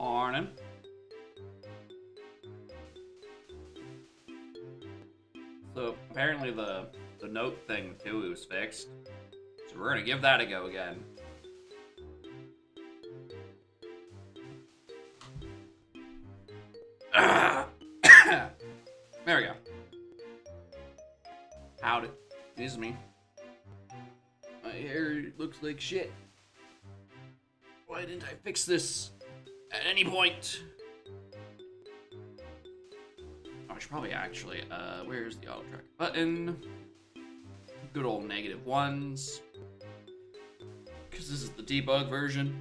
Morning. So apparently the note thing too was fixed. So we're gonna give that a go again. There we go. Howdy. This is me. My hair looks like shit. Why didn't I fix this at any point? Oh, I should probably actually, where's the auto track button? Good old -1s. Because this is the debug version.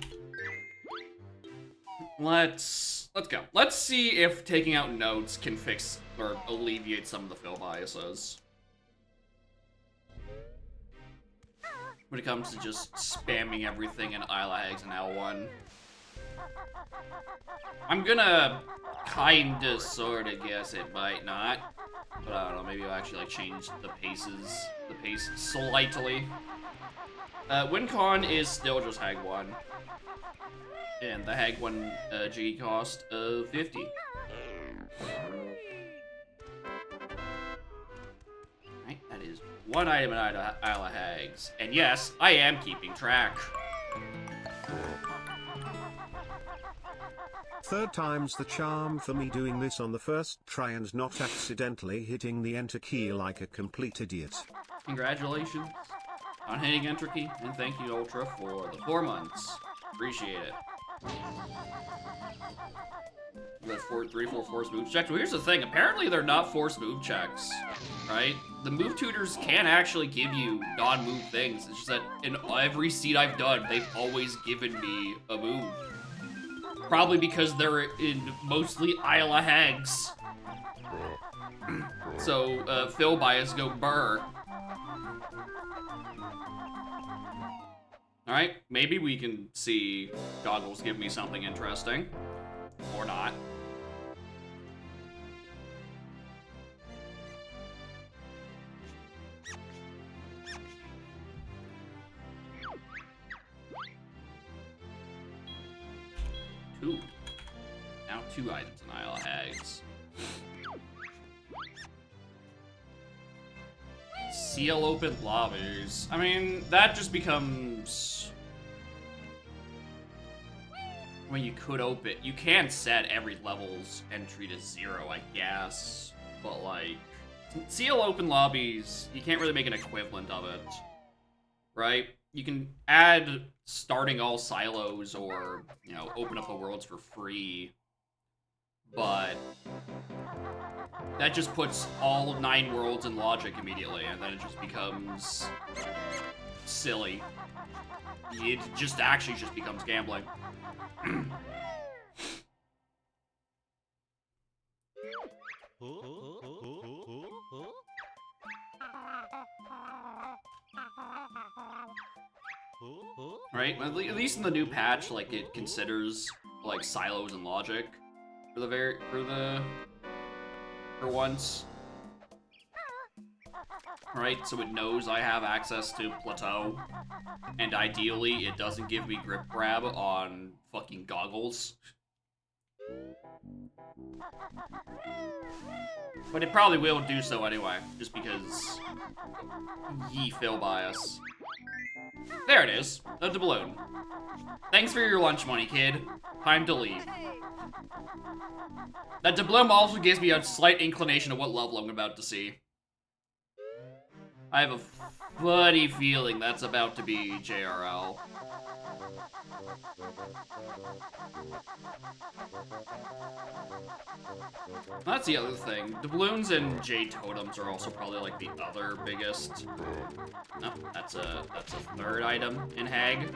Let's go. Let's see if taking out notes can fix or alleviate some of the fill biases. When it comes to just spamming everything in Isla Eggs and L1. I'm gonna kinda sorta guess it might not. But I don't know, maybe I'll actually like change the pace slightly. WinCon is still just Hag 1. And the Hag 1 G cost of 50. Right, that is one item in Isla Hags. And yes, I am keeping track. Third time's the charm for me doing this on the first try and not accidentally hitting the enter key like a complete idiot. Congratulations on hitting enter key, and thank you Ultra for the 4 months. Appreciate it. You got 3, 4 force move checks. Well, here's the thing. Apparently, they're not force move checks, right? The move tutors can actually give you non-move things. It's just that in every seed I've done, they've always given me a move. Probably because they're in mostly Isla Hags. So, fill bias go burr. Alright, maybe we can see Goggles give me something interesting. Or not. Two. Now 2 items in Isle of Hags. Seal open lobbies. I mean, that just becomes... I mean, you could open... You can set every level's entry to 0, I guess. But, like... Seal open lobbies, you can't really make an equivalent of it. Right? You can add starting all silos or, you know, open up the worlds for free. But... that just puts all 9 worlds in logic immediately, and then it just becomes... silly. It just actually just becomes gambling. Right? At least in the new patch, like, it considers, like, silos and logic for once. Right? So it knows I have access to Plateau. And ideally, it doesn't give me grip grab on fucking Goggles. But it probably will do so anyway, just because ye fill bias. There it is, the doubloon. Thanks for your lunch money, kid. Time to leave. That doubloon also gives me a slight inclination of what level I'm about to see. I have a funny feeling that's about to be JRL. That's the other thing. Doubloons and Jade Totems are also probably like the other biggest. No, that's a 3rd item in Hag.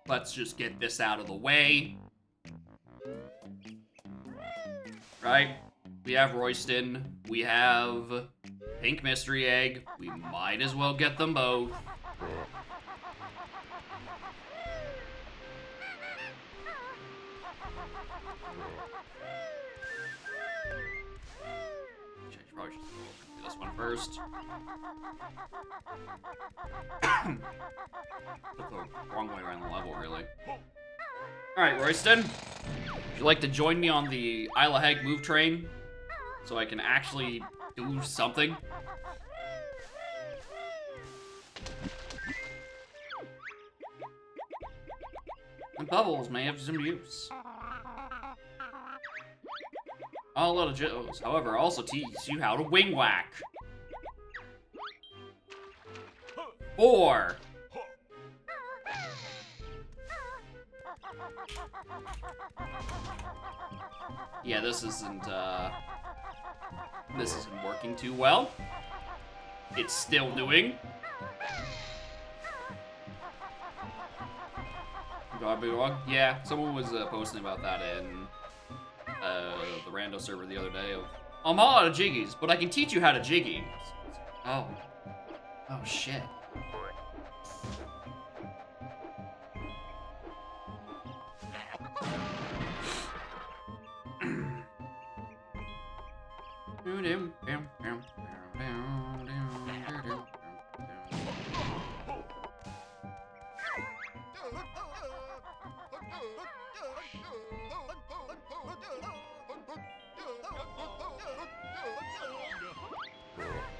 Let's just get this out of the way. Right? We have Royston. We have Pink Mystery Egg. We might as well get them both. this one first. Took the wrong way around the level, really. Alright, Royston. Would you like to join me on the Isla Heg move train? So I can actually do something? And bubbles may have some use. I'll let Joes, however, also teach you how to wing whack. 4. Yeah, this isn't working too well. It's still doing. Do I be wrong? Yeah, someone was posting about that in the rando server the other day. I'm all out of jiggies, but I can teach you how to jiggy. Oh. Oh, shit.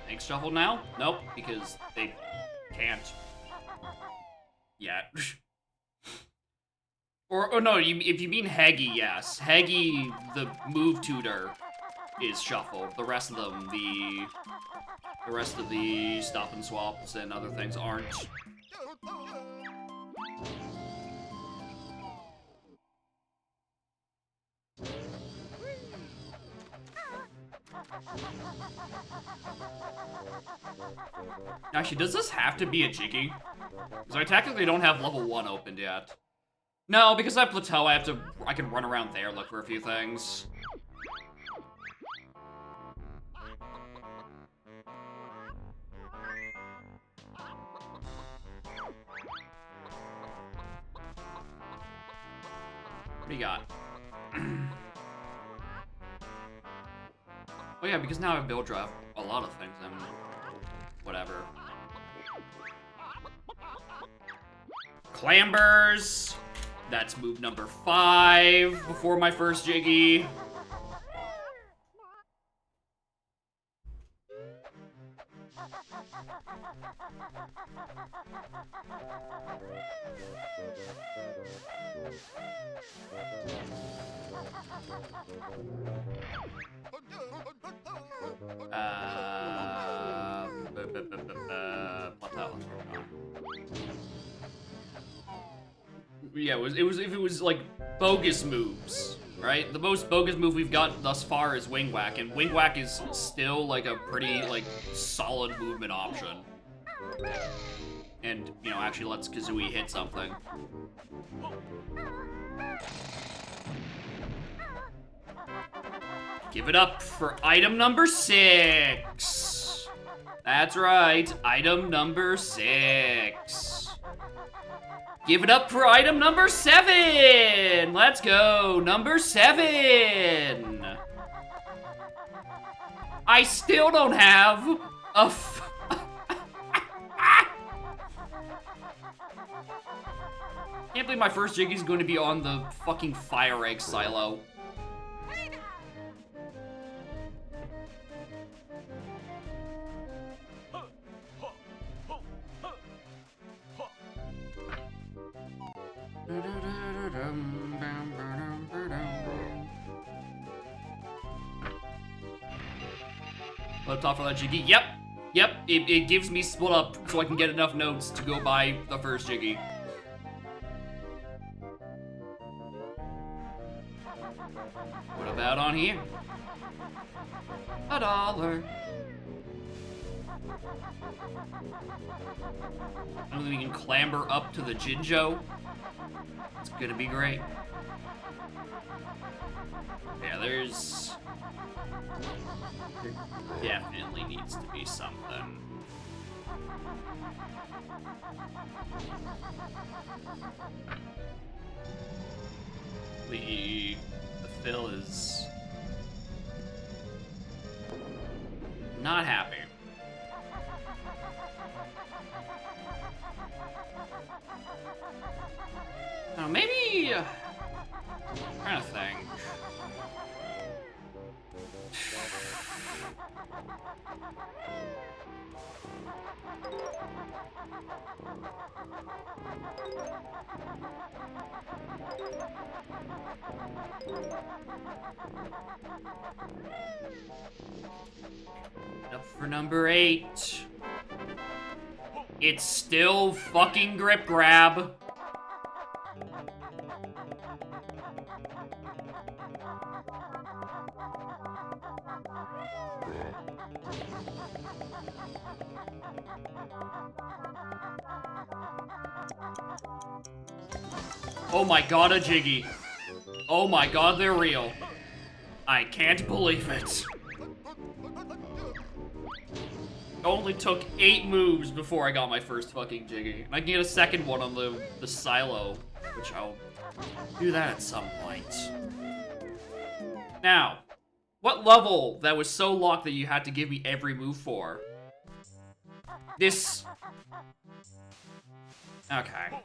Thanks, Shuffle now? Nope, because they can't yet. Or no, if you mean Heggy, yes. Heggy, the move tutor, is Shuffle. The rest of them, the rest of the stop and swaps and other things aren't. Actually, does this have to be a Jiggy? Because I technically don't have level 1 opened yet. No, because I plateau, I can run around there, look for a few things. What do you got? Oh yeah, because now I have build draft a lot of things and whatever. Clambers! That's move number 5 before my first Jiggy. Yeah, if it was like bogus moves, right? The most bogus move we've got thus far is Wing Whack, and Wing Whack is still like a pretty like solid movement option. And you know, actually lets Kazooie hit something. Give it up for item number 6. That's right, item number 6. Give it up for item number 7! Let's go, number 7! I still don't have a Can't believe my first Jiggy's going to be on the fucking fire egg silo. Laptop for that Jiggy. Yep. It gives me split up so I can get enough notes to go buy the first Jiggy. What about on here? $1. I don't think we can clamber up to the Jinjo. It's gonna be great. Yeah, there definitely needs to be something. The fill is Not happy. Oh, maybe... I'm trying to think. Up for number 8. It's still fucking grip grab. Oh my god, a Jiggy. Oh my god, they're real. I can't believe it. Only took 8 moves before I got my first fucking Jiggy. And I can get a second one on the silo, which I'll do that at some point. Now, what level that was so locked that you had to give me every move for? This... Okay.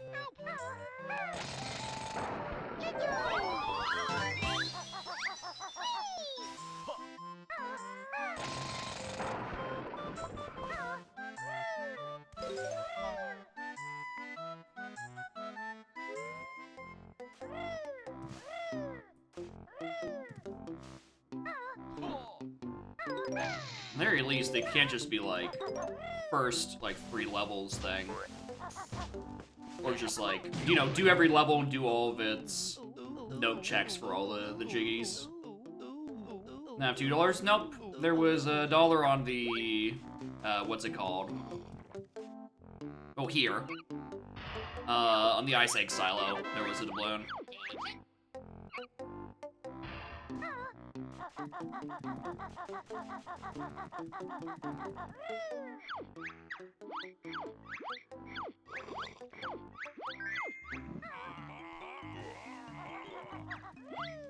At the very least, they can't just be like first like 3 levels thing, or just like, you know, do every level and do all of its note checks for all the jiggies. Now $2? Nope. There was $1 on the what's it called? Oh, here. On the ice egg silo, there was a doubloon.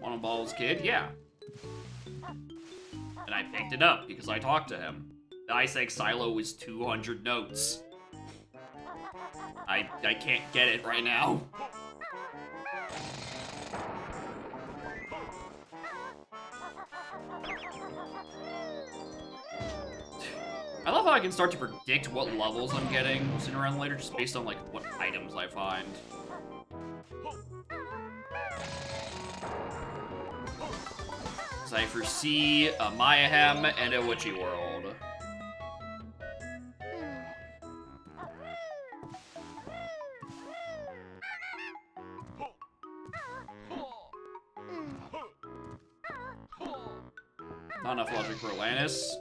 Want a balls, kid? Yeah. And I picked it up because I talked to him. The ice egg silo was 200 notes. I can't get it right now. I love how I can start to predict what levels I'm getting sooner or later just based on like what items I find. So I foresee a Mayahem and a Witchy World. Not enough logic for Atlantis.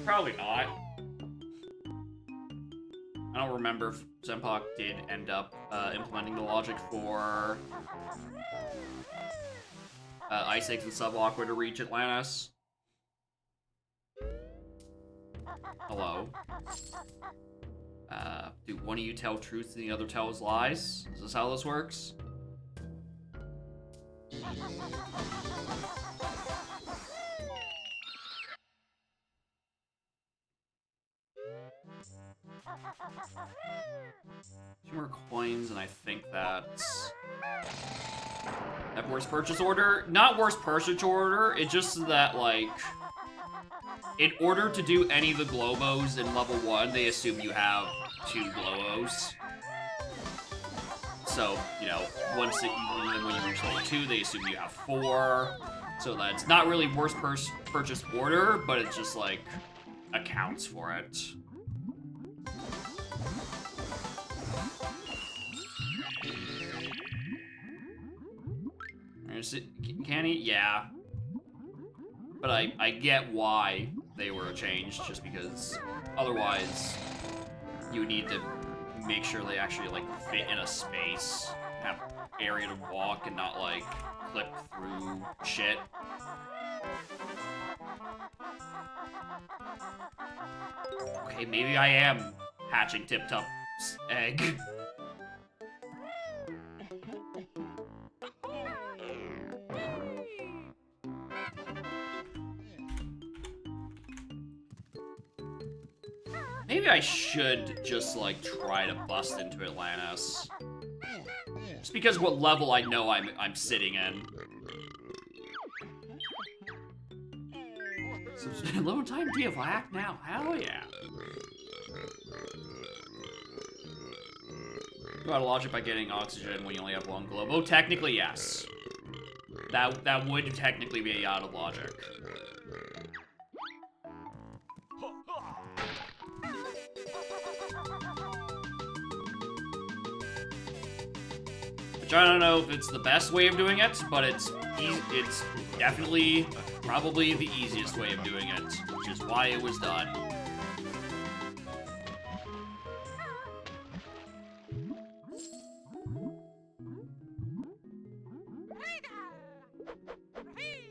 Probably not. I don't remember if Zenpak did end up implementing the logic for Ice Eggs and Sub-Aqua to reach Atlantis. Hello. Do one of you tell truth and the other tells lies? Is this how this works? Two more coins, and I think that's... That worst purchase order? Not worst purchase order, it's just that, like... In order to do any of the Globos in level 1, they assume you have 2 Globos. So, you know, when you reach level 2, they assume you have 4. So that's not really worst purchase order, but it just, like, accounts for it. Can he? Yeah. But I get why they were changed, just because otherwise you need to make sure they actually, like, fit in a space, have area to walk, and not, like, clip through shit. Okay, maybe I am hatching Tip-Tup's egg. Maybe I should just, like, try to bust into Atlantis. Just because what level I know I'm sitting in. So, low time D of lack now? Hell yeah. Go out of logic by getting oxygen when you only have one globe. Oh, technically, yes. That would technically be out of logic. Which I don't know if it's the best way of doing it, but it's definitely probably the easiest way of doing it, which is why it was done.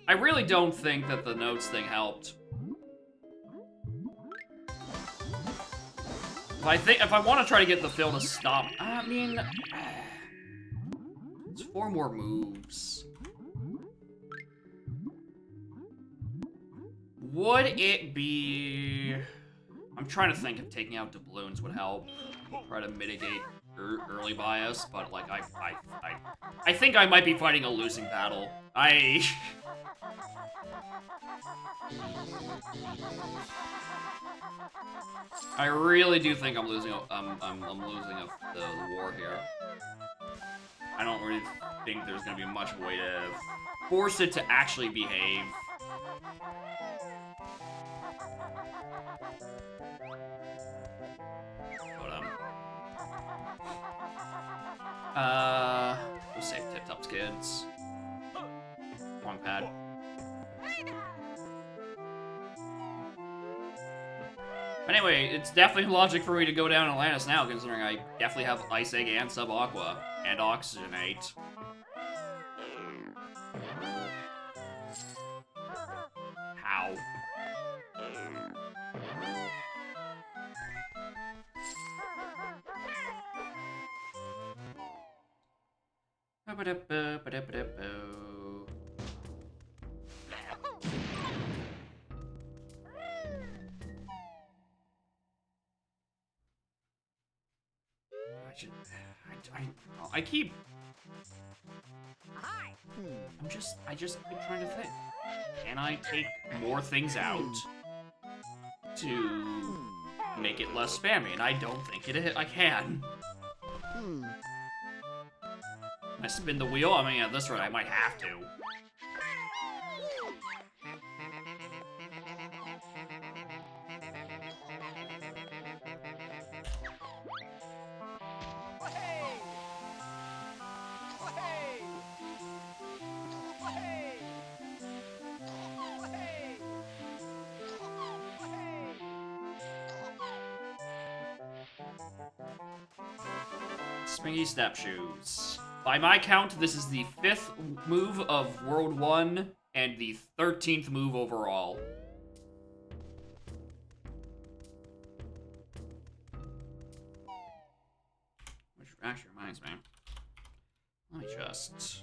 I really don't think that the notes thing helped. If I want to try to get the fill to stop, I mean, it's 4 more moves. Would it be? I'm trying to think if taking out doubloons would help. Try to mitigate early bias, but like I think I might be fighting a losing battle. I really do think I'm losing. I'm losing the war here. I don't really think there's gonna be much way to force it to actually behave. Hold on. We'll save Tip Top's kids. Wrong pad. Anyway, it's definitely logic for me to go down Atlantis now, considering I definitely have Ice Egg and Sub Aqua and Oxygenate. How? I keep. I just keep trying to think. Can I take more things out to make it less spammy? And I don't think I can. I spin the wheel. I mean, at this rate, I might have to. Springy Step Shoes. By my count, this is the 5th move of World 1 and the 13th move overall. Which actually reminds me. Let me just...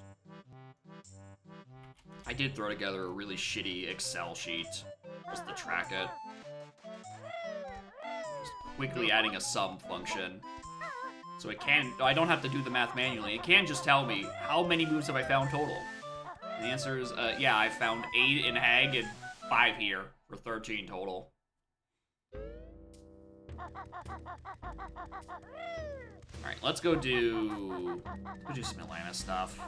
I did throw together a really shitty Excel sheet just to track it. Just quickly adding a sum function. So it can, I don't have to do the math manually. It can just tell me how many moves have I found total. And the answer is, yeah, I found 8 in Hag and 5 here for 13 total. All right, let's go do some Atlantis stuff.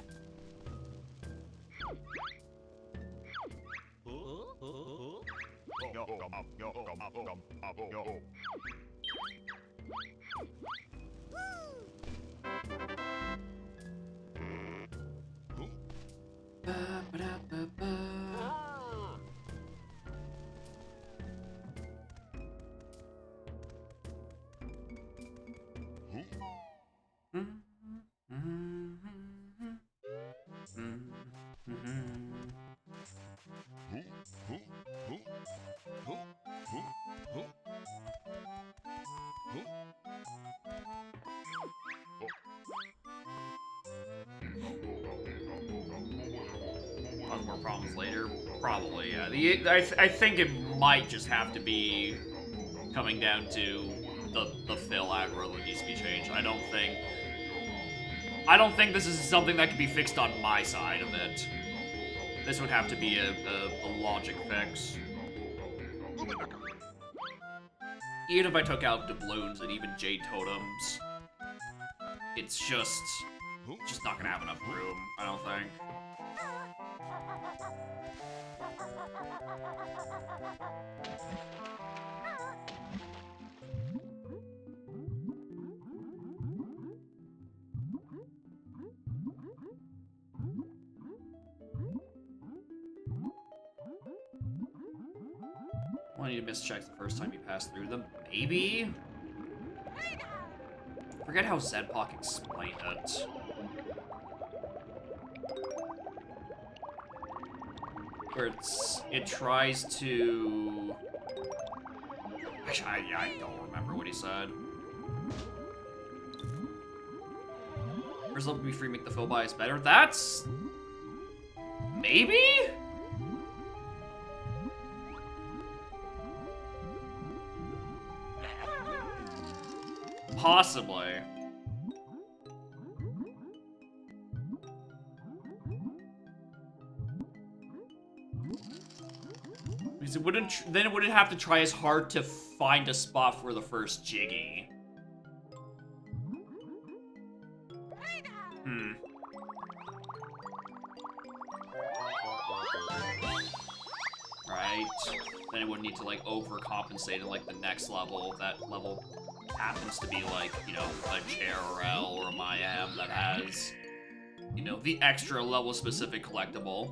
More problems later? Probably, yeah. I think it might just have to be coming down to the fill aggro that needs to be changed. I don't think this is something that can be fixed on my side of it. This would have to be a logic fix. Even if I took out doubloons and even jade totems, it's just not gonna have enough room, I don't think. I need to mischeck the first time you pass through them. Maybe? Forget how Zedpock explained it. Where it tries to... Actually, I don't remember what he said. First level be free, make the fill bias better. That's... Maybe? Possibly. Because it wouldn't. Then it wouldn't have to try as hard to find a spot for the first Jiggy. Right. Then it would need to like overcompensate in like the next level. That level happens to be like, you know, a JRL or a MyM that has, you know, the extra level specific collectible.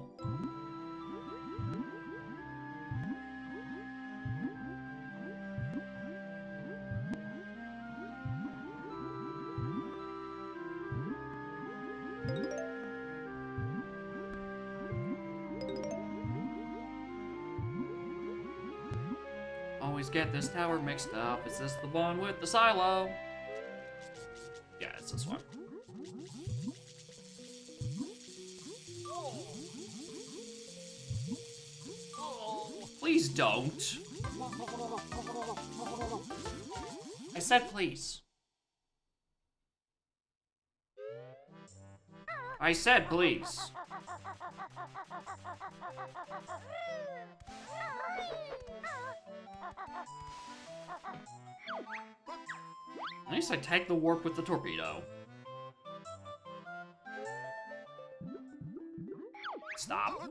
Always get this tower mixed up. Is this the one with the silo? Yeah, it's this one. Please don't. I said please. I said please. At least I tagged the warp with the torpedo. Stop.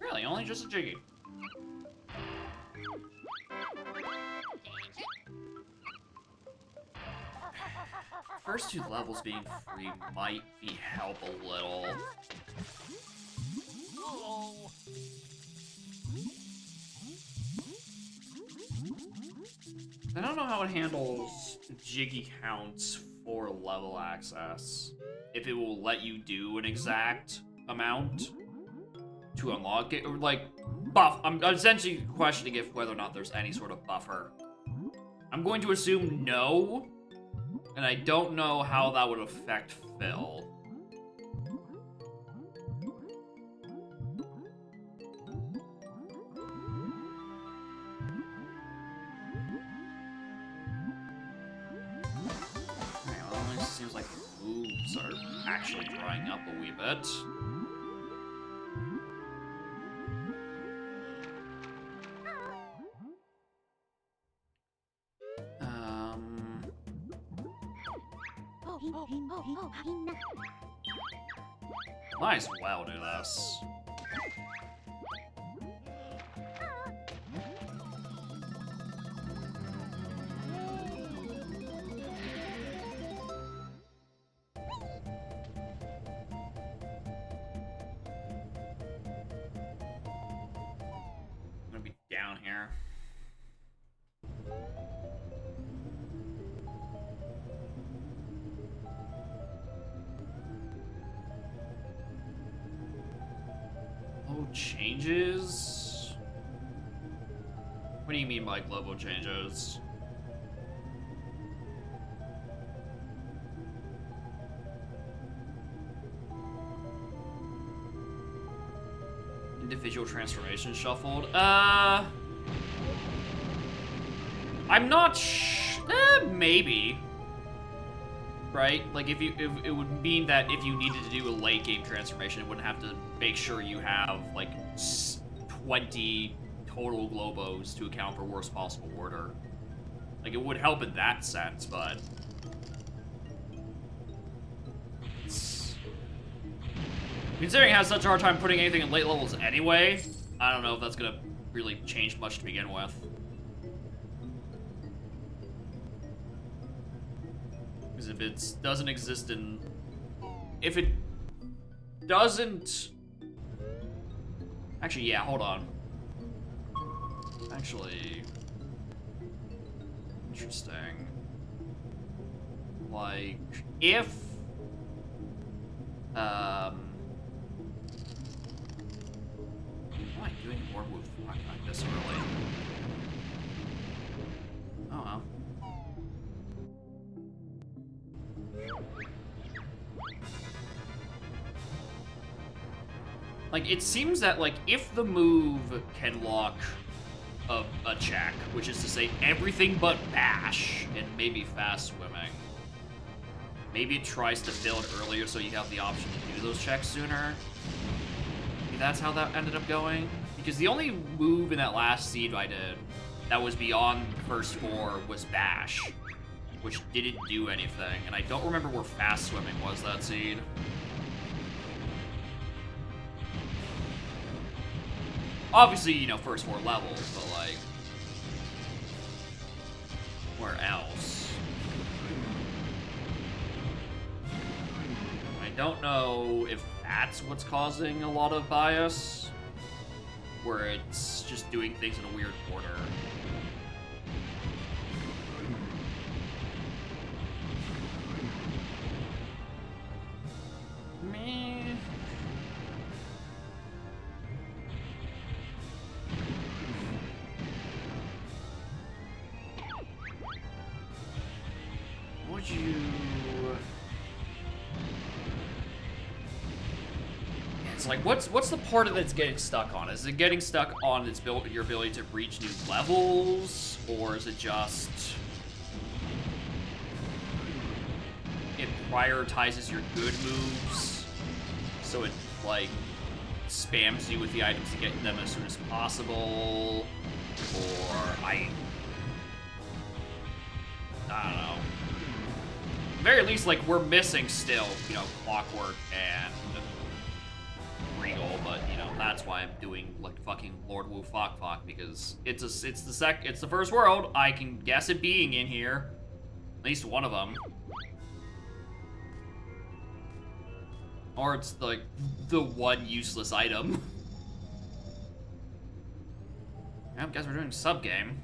Really, only just a Jiggy. First two levels being free might be help a little. I don't know how it handles Jiggy counts for level access. If it will let you do an exact amount to unlock it, or like buff. I'm essentially questioning if whether or not there's any sort of buffer. I'm going to assume no, and I don't know how that would affect Phil. Well, it seems like the moves are actually drying up a wee bit. Might as well do this. I'm gonna be down here. changes? What do you mean by global changes? Individual transformation shuffled? I'm not maybe. Right? Like, if it would mean that if you needed to do a late game transformation, it wouldn't have to make sure you have, like, 20 total Globos to account for worst possible order. Like, it would help in that sense, but... Considering it has such a hard time putting anything in late levels anyway, I don't know if that's gonna really change much to begin with. Because if it doesn't exist in... If it doesn't... Actually, yeah, hold on. Actually... Interesting. Like, if... Why am I doing more with like this early? Oh well. Like, it seems that, like, if the move can lock a check, which is to say everything but bash and maybe fast swimming, maybe it tries to fill it earlier so you have the option to do those checks sooner. Maybe that's how that ended up going. Because the only move in that last seed I did that was beyond the first 4 was bash, which didn't do anything. And I don't remember where fast swimming was that seed. Obviously, you know, first 4 levels, but, like, where else? I don't know if that's what's causing a lot of bias, where it's just doing things in a weird order. Me. Would you... It's like, what's the part of it's getting stuck on? Is it getting stuck on your ability to reach new levels, or is it just it prioritizes your good moves, so it like spams you with the items to get them as soon as possible, or I don't know. At the very least, like, we're missing still, you know, Clockwork and Regal, but you know that's why I'm doing like fucking Lord Wu Fok Fok, because it's the first world. I can guess it being in here, at least one of them, or it's like the one useless item. Yeah, I guess we're doing sub game.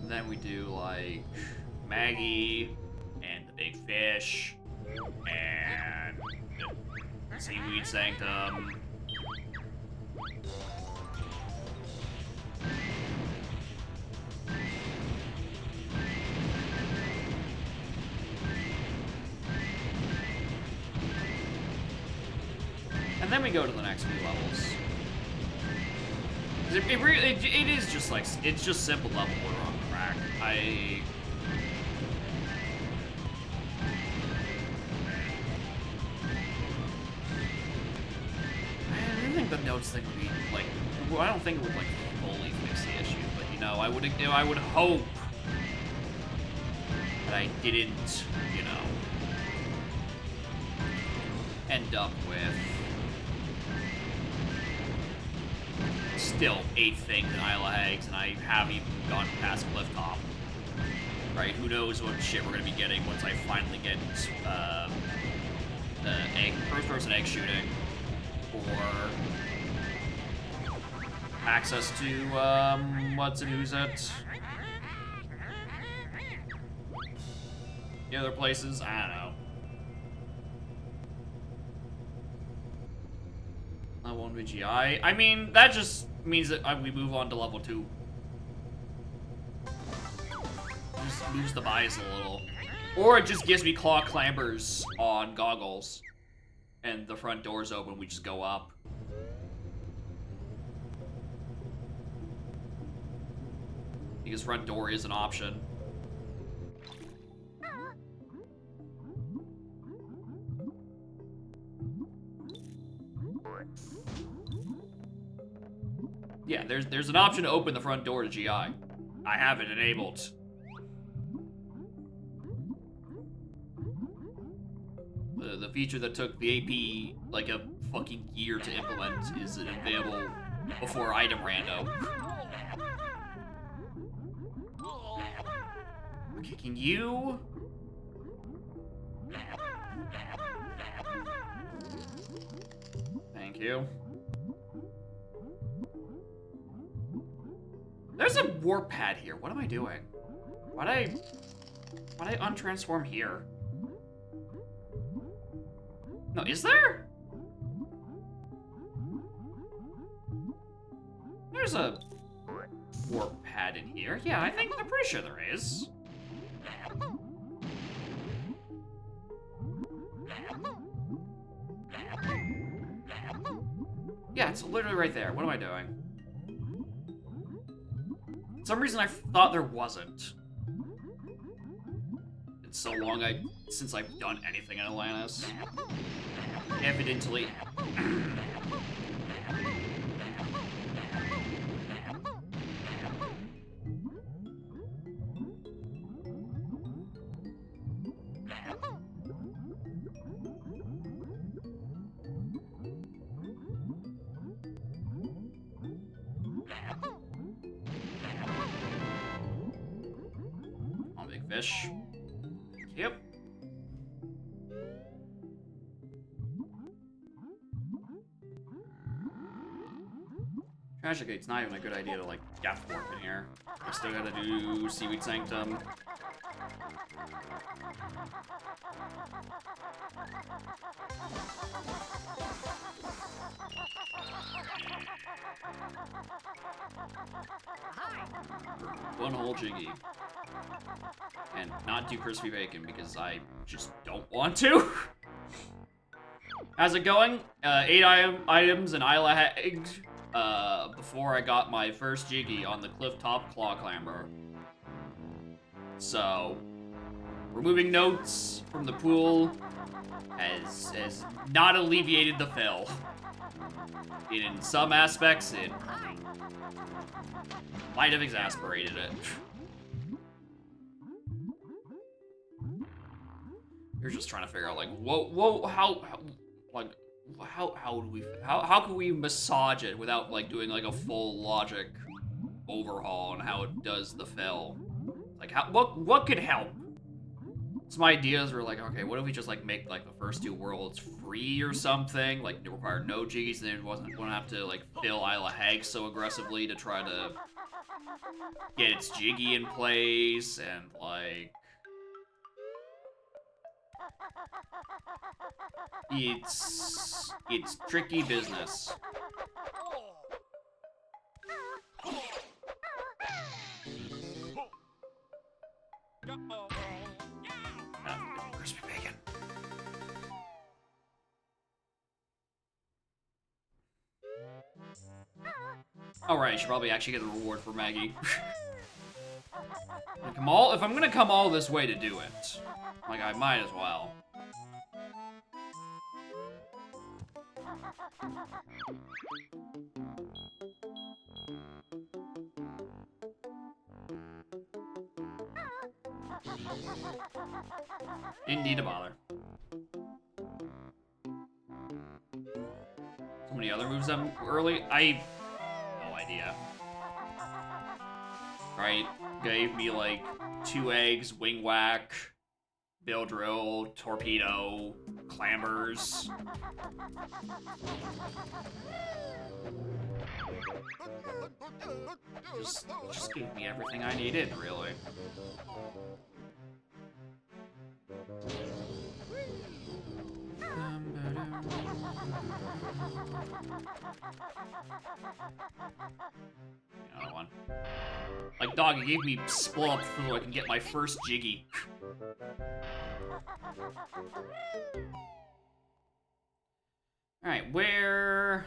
Then we do like Maggie and the Big Fish and Seaweed Sanctum. And then we go to the next few levels. It is just like, it's just simple level order on crack. I don't think the notes thing would be like, well, I don't think it would like fully fix the issue, but you know, I would hope that I didn't, you know, end up with still 8 things in Isle of Hags, and I haven't even gone past Cliff Top. Right? Who knows what shit we're gonna be getting once I finally get first-person egg shooting for access to what's it, who's it? The other places, I don't know. Level 1 VGI. I mean, that just means that we move on to level 2. Just moves the bias a little. Or it just gives me claw clambers on goggles. And the front door's open, we just go up. Because front door is an option. Yeah, there's an option to open the front door to GI. I have it enabled. The feature that took the AP like a fucking year to implement is available before item rando. I'm kicking you. Thank you. There's a warp pad here. What am I doing? Why'd I untransform here? No, is there? There's a warp pad in here. Yeah, I'm pretty sure there is. Yeah, it's literally right there. What am I doing? For some reason I thought there wasn't. It's so long since I've done anything in Atlantis. Evidently. Oh, big fish. Yep. Tragically, it's not even a good idea to, like, death warp in here. I still gotta do Seaweed Sanctum. One whole jiggy. And not do crispy bacon because I just don't want to. How's it going? 8 items and Isla eggs. Before I got my first jiggy on the cliff top claw clamber. So, removing notes from the pool has not alleviated the fill. In some aspects, it might have exasperated it. You're just trying to figure out, like, how can we massage it without, like, doing, like, a full logic overhaul on how it does the fill? Like, what could help? Some ideas were like, okay, what if we just, like, make, like, the first 2 worlds free or something? Like, they require no jiggies, and then it wouldn't have to, like, fill Isla Hag so aggressively to try to get its jiggy in place, and, like... It's tricky business. Crispy bacon. Alright, I should probably actually get the reward for Maggie. If I'm gonna come all this way to do it, like, I might as well. Didn't need to bother. So many other moves I'm early? No idea. Right? Gave me like 2 eggs, wing whack, bill drill, torpedo, clambers. Just gave me everything I needed, really. Another one. Like, dog, it gave me split up so I can get my first Jiggy. Alright, where...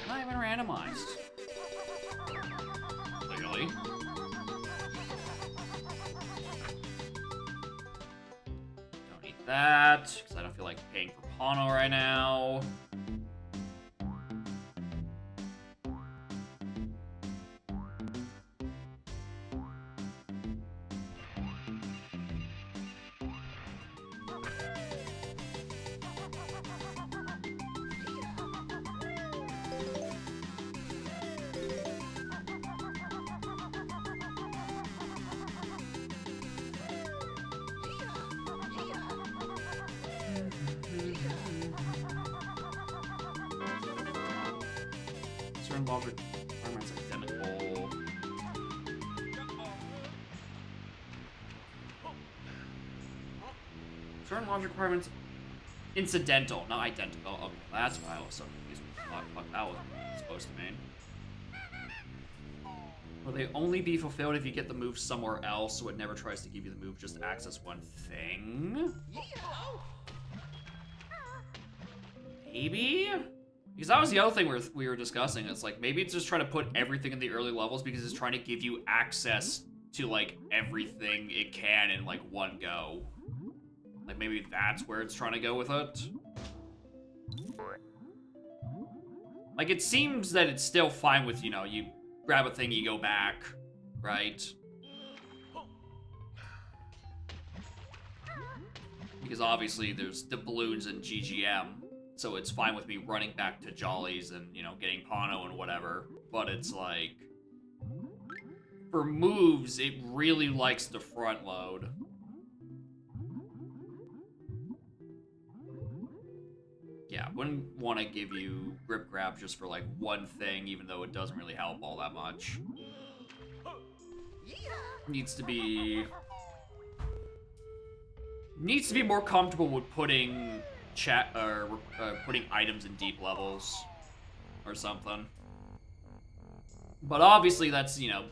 Not even randomized. Clearly. Don't need that, because I don't feel like paying for Pano right now. Certain logic requirements identical. Certain logic requirements incidental, not identical. Oh, that's why I was so confused. What the fuck that was supposed to mean. Will they only be fulfilled if you get the move somewhere else, so it never tries to give you the move, just access one thing? Maybe? Because that was the other thing we were discussing. It's like, maybe it's just trying to put everything in the early levels because it's trying to give you access to, like, everything it can in, like, one go. Like, maybe that's where it's trying to go with it. Like, it seems that it's still fine with, you know, you grab a thing, you go back, right? Because obviously there's the balloons and GGM. So it's fine with me running back to Jolly's and, you know, getting Pano and whatever. But it's like, for moves, it really likes to front load. Yeah, wouldn't want to give you grip grab just for like one thing, even though it doesn't really help all that much. Needs to be more comfortable with putting putting items in deep levels or something. But obviously that's, you know,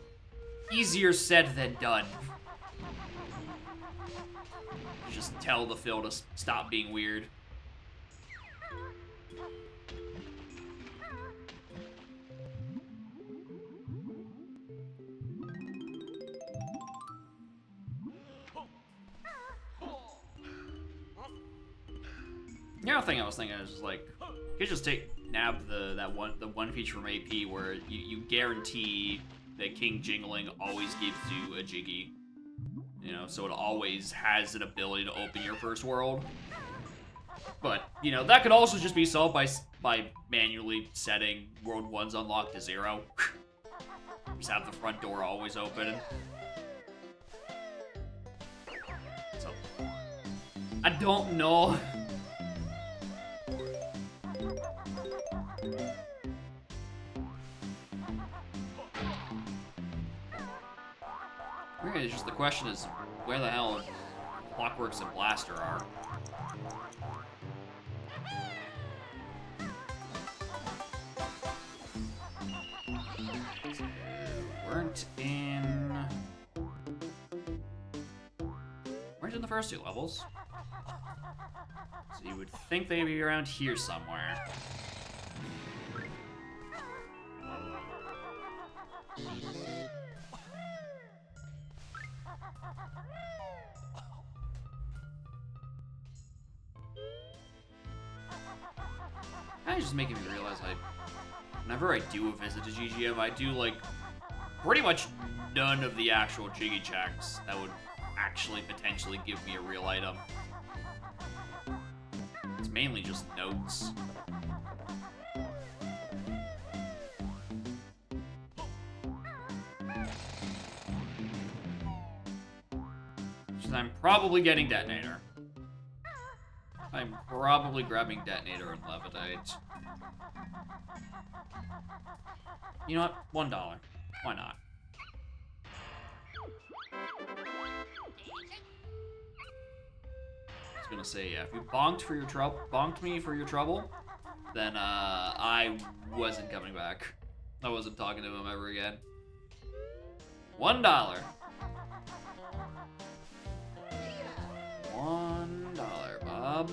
easier said than done. Just tell the fill to stop being weird. The other thing I was thinking is just like, you could just nab the one feature from AP where you guarantee that King Jingling always gives you a Jiggy. You know, so it always has an ability to open your first world. But, you know, that could also just be solved by manually setting World 1's unlocked to 0. Just have the front door always open. So, I don't know. Really, it's just the question is where the hell Clockworks and Blaster are. Weren't in the first two levels. So you would think they'd be around here somewhere. Kind of just making me realize whenever I do a visit to GGM, I do like pretty much none of the actual Jiggy checks that would actually potentially give me a real item. It's mainly just notes. So I'm probably getting Detonator. I'm probably grabbing Detonator and Levitate. You know what? $1. Why not? I was gonna say, yeah, if you bonked me for your trouble, then I wasn't coming back. I wasn't talking to him ever again. $1. $1, Bob.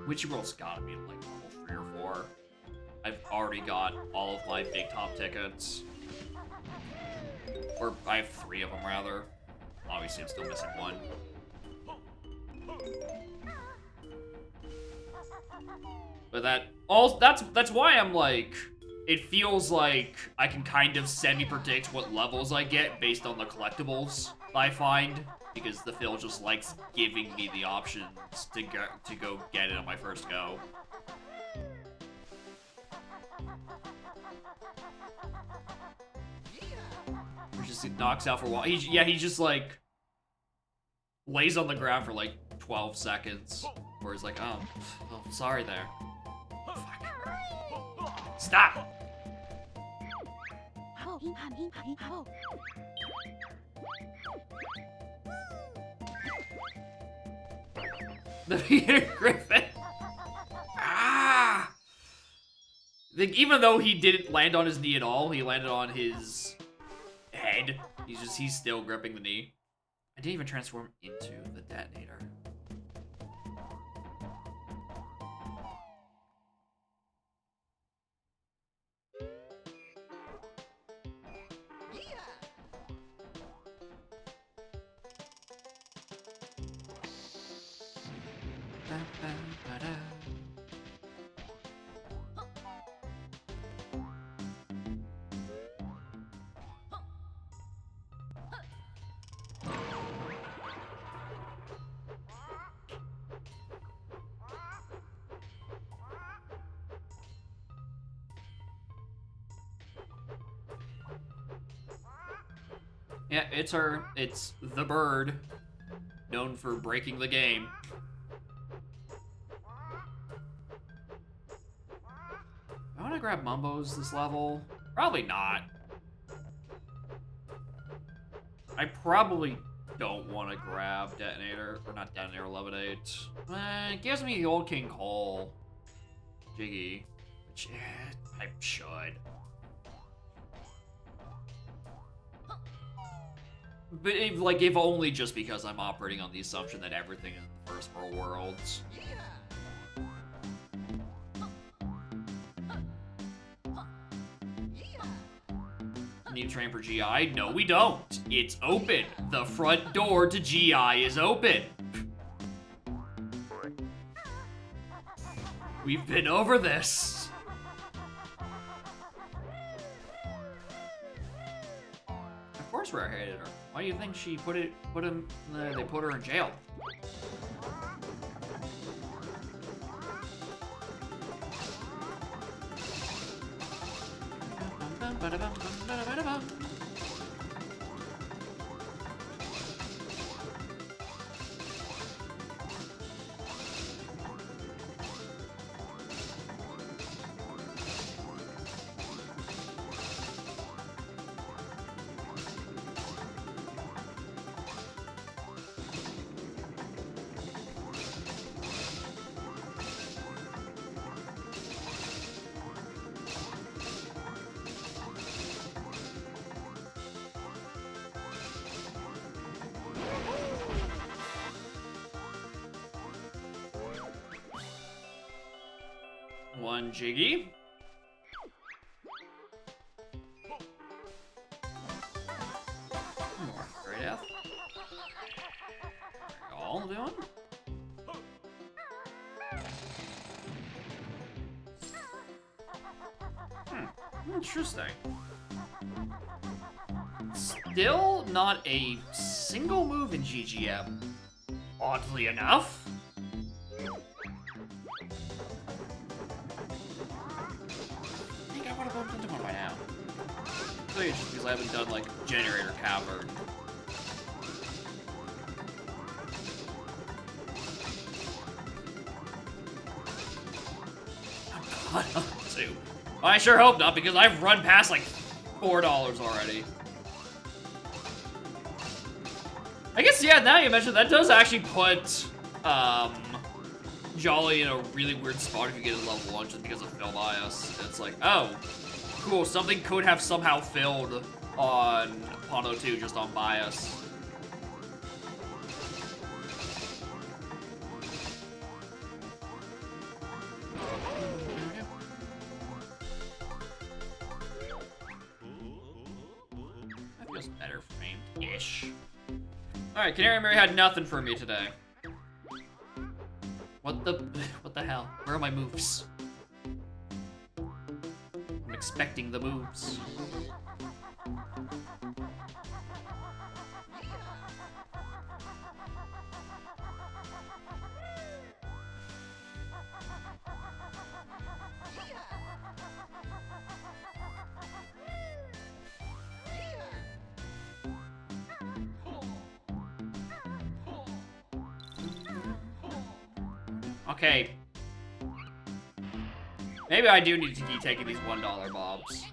Witchy World's gotta be like level 3 or 4. I've already got all of my big top tickets. Or I have 3 of them, rather. Obviously, I'm still missing 1. But that's why I'm like, it feels like I can kind of semi-predict what levels I get based on the collectibles I find, because the Phil just likes giving me the options to go get it on my first go. He just knocks out for a while. He just like lays on the ground for like 12 seconds, where he's like, oh sorry there. Fuck. Stop! The Peter Griffin. Ah! Even though he didn't land on his knee at all, he landed on his head. He's still gripping the knee. I didn't even transform into the Detonator. Yeah, it's her. It's the bird, known for breaking the game. I want to grab Mumbos this level. Probably not. I probably don't want to grab Detonator, or not Detonator, Levitate. It gives me the old King Cole Jiggy, which I should. But if only just because I'm operating on the assumption that everything in the first 4 worlds. Need train for GI? No, we don't. It's open. The front door to GI is open. We've been over this. Of course, Rare hated her. Why do you think she they put her in jail? One Jiggy. More Great F. All doing? Interesting. Still not a single move in GGM. Oddly enough. Into one by now. I think it's just because I haven't done like Generator Cavern. Too. I sure hope not, because I've run past like $4 already. I guess, yeah, now you mentioned that does actually put Jolly in a really weird spot if you get to level 1 just because of fill bias. It's like, oh, cool, something could have somehow filled on Pano 2 just on bias. That feels better framed-ish. Alright, Canary Mary had nothing for me today. What the hell? Where are my moves? I'm expecting the moves. Okay. Maybe I do need to keep taking these $1 mobs.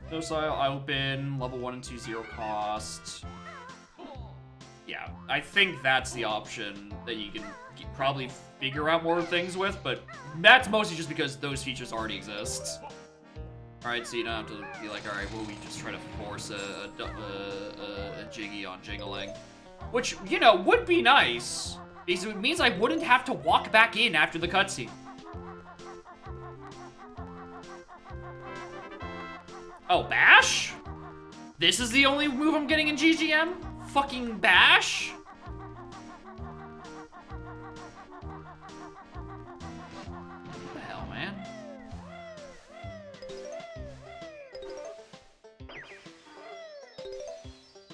Docile, open, level 1 and 2, 0 cost. Yeah, I think that's the option that you can probably figure out more things with, but that's mostly just because those features already exist. Alright, so you don't have to be like, alright, well, we just try to force a Jiggy on Jingling. Which, you know, would be nice, because it means I wouldn't have to walk back in after the cutscene. Oh, Bash? This is the only move I'm getting in GGM? Fucking Bash? What the hell, man?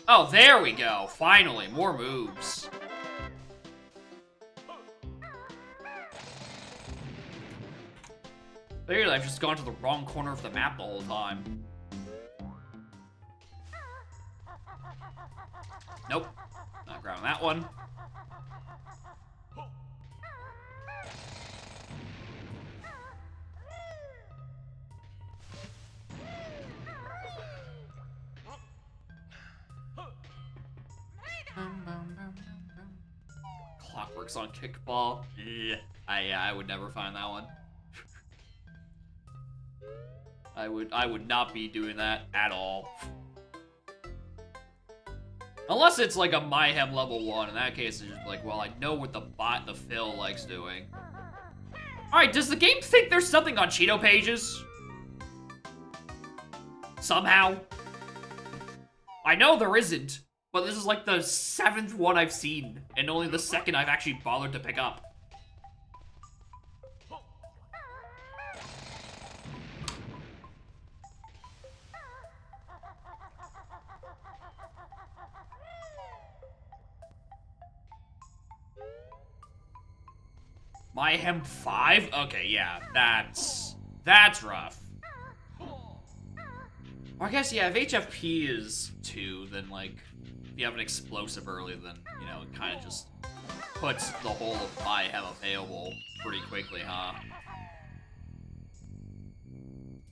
Oh, there we go. Finally, more moves. Figured I've just gone to the wrong corner of the map the whole time. Nope. Not grabbing that one. Clockworks on kickball. Yeah, I would never find that one. I would not be doing that at all. Unless it's like a Mayhem level 1. In that case, it's just like, well, I know what the Phil likes doing. Alright, does the game think there's something on Cheeto pages? Somehow? I know there isn't, but this is like the 7th one I've seen, and only the 2nd I've actually bothered to pick up. Mayhem 5? Okay, yeah, that's rough. Or I guess, yeah, if HFP is 2, then, like, if you have an explosive early, then, you know, it kind of just puts the whole of Mayhem available pretty quickly, huh?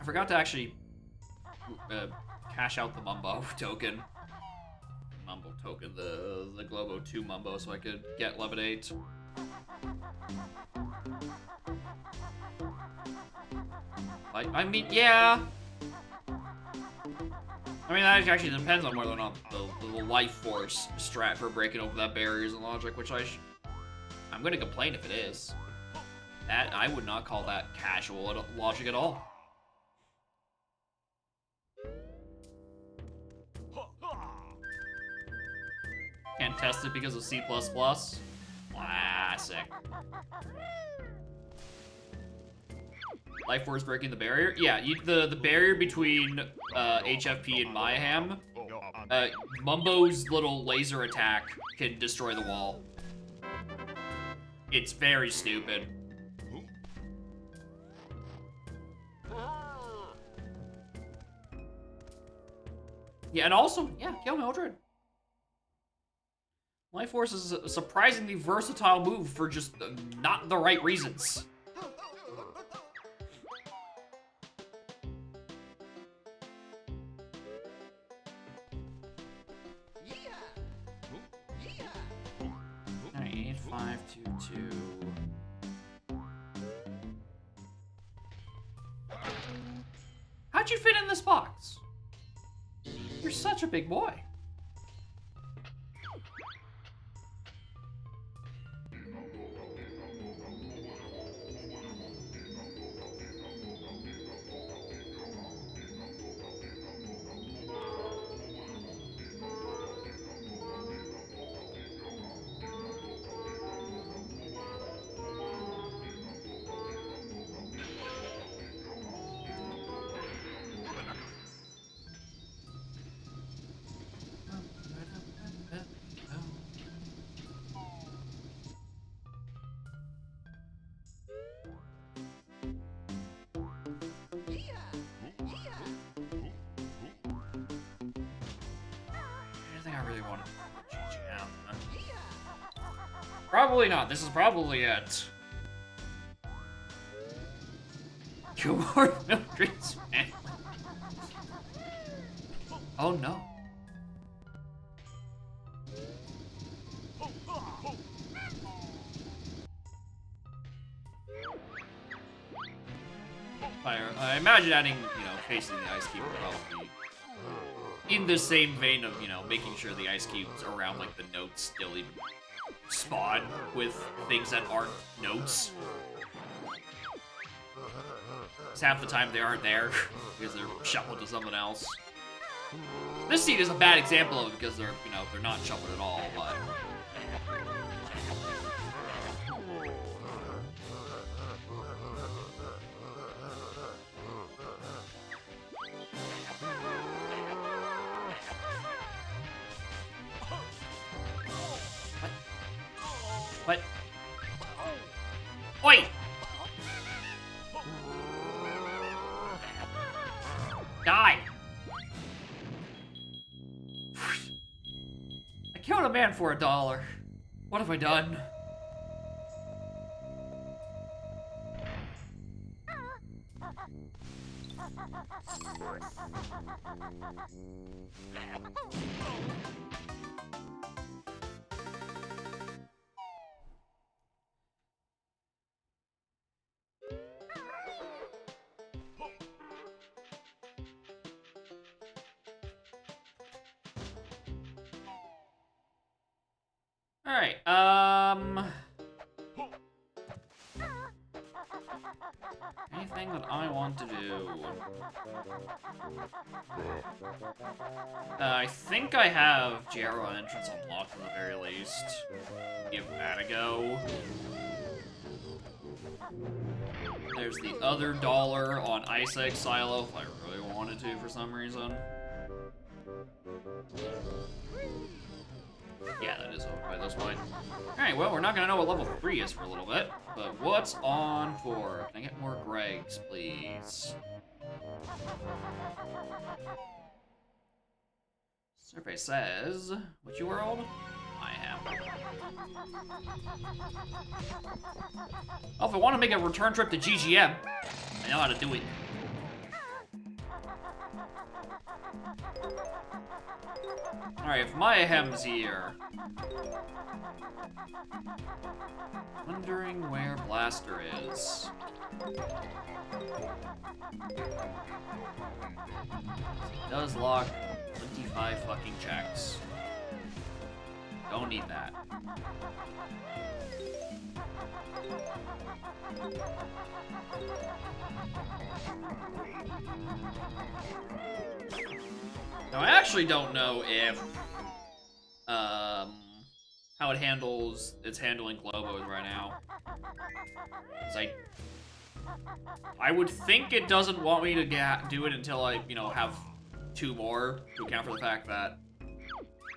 I forgot to actually cash out the Mumbo token. Mumbo token, the Globo 2 Mumbo, so I could get Levitate. I mean, yeah. I mean, that actually depends on whether or not the life force strat for breaking open that barrier is in logic, which I'm gonna complain if it is. That, I would not call that casual logic at all. Can't test it because of C++. Classic. Life Force breaking the barrier? Yeah, the barrier between HFP and Mayhem, Mumbo's little laser attack can destroy the wall. It's very stupid. Yeah, and also, yeah, kill Mildred. Life Force is a surprisingly versatile move for just not the right reasons. Alright, 8522. How'd you fit in this box? You're such a big boy. Probably not. This is probably it. Gilmore Mildred's family. Oh no. I imagine adding, facing the ice cube would probably be in the same vein of, making sure the ice cubes around, like, the notes still even spawn with things that aren't notes. Because half the time they aren't there because they're shuffled to something else. This scene is a bad example of it because they're, they're not shuffled at all, but... What? Oi! Die! I killed a man for $1. What have I done? Alright, anything that I want to do? I think I have Gyro entrance unlocked at the very least. Give that a go. There's the other dollar on Ice Egg Silo if I really wanted to for some reason. Yeah, that is over by this point. Alright, well, we're not gonna know what level 3 is for a little bit, but what's on 4? Can I get more Gregs, please? Survey says, which world? I am. Oh, if I want to make a return trip to GGM, I know how to do it. Alright, if Mayhem's here. Wondering where Blaster is. It does lock 25 fucking checks. Don't need that. Now, I actually don't know if, how it handles, it's handling Globos right now. 'Cause I would think it doesn't want me to do it until I, have 2 more, to account for the fact that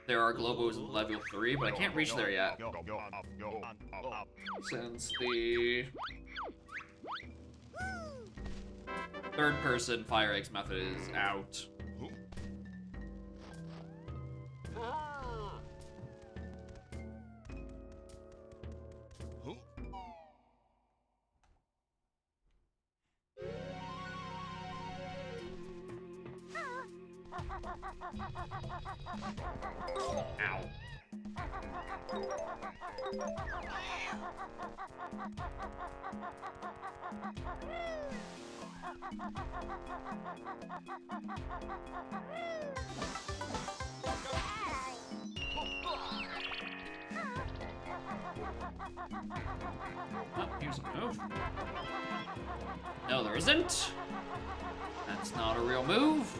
there are Globos in level 3, but I can't reach there yet. Since the third-person Fire Eggs method is out. Ow. Oh, here's a move. No, there isn't. That's not a real move.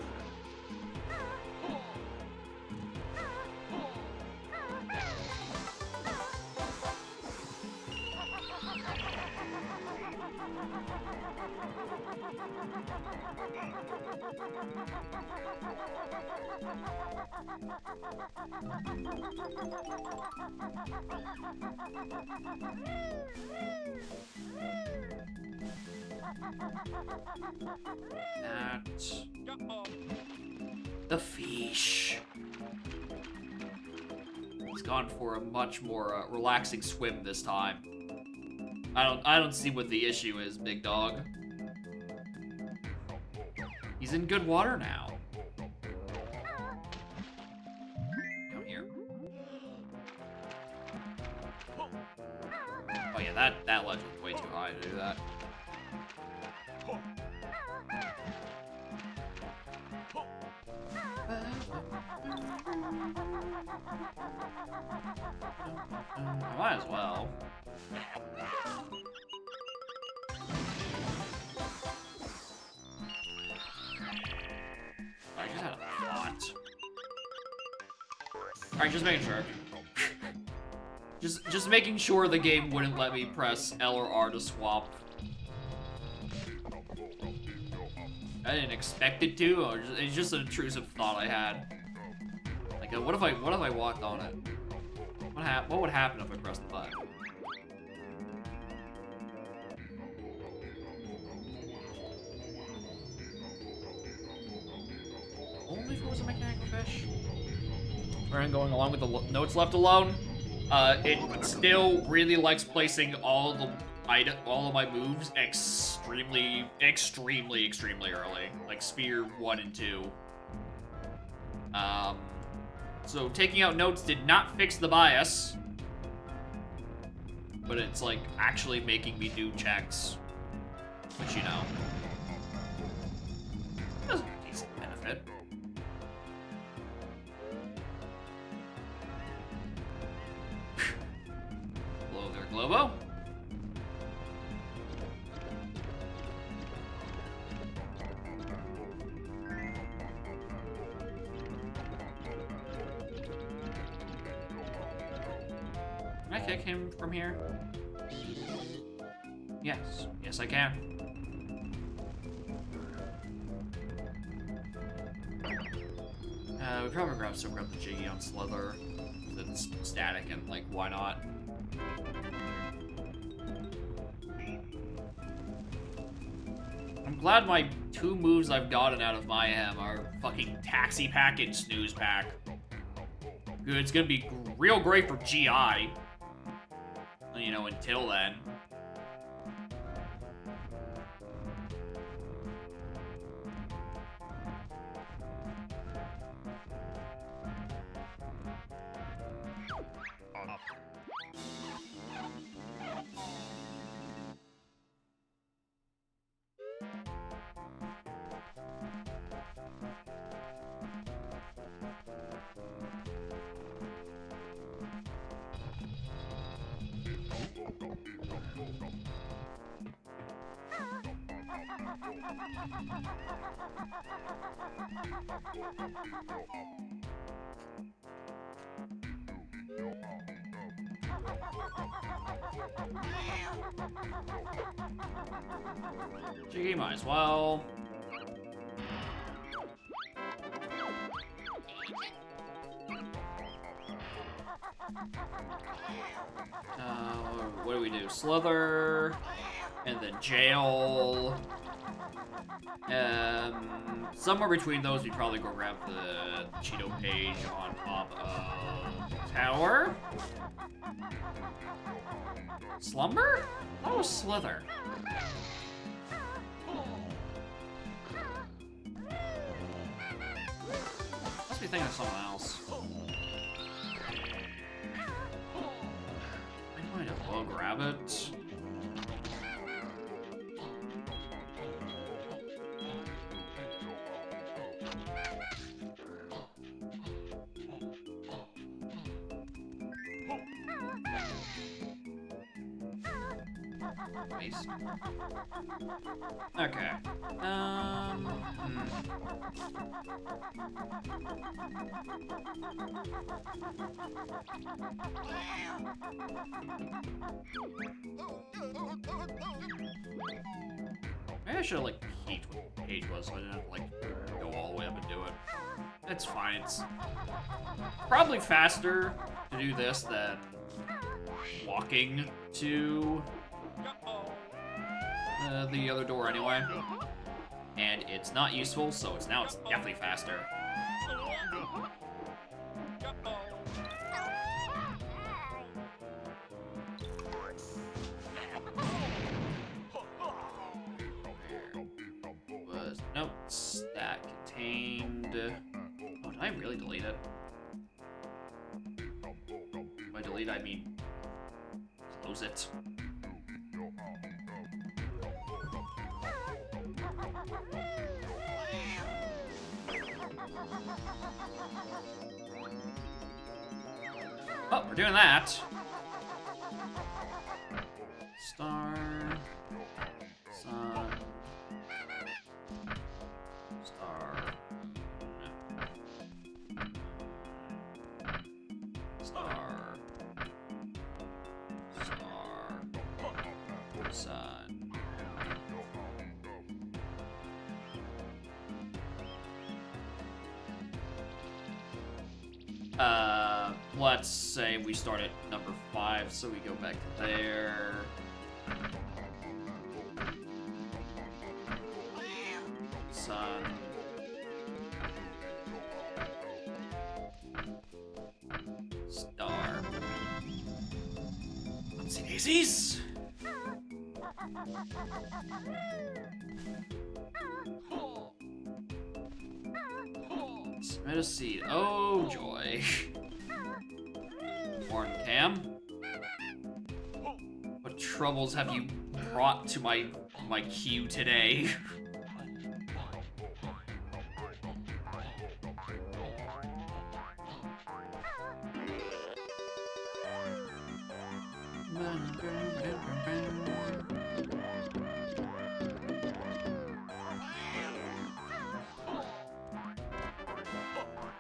The fish. He's gone for a much more relaxing swim this time. I don't see what the issue is, big dog. He's in good water now. Come here. Oh yeah, that ledge was way too high to do that. I might as well. I just had a thought. Alright, just making sure. just making sure the game wouldn't let me press L or R to swap. I didn't expect it to, or it's just an intrusive thought I had. Like, what if I walked on it? What would happen if I pressed the button? Only if it was a mechanical fish. Alright, going along with the notes left alone. It still really likes placing all of my moves extremely early. Like sphere 1 and 2. So taking out notes did not fix the bias. But it's like actually making me do checks. Which, you know, has a decent benefit. Hello there, Globo. Can I kick him from here? Yes. Yes, I can. We probably grab the Jiggy on Slither. It's static and, like, why not? I'm glad my 2 moves I've gotten out of Mayhem are fucking Taxi Pack and Snooze Pack. Good, it's gonna be real great for GI. You know, until then. Jiggy might as well. What do we do? Slither, and then jail. Somewhere between those, we'd probably go grab the Cheeto page on top of tower. Slumber? That was Slither. actually thinking of something else. I might as well grab it. Nice. Okay. Maybe I should have, like, peeked what the page was so I didn't have to, like, go all the way up and do it. It's fine. It's probably faster to do this than walking to the other door anyway. And it's not useful, so it's definitely faster. Was notes that contained. Oh, did I really delete it? By delete, I mean close it. Oh, we're doing that. Star. Sun. Star. Star. Star. Sun. Let's say we start at number 5, so we go back to there. Sun. Star. Oopsie daisies! Submit a seed. Oh, joy. Warren Cam? What troubles have you brought to my queue today?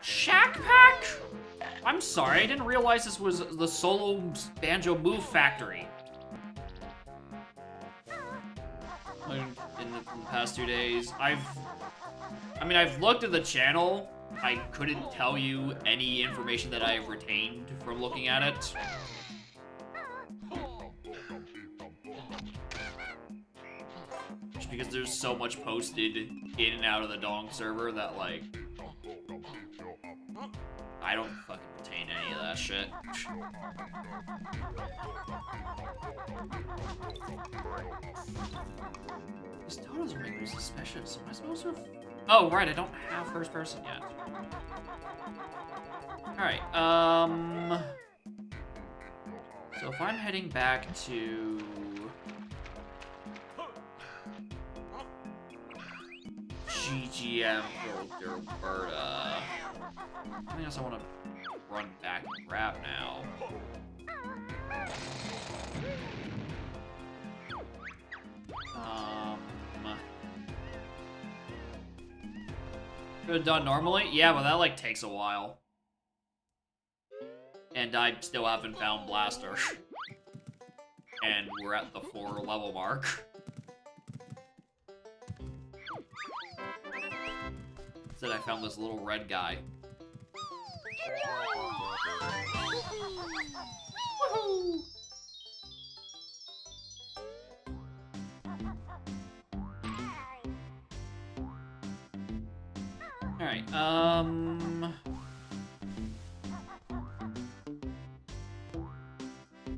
Shack Pack? I'm sorry, I didn't realize this was the solo banjo move factory. In the past 2 days, I've looked at the channel. I couldn't tell you any information that I've retained from looking at it. Just because there's so much posted in and out of the Dong server that, like, I don't fucking retain any of that shit. This still doesn't make me suspicious. Am I supposed to have... Oh, right, I don't have first person yet. Alright, so if I'm heading back to... GGM Roberta. I guess I want to run back and grab now. Could have done normally? Yeah, but that, like, takes a while. And I still haven't found Blaster. And we're at the 4 level mark. Instead, I found this little red guy. Woohoo! Alright,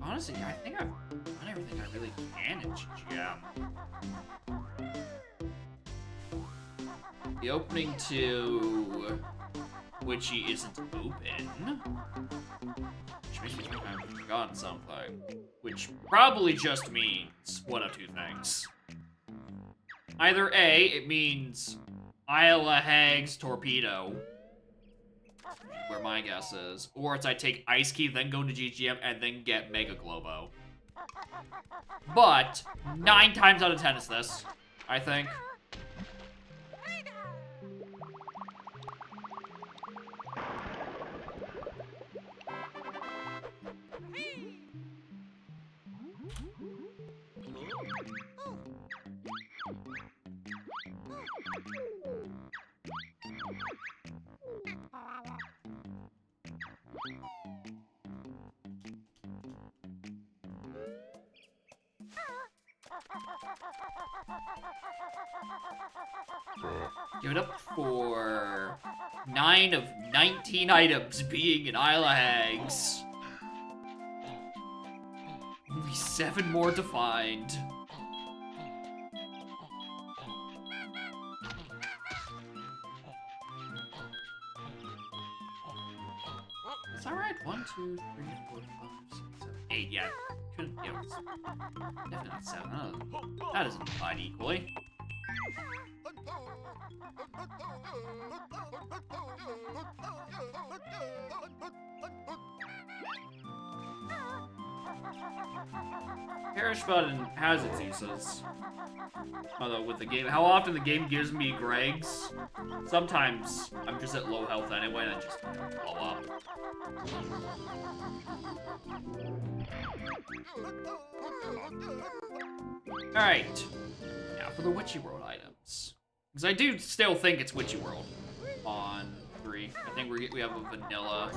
honestly, I think I've done everything I really can in GGM. The opening to Witchy isn't open. Which makes me think I've forgotten something. Which probably just means one of two things. Either A, it means Isla Hag's Torpedo, where my guess is, or it's I take Ice Key, then go to GGM, and then get Mega Globo. But 9 times out of 10 it's this, I think. Give it up for 9 of 19 items being in Isla Hags. Only 7 more to find. It's alright. 1, 2, 3, 4, 5, 6, 7, 8. Yeah, couldn't. Yeah, it's definitely not 7. That isn't divided equally. Perish button has its uses. Although with the game, how often the game gives me Greg's, sometimes I'm just at low health anyway and I just blow up. Alright, now for the Witchy World items. Because I do still think it's Witchy World on 3. I think we have a vanilla.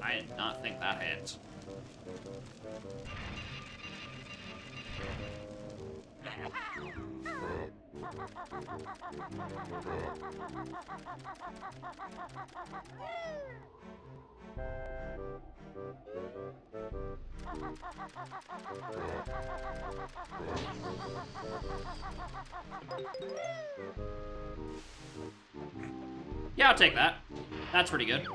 I did not think that hit. Yeah, I'll take that. That's pretty good.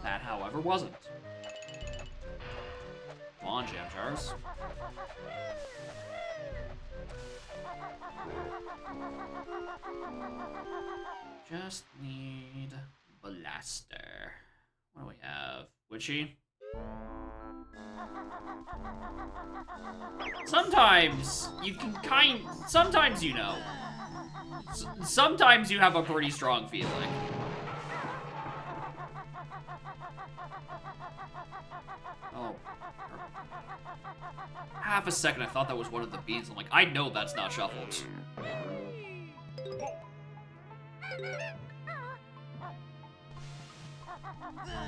That, however, wasn't. Come on, Jam Jars. Just need Blaster. What do we have? Witchy? Sometimes you can sometimes you know. Sometimes you have a pretty strong feeling. Oh. Half a second I thought that was one of the beans. I'm like, I know that's not shuffled.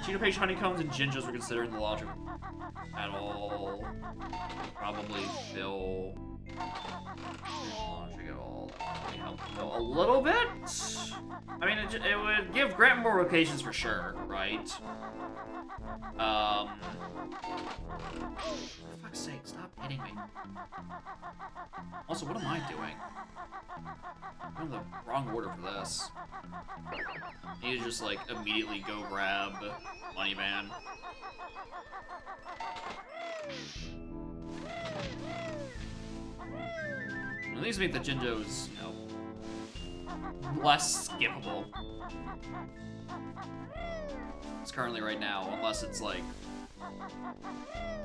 Cheeto Page honeycombs and Jinjos were considered in the logic at all. Probably fill logic at all. That would help fill a little bit. I mean, it would give Grant more locations for sure, right? For fuck's sake, stop hitting me. Also, what am I doing? I'm in the wrong order for this. I need to just, like, immediately go grab Money Van. At least make the Jinjos, you know, less skippable. It's currently right now, unless it's, like,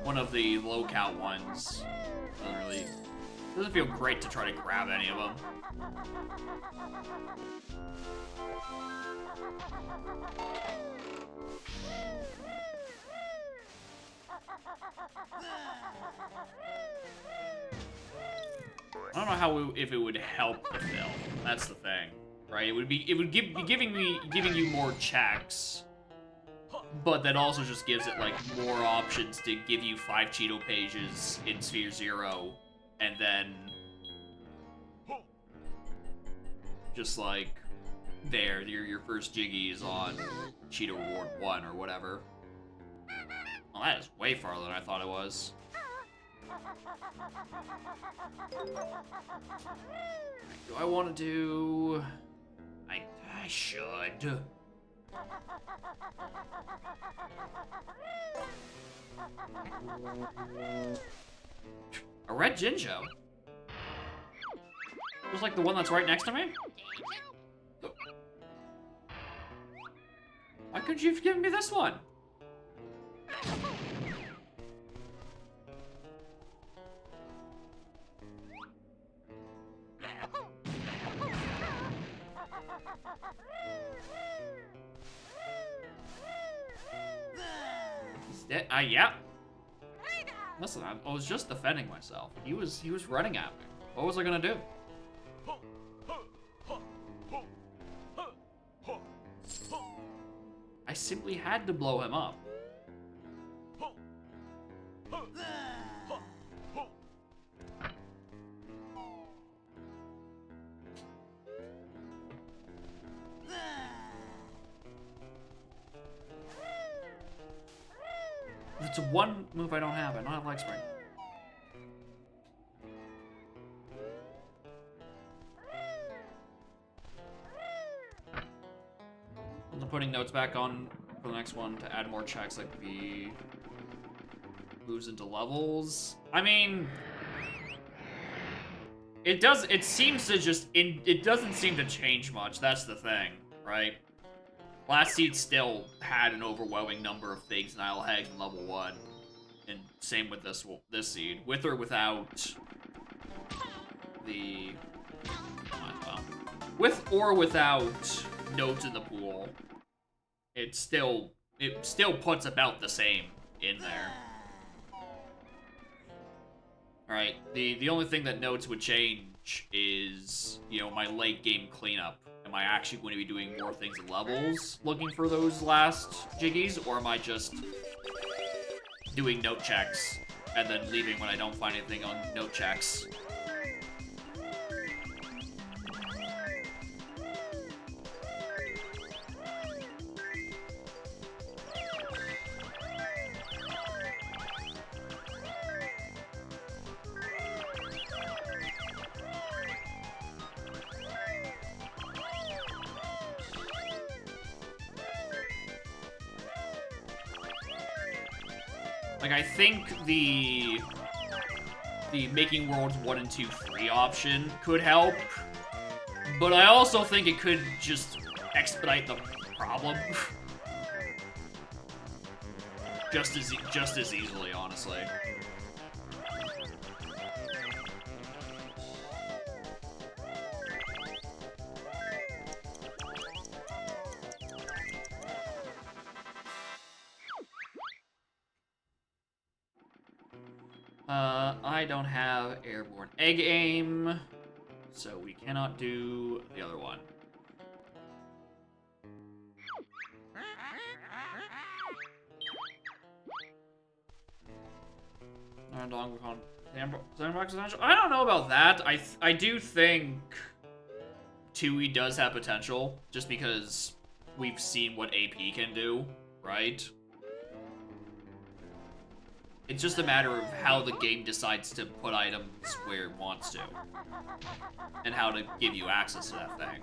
one of the low count ones. Doesn't feel great to try to grab any of them. I don't know how if it would help the film. That's the thing, right? It would be be giving you more checks, but that also just gives it like more options to give you 5 Cheeto pages in Sphere 0, and then just like there, your first Jiggy is on Cheeto Reward 1 or whatever. Well, that is way farther than I thought it was. Do I want to do... I should. A red Jinjo? Just like the one that's right next to me? Why couldn't you have given me this one? He's dead. Yeah. Listen, I was just defending myself. He was running at me. What was I gonna do? I simply had to blow him up. It's one move I don't have. I don't have leg spring. I'm putting notes back on for the next one to add more checks like the moves into levels. I mean, it seems to just it doesn't seem to change much. That's the thing, right? Last seed still had an overwhelming number of things in Isle Hags in level 1. And same with this seed. With or without the... With or without notes in the pool, it still puts about the same in there. Alright, the only thing that notes would change is, you know, my late game cleanup. Am I actually going to be doing more things in levels, looking for those last jiggies, or am I just doing note checks and then leaving when I don't find anything on note checks? Like, I think the making worlds 1 and 2 free option could help, but I also think it could just expedite the problem just as easily, honestly. I don't have airborne egg aim, so we cannot do the other one. Sandbox potential? I don't know about that. I do think Tui does have potential, just because we've seen what AP can do, right? It's just a matter of how the game decides to put items where it wants to. And how to give you access to that thing.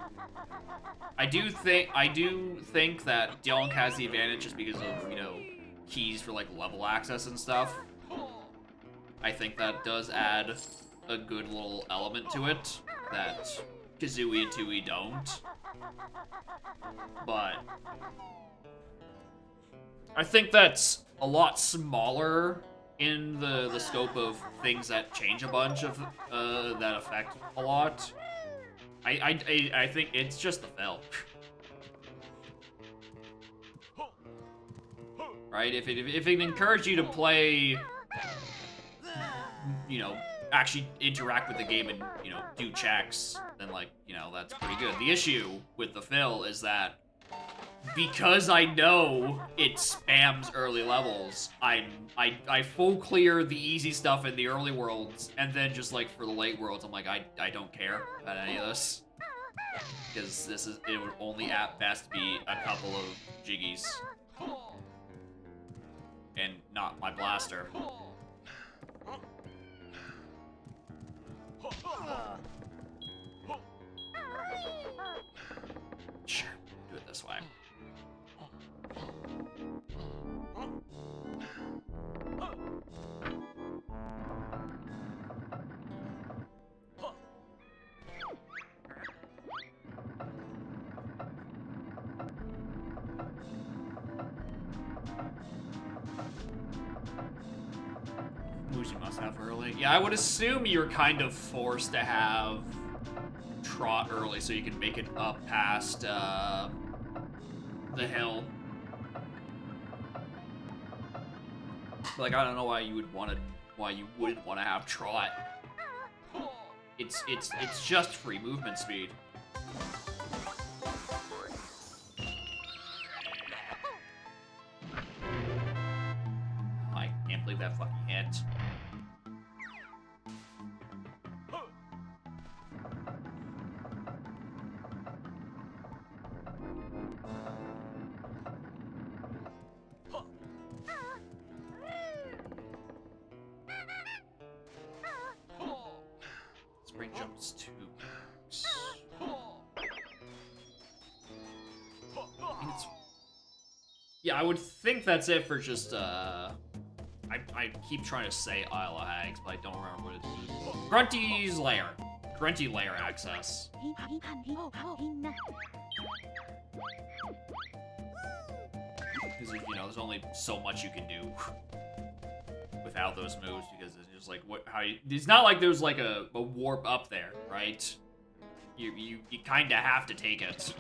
I do think that Dylan has the advantage just because of, you know, keys for like level access and stuff. I think that does add a good little element to it that Kazooie and Tui don't. But I think that's a lot smaller in the scope of things that change a bunch of that affect a lot. I think it's just the Phil. Right? If it encouraged you to play, you know, actually interact with the game and, you know, do checks, then, like, you know, that's pretty good. The issue with the Phil is that because I know it spams early levels, I full clear the easy stuff in the early worlds, and then just like for the late worlds, I'm like, I don't care about any of this. Because it would only at best be a couple of jiggies. And not my blaster. Yeah, I would assume you're kind of forced to have Trot early so you can make it up past the hill. Like, I don't know why you wouldn't want to have Trot. It's just free movement speed. I can't believe that fucking hit. Spring jumps 2 max. Yeah, I would think that's it for just, I keep trying to say Isle of Hags, but I don't remember what it is. Grunty's Lair. Grunty Lair access. Because, you know, there's only so much you can do without those moves, because it's just like, it's not like there's like a warp up there, right? You kinda have to take it.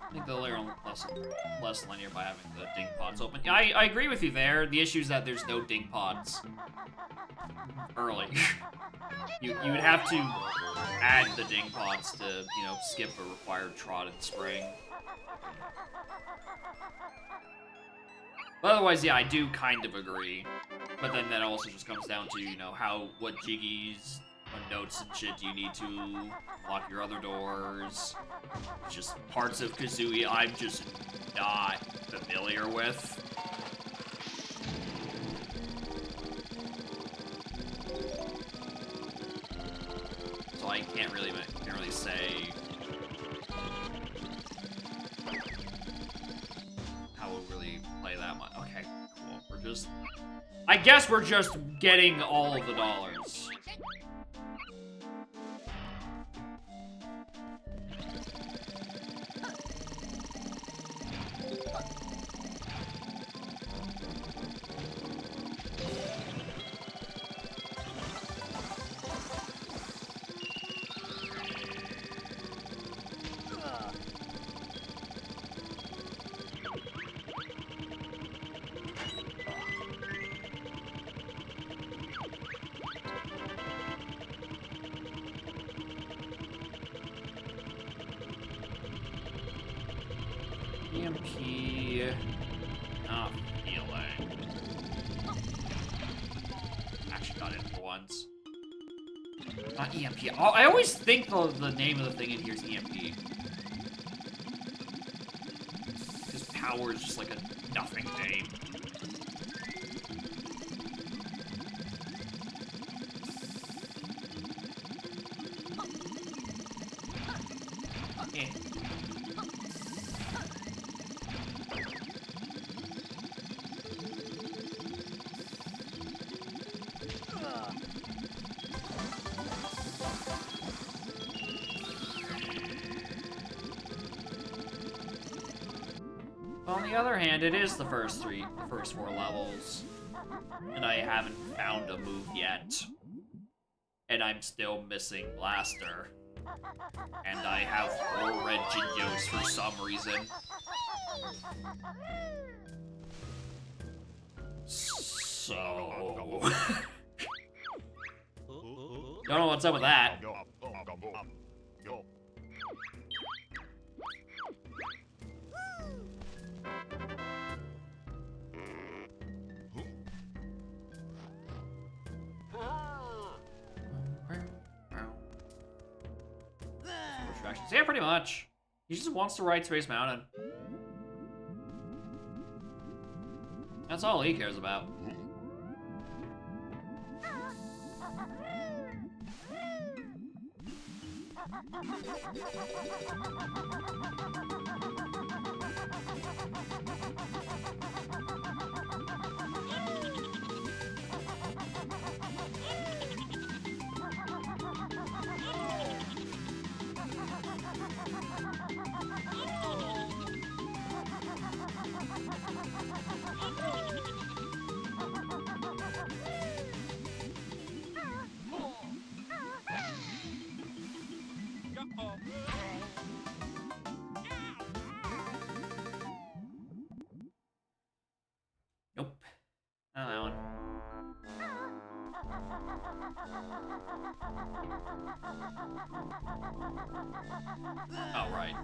I think the layer less linear by having the ding pods open. Yeah, I agree with you there. The issue is that there's no ding pods early. you would have to add the ding pods to, you know, skip a required trot in spring. But otherwise, yeah, I do kind of agree. But then that also just comes down to, you know, what jiggies, what notes and shit do you need to lock your other doors. Just parts of Kazooie I'm just not familiar with. So I can't really say how we'll really play that much. Okay, cool. I guess we're just getting all of the dollars. EMP, not feeling. Actually got it for once. Not EMP. I always think the name of the thing in here is EMP. Because power is just like a nothing name. On the other hand, it is the first 4 levels, and I haven't found a move yet, and I'm still missing Blaster, and I have 4 red Jinjos for some reason. So... don't know what's up with that. directions. Yeah, pretty much. He just wants to ride Space Mountain. That's all he cares about. Nope. Not that one. Oh, right.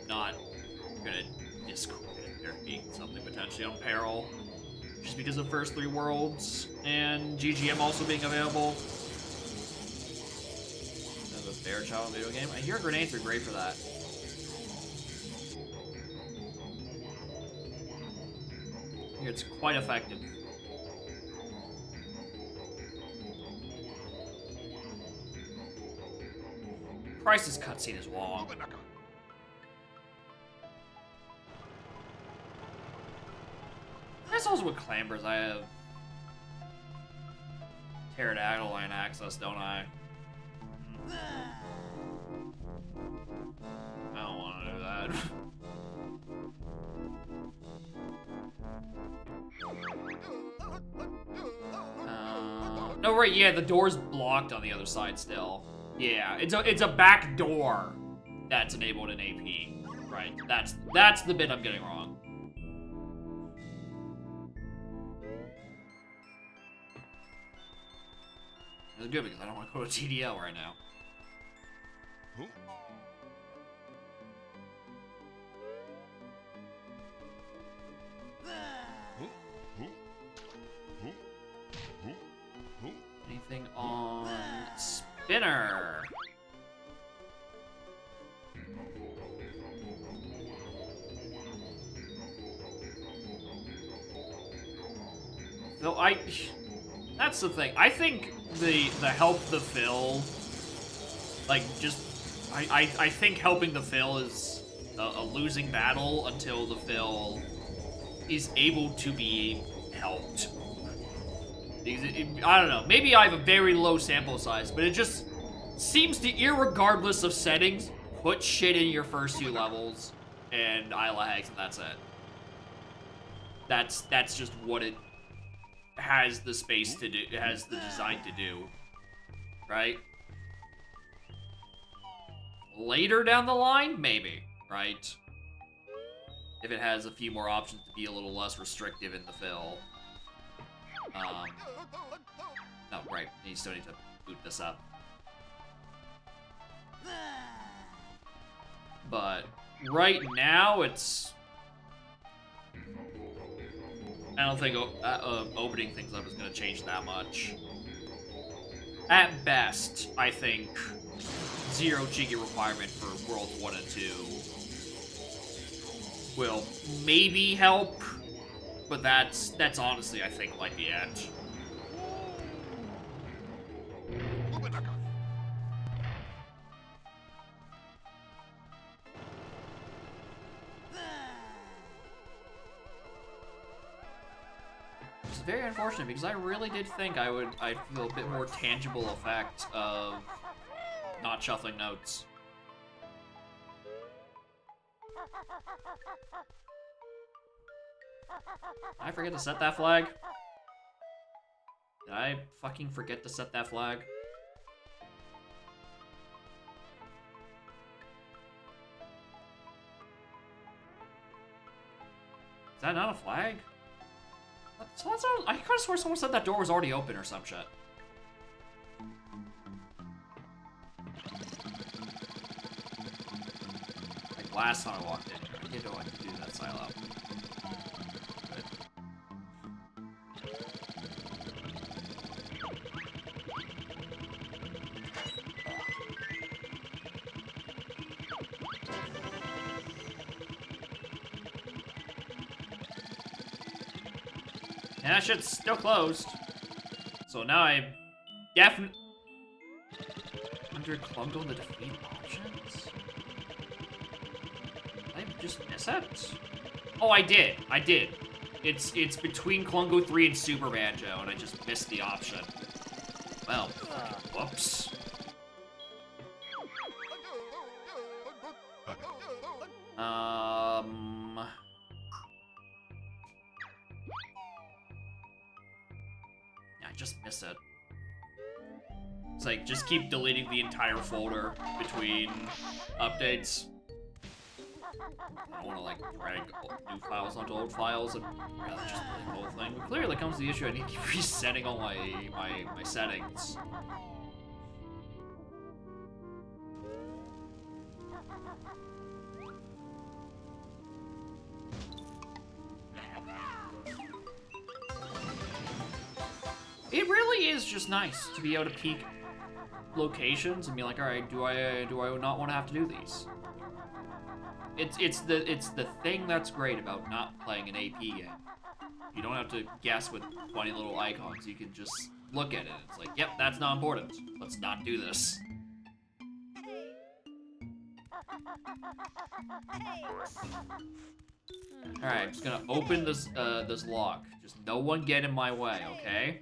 Not gonna discredit there being something potentially on peril. Just because of first 3 worlds and GGM also being available. There's a bear child video game. I hear grenades are great for that. I hear it's quite effective. Christ's cutscene is long. That's also what clambers. I have pterodactyl line access, don't I? I don't want to do that. No, right, yeah, the door's blocked on the other side still. Yeah, it's a back door that's enabled in AP. Right, that's the bit I'm getting wrong. It's good because I don't want to go to TDL right now. Anything on Spinner? Though that's the thing. I think the help the fill, like I think helping the fill is a losing battle until the fill is able to be helped. I don't know. Maybe I have a very low sample size, but it just seems to, irregardless of settings, put shit in your first 2 levels and Isla Hags, and that's it. That's just what it has the space to do. It has the design to do, right? Later down the line, maybe, right? If it has a few more options to be a little less restrictive in the fill. No, right. You still need to boot this up. But right now, it's... I don't think opening things up is going to change that much. At best, I think 0 Jiggy requirement for Worlds 1 and 2 will maybe help, but that's honestly, I think, like the end. It's very unfortunate because I really did think I'd feel a bit more tangible effect of not shuffling notes. Did I forget to set that flag? Did I fucking forget to set that flag? Is that not a flag? So that's all, I could've sworn someone said that door was already open or some shit. Like last time I walked in here, I didn't know I could do that silo. And that shit's still closed. So now I definitely... Under Klungo the defeat options? Did I just miss it? Oh, I did. I did. It's between Klungo 3 and Super Banjo, and I just missed the option. Well, whoops. Yeah, I just missed it. It's like, just keep deleting the entire folder between updates. I don't want to, like, drag new files onto old files and rather just delete the whole thing. But clearly comes the issue, I need to keep resetting all my settings. It really is just nice to be able to peek locations and be like, all right, do I not want to have to do these? It's the thing that's great about not playing an AP game. You don't have to guess with funny little icons. You can just look at it. It's like, yep, that's not important. Let's not do this. All right, I'm just gonna open this this lock. Just no one get in my way, okay?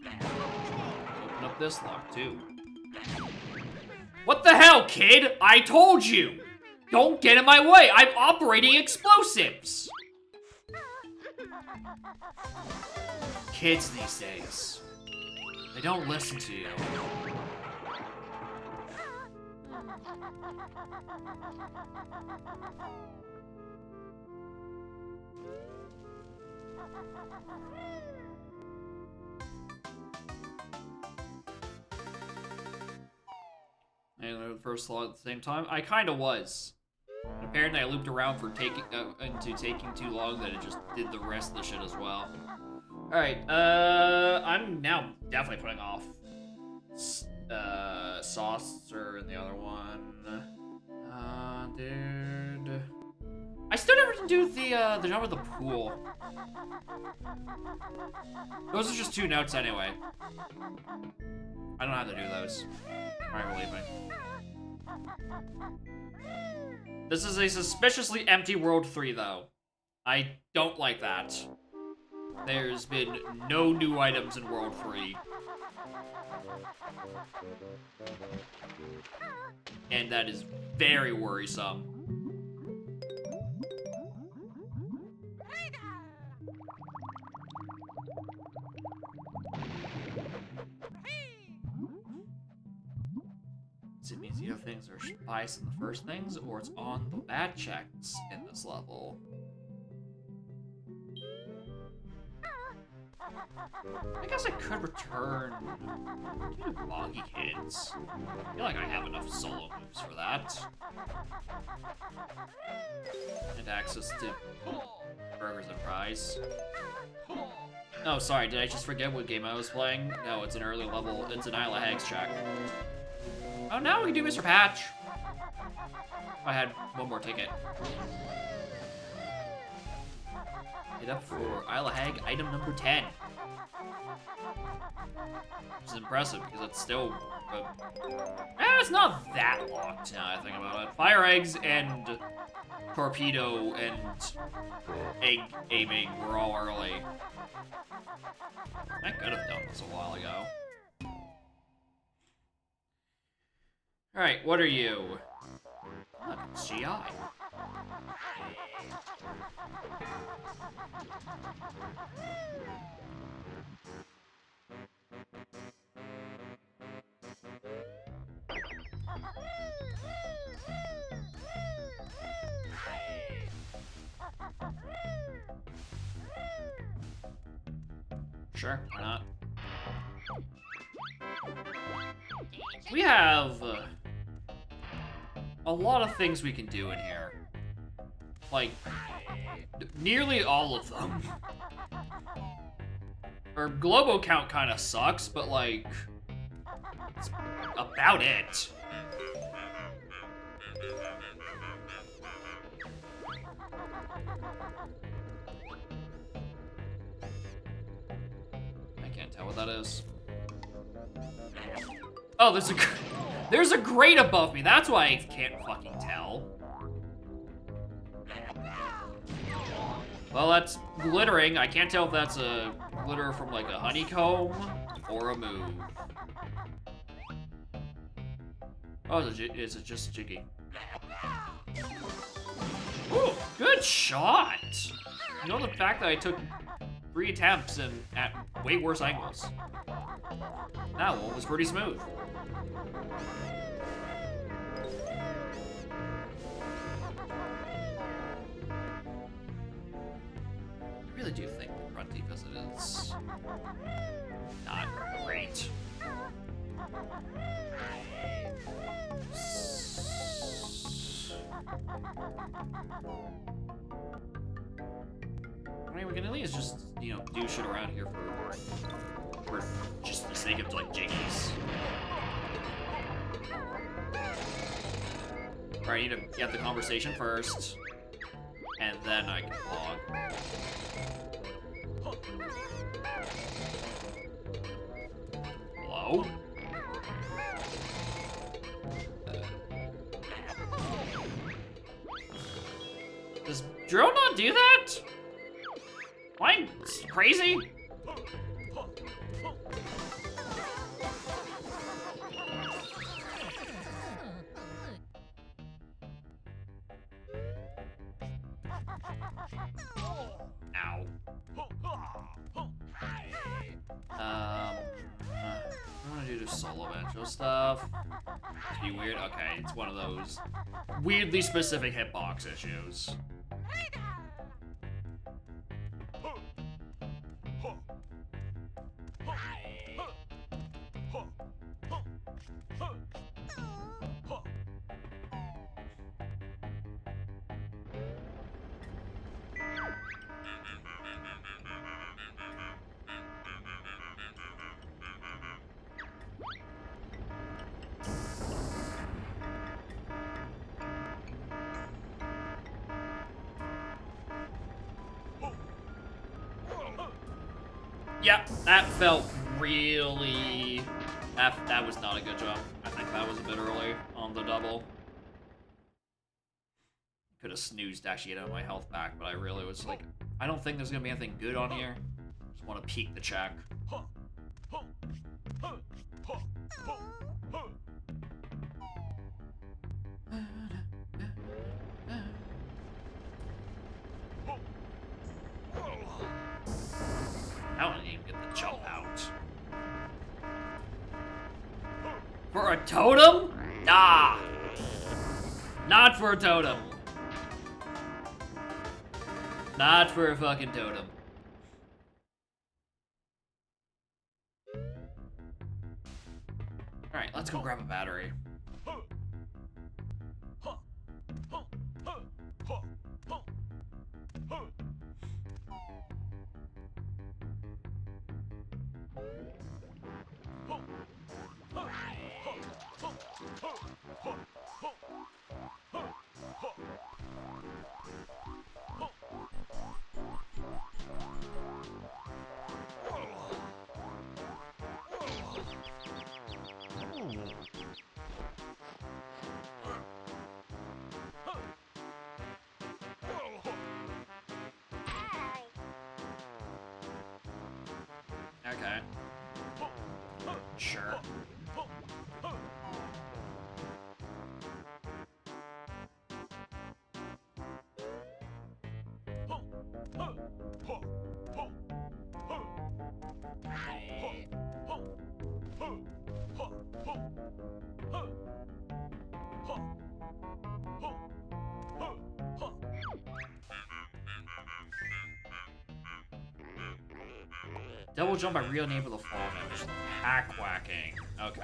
Open up this lock too. What the hell, kid? I told you! Don't get in my way! I'm operating explosives! Kids these days. They don't listen to you. And the first slot at the same time? I kinda was. And apparently I looped around for taking too long that it just did the rest of the shit as well. Alright, I'm now definitely putting off Saucer and the other one. Dude. I still never did do the jump of the pool. Those are just 2 notes anyway. I don't have to do those. Alright, we're leaving. This is a suspiciously empty World 3, though. I don't like that. There's been no new items in World 3. And that is very worrisome. It means the other things are biased in the first things, or it's on the bad checks in this level. I guess I could return to Boggy Kids. I feel like I have enough solo moves for that. And access to burgers and fries. Oh, sorry, did I just forget what game I was playing? No, it's an early level, it's an Isla Hags check. Oh, now we can do Mr. Patch. I had one more ticket. Hit up for Isla Hag item number 10. Which is impressive because it's still... it's not that locked now I think about it. Fire eggs and torpedo and egg aiming were all early. I could have done this a while ago. Alright, what are you? Oh, it's GI. Sure, why not? We have a lot of things we can do in here. Like, nearly all of them. Our Globo count kind of sucks, but like, it's about it. I can't tell what that is. Oh, there's a grate above me. That's why I can't fucking tell. Well, that's glittering. I can't tell if that's a glitter from like a honeycomb or a move. Oh, is it just Jiggy? Ooh, good shot! You know the fact that I took 3 attempts and at way worse angles. That one was pretty smooth. I really do think the Grunty visit is not great. I mean, we can at least just, you know, do shit around here for just the sake of, like, jiggies. Alright, I need to get the conversation first, and then I can log. Hello? Does Drill not do that? Am I crazy? Ow. I want to do solo eventual stuff. Be weird. Okay, it's one of those weirdly specific hitbox issues. Yep, that felt really... That was not a good jump. I think that was a bit early on the double. Could have snoozed to actually get my health back, but I really was like, I don't think there's gonna be anything good on here. Just want to peek the check. I don't even get the jump out. For a totem? Nah. Not for a totem. Not for a fucking totem. Alright, let's go grab a battery. Okay. Sure. Double jump, I really enable the fall damage. Hack whacking. Okay.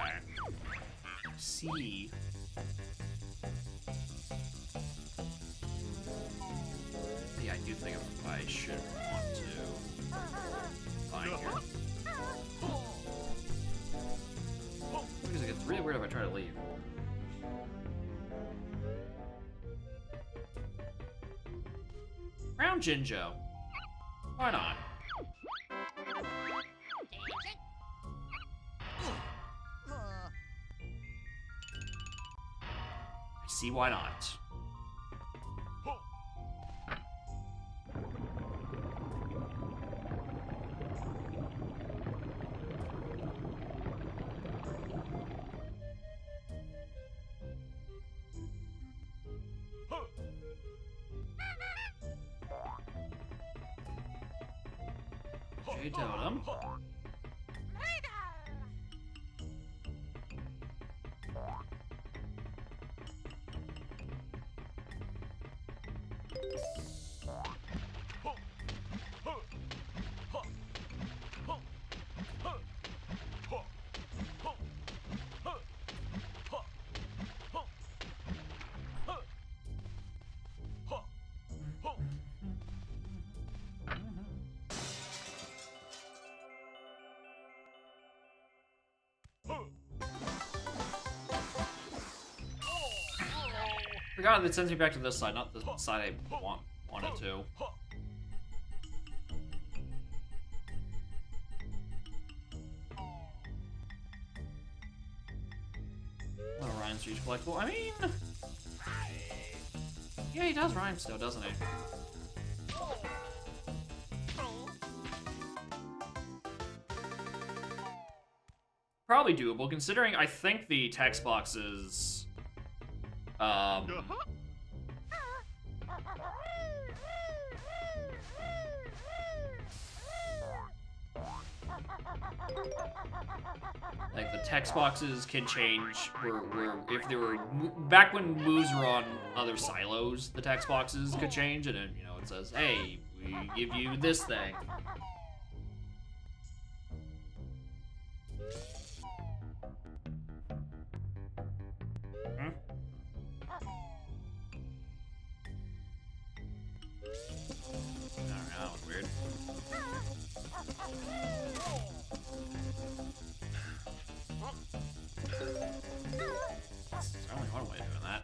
See. Yeah, I do think I should want to find here. Because it gets really weird if I try to leave. Round Jinjo. Why not? I see why not. Totem. Forgot that sends me back to this side, not the side I wanted to. Oh, Ryan's Reach collectible. I mean, yeah, he does rhyme still, doesn't he? Probably doable, considering I think the text boxes. Like the text boxes can change. Where if there were back when moves were on other silos, the text boxes could change, and then it says, "Hey, we give you this thing." That was weird. There's only one way of doing that.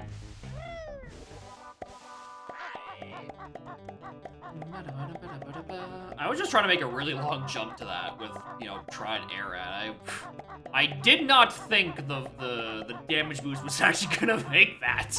I was just trying to make a really long jump to that with, try and air at. I did not think the damage boost was actually gonna make that.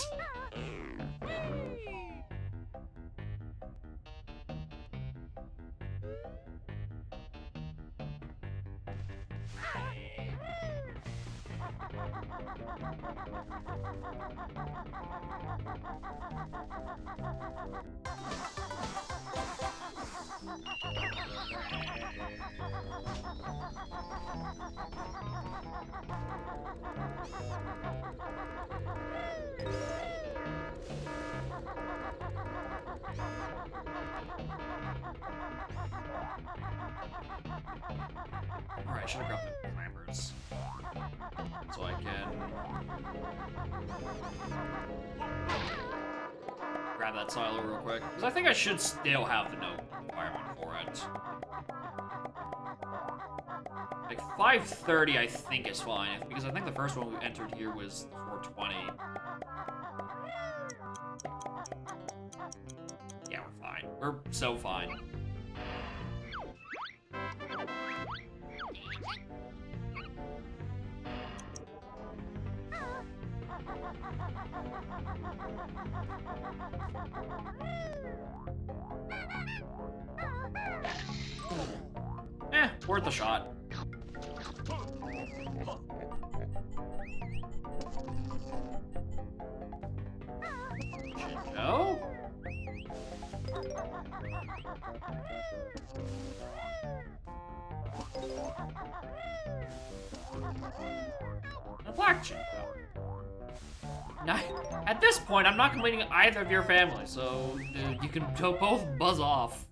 Alright, I should have grabbed the clambers. So I can grab that silo real quick. Because I think I should still have the note requirement for it. Like 530 I think is fine, because I think the first one we entered here was 420. Yeah, we're fine. We're so fine. Worth a shot. Shinjo? A black Shinjo. Now, at this point, I'm not completing either of your family, so you can both buzz off.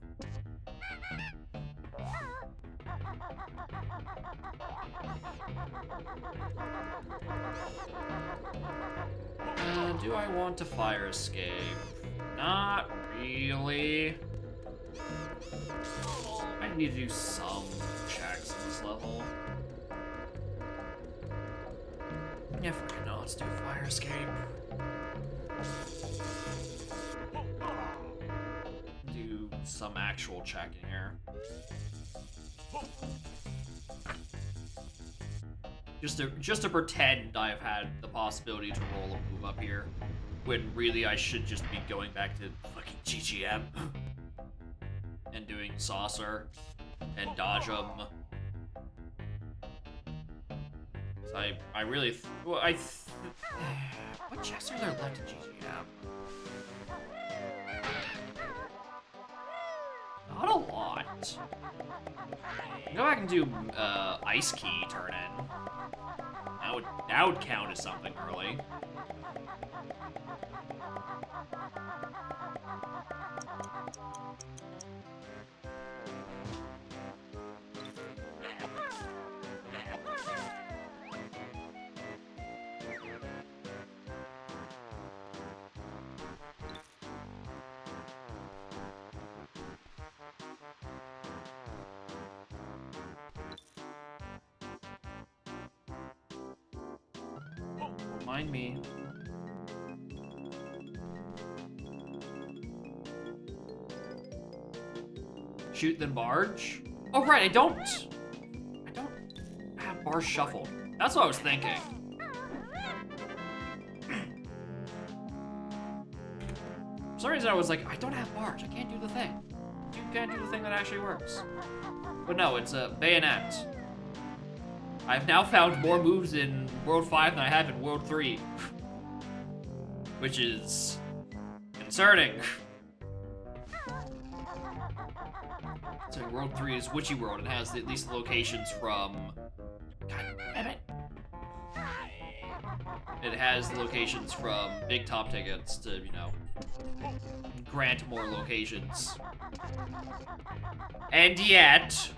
Do I want to fire escape? Not really. I need to do some checks in this level. Yeah, fucking no, let's do fire escape. Do some actual checking here. Just to pretend I've had the possibility to roll a move up here, when really I should just be going back to fucking GGM and doing saucer and dodge 'em. So I really what checks are there left in GGM? Not a lot. Go back and do ice key turn in. That would count as something early. Don't mind me. Shoot then barge? Oh right, I don't have barge shuffled. That's what I was thinking. For some reason I was like, I don't have barge, I can't do the thing. You can't do the thing that actually works. But no, it's a bayonet. I've now found more moves in World 5 than I have in World 3. Which is concerning. So World 3 is Witchy World and has at least the locations from... God damn it. It has the locations from big top tickets to, you know, grant more locations. And yet...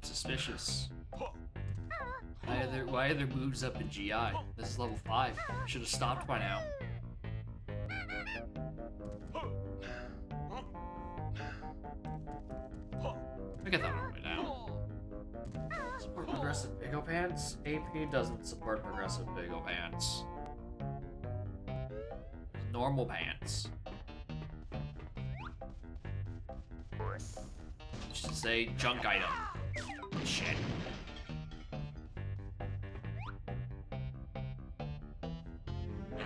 Suspicious. Why are there moves up in GI? This is level 5. Should have stopped by now. I get that on right now. Support progressive big O pants? AP doesn't support progressive big O pants. Normal pants. Just say junk item. Shit. There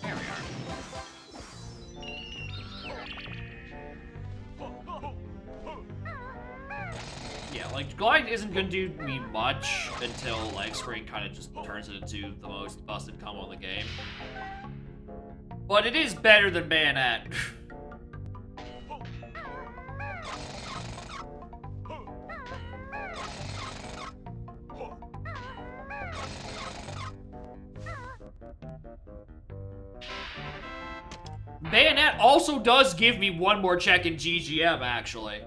we are. Yeah, like, glide isn't gonna do me much until leg spring kind of just turns it into the most busted combo in the game. But it is better than bayonet. Bayonet also does give me one more check in GGM, actually.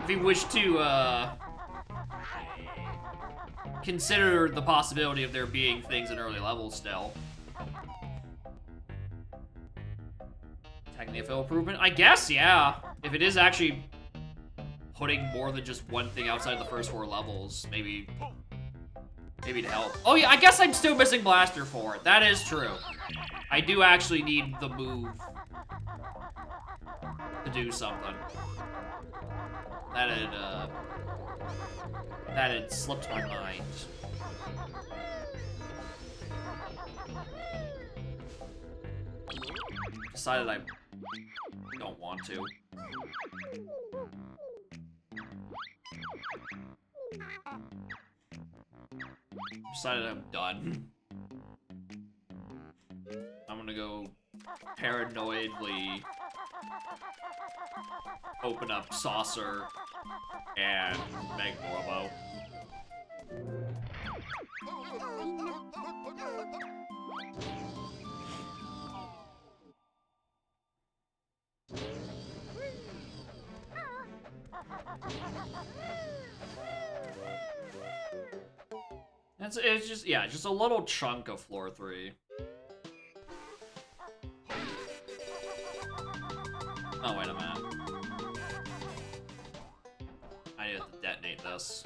If you wish to, consider the possibility of there being things in early levels still. Technical improvement? I guess, yeah. If it is actually putting more than just one thing outside the first 4 levels, maybe to help. Oh yeah, I guess I'm still missing Blaster for it. That is true. I do actually need the move to do something. That had slipped my mind. Decided I don't want to. Decided I'm done. I'm gonna go paranoidly open up Saucer and make Robo. It's just, yeah, just a little chunk of floor 3. Oh, wait a minute. I need to detonate this.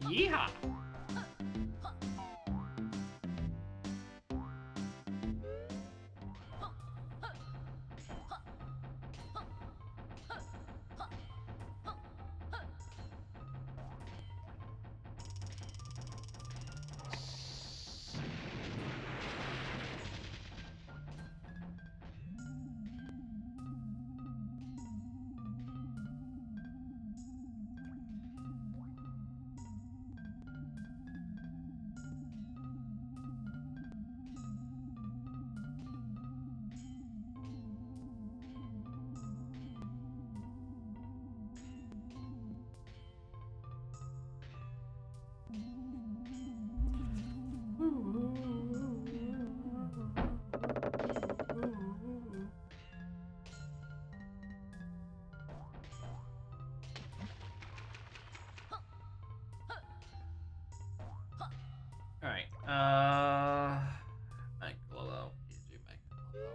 Yeehaw! Alright, Meg Lolo. You do Meg Lolo.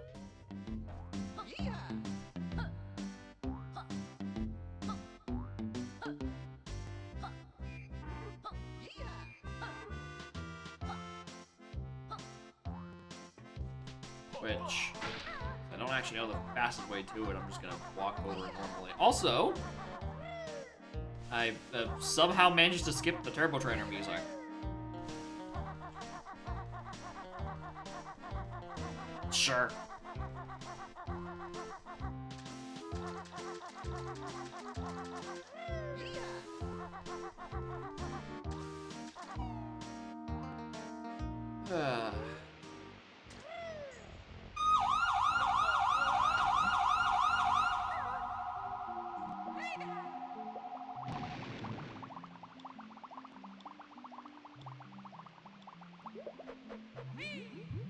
Which, I don't actually know the fastest way to it. I'm just gonna walk over it normally. Also, I somehow managed to skip the Turbo Trainer music. Sure.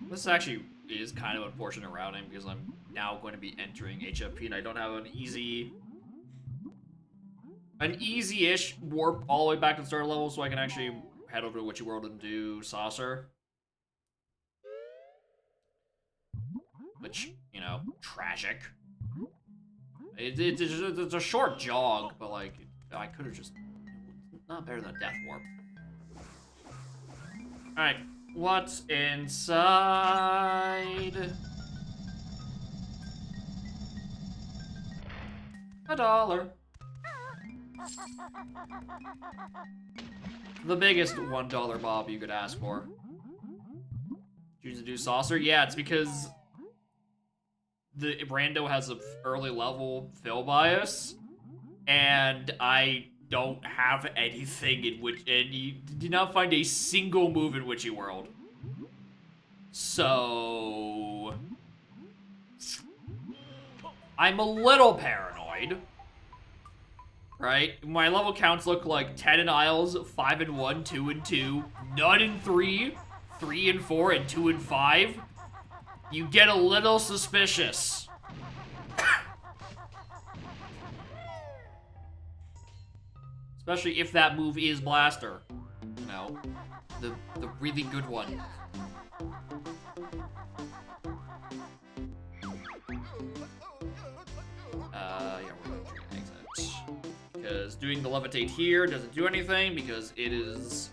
This actually is kind of unfortunate routing because I'm now going to be entering HFP and I don't have an easy-ish warp all the way back to the start level, so I can actually head over to Witchy World and do Saucer. Which, you know, tragic. It's a short jog, but like, I could have just, not better than a Death Warp. Alright, what's inside? $1. The biggest $1 bob you could ask for. Choose to do Saucer? Yeah, it's because the Brando has an early level fill bias, and I don't have anything in which, and you did not find a single move in Witchy World. So I'm a little paranoid, right? My level counts look like 10 in Isles, 5 in 1, 2 in 2, none in 3, 3 in 4, and 2 in 5. You get a little suspicious. Especially if that move is Blaster. You know, the really good one. Yeah, we're going to exit. Because doing the Levitate here doesn't do anything because it is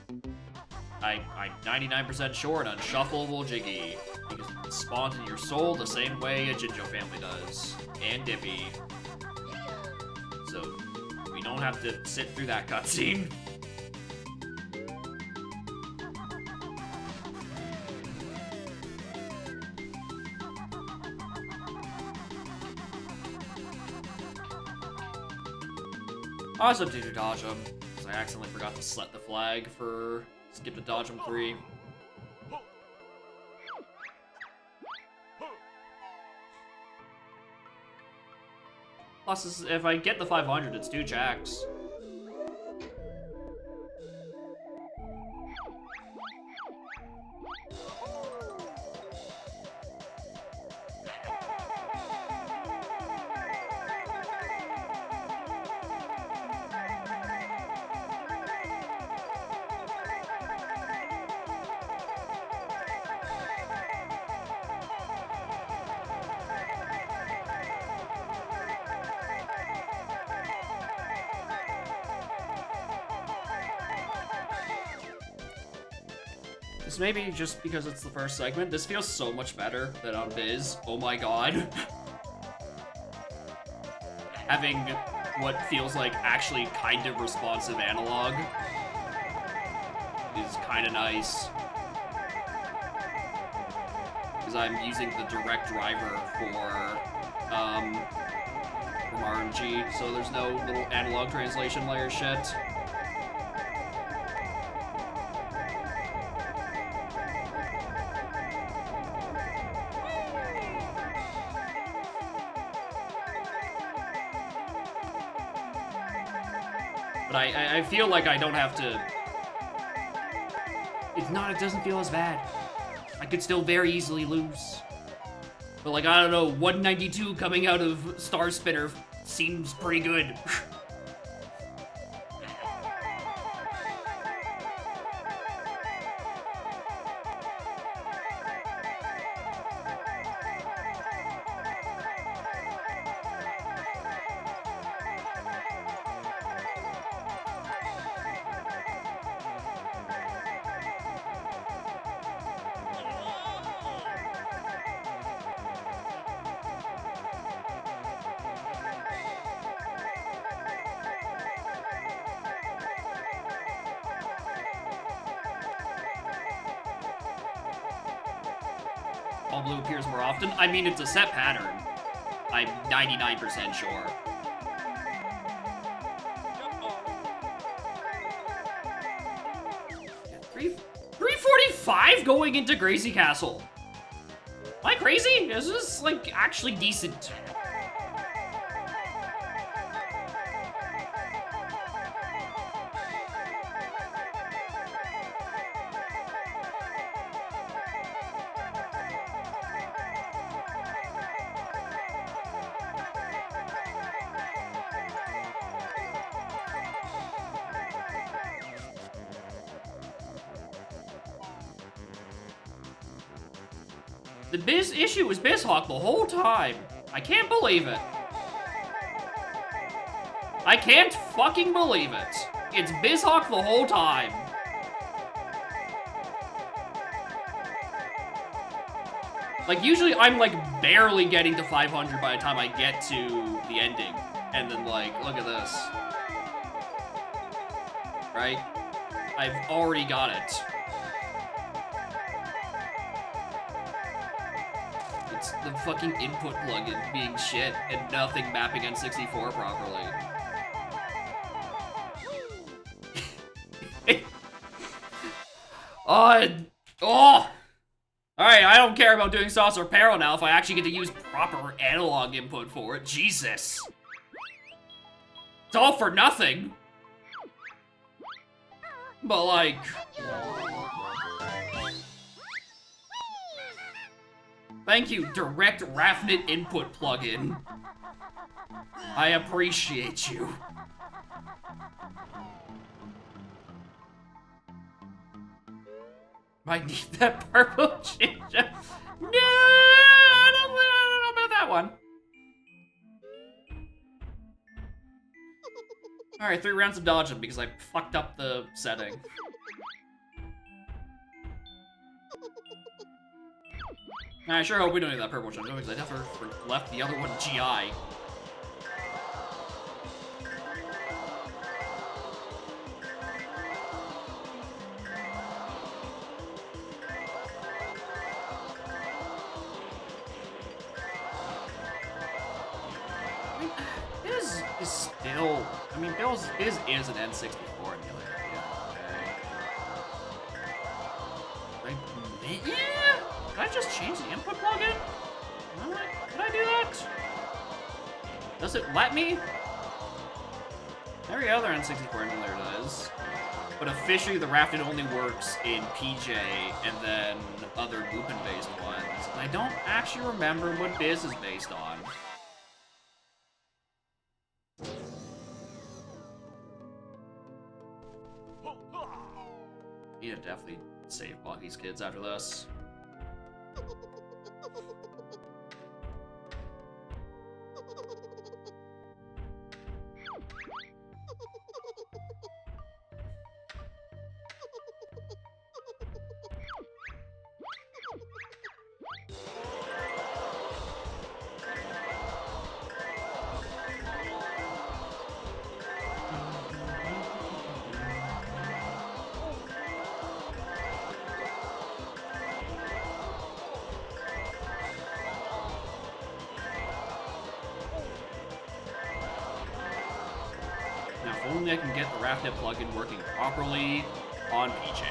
I'm 99% sure an unshuffleable Jiggy. Because it spawns in your soul the same way a Jinjo family does. And Dippy. So, we don't have to sit through that cutscene. I also did to dodge him, because I accidentally forgot to set the flag for skip to dodge him 3. Plus, if I get the 500, it's 2 jacks. This may be just because it's the first segment. This feels so much better than on Biz. Oh my god. Having what feels like actually kind of responsive analog is kind of nice. Because I'm using the direct driver from RNG, so there's no little analog translation layer shit. But I feel like I don't have to... It doesn't feel as bad. I could still very easily lose. But like, I don't know, 192 coming out of Star Spinner seems pretty good. All blue appears more often. I mean, it's a set pattern. I'm 99% sure. Yeah, 345 going into Gracie Castle. Am I crazy? This is, like, actually decent. The Biz issue was BizHawk the whole time. I can't believe it. I can't fucking believe it. It's BizHawk the whole time. Like, usually I'm, like, barely getting to 500 by the time I get to the ending. And then, like, look at this. Right? I've already got it. It's the fucking input plugin being shit and nothing mapping N64 properly. Oh! Alright, I don't care about doing Saucer Peril now if I actually get to use proper analog input for it. Jesus. It's all for nothing. But like... Thank you, Direct Raffnet Input plugin. I appreciate you. Might need that purple ginger. No, I don't know about that one. Alright, 3 rounds of dodging because I fucked up the setting. I sure hope we don't need that purple jump because I never left the other one GI. Is still, I mean, Bill's is an N64 emulator. Yeah, okay. Yeah. Did I just change the input plugin? Did I do that? Does it let me? Every other N64 emulator does. But officially, the Rafted only works in PJ and then other Lupin-based ones. And I don't actually remember what Biz is based on. Need to definitely save Bucky's kids after this. If only I can get the Rafnet plugin working properly on PJ.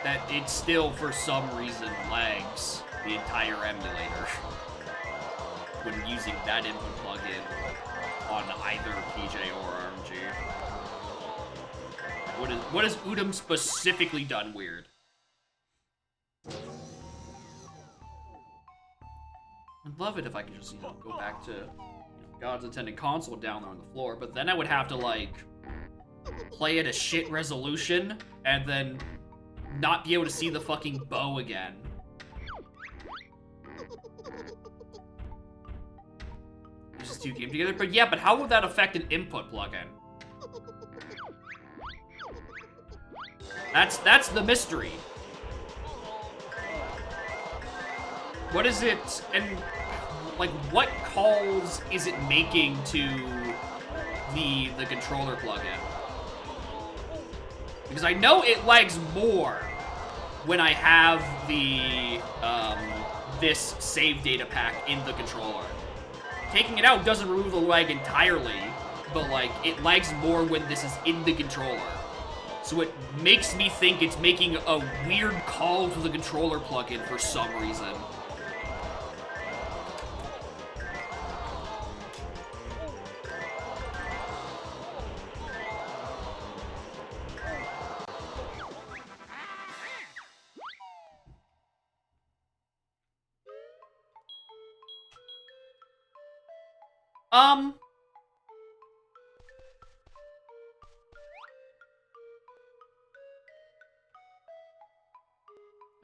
That it still, for some reason, lags the entire emulator when using that input plugin on either PJ or RMG. What has Udom specifically done weird? I'd love it if I could just, go back to God's intended console down there on the floor, but then I would have to, like, play at a shit resolution and then not be able to see the fucking bow again. Just two games together, but yeah, but how would that affect an input plugin? That's the mystery. What is it, and, like, what calls is it making to the controller plugin? Because I know it lags more when I have the, this save data pack in the controller. Taking it out doesn't remove the lag entirely, but, like, it lags more when this is in the controller. So it makes me think it's making a weird call to the controller plugin for some reason.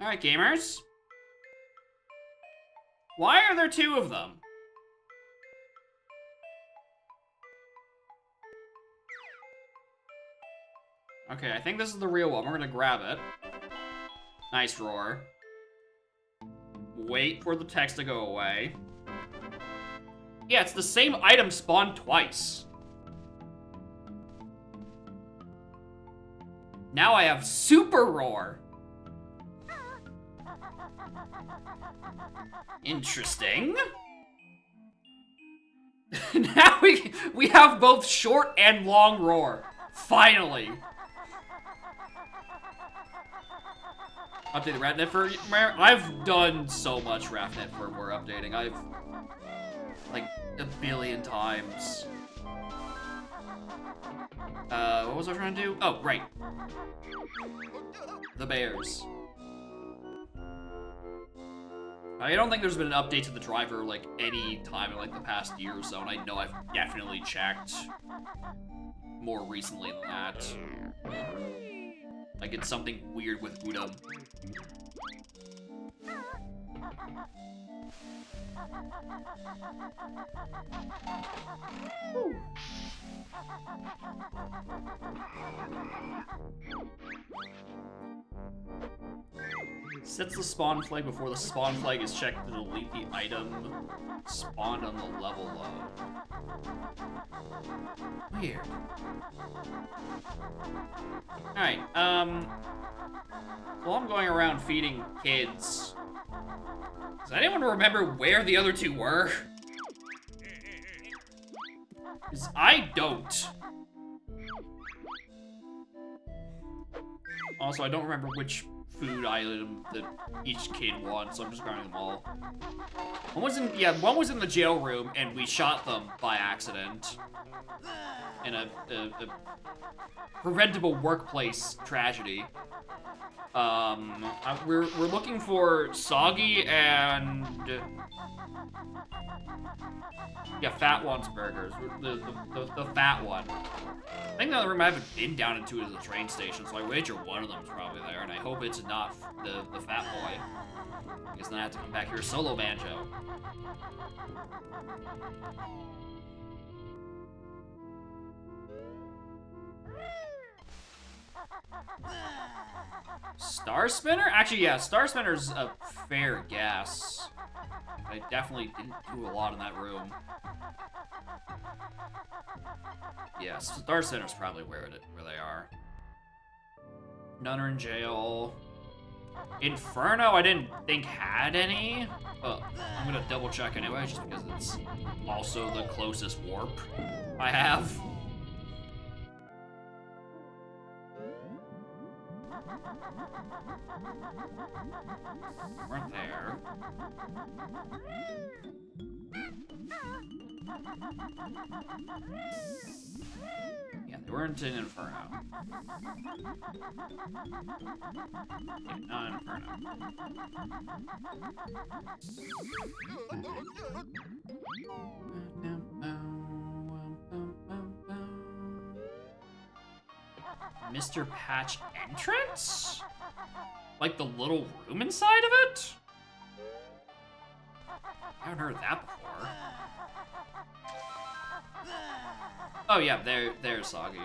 Alright, gamers. Why are there two of them? Okay, I think this is the real one. We're gonna grab it. Nice roar. Wait for the text to go away. Yeah, it's the same item spawned twice. Now I have super roar. Interesting. Now we have both short and long roar. Finally. Update the RAFnet firmware. I've done so much RAFnet firmware updating. I've like a billion times. What was I trying to do? Oh, right. The bears. I don't think there's been an update to the driver, like, any time in, like, the past year or so, and I know I've definitely checked more recently than that. Like, it's something weird with Udom. Whew. Sets the spawn flag before the spawn flag is checked to delete the item spawned on the level load. Weird. Alright, while I'm going around feeding kids, does anyone remember where the other two were? Because I don't. Also, I don't remember which food item that each kid wants, so I'm just grabbing them all. One was in the jail room, and we shot them by accident. In a preventable workplace tragedy. We're looking for Soggy and Fat One's burgers. The fat one. I think the other room I haven't been down into is the train station, so I wager one of them is probably there, and I hope it's not the fat boy. Because then I have to come back here solo banjo. Star Spinner? Actually, yeah, Star Spinner's a fair guess. I definitely didn't do a lot in that room. Yeah, Star Spinner's probably where they are. None are in jail. Inferno, I didn't think had any, but I'm gonna double check anyway, just because it's also the closest warp I have. Weren't there. Yeah, they weren't in Inferno. Yeah, not in Inferno. Mr. Patch entrance? Like the little room inside of it? I haven't heard that before. Oh yeah, there's Soggy.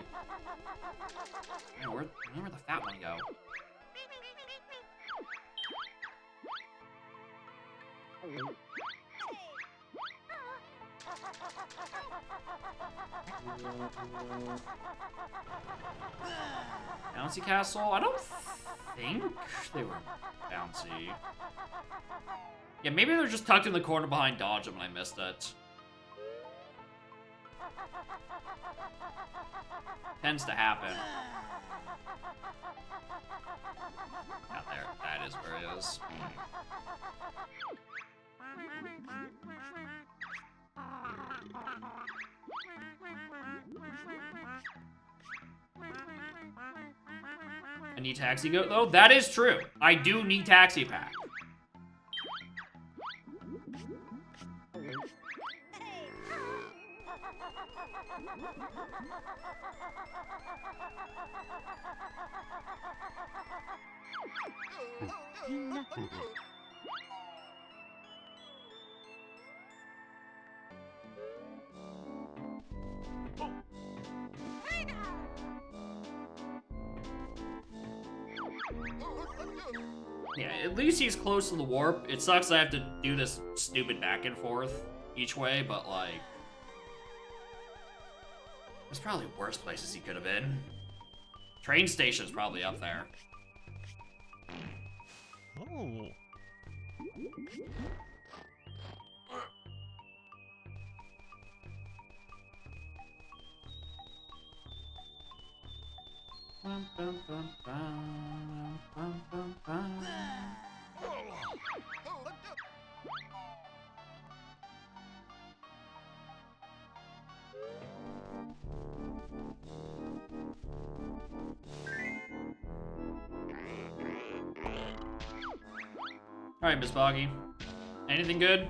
Man, where'd the fat one go? Bouncy Castle? I don't think they were bouncy. Yeah, maybe they're just tucked in the corner behind Dodge and I missed it. Tends to happen. Out there, that is where he is. I need Taxi Goat though? That is true. I do need Taxi Pack. Yeah, at least he's close to the warp. It sucks I have to do this stupid back and forth each way, but like... there's probably worse places he could have been. Train station's probably up there. Oh. Bum, bum, bum, bum, bum, bum, bum. All right, Miss Boggy. Anything good?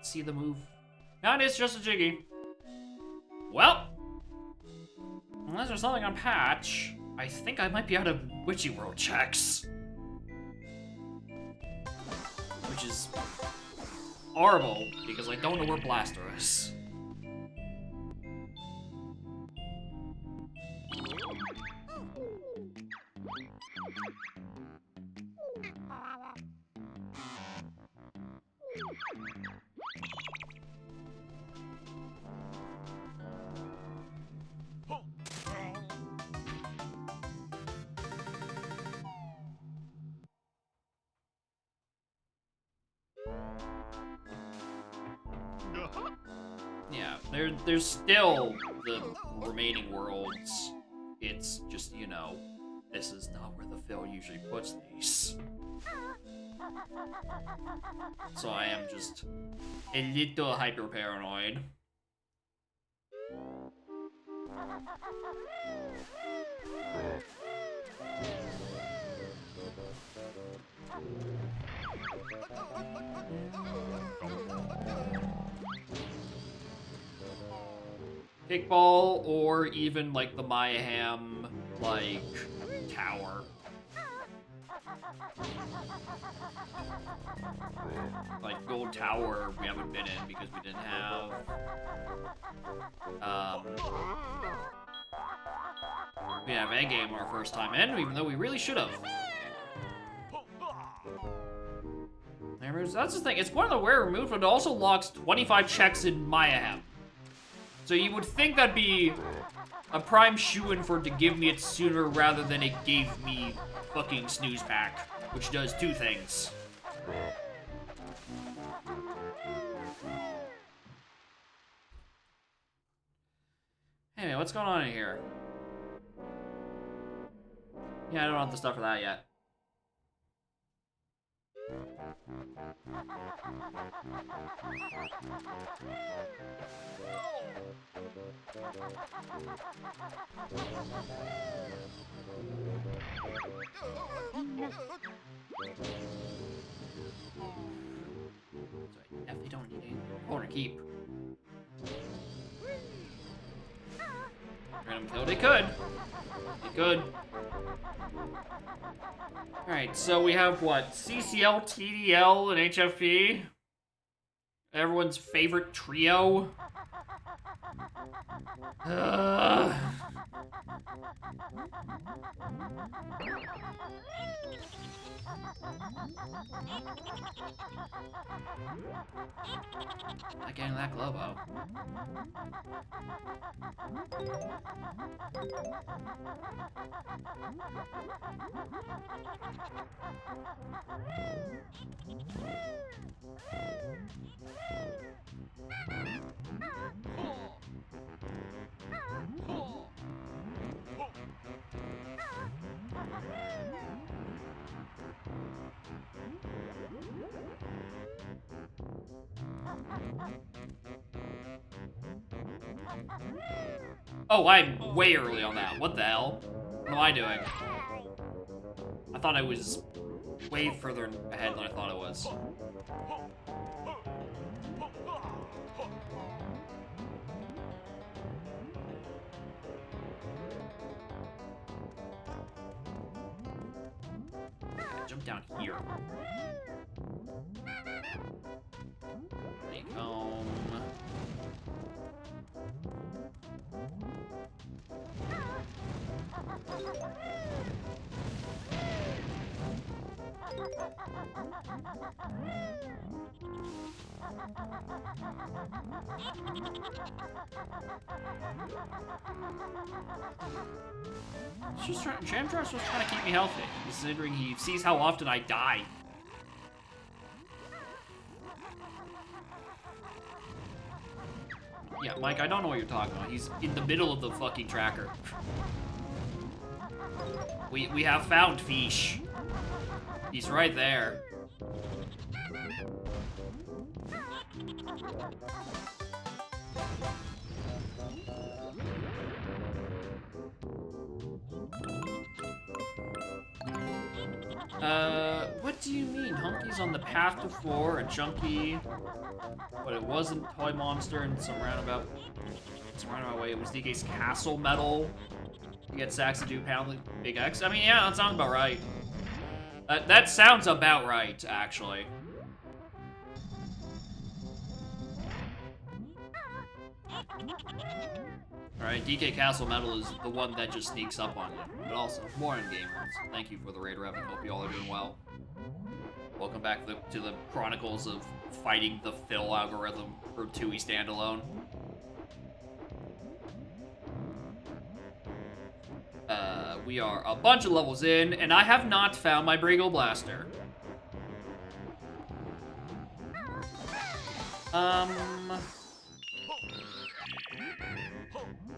see the move. And it's just a Jiggy. Well, unless there's something on patch, I think I might be out of Witchy World checks. Which is horrible, because I don't know where Blaster is. Yeah, there's still the remaining worlds. It's just, you know, this is not where the Phil usually puts these. So I am just a little hyper paranoid. Kickball, or even like the Mayhem, like, tower. Like Gold Tower we haven't been in because we didn't have. We have Endgame our first time in, even though we really should have. That's the thing, it's one of the rare moves, but it also locks 25 checks in Mayhem. So you would think that'd be a prime shoo-in for it to give me it sooner rather than it gave me fucking Snooze Pack, which does two things. Anyway, what's going on in here? Yeah, I don't have the stuff for that yet. If they don't need any corner keep. Random kill, they could. They could. Alright, so we have what? CCL, TDL, and HFP? Everyone's favorite trio? Not getting that Globo. Oh, I'm way early on that. What the hell? What am I doing? I thought I was way further ahead than I thought it was. Jump down here. Take home. Jamtruss was trying to keep me healthy, considering he sees how often I die. Yeah, Mike, I don't know what you're talking about. He's in the middle of the fucking tracker. We have found Fish. He's right there. What do you mean? Hunky's on the path to 4, a chunky, but it wasn't Toy Monster in some roundabout way. It was DK's Castle Medal. You get Saxadoo Pound Big X. I mean, yeah, that sounds about right. That sounds about right, actually. Alright, DK Castle Medal is the one that just sneaks up on you. But also, more in-gamers. Thank you for the raid, Revan. Hope you all are doing well. Welcome back to the Chronicles of Fighting the Fill algorithm for 2E Standalone. We are a bunch of levels in, and I have not found my Brigo Blaster. Let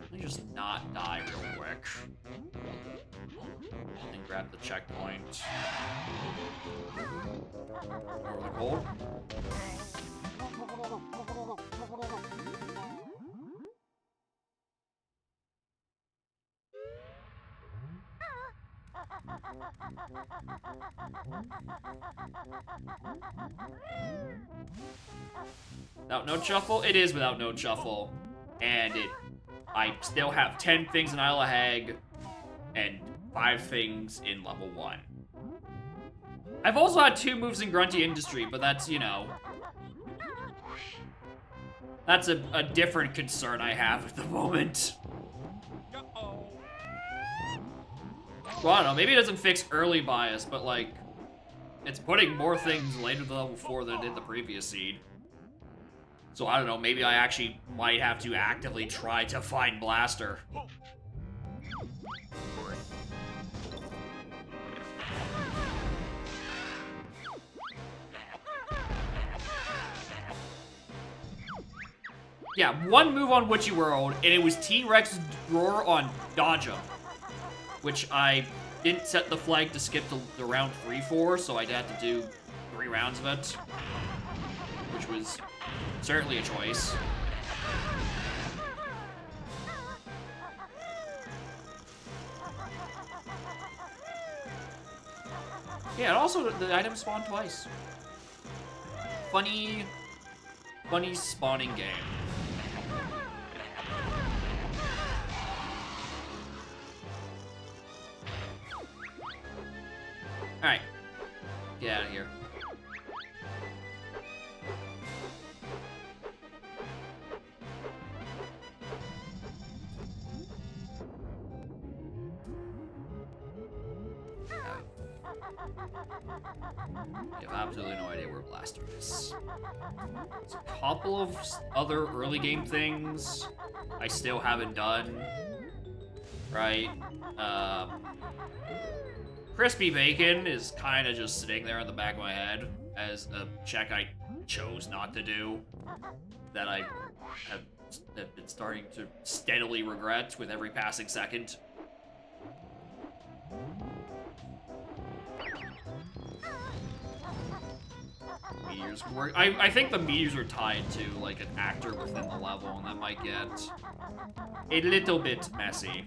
me just not die real quick. And grab the checkpoint. Over the gold. Without Node Shuffle? It is without Node Shuffle. And I still have 10 things in Isle of Hag and 5 things in level 1. I've also had 2 moves in Grunty Industry, but that's, you know... That's a different concern I have at the moment. Well, I don't know, maybe it doesn't fix early bias, but like, it's putting more things later to level 4 than it did the previous seed. So I don't know, maybe I actually might have to actively try to find Blaster. Yeah, 1 move on Witchy World, and it was T-Rex Roar on Dodge 'em, which I didn't set the flag to skip the round 3 for, so I'd have to do 3 rounds of it, which was certainly a choice. Yeah, and also the items spawn twice. Funny spawning game. Alright. Get out of here. I have absolutely no idea where Blaster is. There's a couple of other early game things I still haven't done. Right? Crispy Bacon is kind of just sitting there in the back of my head as a check I chose not to do that I have been starting to steadily regret with every passing second. Meteors work. I think the meteors are tied to like an actor within the level, and that might get a little bit messy.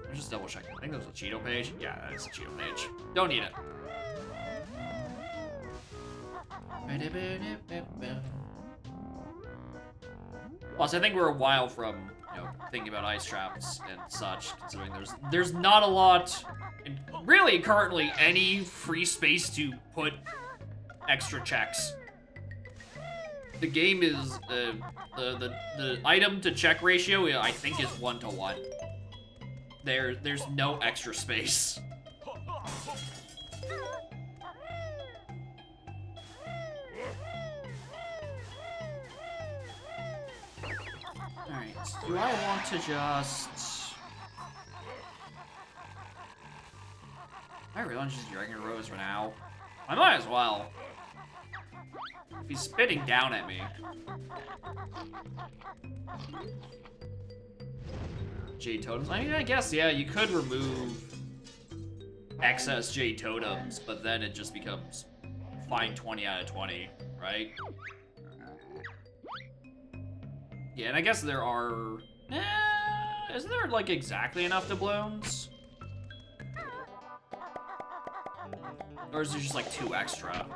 I'm just double checking. I think that was a Cheeto page. Yeah, that is a Cheeto page. Don't need it. Plus, I think we're a while from, you know, thinking about ice traps and such, considering there's not a lot, and really currently any free space to put extra checks. The game is the item to check ratio, I think, is 1-to-1. There's no extra space. Alright, do I want to just... I really want to just Dragon Rose for now. I might as well. If he's spitting down at me. Jade Totems. I mean, I guess, yeah, you could remove excess Jade Totems, but then it just becomes fine 20 out of 20, right? Yeah, and I guess there are... isn't there, like, exactly enough doubloons? Or is there just like 2 extra?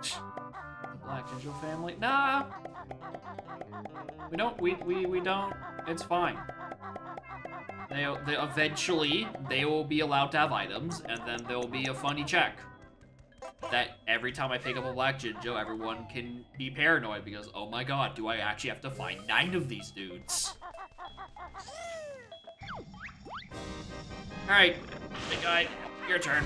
The Black Ginger family? Nah! We don't. It's fine. They eventually, they will be allowed to have items, and then there will be a funny check. That every time I pick up a Black Jinjo, everyone can be paranoid because, oh my god, do I actually have to find 9 of these dudes? Alright, big guy, your turn.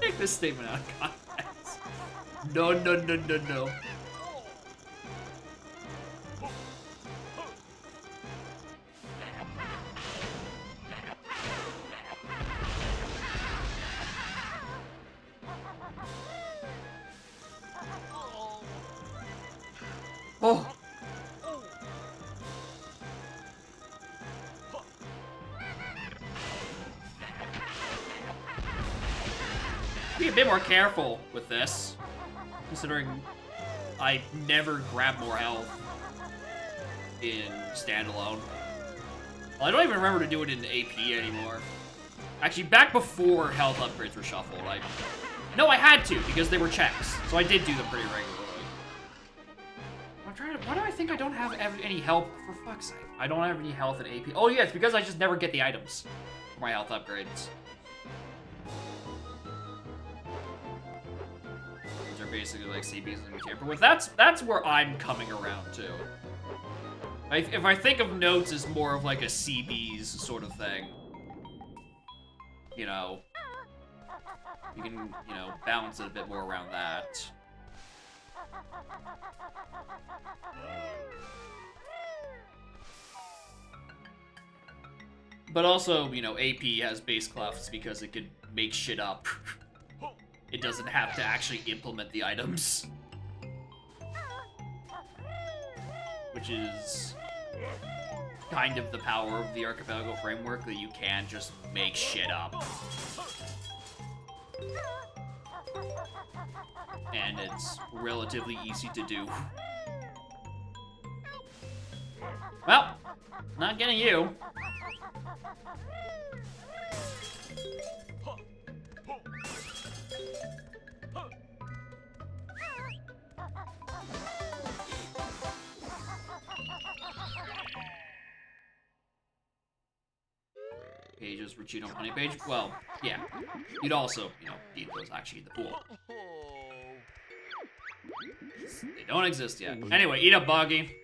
Take this statement out of context. No, no, no, no, no. Oh. Be a bit more careful with this, considering I never grab more health in standalone. Well, I don't even remember to do it in AP anymore. Actually, back before health upgrades were shuffled, no, I had to because they were checks, so I did do them pretty regularly. I'm trying to. Why do I think I don't have any health? For fuck's sake, I don't have any health in AP. Oh yeah, it's because I just never get the items for my health upgrades. These are basically like CBs in the tier, but that's where I'm coming around to. If I think of notes as more of like a CBs sort of thing, you know, you can, you know, balance it a bit more around that. But also, you know, AP has base clefts because it could make shit up. It doesn't have to actually implement the items. Which is kind of the power of the Archipelago framework, that you can just make shit up. And it's relatively easy to do. Well, not getting you. Pages for Cheeto Honey Page. Well, yeah. You'd also, you know, need those actually in the pool. They don't exist yet. Anyway, eat up, Boggy.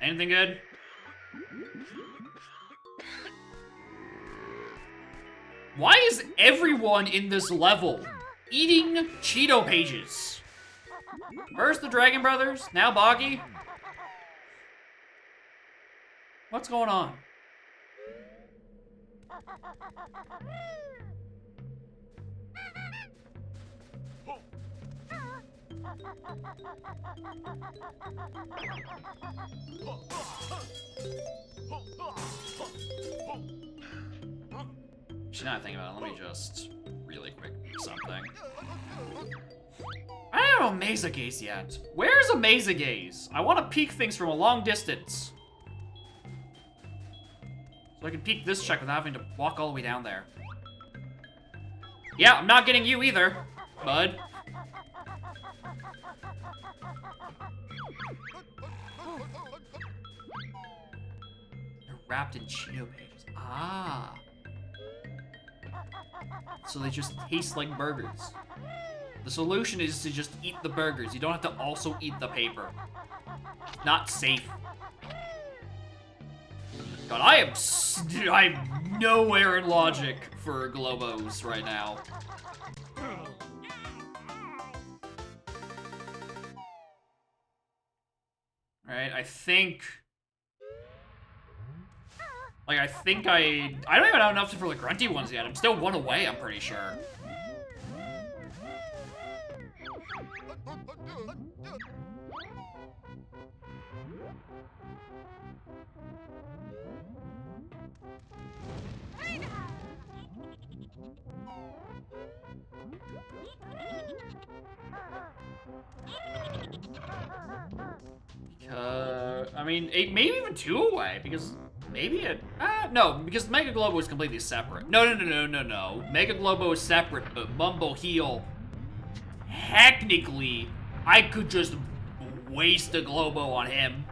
Anything good? Why is everyone in this level eating Cheeto Pages? First the Dragon Brothers, now Boggy. What's going on? She's not thinking about it. Let me just really quick something. I don't have a Mesa Gaze yet. Where's a Mesa Gaze? I want to peek things from a long distance. So I can peek this check without having to walk all the way down there. Yeah, I'm not getting you either, bud. They're wrapped in Cheeto Pages. Ah. So they just taste like burgers. The solution is to just eat the burgers. You don't have to also eat the paper. Not safe. God, I'm nowhere in logic for Globos right now. Alright, I think... Like, I don't even have enough for the grunty ones yet. I'm still one away, I'm pretty sure. I mean, maybe even 2 away, because maybe it... no, because Mega Globo is completely separate. No. Mega Globo is separate, but Mumble Heal... Technically, I could just waste a Globo on him.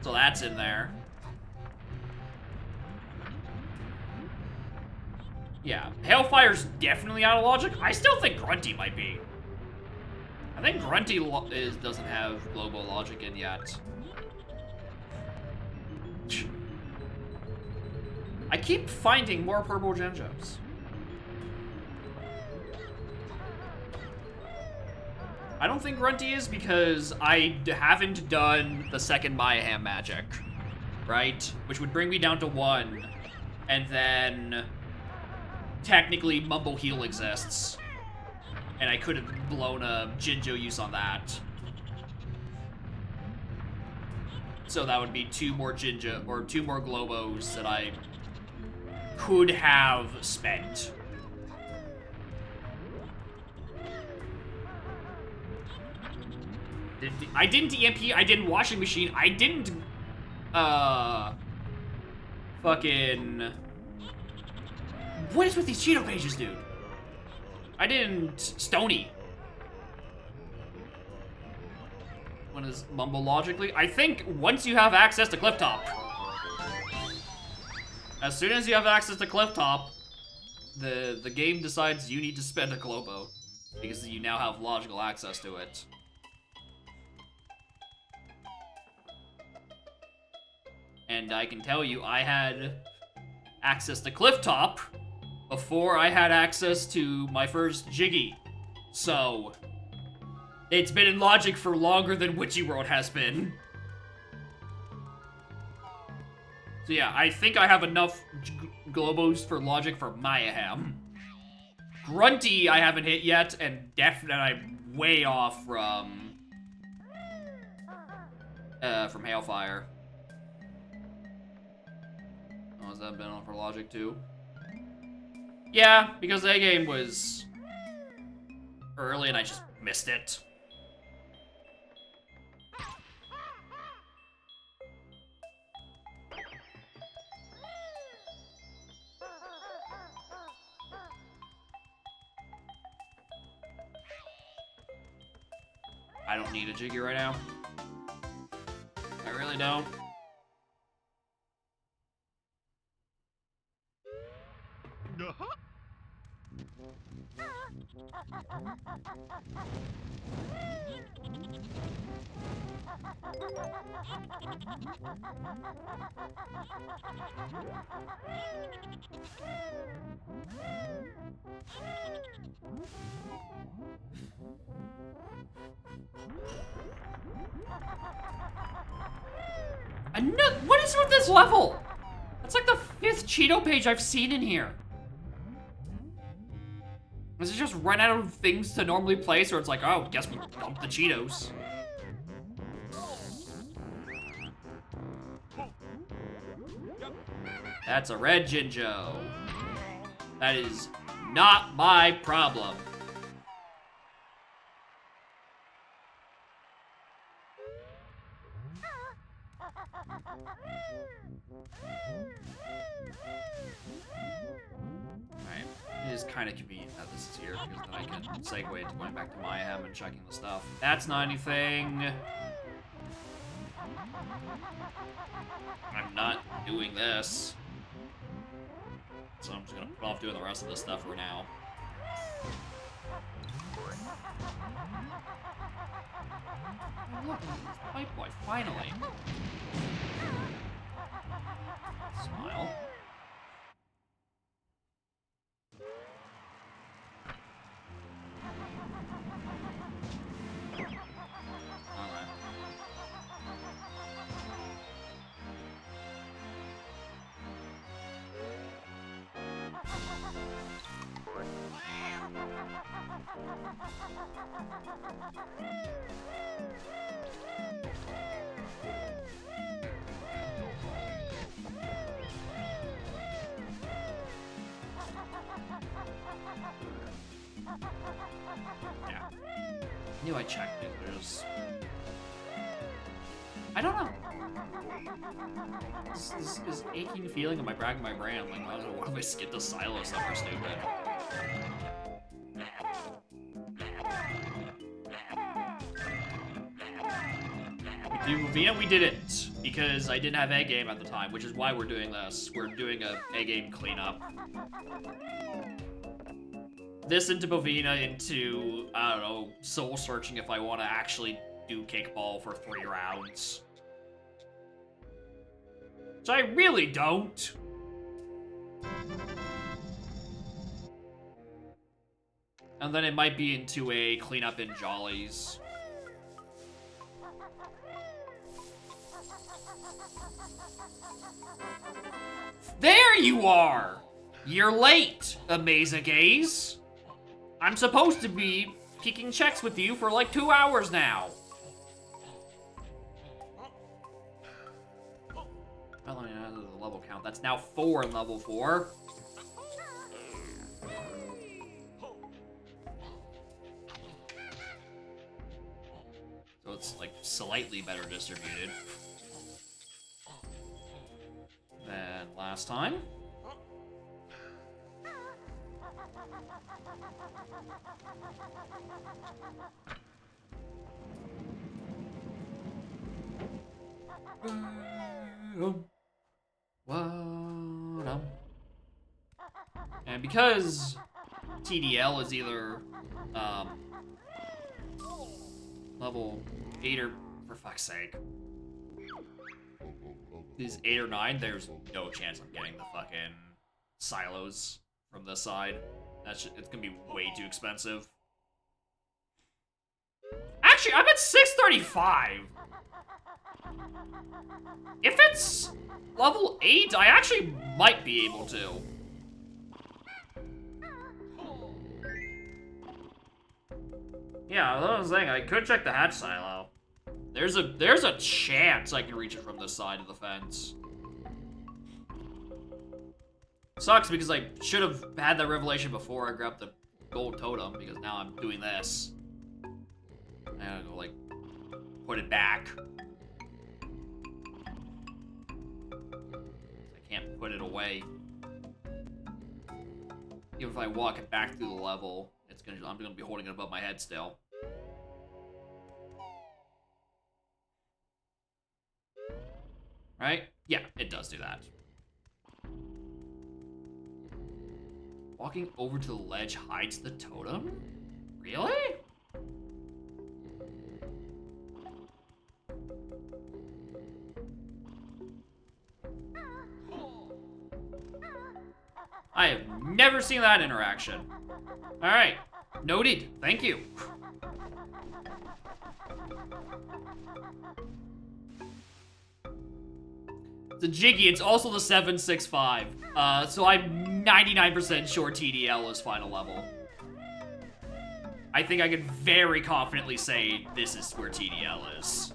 So that's in there. Yeah, Hailfire's definitely out of logic. I still think Grunty might be. I think Grunty doesn't have Globo logic in yet. I keep finding more purple Genjos. I don't think Grunty is because I haven't done the second Mayhem magic, right? Which would bring me down to 1, and then technically Mumble Heal exists, and I could have blown a Jinjo use on that. So that would be 2 more Jinjo, or 2 more Globos that I could have spent. I didn't EMP, I didn't washing machine, I didn't, fucking... What is with these Cheeto pages, dude? I didn't Stony. What is Mumble logically? I think once you have access to Clifftop. As soon as you have access to Clifftop, the game decides you need to spend a Globo. Because you now have logical access to it. And I can tell you, I had access to Clifftop before I had access to my first Jiggy. So, it's been in logic for longer than Witchy World has been. So yeah, I think I have enough Globos for logic for Mayhem. Grunty I haven't hit yet, and definitely I'm way off from Hailfire. Oh, has that been on for logic too? Yeah, because that game was early and I just missed it. I don't need a Jiggy right now. I really don't. What is with this level? That's like the 5th Cheeto page I've seen in here. Does it just run out of things to normally place, or it's like, oh, guess we dump the Cheetos? That's a red Jinjo. That is not my problem. Alright, it is kind of convenient that this is here, because then I can segue into going back to Mayhem and checking the stuff. That's not anything. I'm not doing this. So I'm just gonna put off doing the rest of this stuff for now. Oh, look, it's Pipe Boy, finally. Smile. Alright. Yeah. Knew I checked it. There's... I don't know. This aching feeling in my back of my brain. I'm like, I don't know, what if I skipped a silo somewhere stupid? Vina, we didn't, because I didn't have A game at the time, which is why we're doing this. We're doing a A game cleanup. This into Bovina into, I don't know, soul searching if I want to actually do kickball for 3 rounds. So I really don't. And then it might be into a cleanup in Jollies. There you are! You're late, Amazagaze. I'm supposed to be kicking checks with you for like 2 hours now. Well, I mean, the level count. That's now 4 in level 4. So it's like slightly better distributed than last time. And because TDL is either level 8 or, for fuck's sake, is 8 or 9, there's no chance I'm getting the fucking silos from this side. It's gonna be way too expensive. Actually, I'm at 635. If it's level 8, I actually might be able to. Yeah, I was saying, I could check the hatch silo. There's a chance I can reach it from this side of the fence. Sucks because I should have had that revelation before I grabbed the gold totem, because now I'm doing this. I gotta go, like, put it back. I can't put it away. Even if I walk it back through the level, I'm gonna be holding it above my head still. Right? Yeah, it does do that. Walking over to the ledge hides the totem? Really? I have never seen that interaction. Alright, noted. Thank you. The Jiggy, it's also the 765. So I'm 99% sure TDL is final level. I think I can very confidently say this is where TDL is.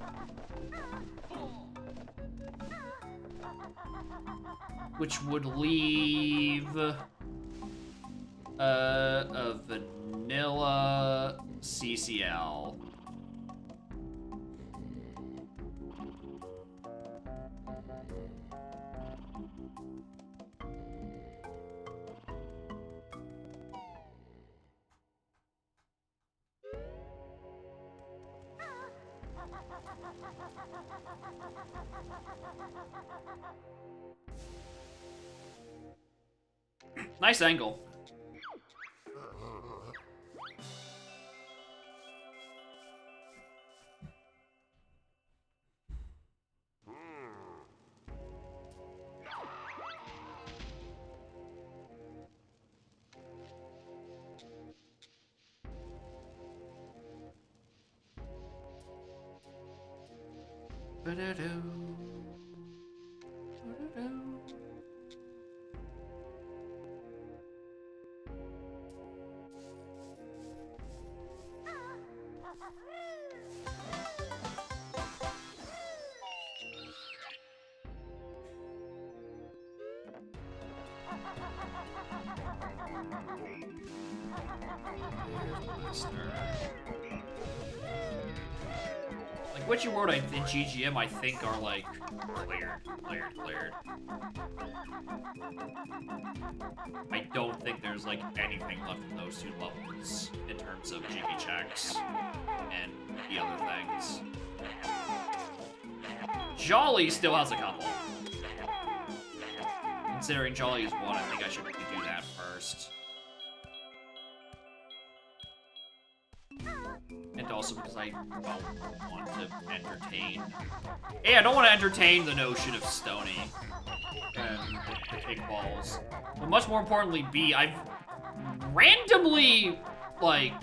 Which would leave a vanilla CCL. Nice angle. Witchy World in GGM, I think, are like cleared. I don't think there's like anything left in those 2 levels in terms of Jiggy checks and the other things. Jolly still has a couple. Considering Jolly is 1, I think I should do that first. And also because I don't want to entertain... A, I don't want to entertain the notion of Stony and the kickballs. But much more importantly, B, I've randomly, like...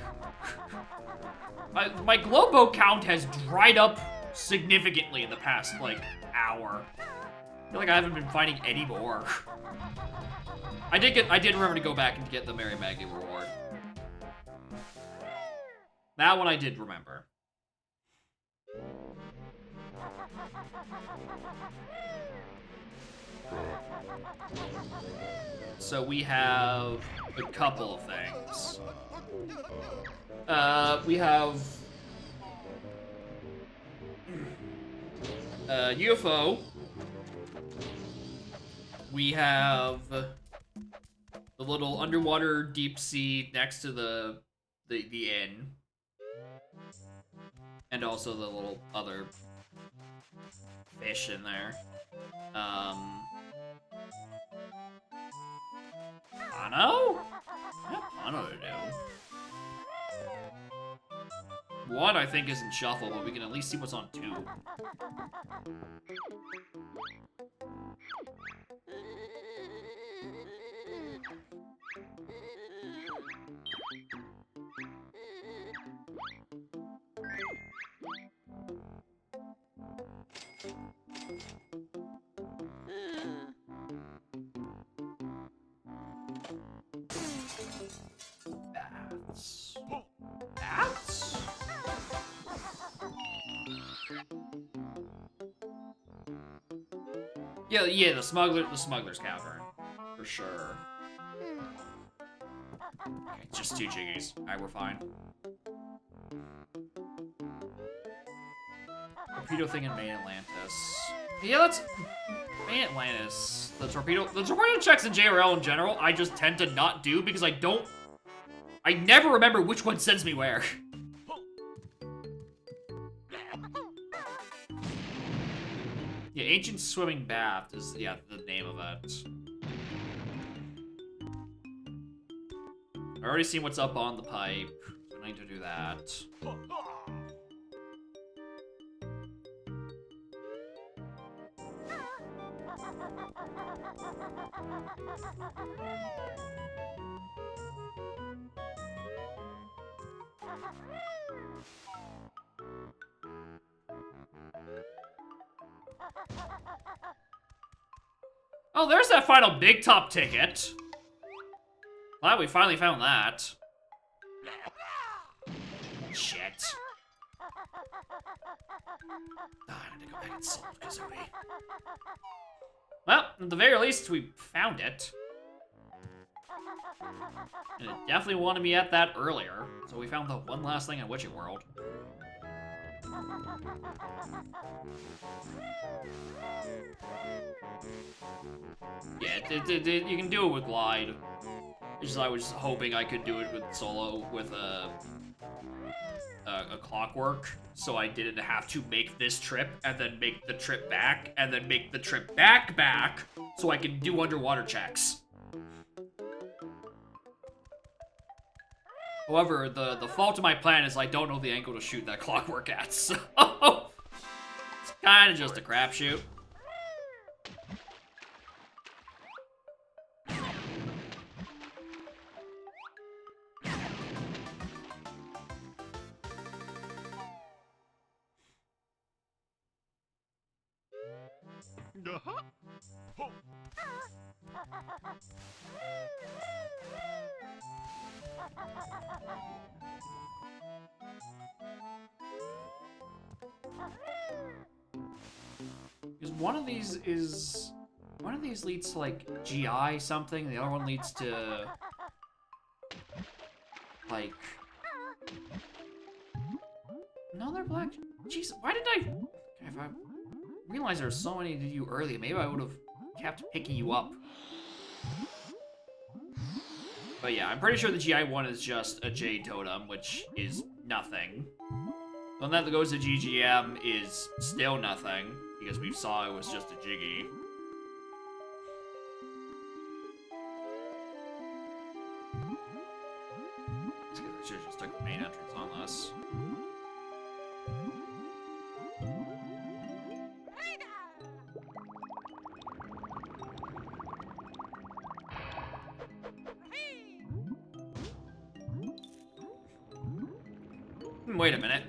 my Globo count has dried up significantly in the past, like, hour. I feel like I haven't been finding any more. I did remember to go back and get the Mary Maggie reward. That one I did remember. So we have a couple of things. We have UFO. We have the little underwater deep sea next to the inn. And also the little other fish in there. Pano? What Pano to do? 1, I think, isn't shuffle, but we can at least see what's on 2. Bats. Bats? Yeah, the smuggler's cavern. For sure. Okay, just 2 jiggies. Alright, we're fine. Torpedo thing in Main Atlantis. Yeah, that's Main Atlantis. The torpedo checks in JRL in general, I just tend to not do because I never remember which one sends me where. Yeah, Ancient Swimming Bath is, the name of it. I already seen what's up on the pipe. I need to do that. Oh, there's that final big top ticket. Glad we finally found that. Shit. I need to go back and solve Kazooie. Well, at the very least, we found it. And it definitely wanted me at that earlier, so we found the one last thing in Witchy World. Yeah, you can do it with Glide. It's just I was hoping I could do it with Solo with a Clockwork, so I didn't have to make this trip and then make the trip back and then make the trip back, so I can do underwater checks. However, the fault of my plan is I don't know the angle to shoot that Clockwork at, so it's kind of just a crapshoot. Because one of these leads to like GI something, the other one leads to like Another black... Jeez, why did I... If I realized there were so many to you earlier, maybe I would have kept picking you up. But yeah, I'm pretty sure the GI1 is just a J totem, which is nothing. The one that goes to GGM is still nothing, because we saw it was just a Jiggy. I should have just took the main entrance on this. Wait a minute.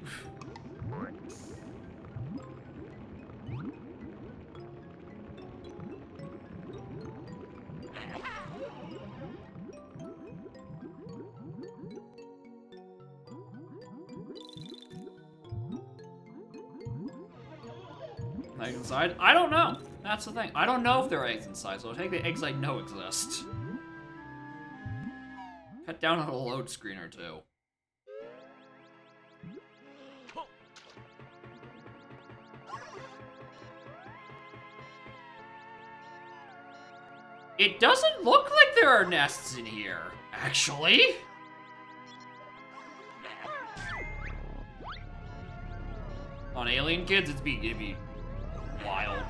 Eggs inside? I don't know. That's the thing. I don't know if there are eggs inside, so I'll take the eggs I know exist. Cut down on a load screen or two. It doesn't look like there are nests in here, actually. On Alien Kids, it'd be wild.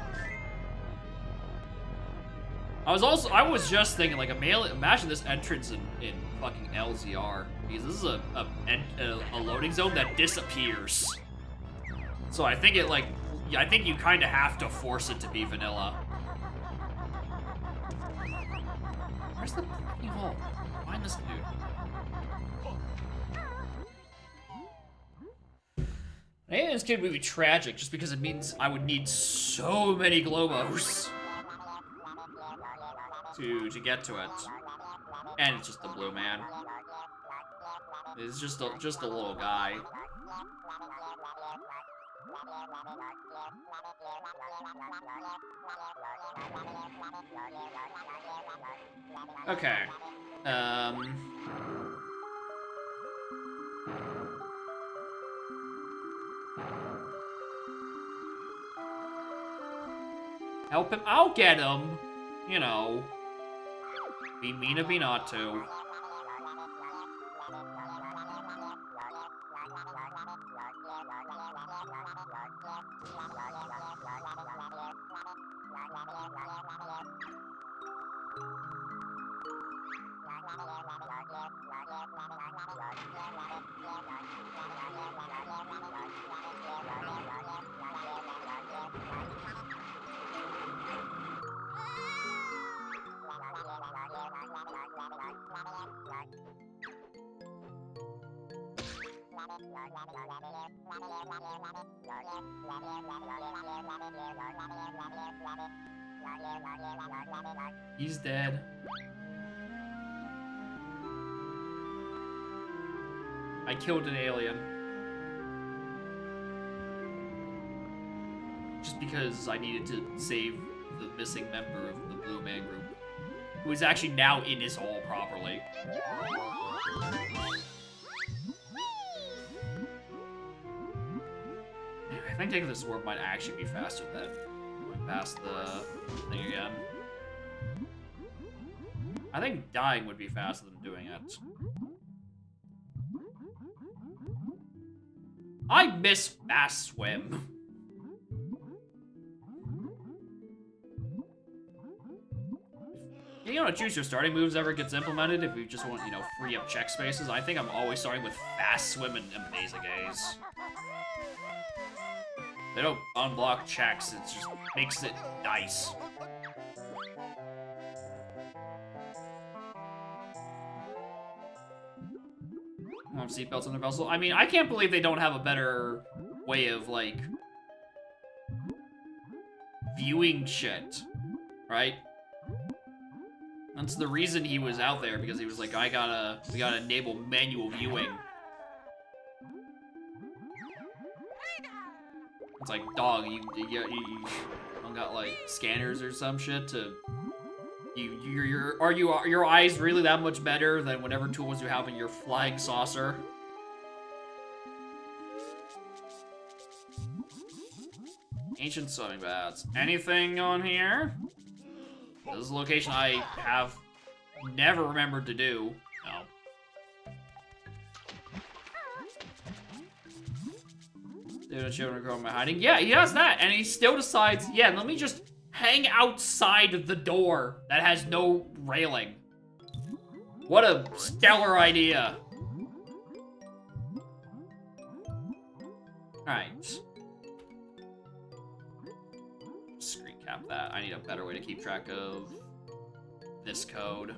I was just thinking, like, imagine this entrance in fucking LZR, because this is a loading zone that disappears. So I think I think you kind of have to force it to be vanilla. Where's the fucking hole? Find this dude. Alien's Kid would be tragic just because it means I would need so many Globos to get to it. And it's just the blue man. It's just a little guy. Okay. Help him. I'll get him. You know. Be mean if be not to. He's dead. I killed an alien. Just because I needed to save the missing member of the Blue Man group, who is actually now in his hole properly. I think taking this warp might actually be faster than going past the thing again. I think dying would be faster than doing it. I miss Fast Swim. You know, choose your starting moves ever gets implemented if you just want, you know, free up check spaces. I think I'm always starting with Fast Swim and Amazing A's. They don't unblock checks, it just makes it nice. Seatbelts on their vessel. I mean, I can't believe they don't have a better way of, like, viewing shit, right? That's the reason he was out there, because he was like, we gotta enable manual viewing. It's like, dog, you don't got, like, scanners or some shit to... Are your eyes really that much better than whatever tools you have in your flying saucer? Ancient swimming baths. Anything on here? This is a location I have never remembered to do. No. Dude, children grow by hiding. Yeah, he has that, and he still decides, yeah, let me just hang outside the door that has no railing. What a stellar idea. Alright. Screen cap that. I need a better way to keep track of this code.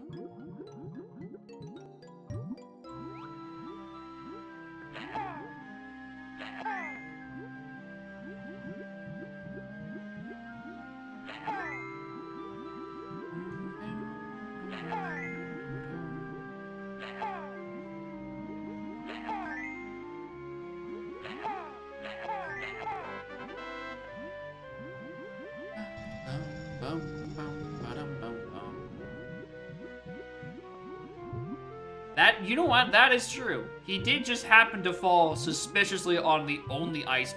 That, you know what? That is true. He did just happen to fall suspiciously on the only ice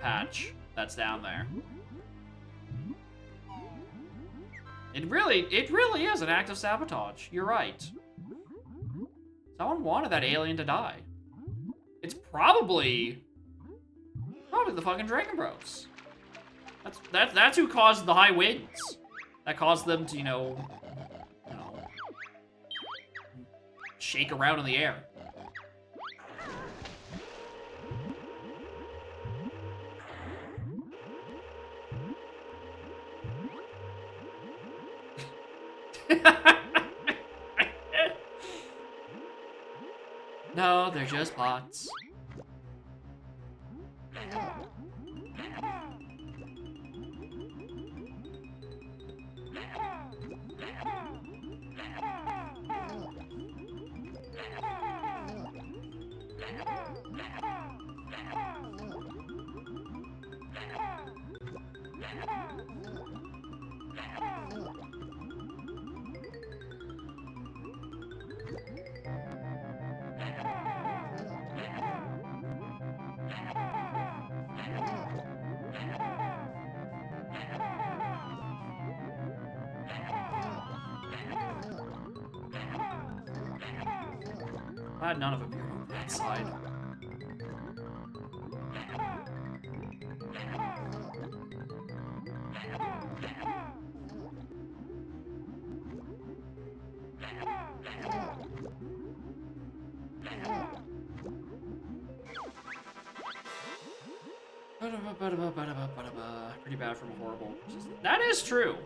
patch that's down there. It really is an act of sabotage. You're right. Someone wanted that alien to die. It's probably the fucking Dragon Bros. That's who caused the high winds. That caused them to, you know, shake around in the air. No, they're just bots. Glad none of them are on that side. Pretty bad from horrible. That is true.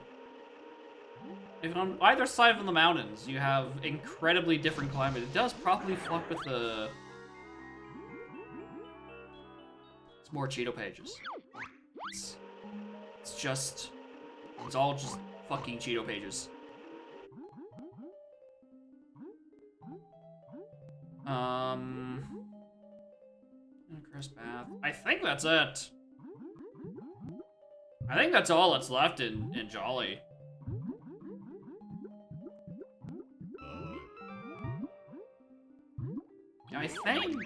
If on either side of the mountains you have incredibly different climate, it does probably fuck with the... It's more Cheeto pages. It's just... It's all just fucking Cheeto pages. Chris Bath. I think that's it. I think that's all that's left in Jolly. Yeah, I think...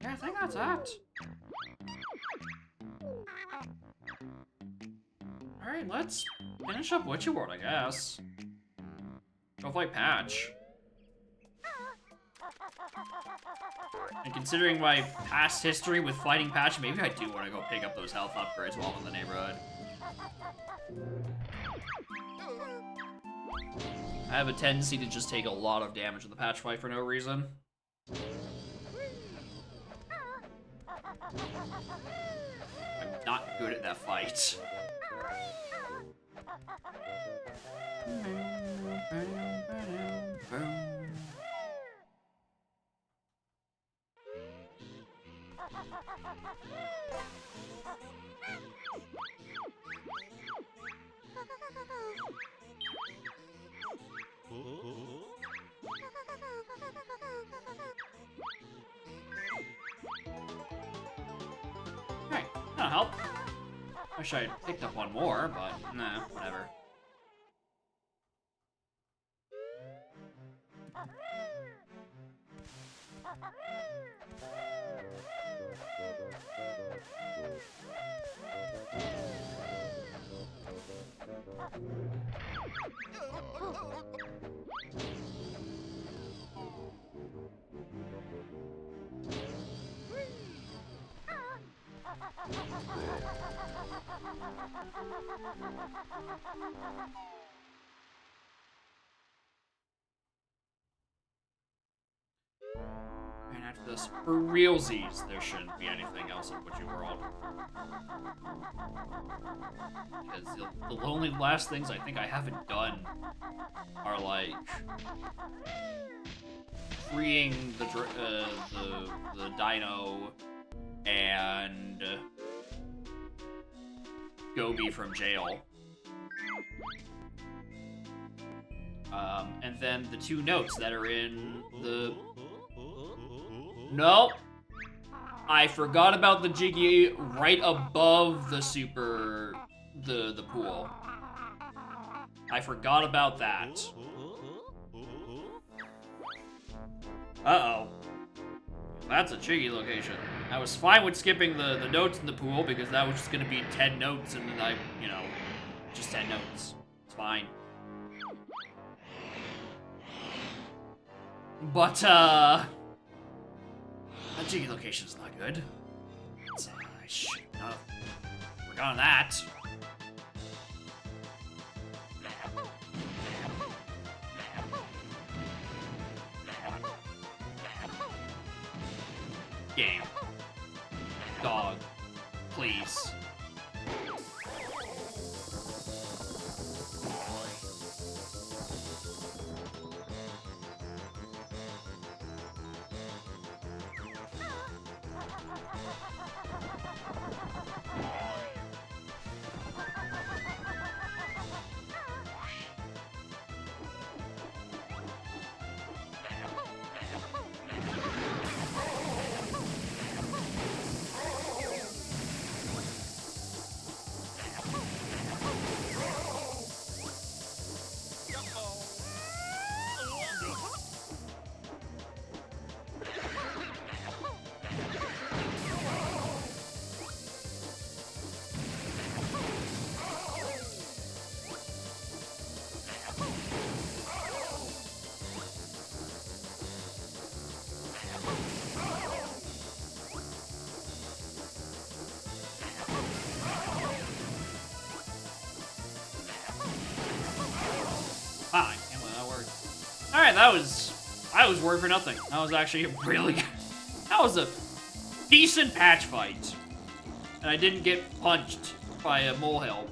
Yeah, I think that's it. Alright, let's finish up Witchy World, I guess. Go fight Patch. And considering my past history with fighting Patch, maybe I do want to go pick up those health upgrades while I'm in the neighborhood. I have a tendency to just take a lot of damage in the Patch fight for no reason. I'm not good at that fight. Hey, that'll help. Wish I had picked up one more, but nah, whatever. And after this, for realsies, there shouldn't be anything else in Witchy World. Because the only last things I think I haven't done are like freeing the dino and Gobi from jail. And then the 2 notes that are in the... Nope. I forgot about the Jiggy right above the the pool. I forgot about that. Uh-oh. That's a Jiggy location. I was fine with skipping the notes in the pool because that was just gonna be 10 notes and then you know, just 10 notes. It's fine. But, that Jiggy location's not good. It's, I should not have forgotten that. Game. Dog. Please. Wow, I can't believe that worked. Alright, that was work for nothing. That was actually really good. That was a decent patch fight. And I didn't get punched by a molehill.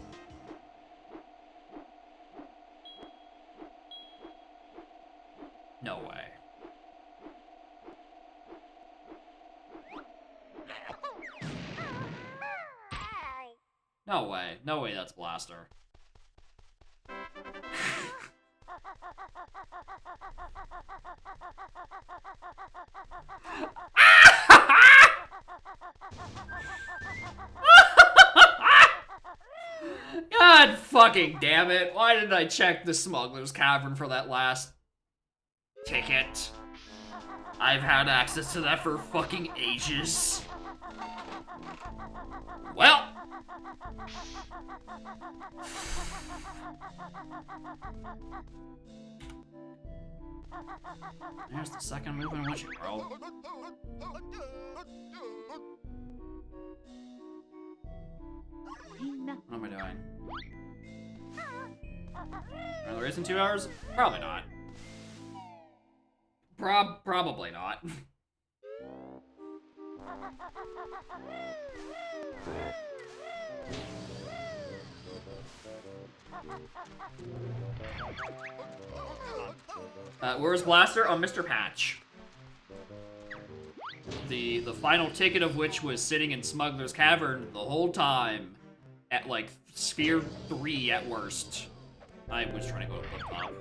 No way. No way. No way that's Blaster. God fucking damn it. Why didn't I check the Smuggler's Cavern for that last ticket? I've had access to that for fucking ages. Well. There's the second move in Witchy World. What am I doing? Are the race in 2 hours? Probably not. Probably not. Where's Blaster? On Mr. Patch. The final ticket of which was sitting in Smuggler's Cavern the whole time. At, like, Sphere 3 at worst. I was trying to go to the top.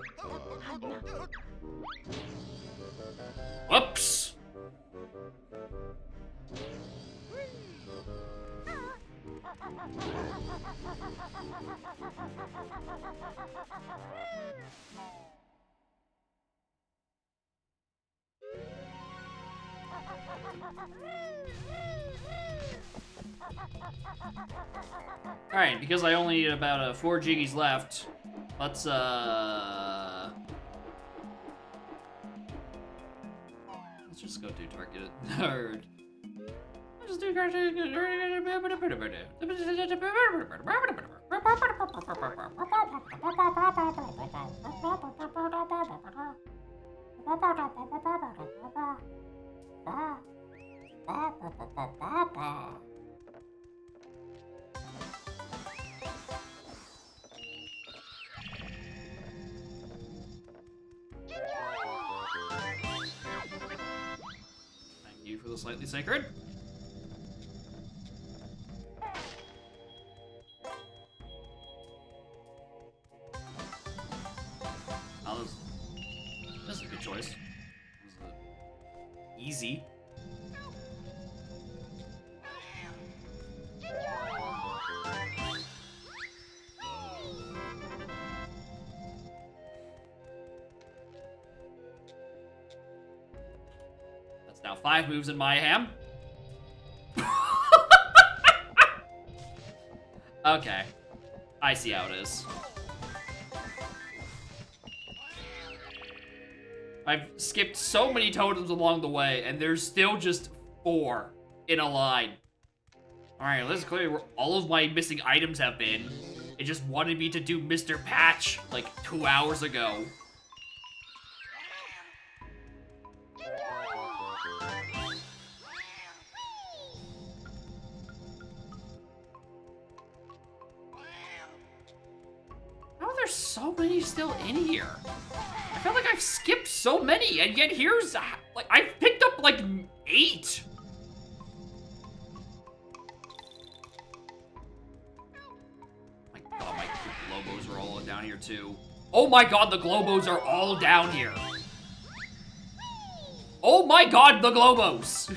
Whoops! Alright, because I only need about 4 jiggies left, let's just go do target nerd. Let's just do target. Thank you for the slightly sacred. Oh, this is a good choice. This is easy. That's now 5 moves in my ham. Okay. I see how it is. I've skipped so many totems along the way, and there's still just 4 in a line. Alright, this is clearly where all of my missing items have been. It just wanted me to do Mr. Patch like 2 hours ago. How are there so many still in here? I feel like I've skipped so many, and yet here's, like, I've picked up, like, 8. My god, my Globos are all down here, too. Oh my god, the Globos are all down here. Oh my god, the Globos!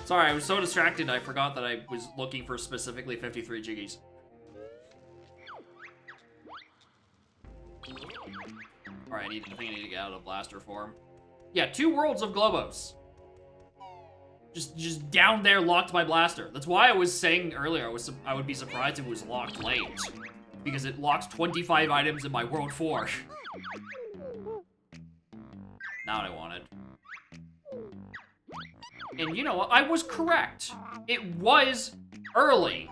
Sorry, I was so distracted I forgot that I was looking for specifically 53 jiggies. Alright, I think I need to get out of blaster form. Yeah, 2 worlds of Globos. Just down there locked my blaster. That's why I was saying earlier I would be surprised if it was locked late. Because it locks 25 items in my world 4. Not what I wanted. And you know what? I was correct. It was early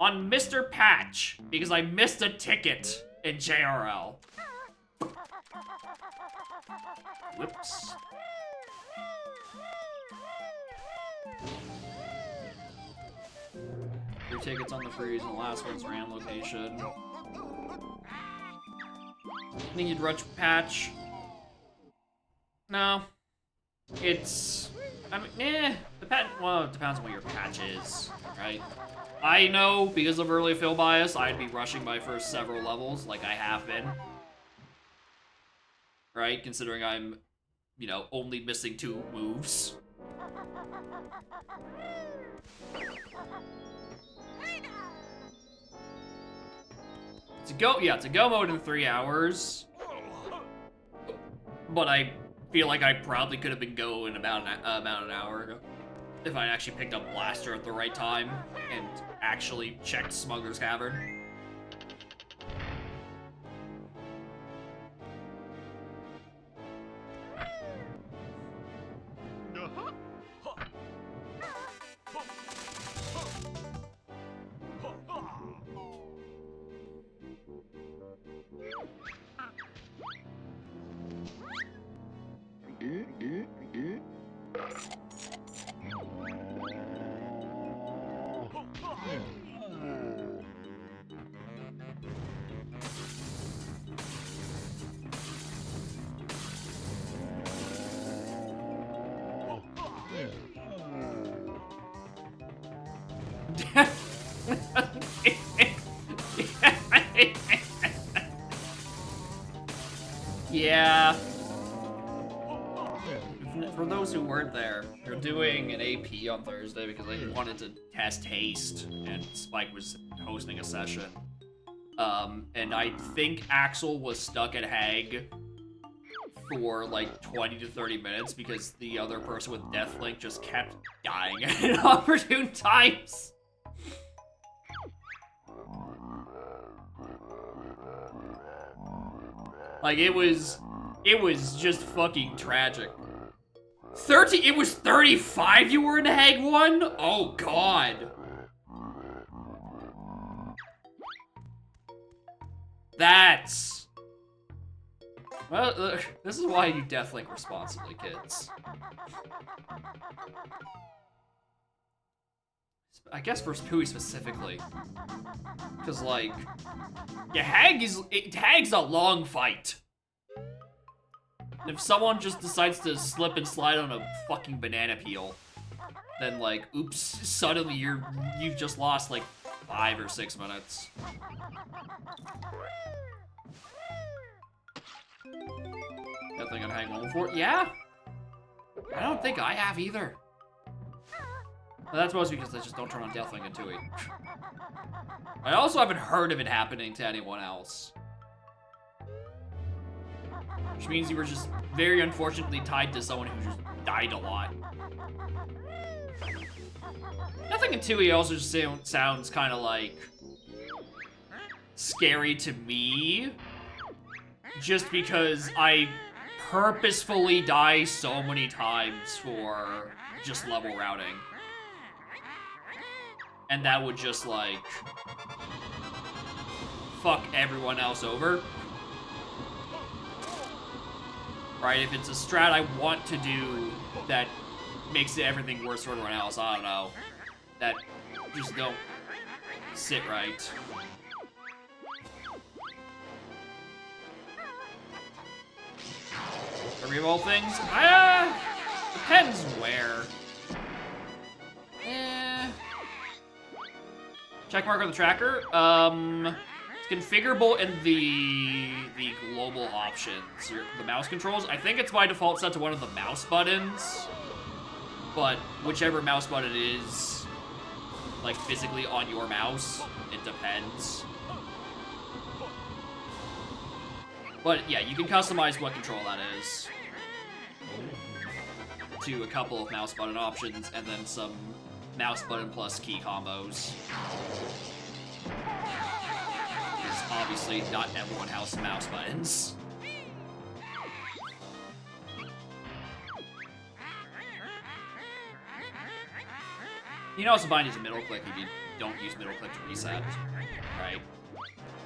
on Mr. Patch because I missed a ticket in JRL. Whoops. 3 tickets on the freeze and the last one's ran location. Need rush patch. No. It's, I mean, well, it depends on what your patch is, right? I know, because of early fill bias, I'd be rushing my first several levels, like I have been. Right? Considering I'm, you know, only missing 2 moves. It's a go mode in 3 hours. But I feel like I probably could have been going about an hour ago if I actually picked up Blaster at the right time and actually checked Smuggler's Cavern. Yeah. For those who weren't there, they're doing an AP on Thursday because they wanted to test haste, and Spike was hosting a session. And I think Axel was stuck at Hag for like 20 to 30 minutes because the other person with Deathlink just kept dying at inopportune times. Like, it was just fucking tragic. It was 35 you were in Hag 1? Oh, God. That's... Well, this is why you Deathlink responsibly, kids. I guess for Pooey specifically. Because, like... Yeah, Hag's a long fight. If someone just decides to slip and slide on a fucking banana peel, then, like, oops, suddenly you've just lost, like, 5 or 6 minutes. That thing on Hang 1 before? Yeah? I don't think I have either. Well, that's mostly because I just don't turn on Deathlink and Tui. I also haven't heard of it happening to anyone else. Which means you were just very unfortunately tied to someone who just died a lot. Nothing in Tui also just sounds kind of like scary to me. Just because I purposefully die so many times for just level routing. And that would just, like, fuck everyone else over. Right, if it's a strat I want to do that makes everything worse for everyone else, I don't know. That just don't sit right. Are we of all things? Depends where. Check mark on the tracker. It's configurable in the global options, the mouse controls. I think it's by default set to one of the mouse buttons, but whichever mouse button it is, like physically on your mouse, it depends. But yeah, you can customize what control that is to a couple of mouse button options and then some mouse button plus key combos. Because obviously not everyone has mouse buttons. You can also bind use a middle click if you don't use middle click to reset, right?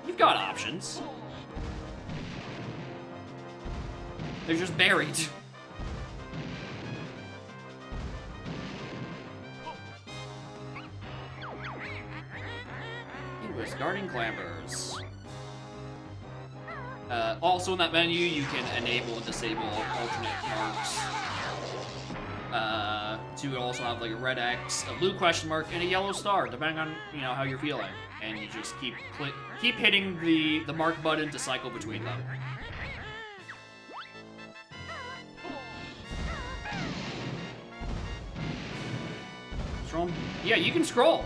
You've got options. They're just buried. Guarding clambers. Also in that menu, you can enable and disable alternate marks. To also have like a red X, a blue question mark, and a yellow star, depending on how you're feeling. And you just keep hitting the mark button to cycle between them. Scroll. Yeah, you can scroll.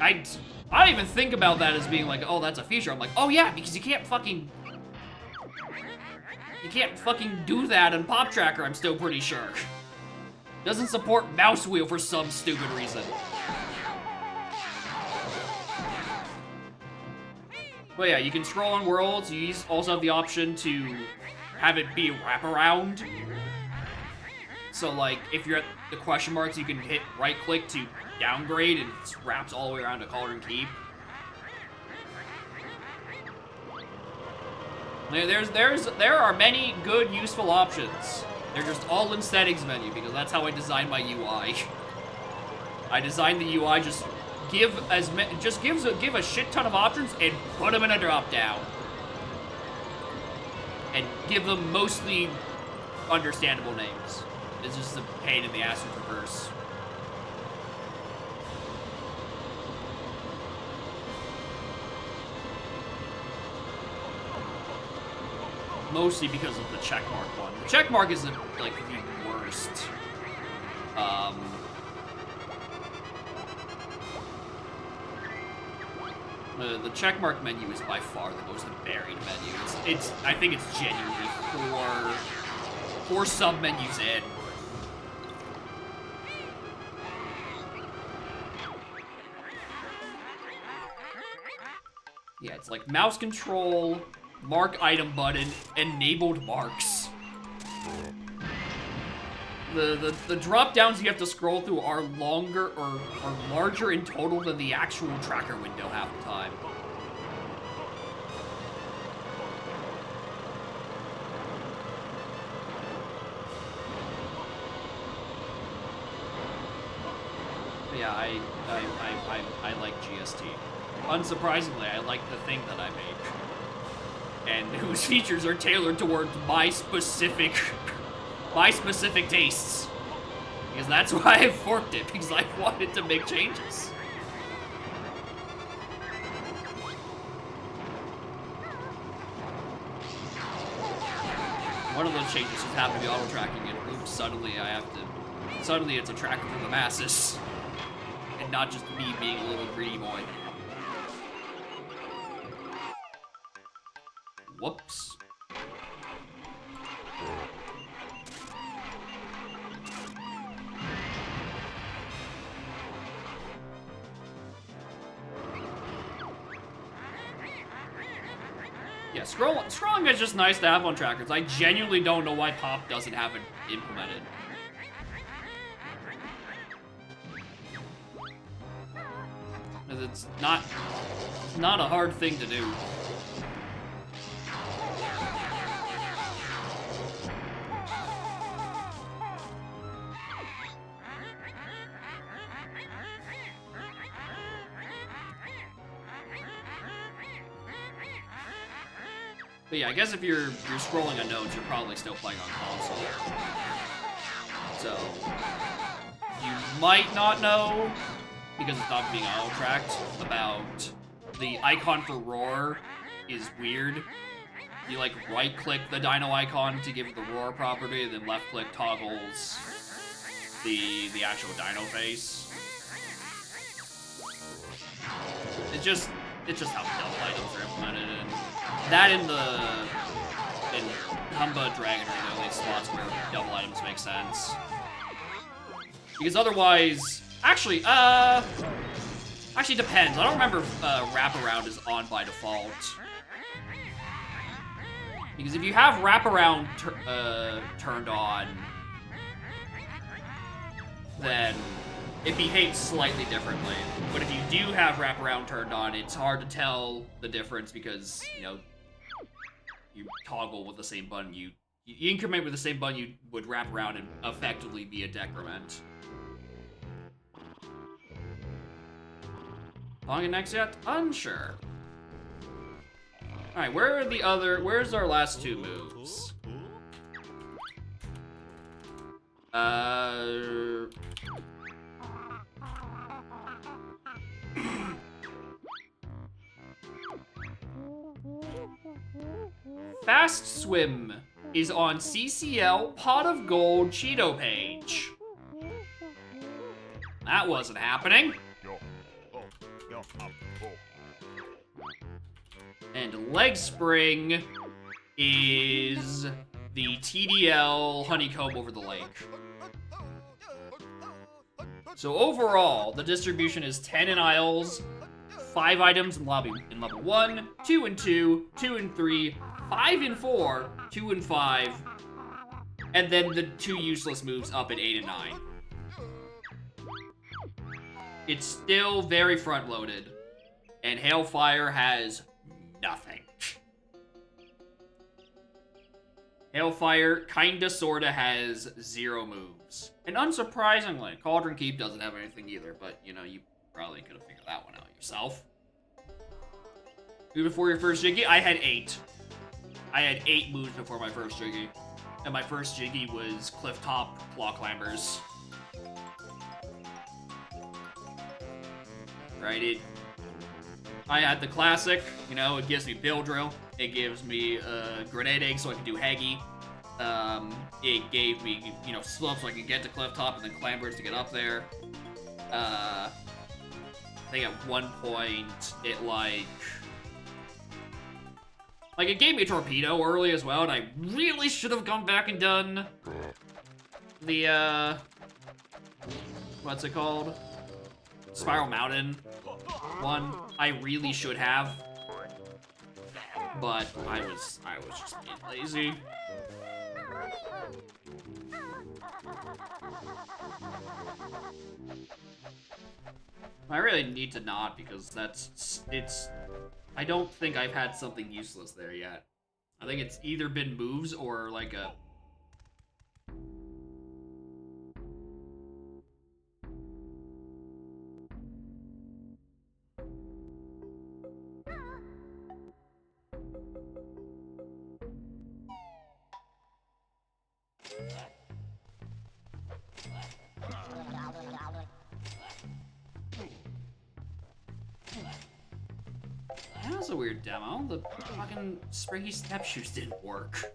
I don't even think about that as being like, oh, that's a feature. I'm like, oh yeah, because you can't fucking do that on Pop Tracker, I'm still pretty sure. Doesn't support mouse wheel for some stupid reason. But yeah, you can scroll on worlds. You also have the option to have it be a wraparound. So like, if you're at the question marks, you can hit right click to downgrade and it wraps all the way around to Color and Keep. There are many good, useful options. They're just all in settings menu because that's how I designed my UI. I designed the UI give a shit ton of options and put them in a drop down. And give them mostly understandable names. It's just a pain in the ass to reverse. Mostly because of the checkmark one. The checkmark is like the worst. The checkmark menu is by far the most varied menu. I think it's genuinely four sub-menus in. Yeah, it's like mouse control, mark item button, enabled marks. The drop downs you have to scroll through are longer or larger in total than the actual tracker window half the time. But yeah, I like GST. Unsurprisingly, I like the thing that I make, and whose features are tailored towards my specific tastes. Because that's why I forked it, because I wanted to make changes. One of those changes just happened to be auto-tracking, and oops, suddenly it's a tracker for the masses. And not just me being a little greedy boy. Whoops. Yeah, scrolling is just nice to have on trackers. I genuinely don't know why Pop doesn't have it implemented. Because it's not a hard thing to do. But yeah, I guess if you're scrolling a note, you're probably still playing on console. So you might not know, because it's not being auto-tracked, about the icon for roar is weird. You like right-click the dino icon to give it the roar property, and then left-click toggles the actual dino face. It's just how double items are implemented, and that in Humba Dragon are the only spots where double items make sense. Because otherwise, actually depends. I don't remember if wraparound is on by default. Because if you have wraparound turned on, then it behaves slightly differently. But if you do have wraparound turned on, it's hard to tell the difference because, you know, you toggle with the same button. You increment with the same button you would wrap around and effectively be a decrement. Long next yet? Unsure. Alright, where's our last two moves? Fast Swim is on CCL Pot of Gold Cheeto page. That wasn't happening. And Leg Spring is the TDL Honeycomb over the lake. So overall, the distribution is 10 in aisles, 5 items in level 1, 2 and 2, 2 and 3, 5 and 4, 2 and 5, and then the 2 useless moves up at 8 and 9. It's still very front-loaded, and Hailfire has nothing. Hailfire kinda sorta has 0 moves. And unsurprisingly, Cauldron Keep doesn't have anything either, but you know, you probably could have figured that one out yourself. Before your first Jiggy, I had 8. I had 8 moves before my first Jiggy. And my first Jiggy was Clifftop Claw Climbers. Right, I had the classic, you know, it gives me Bill Drill. It gives me Grenade Egg so I can do Heggy. It gave me, you know, Slope so I can get to Clifftop and then Clambers to get up there. I think at one point it it gave me a torpedo early as well, and I really should have gone back and done the what's it called? Spiral Mountain one. I really should have, but I was just being lazy. I really need to not, because I don't think I've had something useless there yet. I think it's either been moves or like a... That was a weird demo. The fucking springy step shoes didn't work.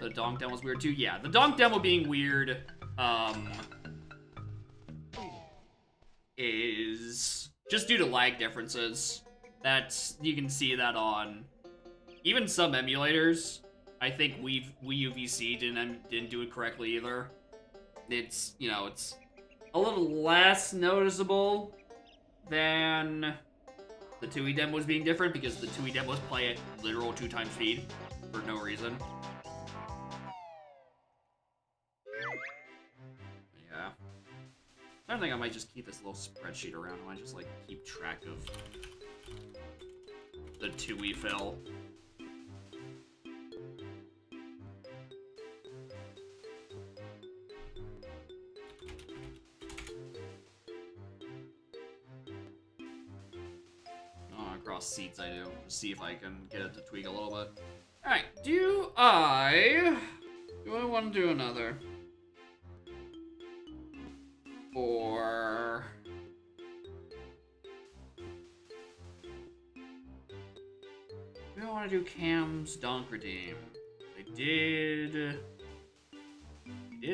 The donk demo was weird too. Yeah, the donk demo being weird, is just due to lag differences. You can see that on even some emulators. I think Wii UVC didn't do it correctly either. It's, you know, it's a little less noticeable than the 2E demos being different, because the 2E demos play at literal 2x speed for no reason. Yeah. I think I might just keep this little spreadsheet around. I might just, like, keep track of the 2E fill. Cross seats I do, to see if I can get it to tweak a little bit. Alright, do I want to do another? Or... do I want to do Cam's Donk Redeem? I did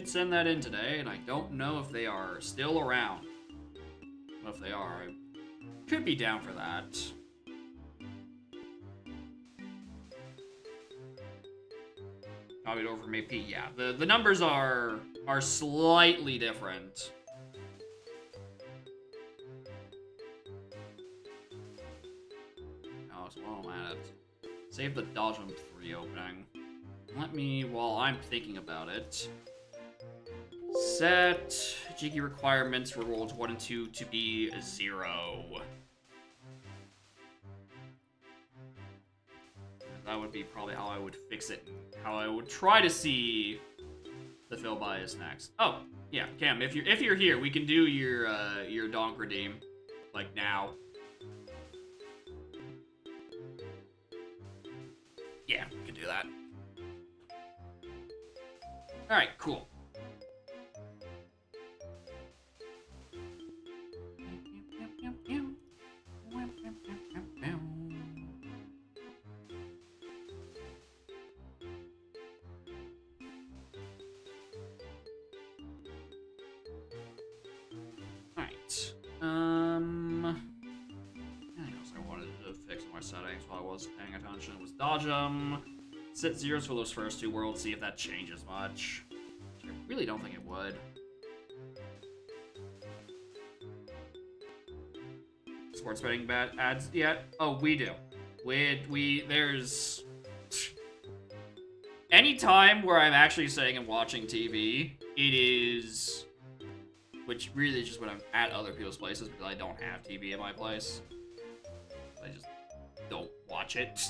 send that in today, and I don't know if they are still around. But if they are, I could be down for that. Copied over from AP, yeah. The numbers are slightly different. Oh, so while I'm at it, save the Dodge Jump 3 opening. Let me, while I'm thinking about it, set Jiggy requirements for rolls 1 and 2 to be 0. That would be probably how I would fix it, and how I would try to see the fill bias next. Oh, yeah, Cam, if you're here, we can do your donk redeem, like now. Yeah, we can do that. All right, cool. Anything else I wanted to fix on my settings while I was paying attention was dodge them. Set zeros for those first two worlds, see if that changes much. I really don't think it would. Sports betting bet ads yet? Oh, we do. There's... any time where I'm actually sitting and watching TV, it is... which really is just when I'm at other people's places, because I don't have TV at my place. I just don't watch it.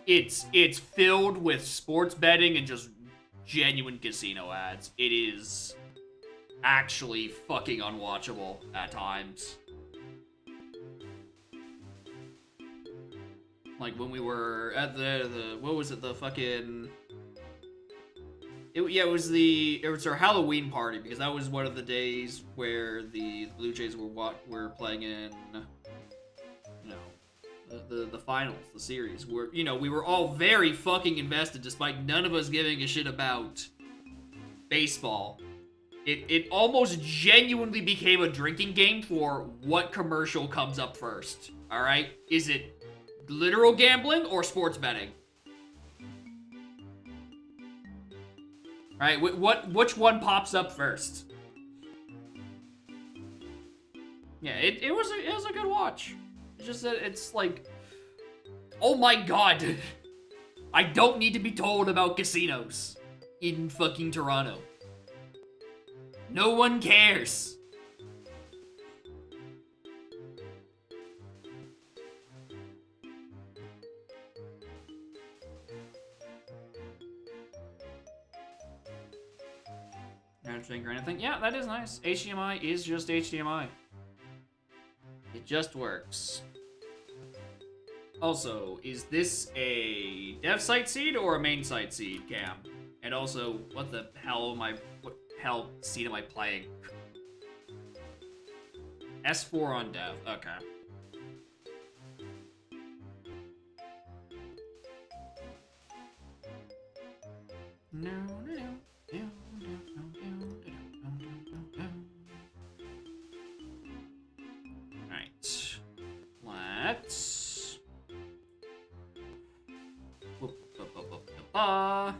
It's filled with sports betting and just genuine casino ads. It is actually fucking unwatchable at times. Like when we were at the what was it, the fucking... it was our Halloween party, because that was one of the days where the Blue Jays were playing in, you know, the finals, the series, where, you know, we were all very fucking invested, despite none of us giving a shit about baseball. It almost genuinely became a drinking game for what commercial comes up first. All right, is it literal gambling or sports betting? All right, which one pops up first? Yeah, it was a good watch. It's just that it's like, oh my god, I don't need to be told about casinos in fucking Toronto. No one cares. Not drink or anything. Yeah, that is nice. HDMI is just HDMI. It just works. Also, is this a dev site seed or a main site seed, Cam? And also, what the hell seed am I playing? S4 on dev. Okay. No, no, no, no, no, no, no, no, no. Right. Let's. Ba.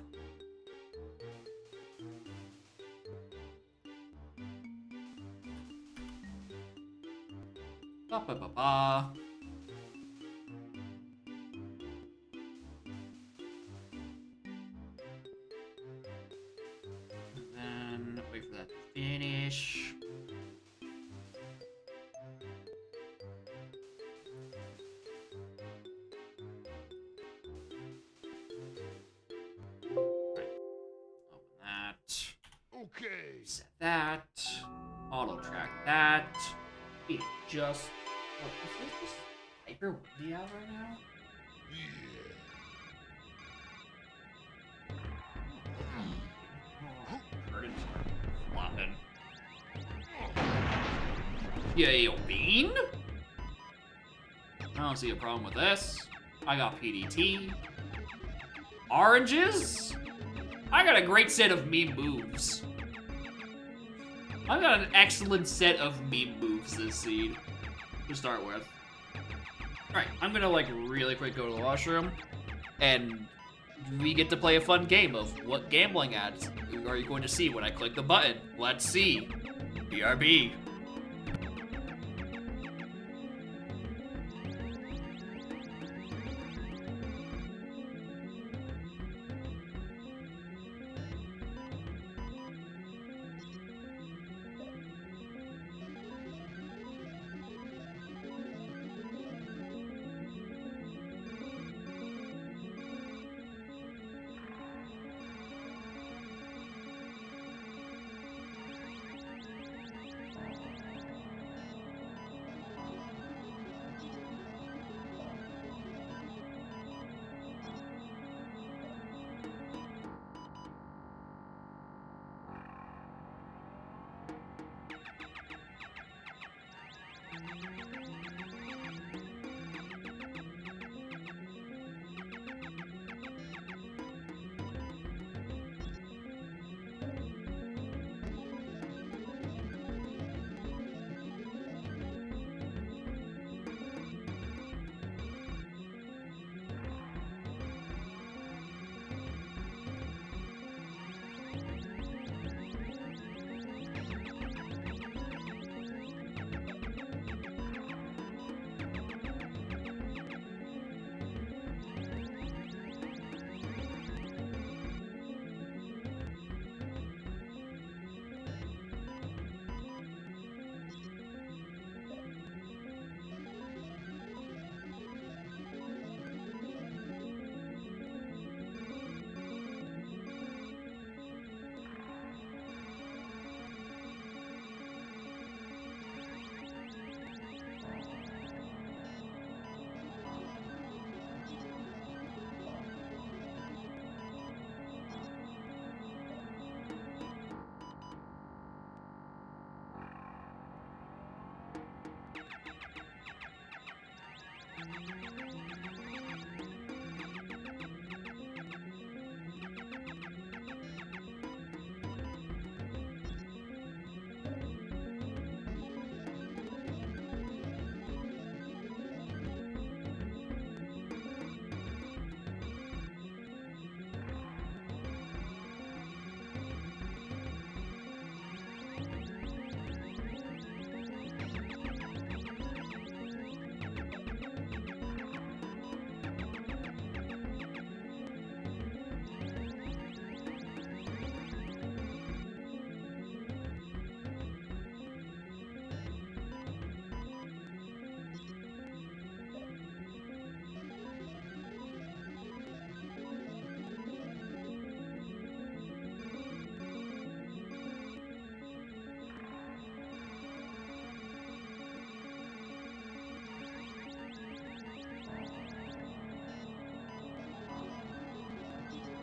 Ba ba ba ba. And then wait for that to finish. Okay. Set that. Auto track that. It just. What is this hyper windy out right now? Yeah. Curtains are flopping. Yeah, yo, bean? I don't see a problem with this. I got PDT. Oranges? I got a great set of meme moves. I've got an excellent set of meme moves this seed to start with. Alright, I'm gonna like really quick go to the washroom and we get to play a fun game of what gambling ads are you going to see when I click the button. Let's see. BRB.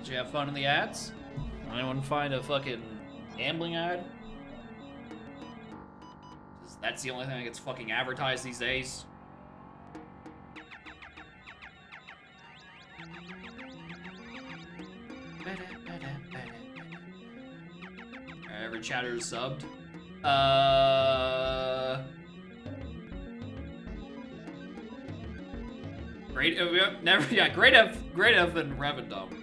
Did you have fun in the ads? Anyone find a fucking gambling ad? That's the only thing that gets fucking advertised these days. Every chatter is subbed. Great, Great F and Revan dumped.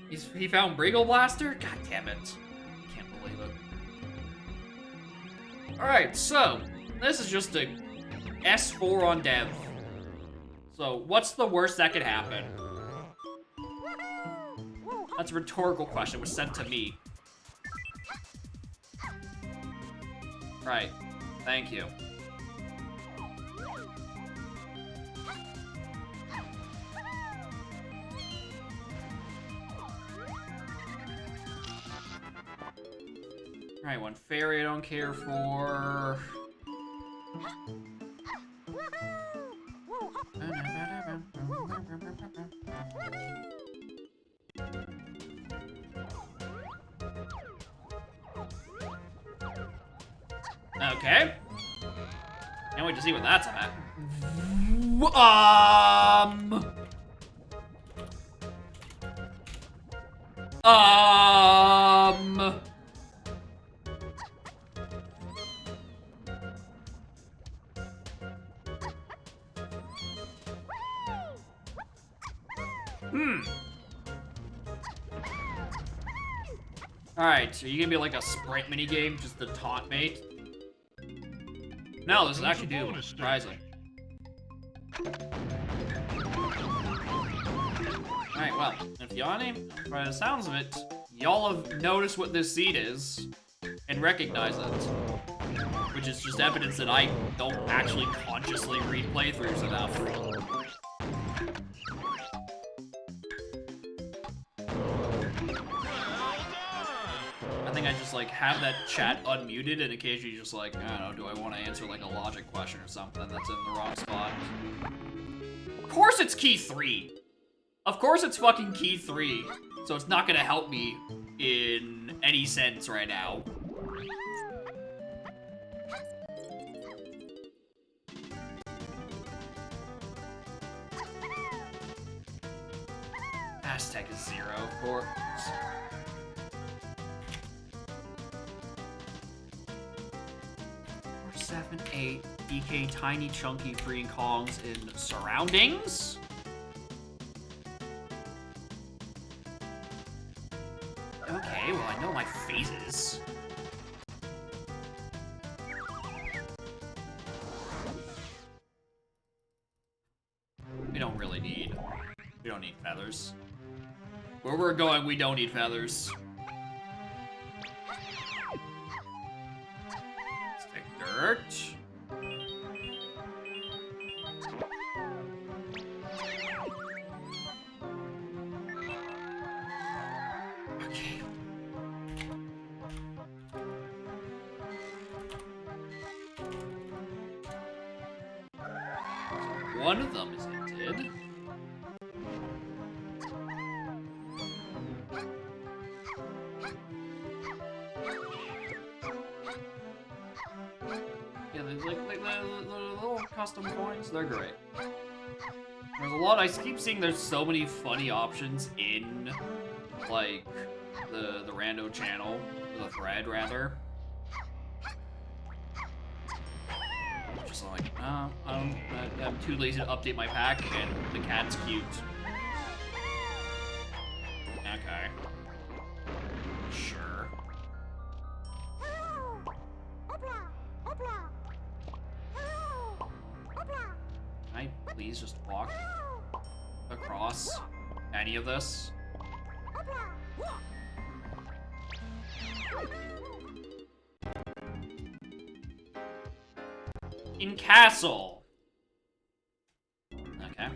He found Bregel Blaster? God damn it. Can't believe it. Alright, so, this is just a S4 on dev. So, what's the worst that could happen? That's a rhetorical question. It was sent to me. Right. Thank you. Alright, one fairy I don't care for. Okay. Can't wait to see what that's about. Alright, so you gonna be like a sprint minigame, just the taunt mate? No, this is actually doable. Surprising. Alright, well, if by the sounds of it, y'all have noticed what this seed is and recognize it. Which is just evidence that I don't actually consciously read playthroughs enough. I think I just like have that chat unmuted and occasionally just like, I don't know, do I want to answer like a logic question or something that's in the wrong spot? Of course it's key 3! Of course it's fucking key 3! So it's not gonna help me in any sense right now. Aztec is 0, of course. 7, 8, DK tiny chunky freeing Kongs in surroundings. Okay, well I know my phases. We don't need feathers. Where we're going, we don't need feathers. Dirt. Okay. One of them is hinted. Yeah, there's like the little custom coins, they're great. There's a lot, I keep seeing there's so many funny options in, like, the rando channel, the thread, rather. Just like, I'm too lazy to update my pack, and the cat's cute. Okay. Sure. Can I please just walk across any of this? In castle. Okay.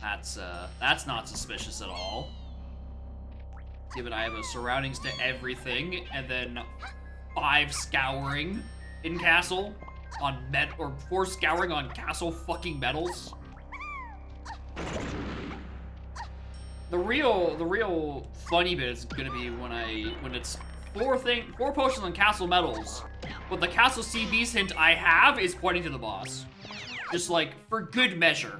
That's not suspicious at all. Given I have a surroundings to everything, and then 5 scouring in castle on or 4 scouring on castle fucking metals. The real funny bit is gonna be when it's four potions on castle medals, but the castle CB's hint I have is pointing to the boss. Just like, for good measure.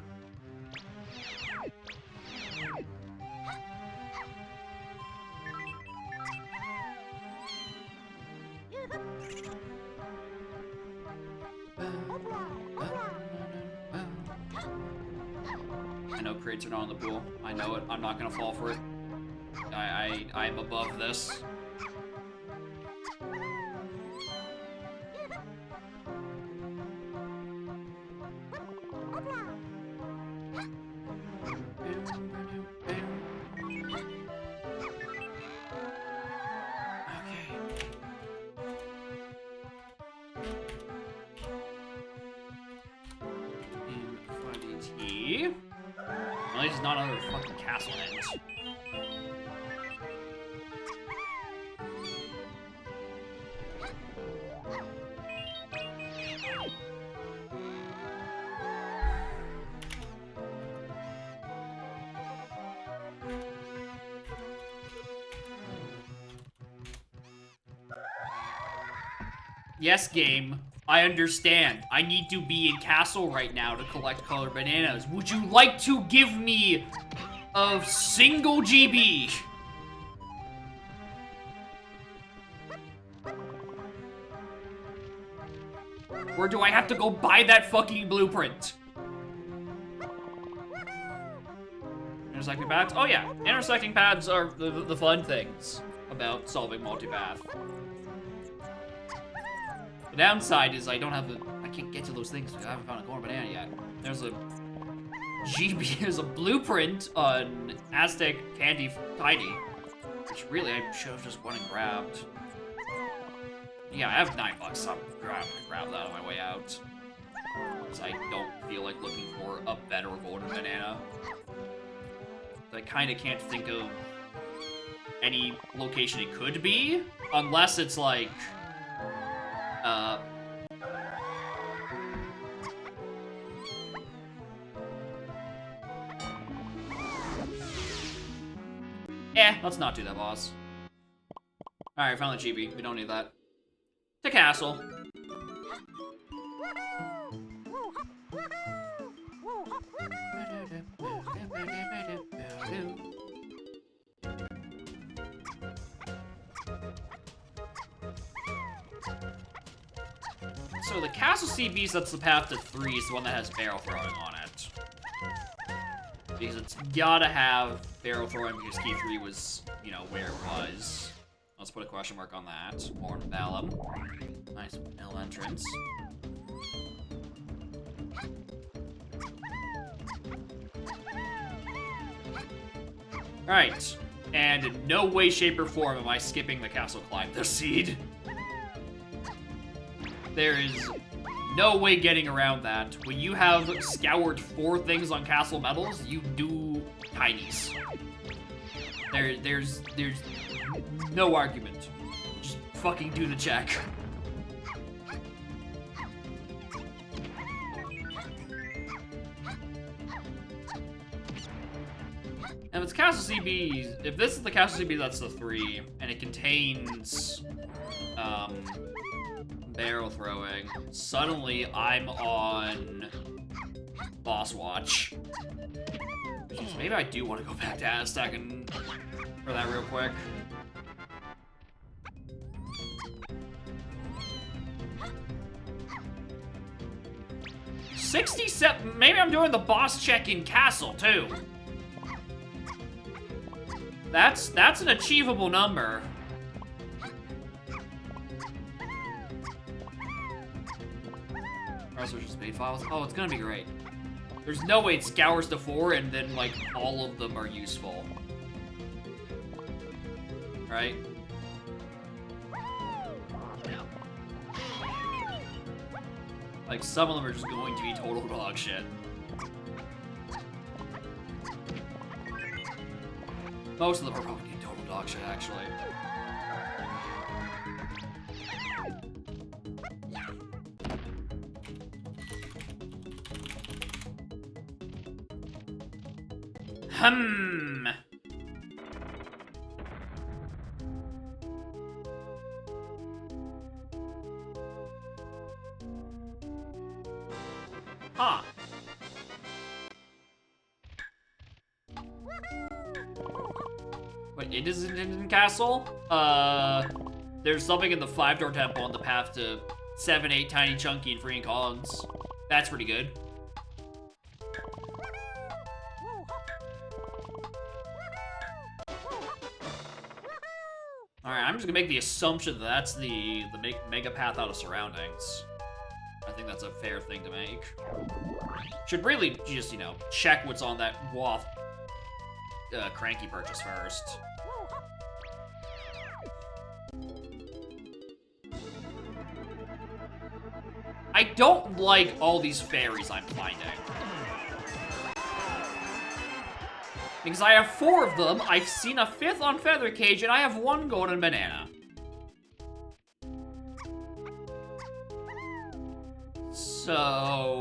I know crates are not in the pool. I know it. I'm not gonna fall for it. I'm above this. At least it's not another fucking castle hint. Yes, game. I understand. I need to be in castle right now to collect colored bananas. Would you like to give me a single GB? Or do I have to go buy that fucking blueprint? Intersecting paths? Oh yeah, intersecting paths are the fun things about solving multipath. The downside is I can't get to those things because I haven't found a corn banana yet. There's a GB, there's a blueprint on Aztec Candy Tiny, which really I should have just went and grabbed. Yeah, I have $9, so I'm gonna grab that on my way out. Because I don't feel like looking for a better golden banana. I kinda can't think of any location it could be, unless it's like, let's not do that, boss. Alright, found the GB. We don't need that. To castle. So the castle CB sets the path to 3 is the one that has barrel throwing on it. Because it's gotta have barrel throwing because key 3 was, you know, where it was. Let's put a question mark on that. More Vellum. Nice L entrance. Alright. And in no way, shape, or form am I skipping the castle climb this seed. There is no way getting around that. When you have scoured 4 things on castle medals, you do tinies. There's no argument. Just fucking do the check. And if it's castle CB, if this is the castle CB, that's the 3, and it contains barrel throwing, suddenly I'm on boss watch. Jeez, maybe I do want to go back to Aztec and for that real quick. $67. Maybe I'm doing the boss check in castle too. That's an achievable number. Research speed files. Oh, it's gonna be great. There's no way it scours to 4 and then like all of them are useful. Right? Like some of them are just going to be total dog shit. Most of them are probably total dog shit, actually. Wait, it is an Hidden Castle? There's something in the 5-door temple on the path to 7, 8 tiny, chunky, and freeing cons. That's pretty good. Alright, I'm just gonna make the assumption that that's the mega path out of surroundings. I think that's a fair thing to make. Should really just, you know, check what's on that waft cranky purchase first. I don't like all these fairies I'm finding. Because I have 4 of them, I've seen a 5th on Feather Cage, and I have 1 golden banana. So...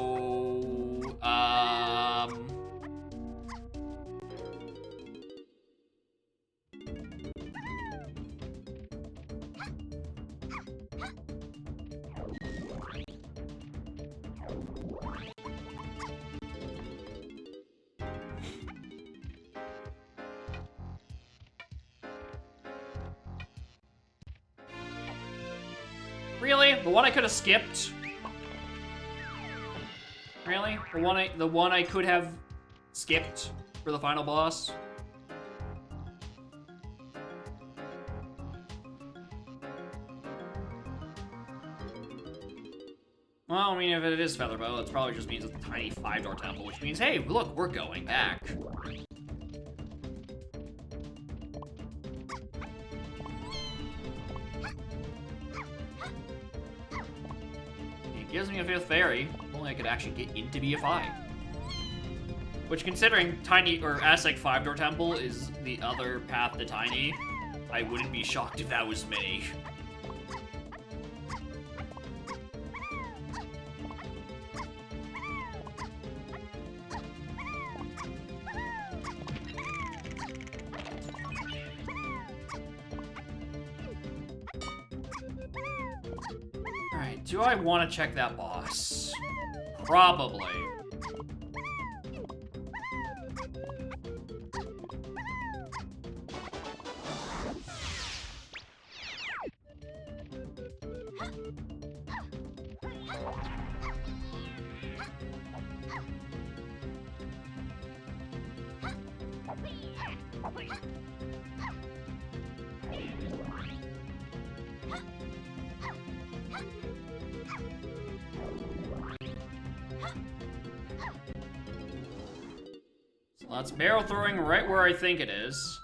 Really? The one I could have skipped? Really? The one I could have skipped for the final boss? Well, I mean, if it is Featherbow, it probably just means a tiny 5-door temple, which means, hey, look, we're going back. Gives me a 5th fairy. If only I could actually get into BFI. Which, considering Tiny or Aztec 5-door temple is the other path to Tiny, I wouldn't be shocked if that was me. Do I want to check that boss? Probably. So that's barrel throwing right where I think it is.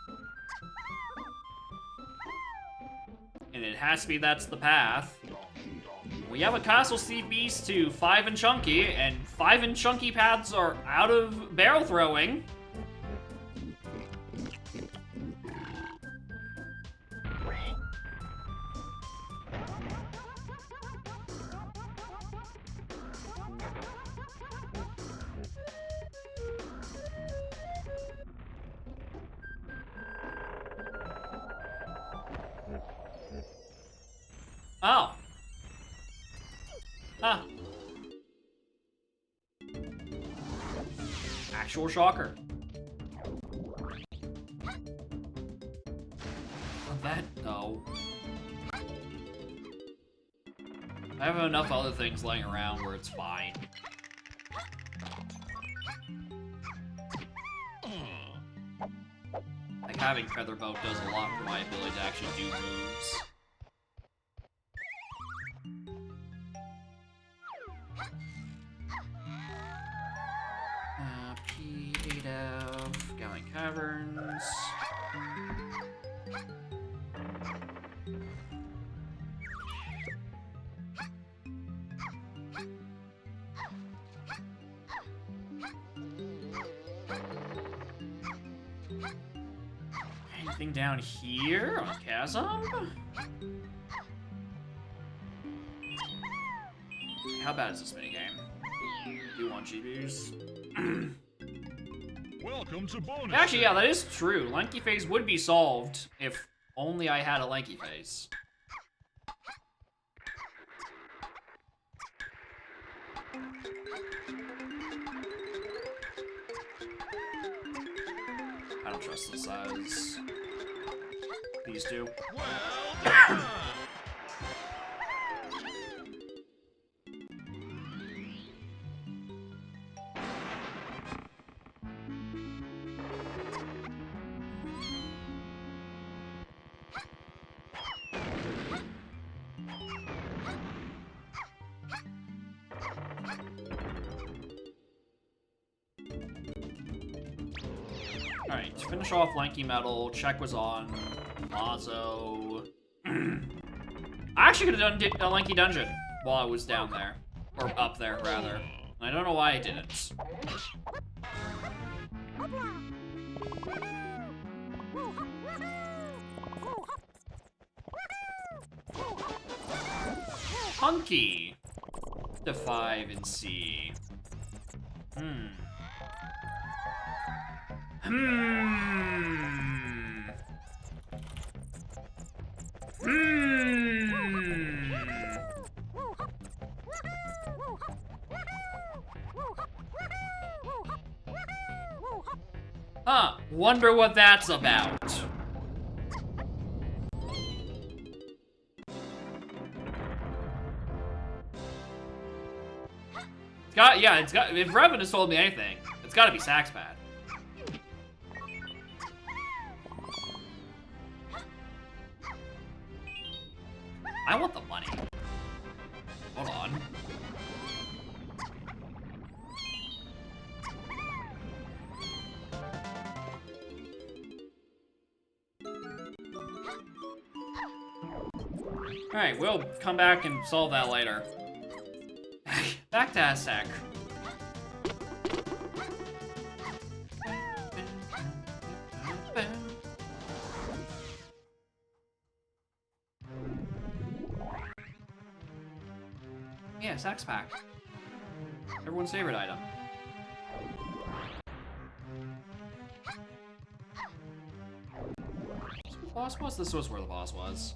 And it has to be that's the path. We have a Castle Sea Beast to 5 and Chunky, and 5 and Chunky paths are out of barrel throwing. Oh. Huh. Actual shocker. That, no. I have enough other things laying around where it's fine. Like, having Featherbow does a lot for my ability to actually do moves. P8F, Galley Caverns. Anything down here on Chasm? How bad is this minigame? Do you want GPUs? Welcome to bonus. Actually, yeah, that is true. Lanky Face would be solved if only I had a Lanky Face. I don't trust the size. These two. Well done. Alright, to finish off Lanky Metal, check was on. Lazo. I actually could have done a Lanky Dungeon while I was down there. Or up there, rather. I don't know why I didn't. Hunky. To 5 and C. Hmm. Huh, wonder what that's about. It's got, if Revan has told me anything, it's gotta be Saxpad. I want the money. Hold on. Alright, we'll come back and solve that later. Back to Aztec. Yeah, Sax Pack. Everyone's favorite item. The boss was? This was where the boss was.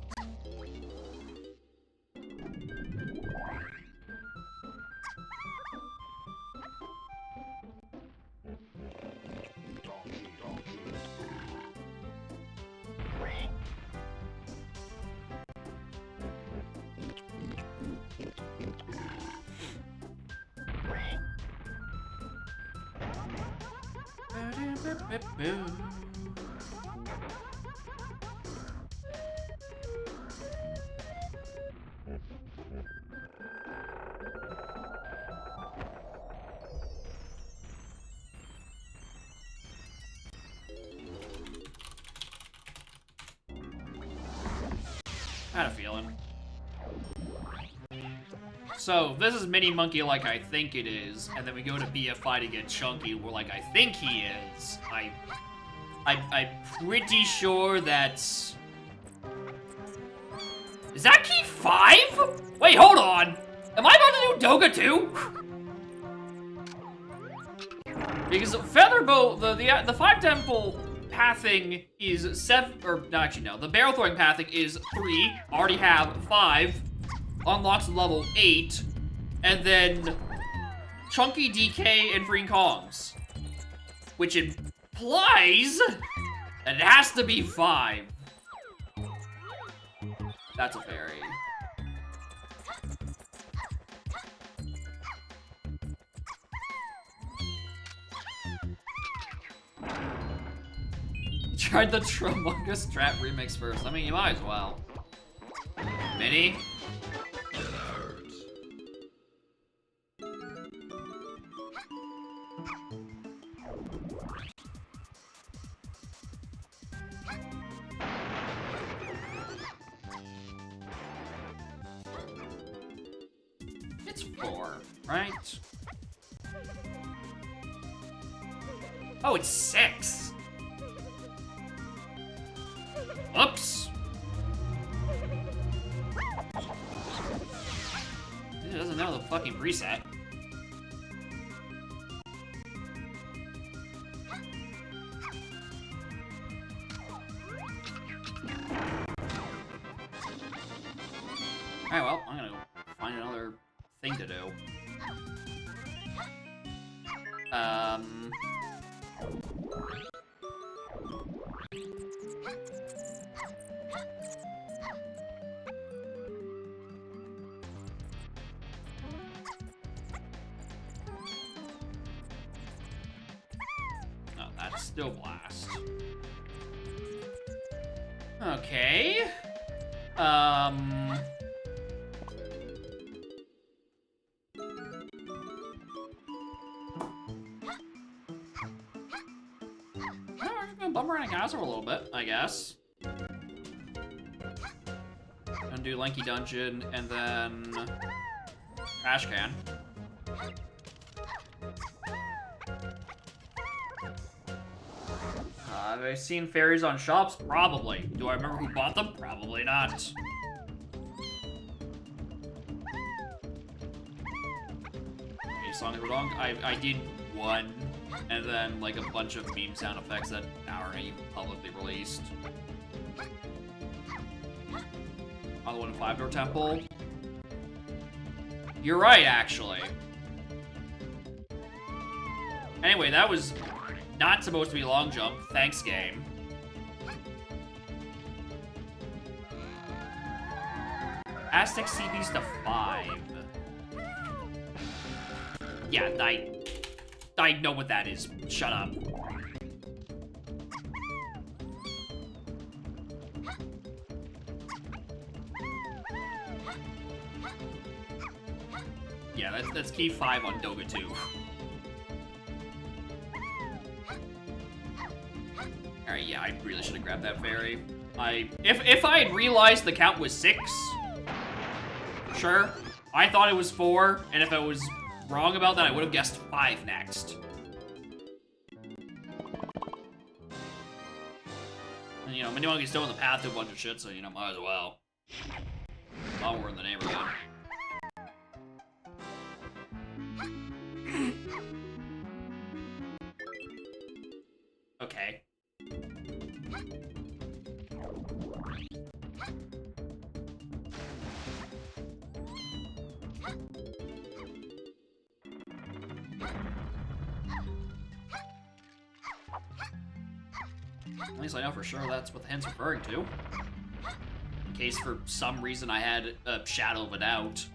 I had a feeling. So, this is Mini Monkey like I think it is, and then we go to BFI to get Chunky, where like I think he is. I'm pretty sure that's... Is that key 5? Wait, hold on! Am I about to do Doga too? Because Featherbow, the 5 temple pathing is 7, or no, actually no, the barrel throwing pathing is 3, already have 5, unlocks level 8, and then Chunky DK and Freeing Kongs, which implies that it has to be 5. That's a fairy. Tried the Tremungus Trap remix first. I mean, you might as well. Mini? It's 4, right? Oh, it's 6. Oops! It doesn't know the fucking preset. Alright, well, I'm gonna find another thing to do. Still blast. Okay. We're just gonna bump around a castle a little bit, I guess. And do Lanky Dungeon, and then Trash Can. Have I seen fairies on shops? Probably. Do I remember who bought them? Probably not. Okay, Song of the Dog. I did one, and then like a bunch of meme sound effects that aren't even publicly released. Other one in Five Door Temple. You're right, actually. Anyway, that was not supposed to be long jump. Thanks, game. Aztec CP's to 5. Yeah, I know what that is. Shut up. Yeah, that's key 5 on Doga 2. Alright, yeah, I really should have grabbed that fairy. If I had realized the count was 6, sure. I thought it was 4, and if I was wrong about that, I would have guessed 5 next. And, you know, Minimonke's still in the path to a bunch of shit, so, you know, might as well. While we're in the neighborhood. Okay. At least I know for sure that's what the hint's referring to. In case for some reason I had a shadow of a doubt.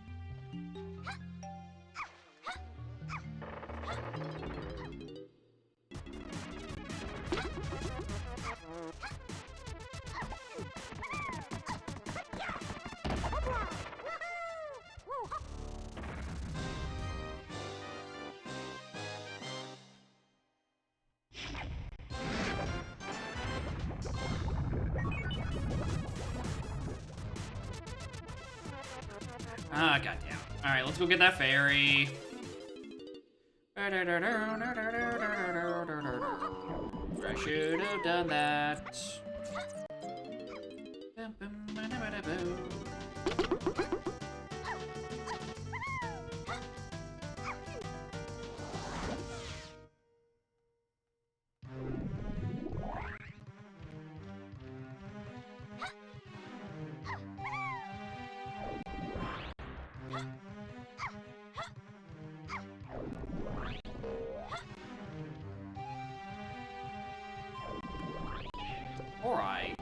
Ah, goddamn. Alright, let's go get that fairy. I should have done that. Alright.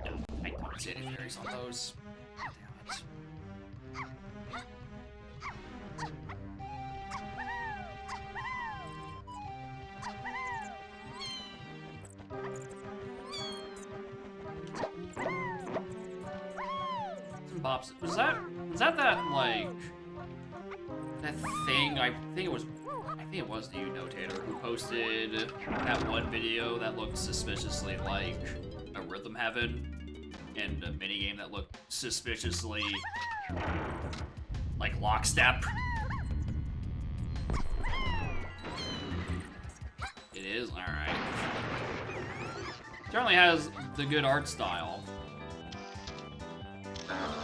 No, I don't see any fairies on those. Damn it. Bob's. Was that like that thing? I think it was the Notator who posted that one video that looked suspiciously like a Rhythm Heaven and a minigame that looked suspiciously like Lockstep. It is? Alright. Certainly has the good art style.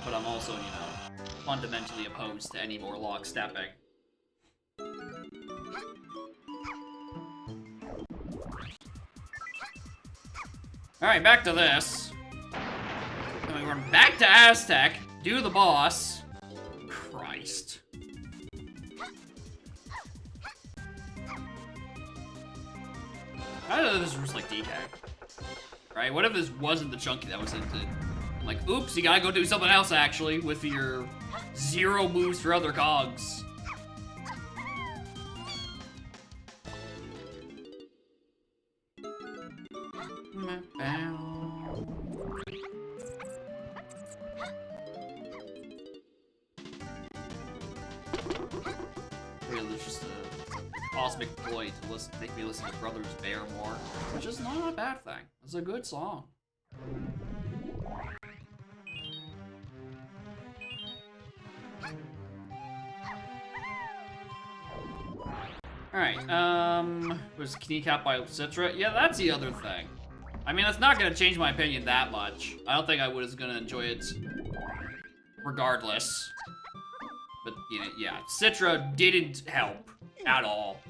But I'm also, you know, fundamentally opposed to any more lockstepping. Alright, back to this. Then we run back to Aztec, do the boss. Christ. How did this just like DK? Right? What if this wasn't the chunky that was into? Like, oops, you gotta go do something else actually with your 0 moves for other cogs. Really, just a cosmic ploy to make me listen to Brothers Bear more, which is not a bad thing. It's a good song. Alright, was kneecap by Citra? Yeah, that's the other thing. I mean, that's not gonna change my opinion that much. I don't think I was gonna enjoy it regardless. But, you know, yeah, Citra didn't help at all.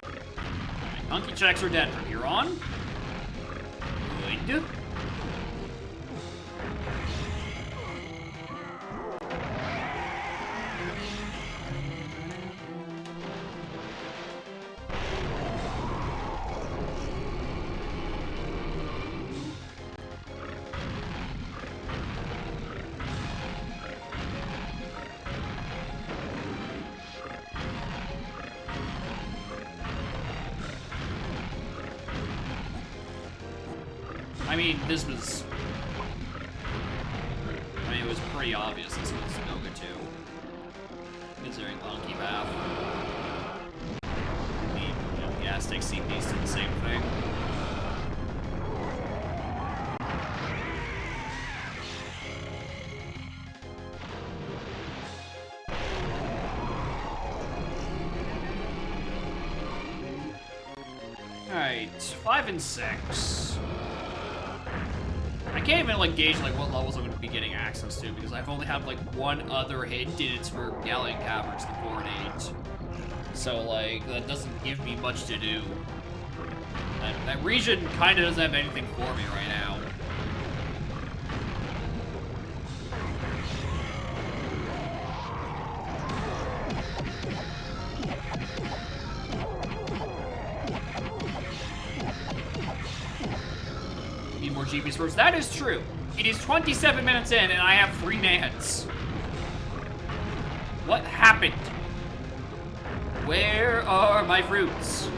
Alright, monkey checks are dead from here on. Good. I mean, this was... I mean, it was pretty obvious this was Noga 2. Considering Monkey Path. I mean, you know, the Aztec CPs did the same thing. Alright, 5 and 6. I can't even like gauge like what levels I'm going to be getting access to because I've only have like one other hint and it's for Galleon Caverns, the 4 and 8. So like that doesn't give me much to do. That region kind of doesn't have anything for me right now. More GPs first. That is true. It is 27 minutes in and I have 3 nans. What happened? Where are my fruits?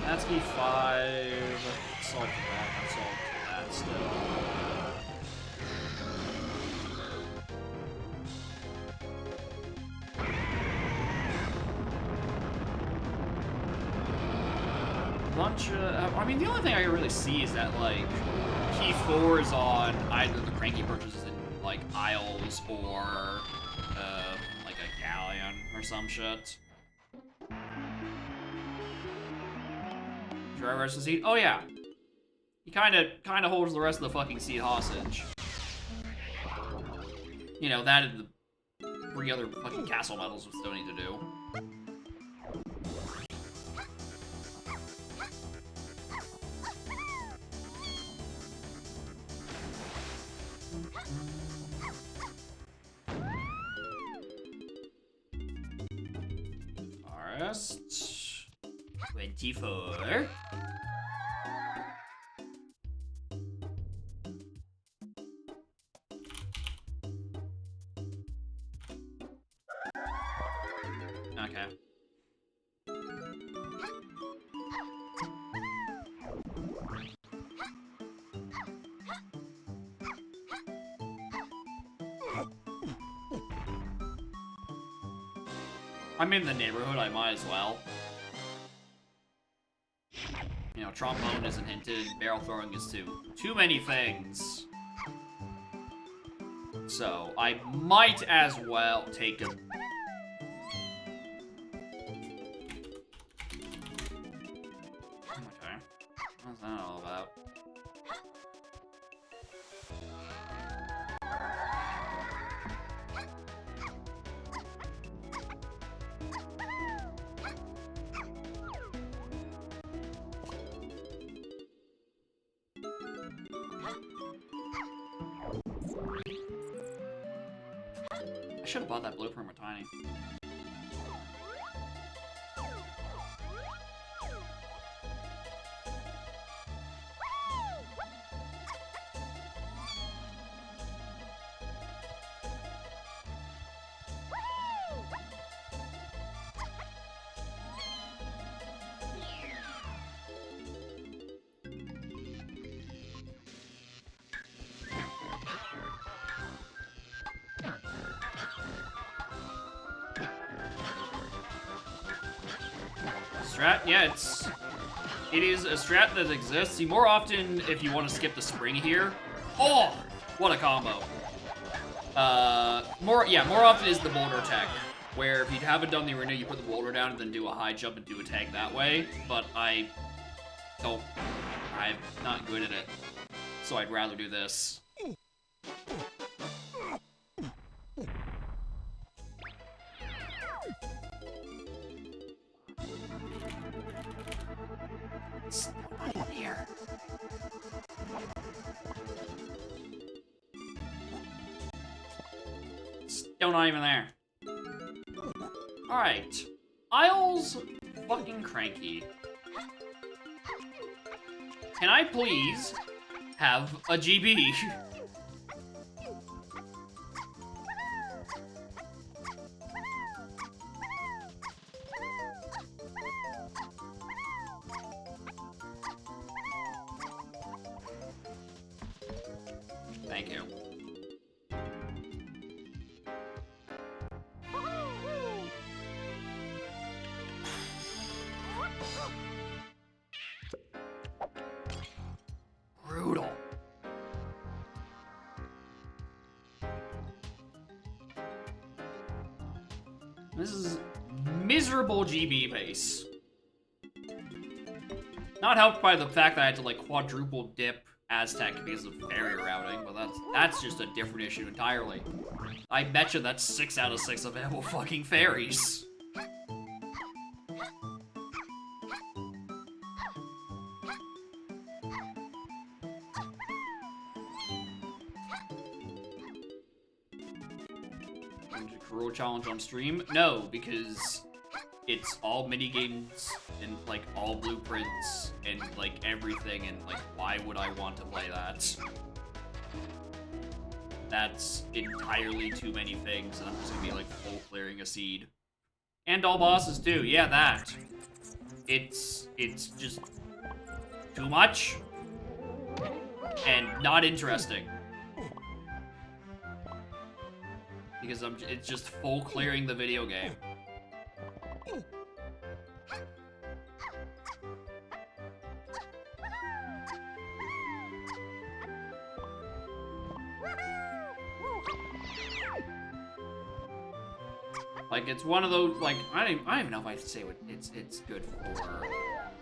That's key 5. Salt to that. That's all to that still. Bunch of, I mean, the only thing I can really see is that, like, key 4 is on either the cranky purchases in, like, Isles or, like, a galleon or some shit. Should I rush the seed? Oh, yeah. He kinda holds the rest of the fucking seed hostage. You know, that and the 3 other fucking castle medals we still need to do. Forest 24. Okay. I'm in the neighborhood, I might as well. You know, trombone isn't hinted, barrel throwing is too many things. So, I might as well take a... Okay. What's that all about? I should have bought that blueprint with Tiny. strat, yeah, it is a strat that exists. See, more often, if you want to skip the spring here, oh, what a combo. More often is the boulder tech, where if you haven't done the arena, you put the boulder down and then do a high jump and do a tag that way. But I'm not good at it, so I'd rather do this. Here. Still not even there. Alright. Isle's fucking cranky. Can I please have a GB? Thank you. Brutal. This is miserable GB base. Not helped by the fact that I had to like quadruple dip Aztec because of fairy routing, but that's just a different issue entirely. I betcha that's 6 out of 6 available fucking fairies. Kuro challenge on stream? No, because it's all mini games and like all blueprints and like everything, and like why would I want to play that? That's entirely too many things, and I'm just gonna be like full clearing a seed. And all bosses too, yeah, that. It's just too much and not interesting. Because it's just full clearing the video game. Like, it's one of those, like, I don't even know if I say what it's good for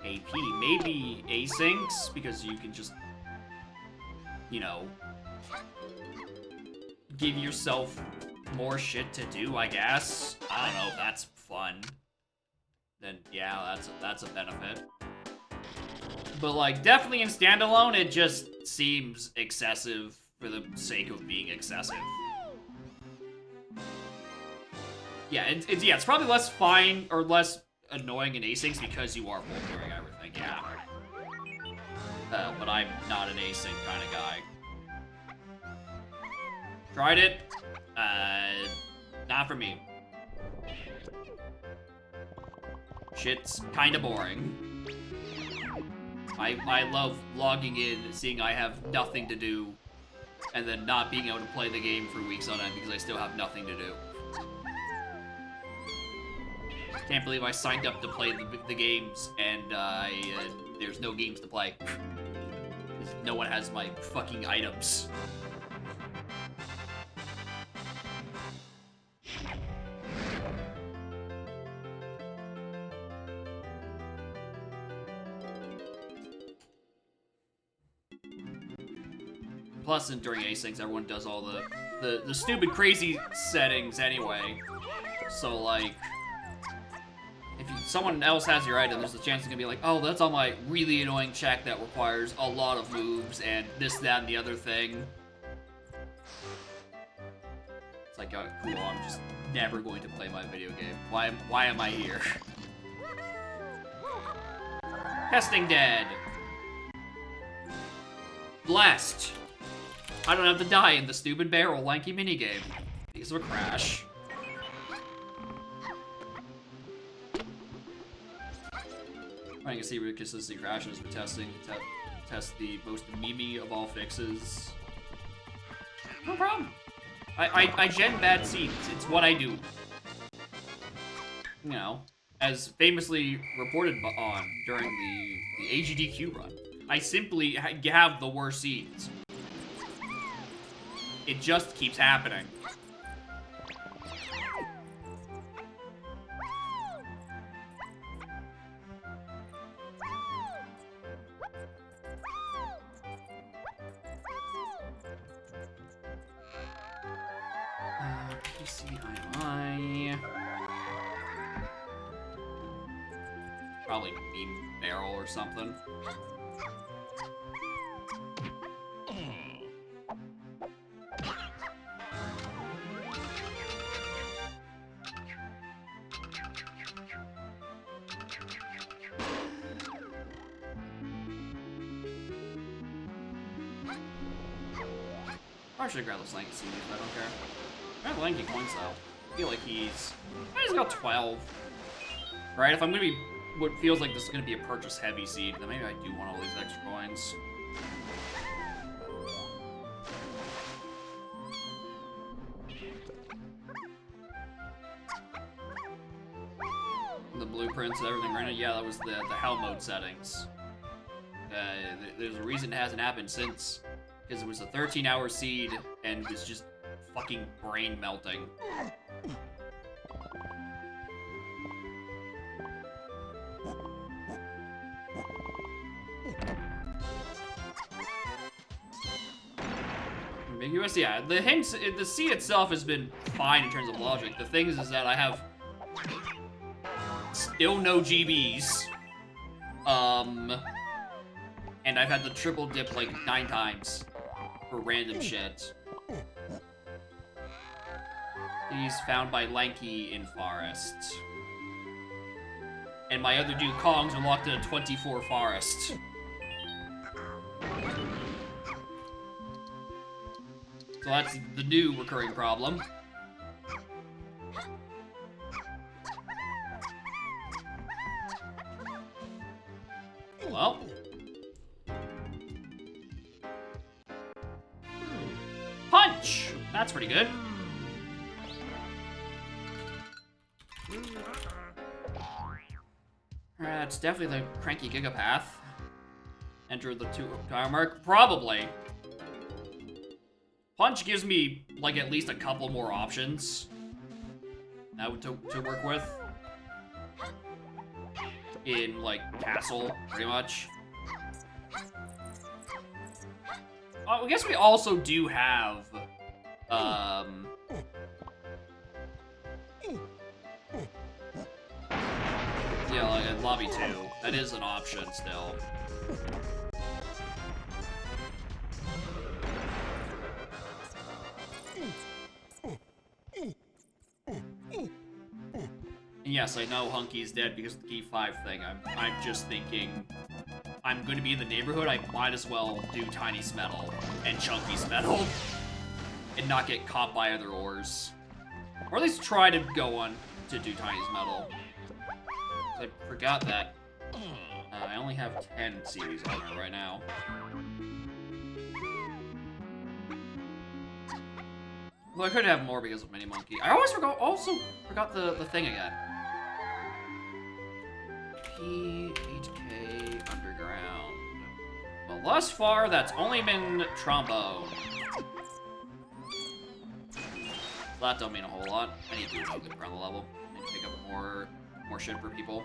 AP. Maybe asyncs, because you can just, you know, give yourself more shit to do, I guess. I don't know if that's fun. Then, yeah, that's a benefit. But, like, definitely in standalone, it just seems excessive for the sake of being excessive. Yeah, it's probably less fine or less annoying in asyncs because you are full clearing everything, yeah. But I'm not an async kind of guy. Tried it. Not for me. Shit's kinda boring. I love logging in, seeing I have nothing to do, and then not being able to play the game for weeks on end because I still have nothing to do. Can't believe I signed up to play the games, and there's no games to play. No one has my fucking items. Plus, during asyncs, everyone does all the stupid, crazy settings anyway. So, like, if someone else has your item, there's a chance it's gonna be like, oh, that's on my really annoying check that requires a lot of moves and this, that, and the other thing. It's like, oh, cool, I'm just never going to play my video game. Why am I here? Testing dead. Blessed. I don't have to die in the stupid barrel lanky minigame because of a crash. I can see where consistent crashes for testing. Test the most memey of all fixes. No problem. I gen bad seeds. It's what I do. You know, as famously reported on during the AGDQ run. I simply have the worst seeds. It just keeps happening. PCII. Probably beam barrel or something. I should grab those lanky CDs, but I don't care. I have lanky coins though. I feel like he's got 12. Right? If I'm gonna be what feels like this is gonna be a purchase heavy seed, then maybe I do want all these extra coins. The blueprints and everything right now, yeah, that was the hell mode settings. There's a reason it hasn't happened since. Because it was a 13-hour seed, and it's just fucking brain melting. Ambiguous, yeah. The seed itself has been fine in terms of logic. The thing is that I have still no GBs. And I've had the triple dip like 9 times. For random shit. He's found by Lanky in Forest. And my other dude, Kongs, are locked in a 24 forest. So that's the new recurring problem. Well. Punch! That's pretty good. That's definitely the cranky Gigapath. Enter the 2-hour mark? Probably. Punch gives me, like, at least a couple more options to work with. In, like, Castle, pretty much. I guess we also do have, yeah, like in Lobby 2. That is an option still. And yes, I know Hunky's dead because of the key 5 thing. I'm just thinking, I'm going to be in the neighborhood, I might as well do Tiny Smeddle and Chunky Smeddle and not get caught by other ores. Or at least try to go on to do Tiny Smeddle. I forgot that I only have 10 series on there right now. Well, I could have more because of Mini Monkey. I also forgot the thing again. P8K Underground. Well, thus far, that's only been Trombone. That don't mean a whole lot. I need to do something around the level. I need to pick up more shit for people.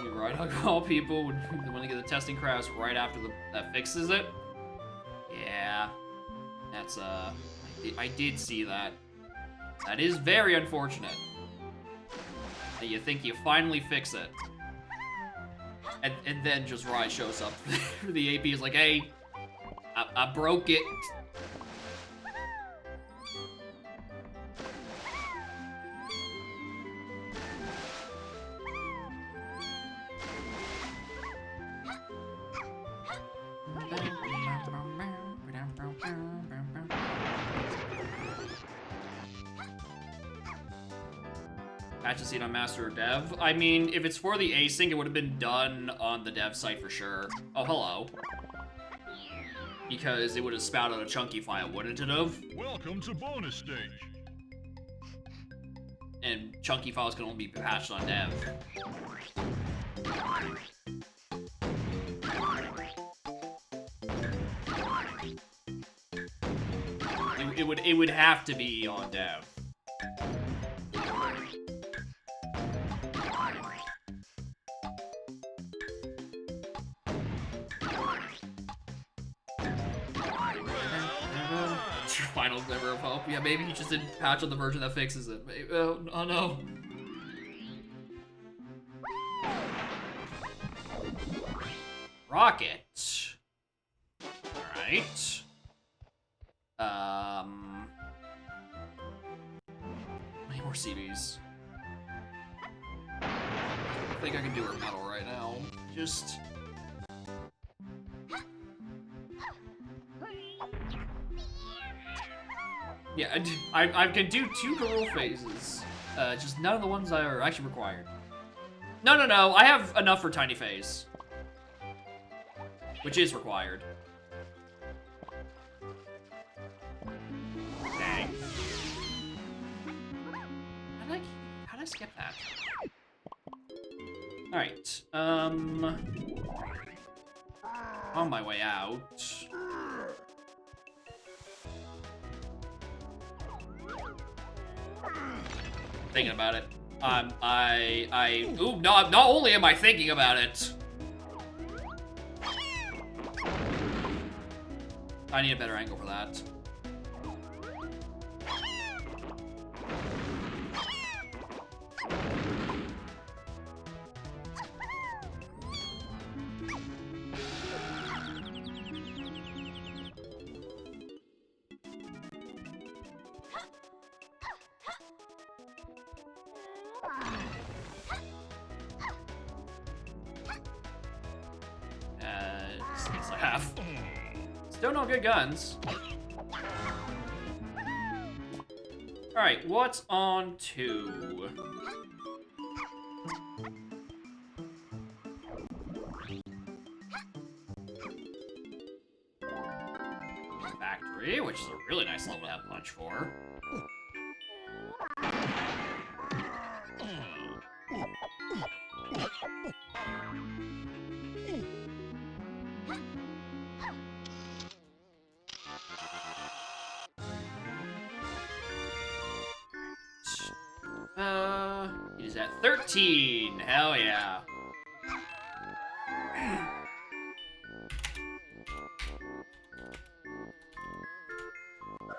You right hug all people when they get the testing crash right after that fixes it. Yeah, that's I did see that. That is very unfortunate. That you think you finally fix it, and then just Rai shows up. The AP is like, hey, I broke it. Patch the seed on Master or Dev. I mean, if it's for the async, it would have been done on the dev site for sure. Oh, hello. Because it would have spouted a chunky file, wouldn't it have? Welcome to bonus stage. And chunky files can only be patched on dev. It would have to be on dev. Final glimmer of hope. Yeah, maybe he just didn't patch on the version that fixes it. Maybe, oh no. Rocket. Alright. Any more CVs? I think I can do her metal right now. Just... Yeah, I can do 2 Garou phases. Just none of the ones that are actually required. No, I have enough for Tiny Phase. Which is required. Dang. How'd I skip that? Alright, on my way out. Thinking about it. Ooh, no, not only am I thinking about it. I need a better angle for that. Just I have. Still no good guns. Alright, what's on 2? Factory, which is a really nice level to have punch for. It is at 13. Hell yeah.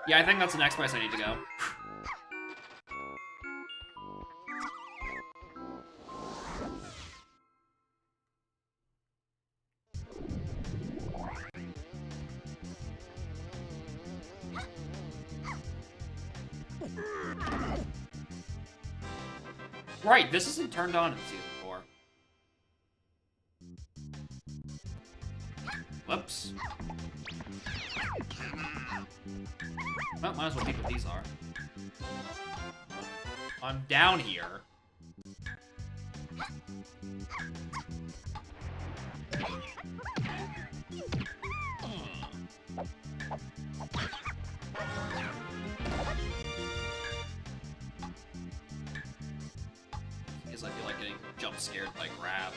Yeah, I think that's the next place I need to go. Right, this isn't turned on in Season 4. Whoops. Well, might as well keep what these are. I'm down here. Because I feel like getting jump scared by grab,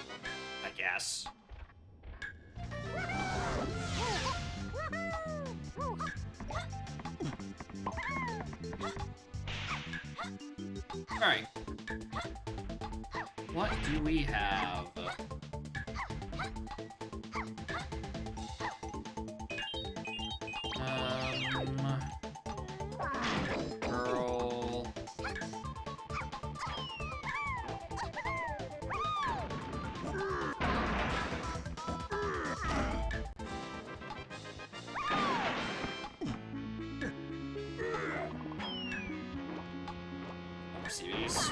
I guess. Alright. What do we have? Girl. See these.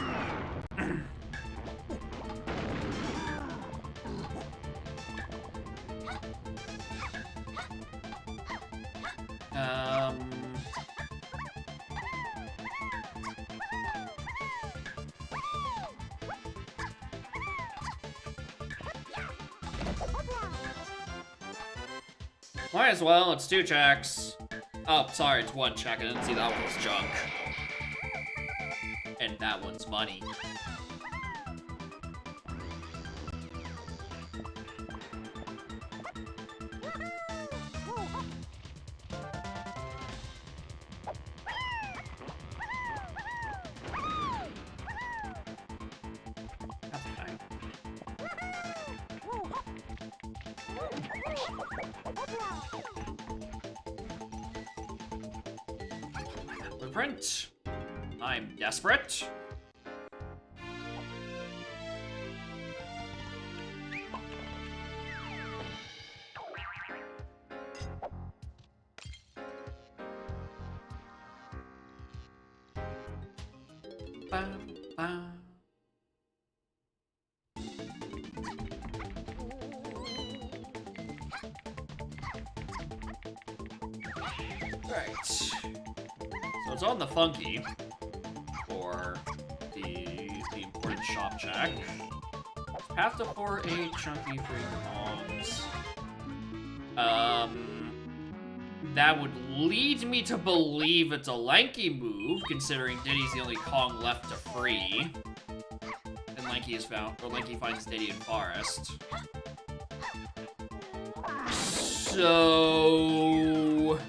Might as well, it's 2 checks. Oh, sorry, it's 1 check. I didn't see that one was junk. And that one's money. Blueprint. I'm desperate. Ba, ba. Right. So it's on the funky for the important shop check. Have to pour a chunky free Kongs. That would lead me to believe it's a lanky move, considering Diddy's the only Kong left to free. And Lanky is found, or Lanky finds Diddy in forest. So...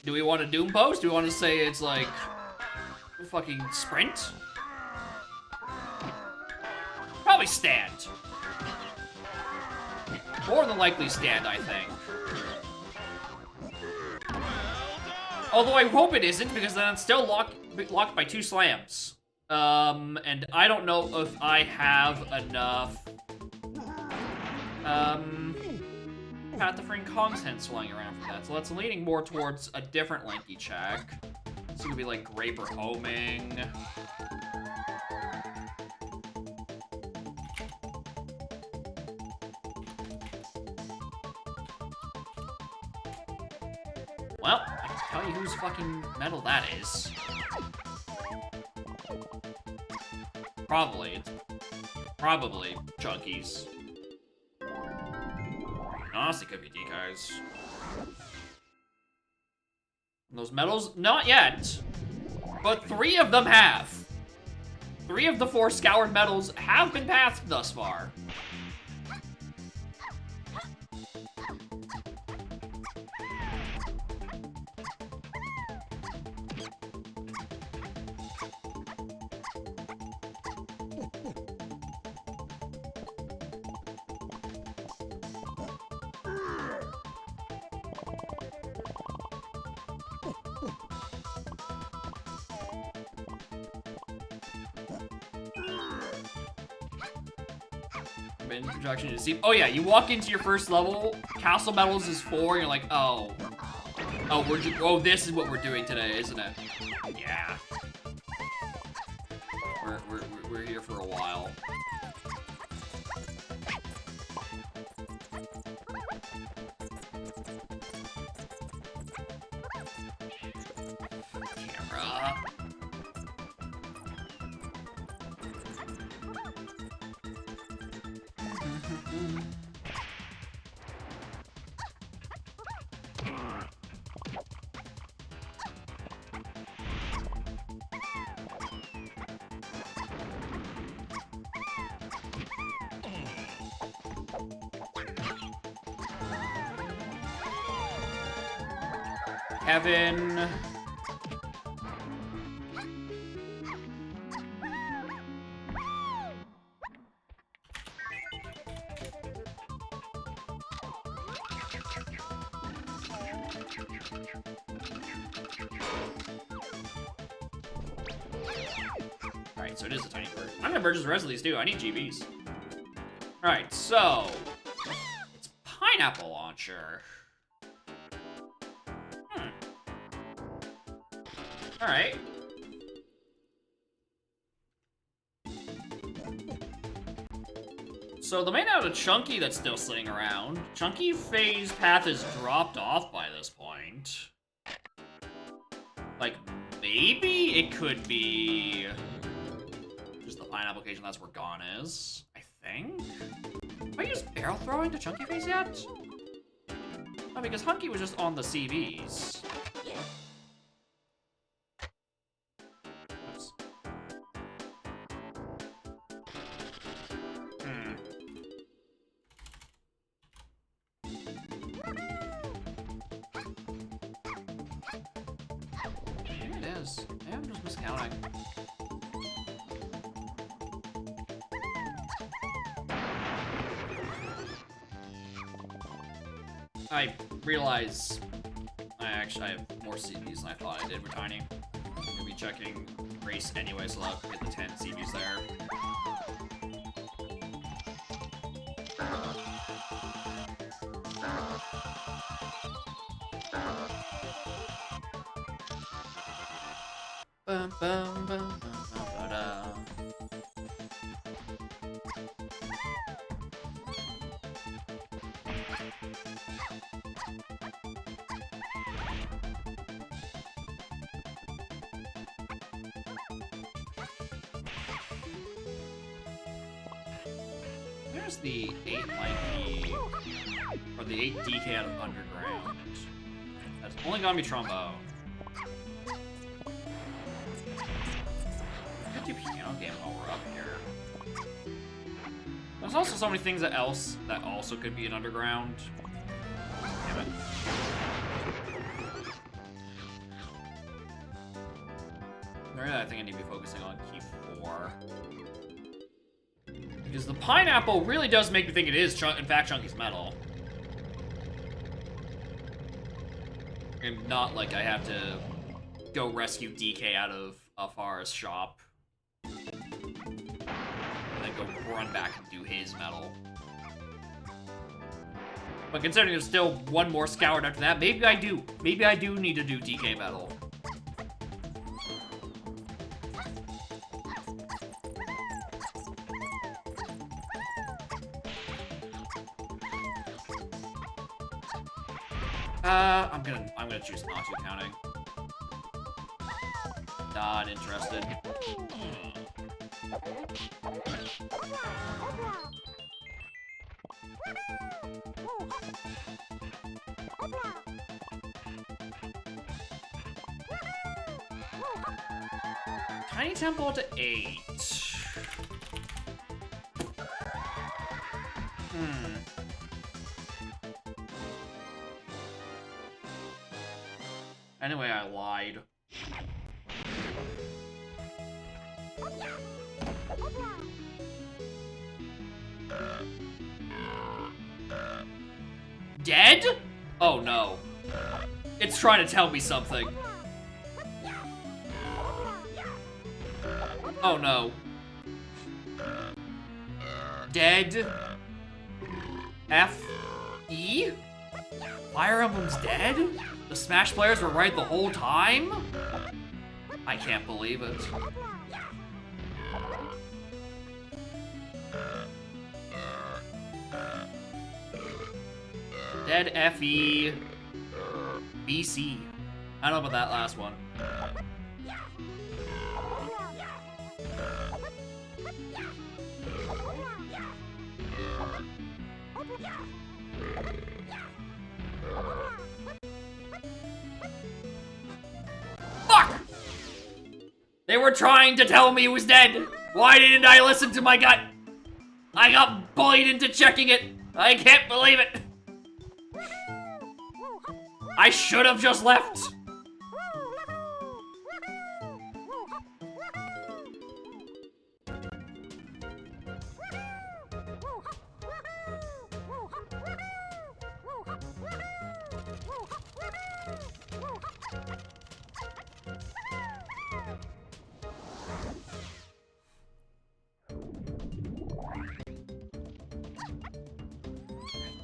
do we want to Doom Post? Do we want to say it's like... fucking sprint? Probably stand. More than likely stand, I think. Although I hope it isn't, because then it's still locked by 2 slams. And I don't know if I have enough... Path to Freeing Kong's Hen swelling around for that. So that's leaning more towards a different lanky check. It's gonna be like Grape or Homing. Well, I can tell you whose fucking medal that is. Probably. It's probably Chunky's. Honestly, could be Dekai's. Those medals? Not yet. But 3 of them have. 3 of the 4 scoured medals have been passed thus far. Introduction to Steam. Oh yeah, you walk into your first level, Castle Medals is 4, and you're like, oh. Oh, this is what we're doing today, isn't it? Yeah. We're here for a while. Camera. Kevin. Alright, so it is a tiny bird. I'm gonna merge the rest of these too. I need GBs. Alright, so it's Pineapple Launcher. Alright. So the main out of Chunky that's still sitting around. Chunky phase path is dropped off by this point. Like, maybe it could be just the Pineapple application, that's where Gone is, I think. Have I used barrel throwing to Chunky Face yet? No, because Hunky was just on the CVs. Oops. Here it is. Maybe I'm just miscounting. I realize I have more CVs than I thought I did with Tiny. I'm gonna be checking race anyway, so I'll get the 10 CVs there. Bum, bum, bum, bum, bum, ba-da. There's the 8 Mikey, or the 8 DK out of Underground. That's only gonna be Trombone. We could do Piano Game while we're up here. There's also so many things that also could be an Underground. Damn it. Really, I think I need to be focusing on key 4. Because the pineapple really does make me think it is, in fact, Chunky's metal. And not like I have to go rescue DK out of Afar's shop. And then go run back and do his metal. But considering there's still one more scoured after that, maybe I do. Maybe I do need to do DK metal. I'm gonna choose not to counting. Not interested. Tiny Temple to 8. Anyway, I lied. Dead? Oh no. It's trying to tell me something. Oh no. Dead? F? E? Fire Emblem's dead? The Smash players were right the whole time? I can't believe it. Dead FE BC. I don't know about that last one. Fuck! They were trying to tell me he was dead. Why didn't I listen to my gut? I got bullied into checking it. I can't believe it. I should have just left.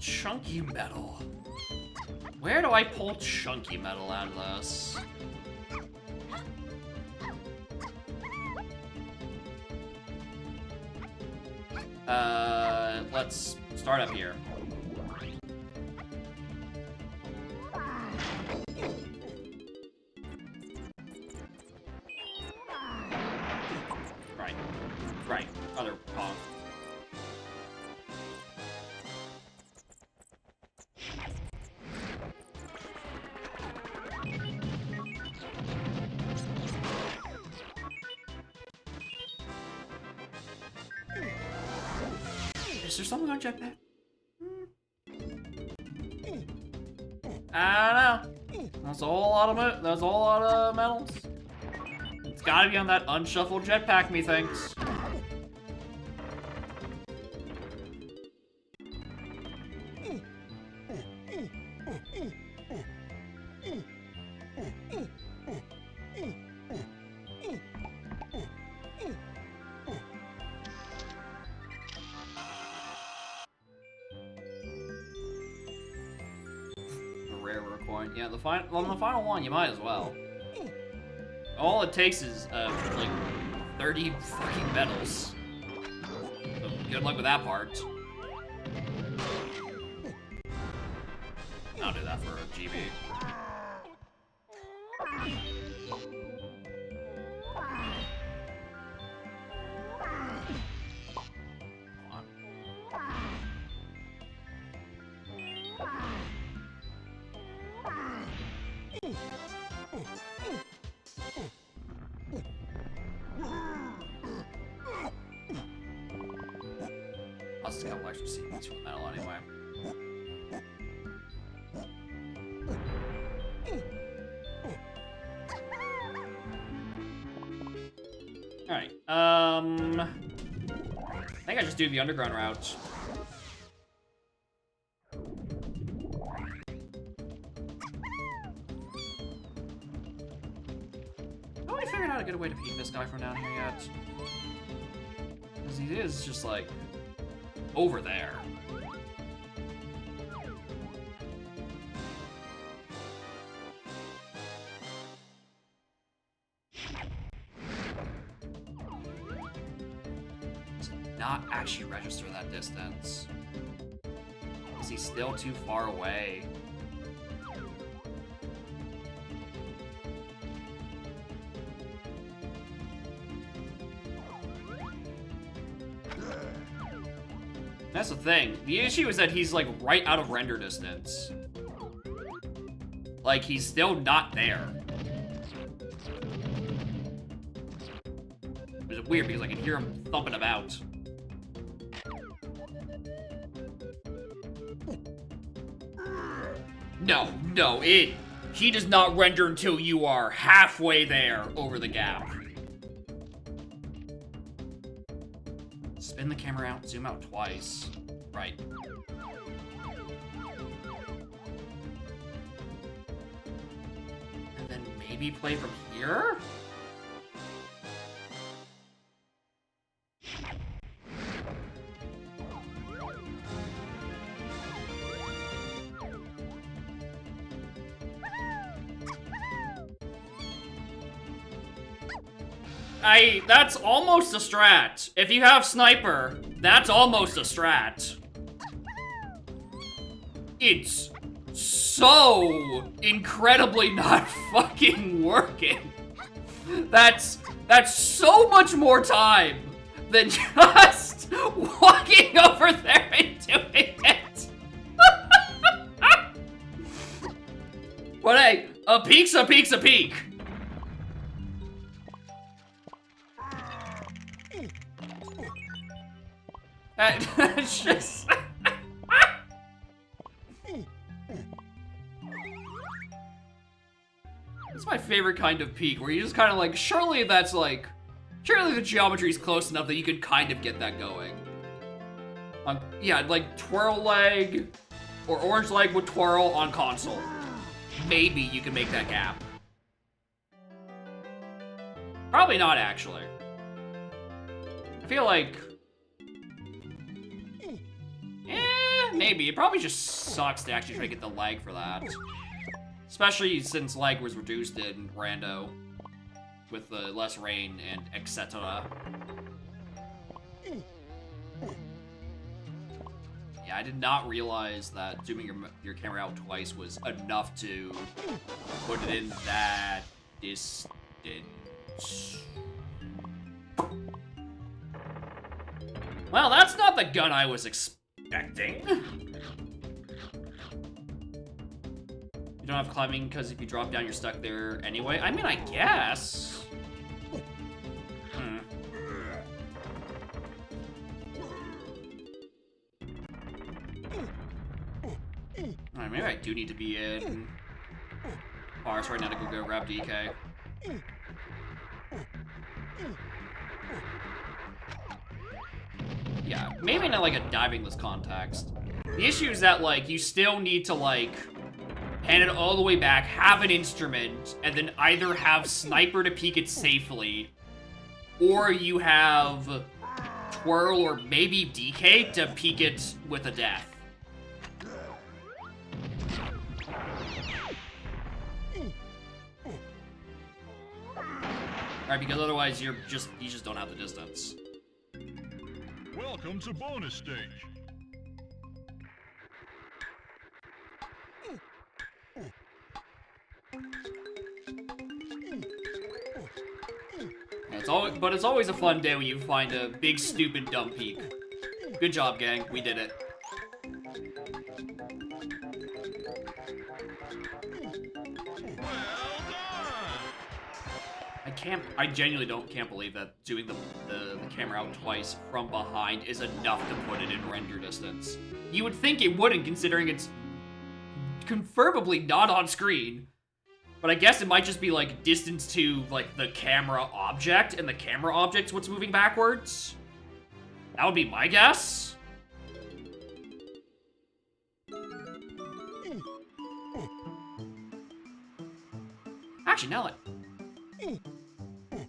Chunky metal. Where do I pull chunky metal out of this? Let's start up here. Right. Other Pong. Is there something on jetpack? I don't know. That's a whole lot of medals. It's gotta be on that unshuffled jetpack, methinks. Coin. Yeah, on the final one, you might as well. All it takes is like 30 fucking medals. So good luck with that part. I'll do that for a GB. I'll just get extra sequence for the medal anyway. Alright, I think I just do the underground route. Nobody figured out a good way to peek this guy from down here yet. Because he is just like over there. Does not actually register that distance. Is he still too far away? That's the thing. The issue is that he's like right out of render distance. Like he's still not there. Which is weird because I can hear him thumping about. No, he does not render until you are halfway there over the gap. Spin the camera out, zoom out twice. Right. And then maybe play from here? That's almost a strat. If you have sniper, that's almost a strat. It's so incredibly not fucking working. That's so much more time than just walking over there and doing it. But hey, a peek's a peek's a peek. It's just... It's my favorite kind of peak, where you just kind of like, surely the geometry's close enough that you could kind of get that going. Yeah, like twirl leg, or orange leg with twirl on console. Maybe you can make that gap. Probably not, actually. I feel like... maybe. It probably just sucks to actually try to get the lag for that. Especially since lag was reduced in Rando. With the less rain and etc. Yeah, I did not realize that zooming your camera out twice was enough to put it in that distance. Well, that's not the gun I was expecting. You don't have climbing because if you drop down, you're stuck there anyway. I mean, I guess. Alright, maybe I do need to be in forest right now to go grab DK. Yeah, maybe not like a divingless context. The issue is that, like, you still need to, like, hand it all the way back, have an instrument, and then either have Sniper to peek it safely, or you have Twirl or maybe DK to peek it with a death. Right, because otherwise you just don't have the distance. Welcome to bonus stage. It's always a fun day when you find a big, stupid, dumb peak. Good job, gang. We did it. I genuinely can't believe that doing the camera out twice from behind is enough to put it in render distance. You would think it wouldn't, considering it's confirmably not on screen. But I guess it might just be, like, distance to, like, the camera object, and the camera object's what's moving backwards. That would be my guess. Actually, now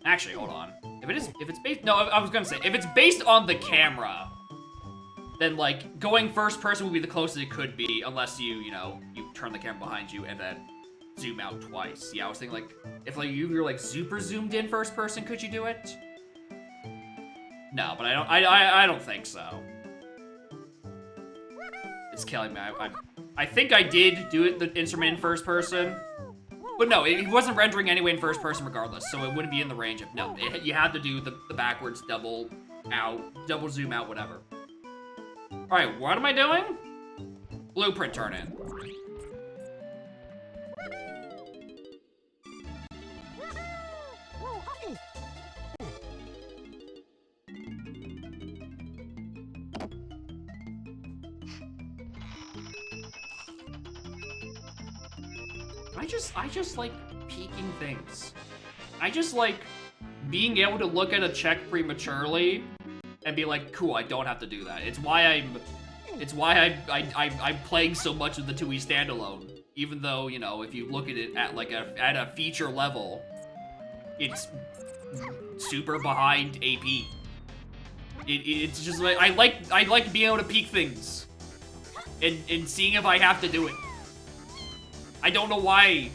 Actually, hold on. If it's based, no, I was gonna say, if it's based on the camera, then, like, going first person would be the closest it could be, unless you know, you turn the camera behind you and then zoom out twice. Yeah, I was thinking, like, if, like, you're, like, super zoomed in first person, could you do it? No, but I don't think so. It's killing me. I think I did do it, the instrument in first person. But no, it wasn't rendering anyway in first person regardless, so it wouldn't be in the range of, no, you had to do the backwards double zoom out, whatever. Alright, what am I doing? Blueprint turn in. I just like peeking things. I just like being able to look at a check prematurely and be like, cool, I don't have to do that. It's why I'm playing so much of the 2E standalone. Even though, you know, if you look at it at like at a feature level, it's super behind AP. It's just like I like being able to peek things and seeing if I have to do it. I don't know why.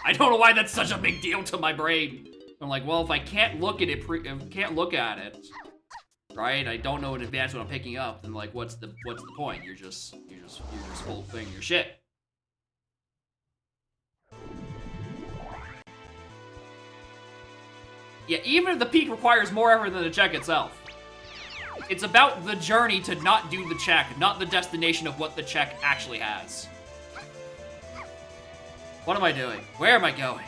I don't know why that's such a big deal to my brain. I'm like, well, if I can't look at it, right? I don't know in advance what I'm picking up. Then like, what's the point? You're just full thing your shit. Yeah, even if the peek requires more effort than the check itself. It's about the journey to not do the check, not the destination of what the check actually has. What am I doing? Where am I going?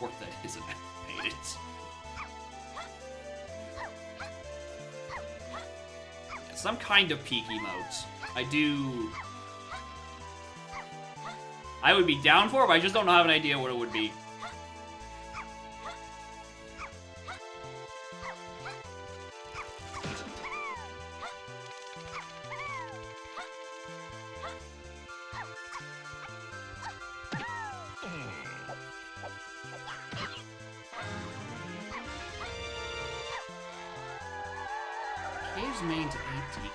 Work that isn't animated. Some kind of peak emotes. I would be down for it, but I just don't have an idea what it would be. Caves main to 8DK.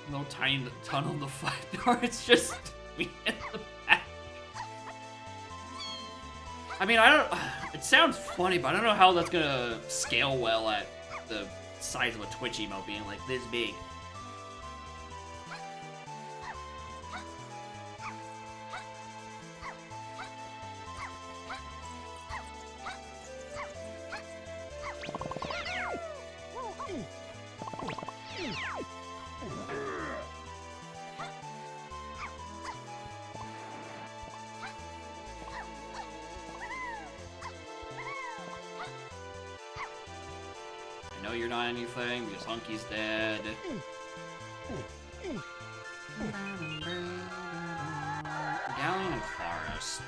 No tiny tunnel to fight door, it's just we in the back. I mean, it sounds funny, but I don't know how that's gonna scale well at the size of a Twitch emote being like this big. I know you're not anything because Hunky's dead. Galleon and Forest.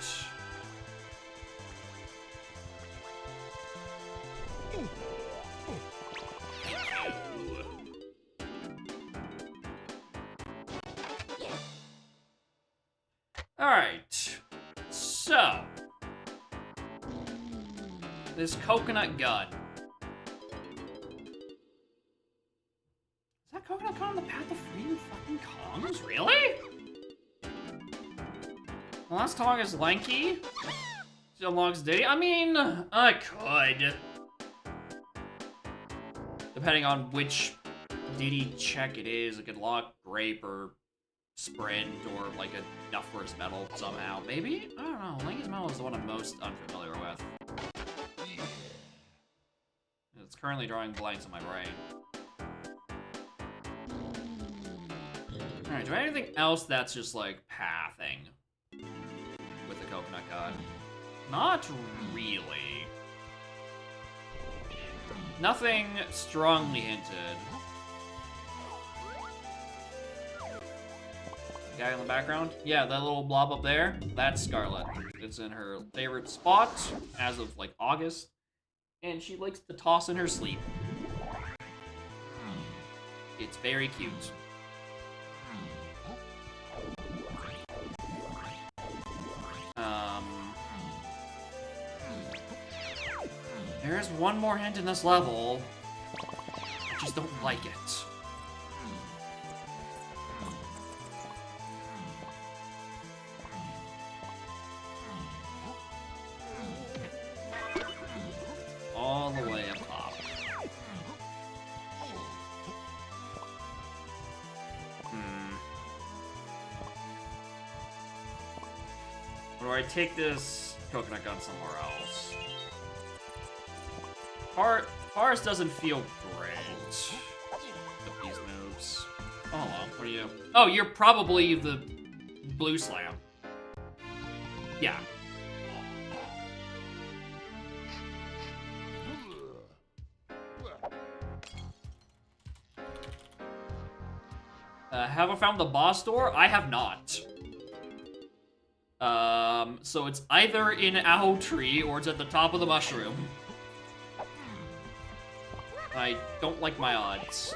Alright. So. This coconut gun. Is that coconut gun on the path of freedom fucking Kongs? Really? Last Kong is lanky. She unlocks Diddy. I mean, I could. Depending on which Diddy check it is, it could lock Grape or Sprint or like enough for his medal somehow. Maybe? I don't know. Lanky's medal is the one I'm most unfamiliar with. It's currently drawing blanks in my brain. Alright, do I have anything else that's just like pathing with the coconut gun? Not really. Nothing strongly hinted. Guy in the background? Yeah, that little blob up there, that's Scarlet. It's in her favorite spot as of like August, and she likes to toss in her sleep. It's very cute. There's one more hint in this level. I just don't like it. All the way up top. Or do I take this coconut gun somewhere else? Forest doesn't feel great with these moves. Oh, hello. What are you? Oh, you're probably the blue slam. Yeah. Have I found the boss door? I have not. So it's either in Owl Tree or it's at the top of the mushroom. I don't like my odds.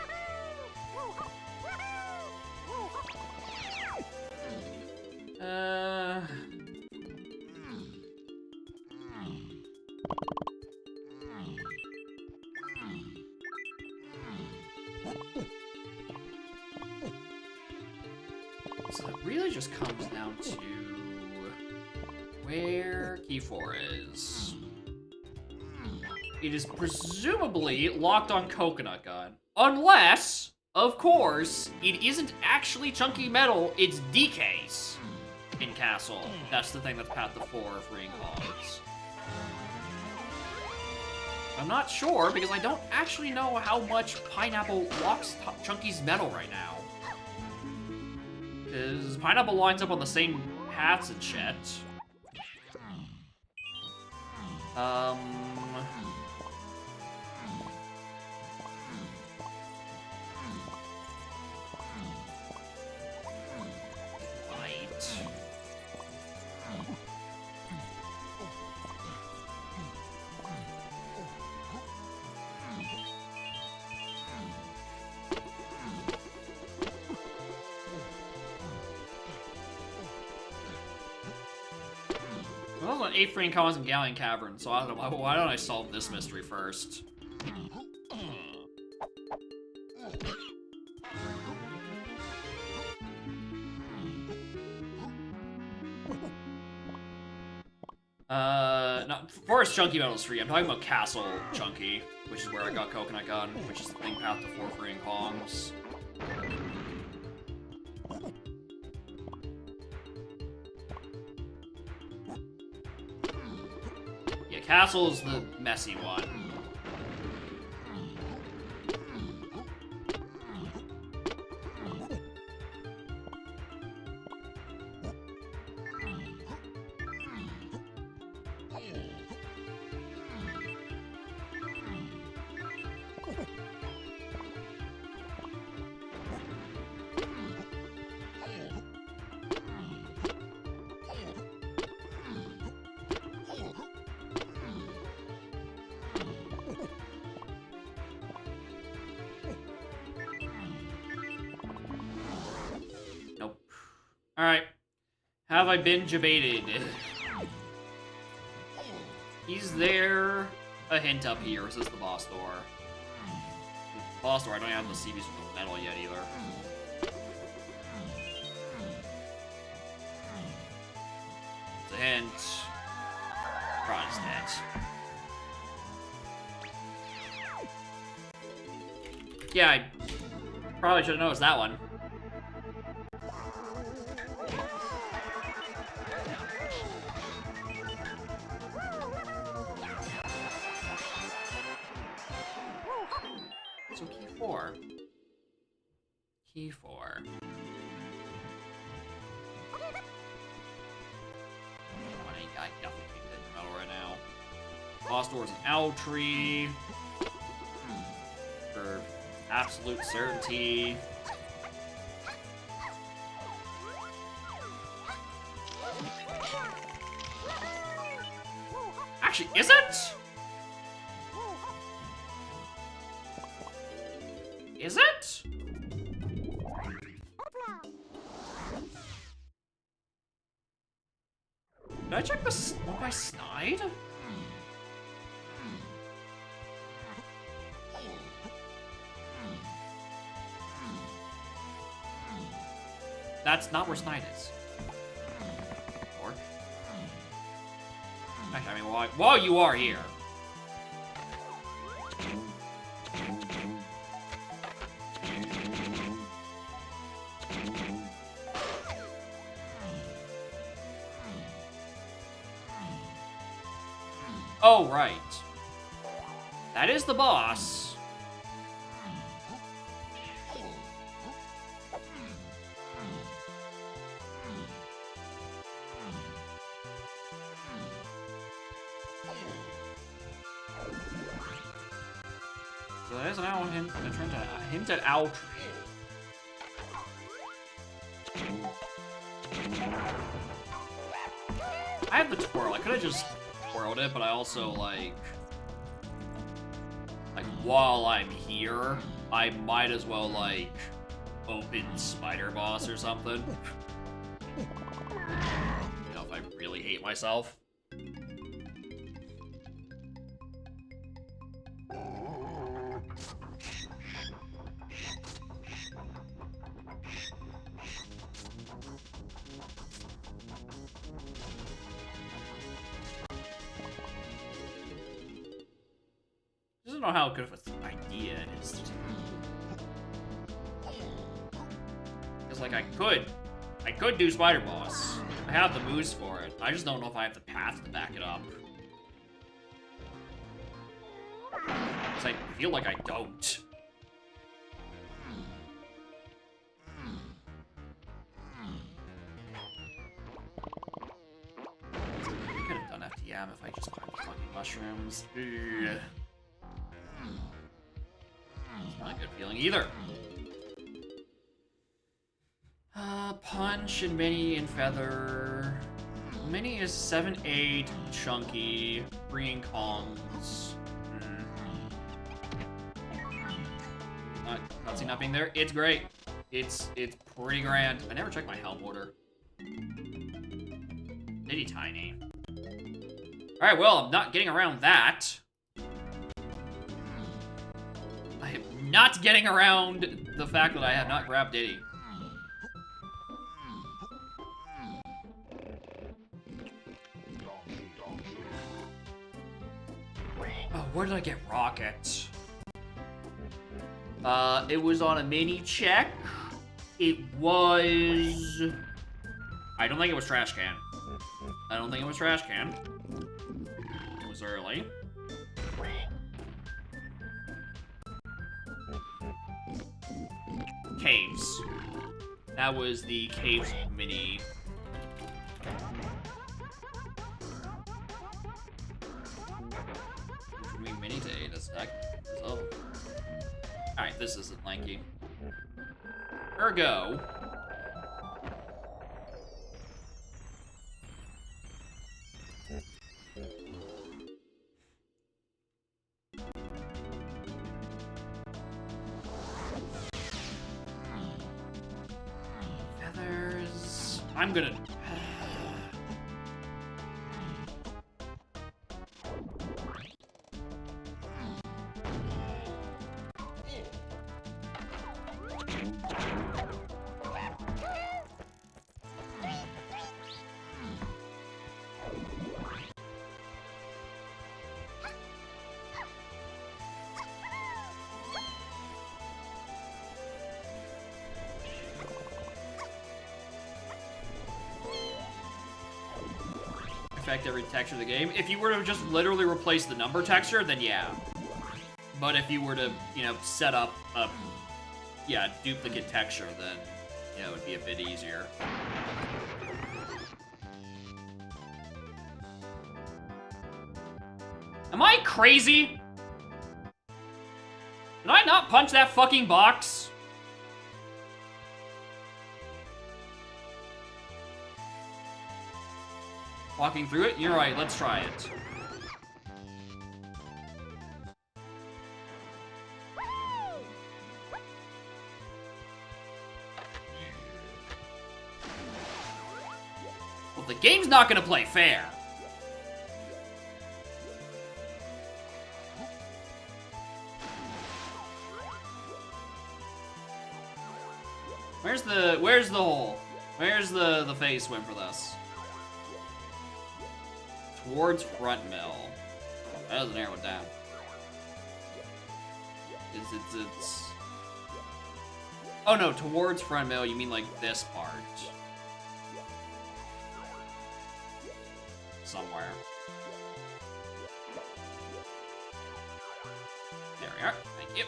So it really just comes down to where Key 4 is. It is presumably locked on Coconut Gun. Unless, of course, it isn't actually Chunky Metal, it's DK's in Castle. That's the thing that's Path to 4 of Ring Hogs. I'm not sure, because I don't actually know how much Pineapple locks Chunky's metal right now. Because Pineapple lines up on the same paths and shit. Well, that was on 8 Free Commons and Galleon Cavern, so I don't know, why don't I solve this mystery first? No, Forest Chunky Metal is free. I'm talking about Castle Chunky, which is where I got Coconut Gun, which is the thing Path to 4 Free Kongs. Yeah, Castle's the messy one. Alright. Have I been debated? Is there a hint up here? Is this the boss door? The boss door, I don't have the CBs with the metal yet either. It's a hint. Probably dead. Yeah, I probably should have noticed that one. So key 4. Key 4. I definitely can't get the metal right now. Boss door's an owl tree. For absolute certainty. Actually, is it? Is it? Did I check the one by Snide? That's not where Snide is. Orc. Actually, I mean, while you are here. Oh, right. That is the boss. So that is an owl hint. I'm trying to hint at owl tree. I have the twirl. I could have just twirled it, but I also like while I'm here, I might as well like open Spider Boss or something. You know, if I really hate myself. I don't know how good of an idea it is. Because, like, I could do Spider Boss. I have the moves for it. I just don't know if I have the path to back it up. Because I feel like I don't. I could have done FTM if I just climbed the fucking mushrooms. Ugh. Not a good feeling either. Punch and Mini and Feather. Mini is 7-8, chunky, green comms. Not not being there. It's great. It's pretty grand. I never checked my helm order. Nitty tiny. Alright, well, I'm not getting around that. I am not getting around the fact that I have not grabbed Diddy. Oh, where did I get Rocket? It was on a mini check. It was... I don't think it was Trash Can. I don't think it was Trash Can. It was early. Caves. That was the Caves mini. From being mini to 8 is that. Oh. Alright, this isn't lanky. Ergo. I'm gonna... affect every texture of the game. If you were to just literally replace the number texture, then yeah. But if you were to, you know, set up a, duplicate texture, then, yeah, it would be a bit easier. Am I crazy? Did I not punch that fucking box? Walking through it? You're right, let's try it. Well, the game's not gonna play fair. Where's the hole? Where's the phase swim for this? Towards front mill. That doesn't narrow it down. It's... Oh no, towards front mill, you mean like this part. Somewhere. There we are, thank you.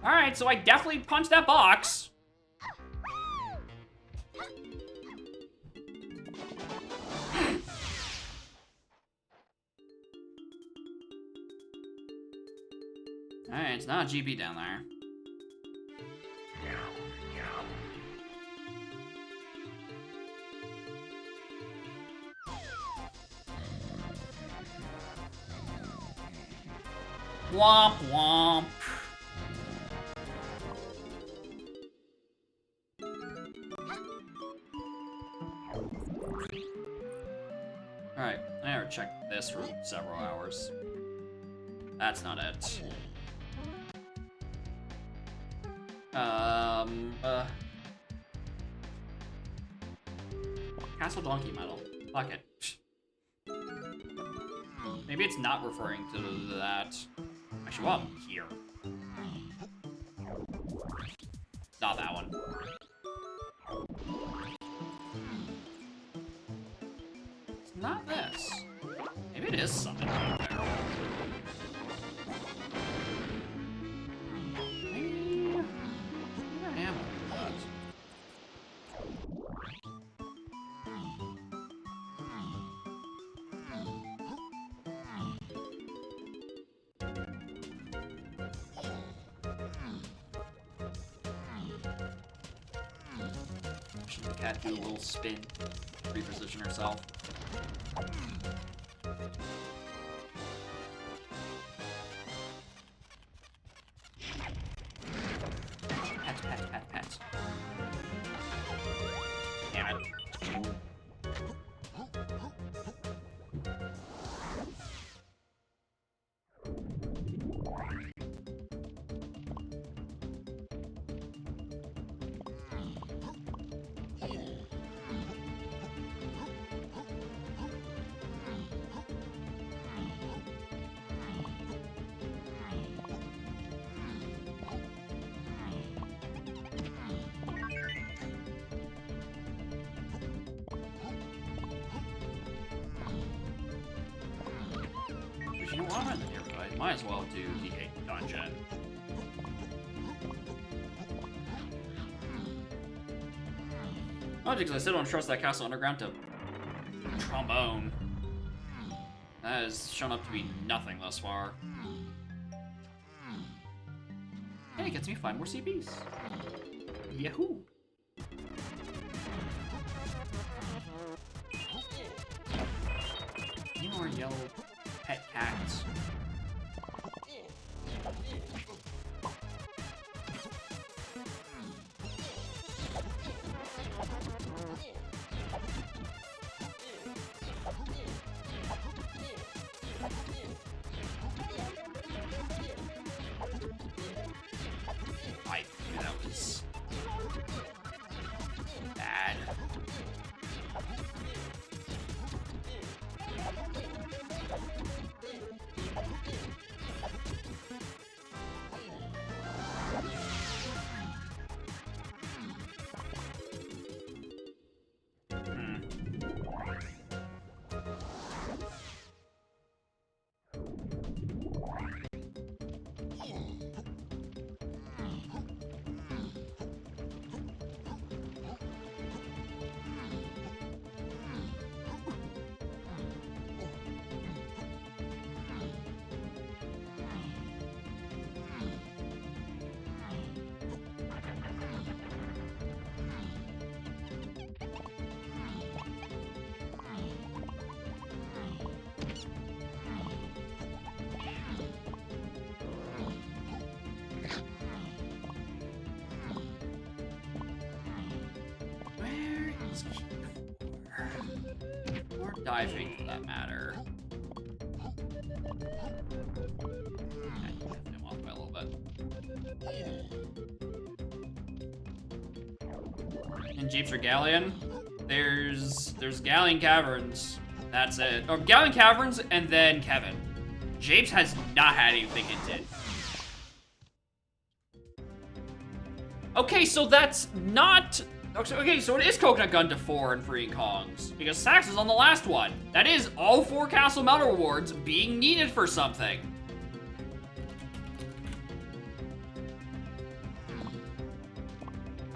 Alright, so I definitely punched that box. Alright, it's not a GB down there. Womp womp. Alright, I never checked this for several hours. That's not it. Castle Donkey Medal. Fuck it. Maybe it's not referring to that. Actually, well, I'm here. Not that one. It's not this. Maybe it is something out there. Maybe I am with that. Should the cat do a little spin, reposition herself? Pet, pet, pet, pet. Damn it. You know what? I'm in the neighborhood. Might as well do the 8th dungeon. Oh, because I still don't trust that castle underground to trombone. That has shown up to be nothing thus far. Hey, it gets me 5 more CPs. Yahoo! You are yellow pet cats. I knew that was bad. Where is Key4? Or diving, for that matter. I left him off by a little bit. In Jeeps or Galleon, there's Galleon Caverns. That's it. Or Galleon Caverns and then Kevin. Japes has not had anything it did. Okay, so that's not... Okay, so it is Coconut Gun to 4 and Free Kongs, because Sax is on the last one. That is all 4 Castle Mountain rewards being needed for something.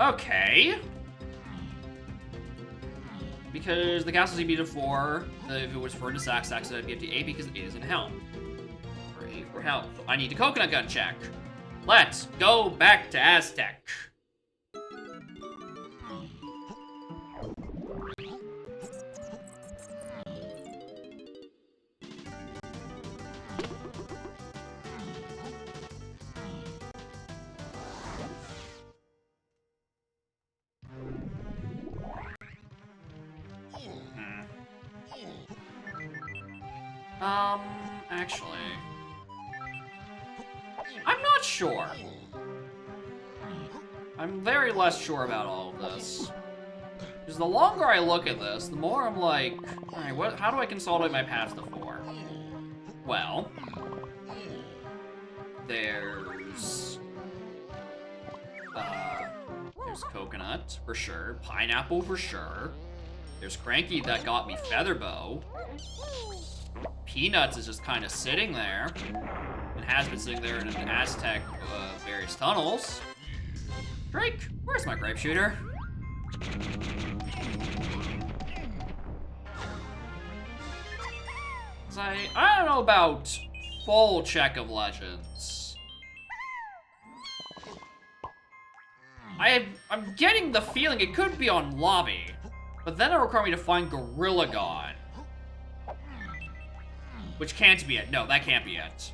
Okay. Because the Castle CB to 4, if it was for into Sax, would be up to 8 because it is in Helm. Or 8 for Helm. So I need a Coconut Gun check. Let's go back to Aztec. Actually, I'm not sure. I'm very less sure about all of this. Because the longer I look at this, the more I'm like, alright, how do I consolidate my paths to 4? Well, there's Coconut, for sure. Pineapple, for sure. There's Cranky that got me Featherbow. Peanuts is just kind of sitting there, and has been sitting there in an Aztec various tunnels. Drake, where's my grape shooter? I don't know about full check of legends. I'm getting the feeling it could be on lobby, but then it'll require me to find Gorilla God. Which can't be it. No, that can't be it.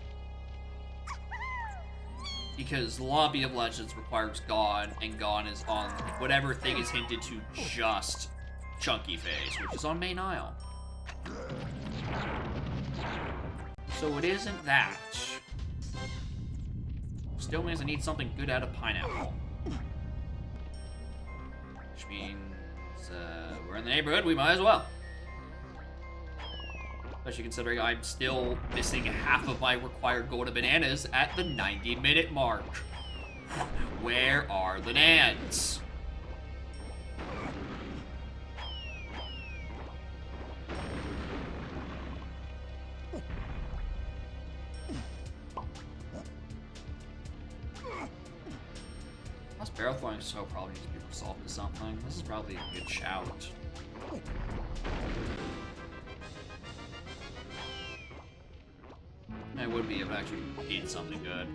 Because Lobby of Legends requires Gone, and Gone is on whatever thing is hinted to just Chunky Face, which is on Main Isle. So it isn't that. Still means I need something good out of Pineapple. Which means we're in the neighborhood, we might as well. Especially considering I'm still missing half of my required golden bananas at the 90-minute mark. Where are the Nans? Plus barrel throwing so probably needs to be resolved to something. This is probably a good shout. would be if I actually did something good.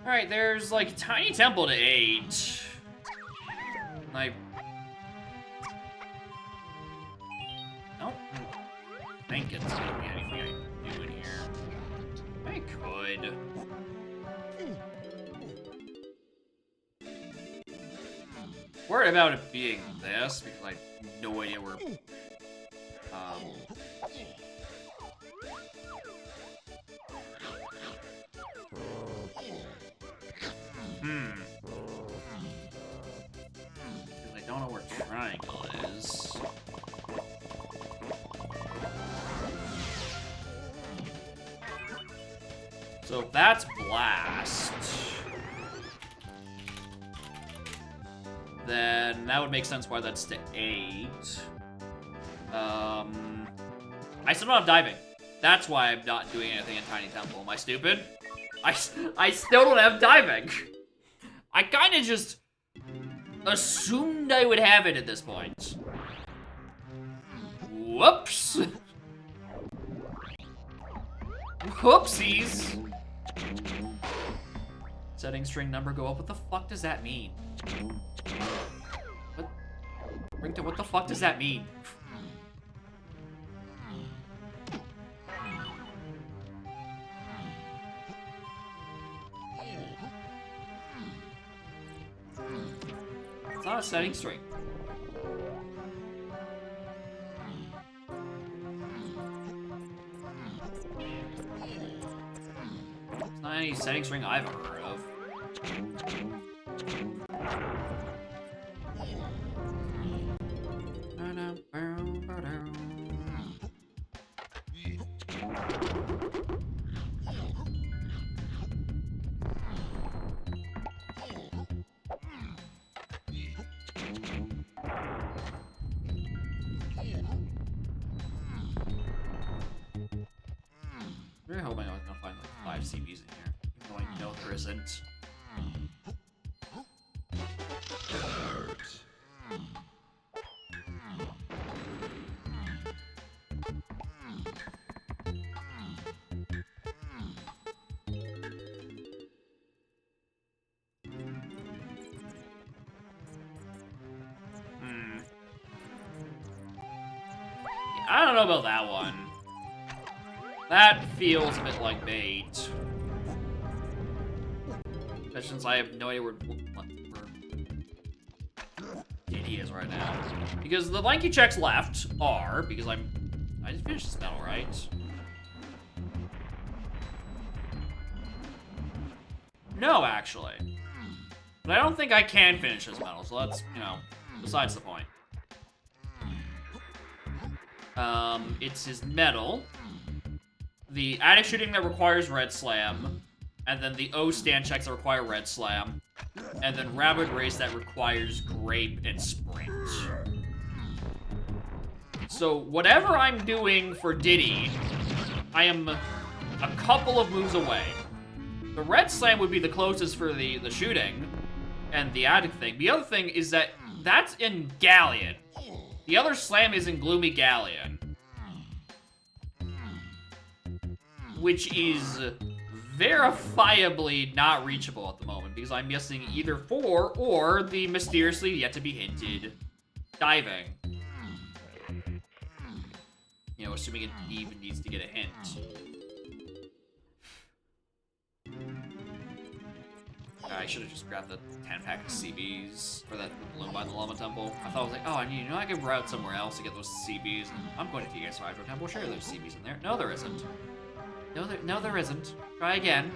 Alright, there's like Tiny Temple to 8. I don't think it's gonna be anything I do in here. I could. Worried about it being this because I have no idea where. Because I don't know where triangle is. So if that's blast, then that would make sense why that's to 8. I still don't have diving. That's why I'm not doing anything in Tiny Temple. Am I stupid? I still don't have diving. I kind of just assumed I would have it at this point. Whoops. Whoopsies. Setting string number go up. What the fuck does that mean? What? Ringtone, what the fuck does that mean? It's not a setting string. It's not any setting string I've ever heard of. I really hope I was gonna find like 5 CBs in here. Even though I know there isn't. I don't know about that one. That feels a bit like bait. Especially since I have no idea where Diddy is right now. Because the lanky checks left are, because I just finished this medal, right? No, actually. But I don't think I can finish this medal, so that's, you know, besides the point. It's his medal. The attic shooting that requires red slam, and then the O stand checks that require red slam, and then rabbit race that requires grape and sprint. So whatever I'm doing for Diddy, I am a couple of moves away. The red slam would be the closest for the shooting and the attic thing. The other thing is that that's in Galleon. The other slam is in Gloomy Galleon. Which is verifiably not reachable at the moment, because I'm missing either 4 or the mysteriously yet to be hinted diving. You know, assuming it even needs to get a hint. I should have just grabbed the 10-pack of CBs for that balloon by the Llama Temple. I thought I was like, oh, you know, I could route somewhere else to get those CBs. And I'm going to TS Hydro Temple. Sure, there's CBs in there. No, there isn't. No, there isn't. Try again.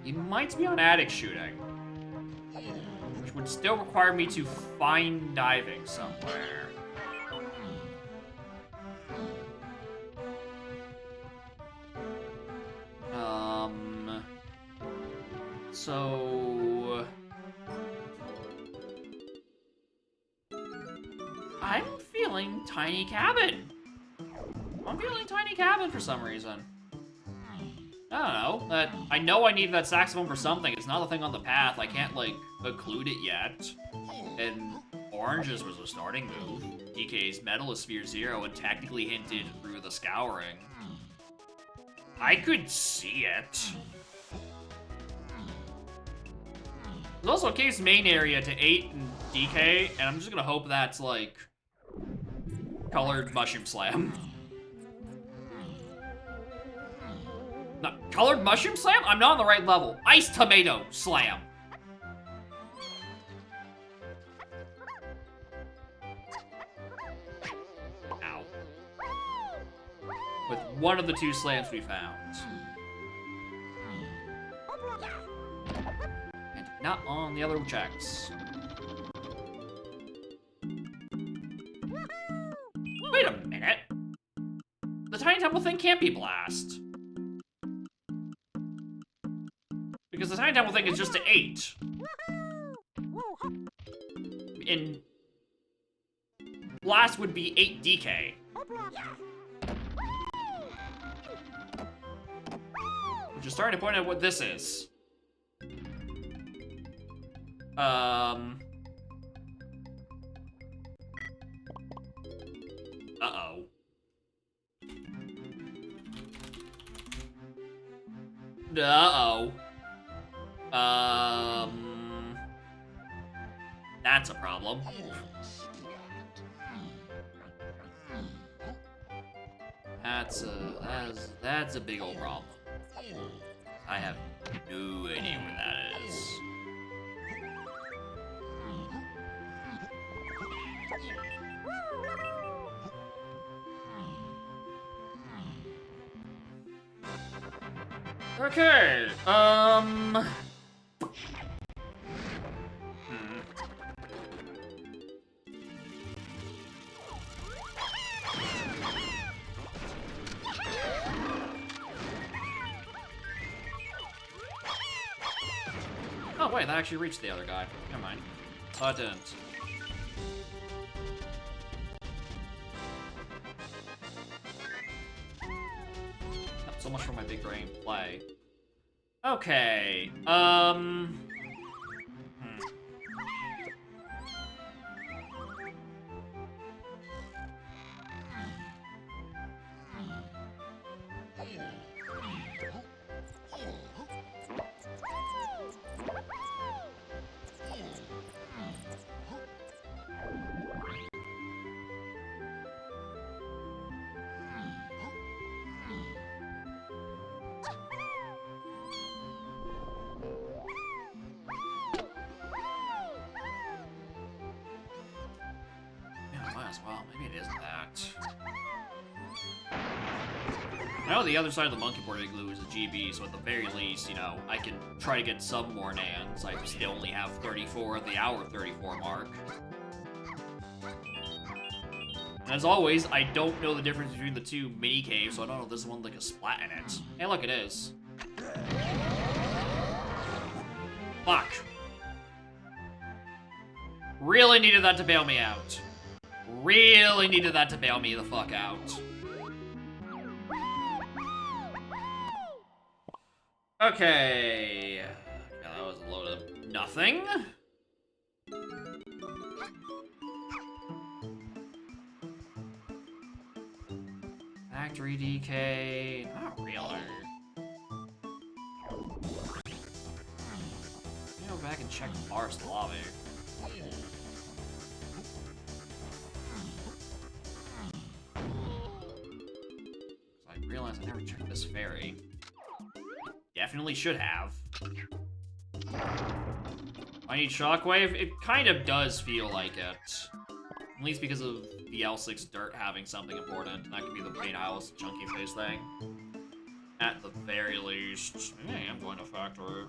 He might be on attic shooting, which would still require me to find diving somewhere. So feeling tiny cabin. I'm feeling tiny cabin for some reason. I don't know. I know I need that saxophone for something. It's not a thing on the path. I can't, like, occlude it yet. And oranges was a starting move. DK's Metalosphere 0 and technically hinted through the scouring. I could see it. There's also Cave's main area to 8 and DK, and I'm just gonna hope that's, like, colored Mushroom Slam. Not colored Mushroom Slam? I'm not on the right level. Ice Tomato Slam. Ow. With one of the 2 slams we found. And not on the other checks. Wait a minute. The Tiny Temple thing can't be Blast. Because the Tiny Temple thing is just to 8. And Blast would be 8 DK. Which is starting to point out what this is. Uh-oh. Uh-oh. That's a problem. That's a big old problem. I have no idea where that is. Okay, Oh, wait, that actually reached the other guy. Never mind. Oh, it didn't. So much for my big brain play. Okay, well, maybe it is that. I know the other side of the monkey board igloo is a GB, so at the very least, you know, I can try to get some more nans. I still only have 34 at the hour 34 mark. And as always, I don't know the difference between the 2 mini caves, so I don't know if this one like a splat in it. Hey, look, it is. Fuck. Really needed that to bail me out. Really needed that to bail me the fuck out. Okay. That was a load of nothing. Factory DK. Not really. Go back and check Forest Lobby. I realized I never checked this ferry. Definitely should have. I need Shockwave? It kind of does feel like it. At least because of the L6 dirt having something important. That could be the main Alice chunky face thing. At the very least. Hey, I'm going to factory.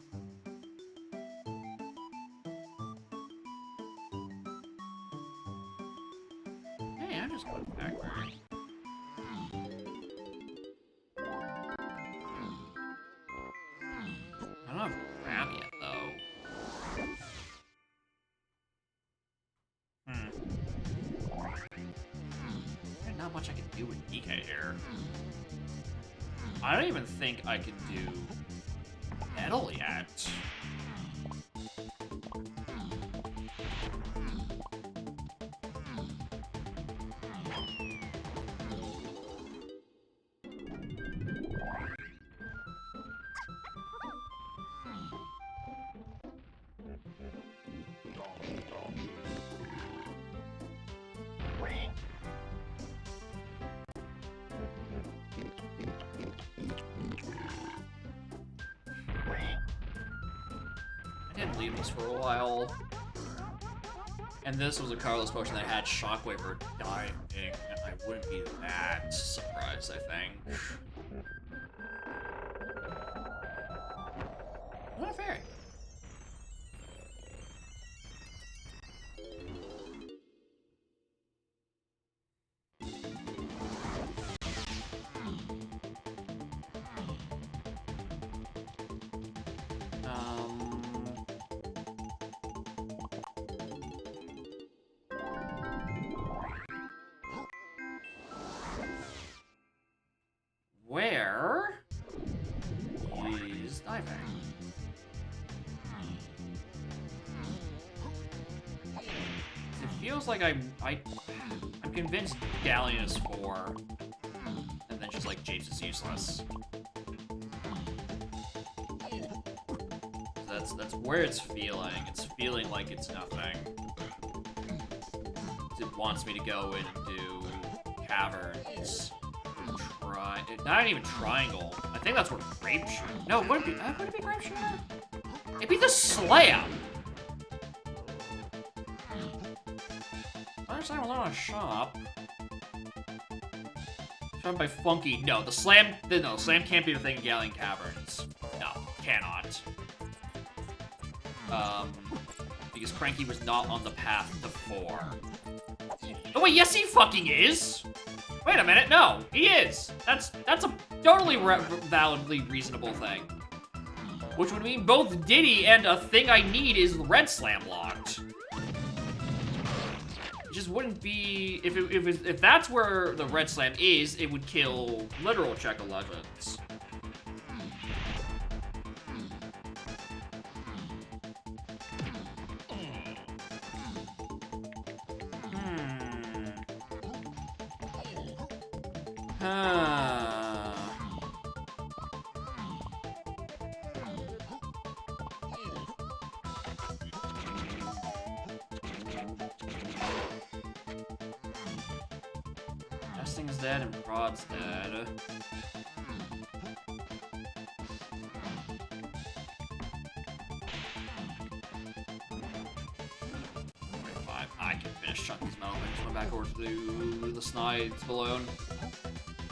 Hey, I'm just going to factory. I don't have grab yet, though. much I can do with DK here. I don't even think I can do metal yet. I didn't leave these for a while. And this was a Carlos potion that had Shockwave or Diving, and I wouldn't be that surprised, I think. Not a fairy. Where is Diving? It feels like I'm convinced Galleon is 4, and then just like Japes is useless. That's where it's feeling. It's feeling like it's nothing. It wants me to go in and do caverns. Not even triangle. I think that's where grape shooter. No, would it be grape shooter? It'd be the slam. First time alone on shop. Shot by Funky. No, the slam can't be the thing in Galleon Caverns. No, cannot. Because Cranky was not on the path to 4. Oh wait, yes he fucking is! Wait a minute, no, he is! That's a totally validly reasonable thing. Which would mean both Diddy and a thing I need is red slam locked. It just wouldn't be... If that's where the red slam is, it would kill literal Check of Legends. Testing's dead and Prod's dead. I can finish chucking these metal. I just went back over to the Snides balloon.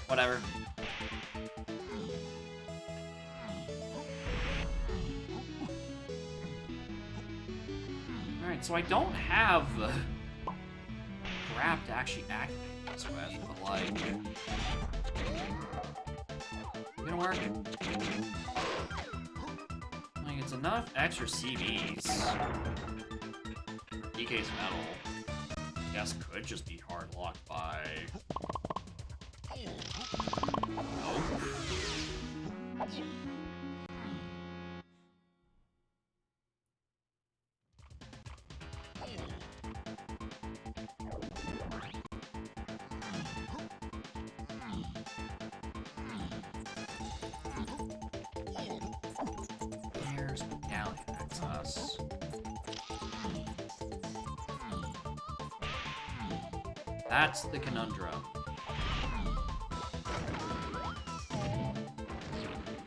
Whatever. Alright, so I don't have the grab to actually activate this with, but like... Gonna work. Like, it's enough extra CVs. DK's metal. I guess could just be hard locked by... Nope. There's Medallion access. That's the conundrum.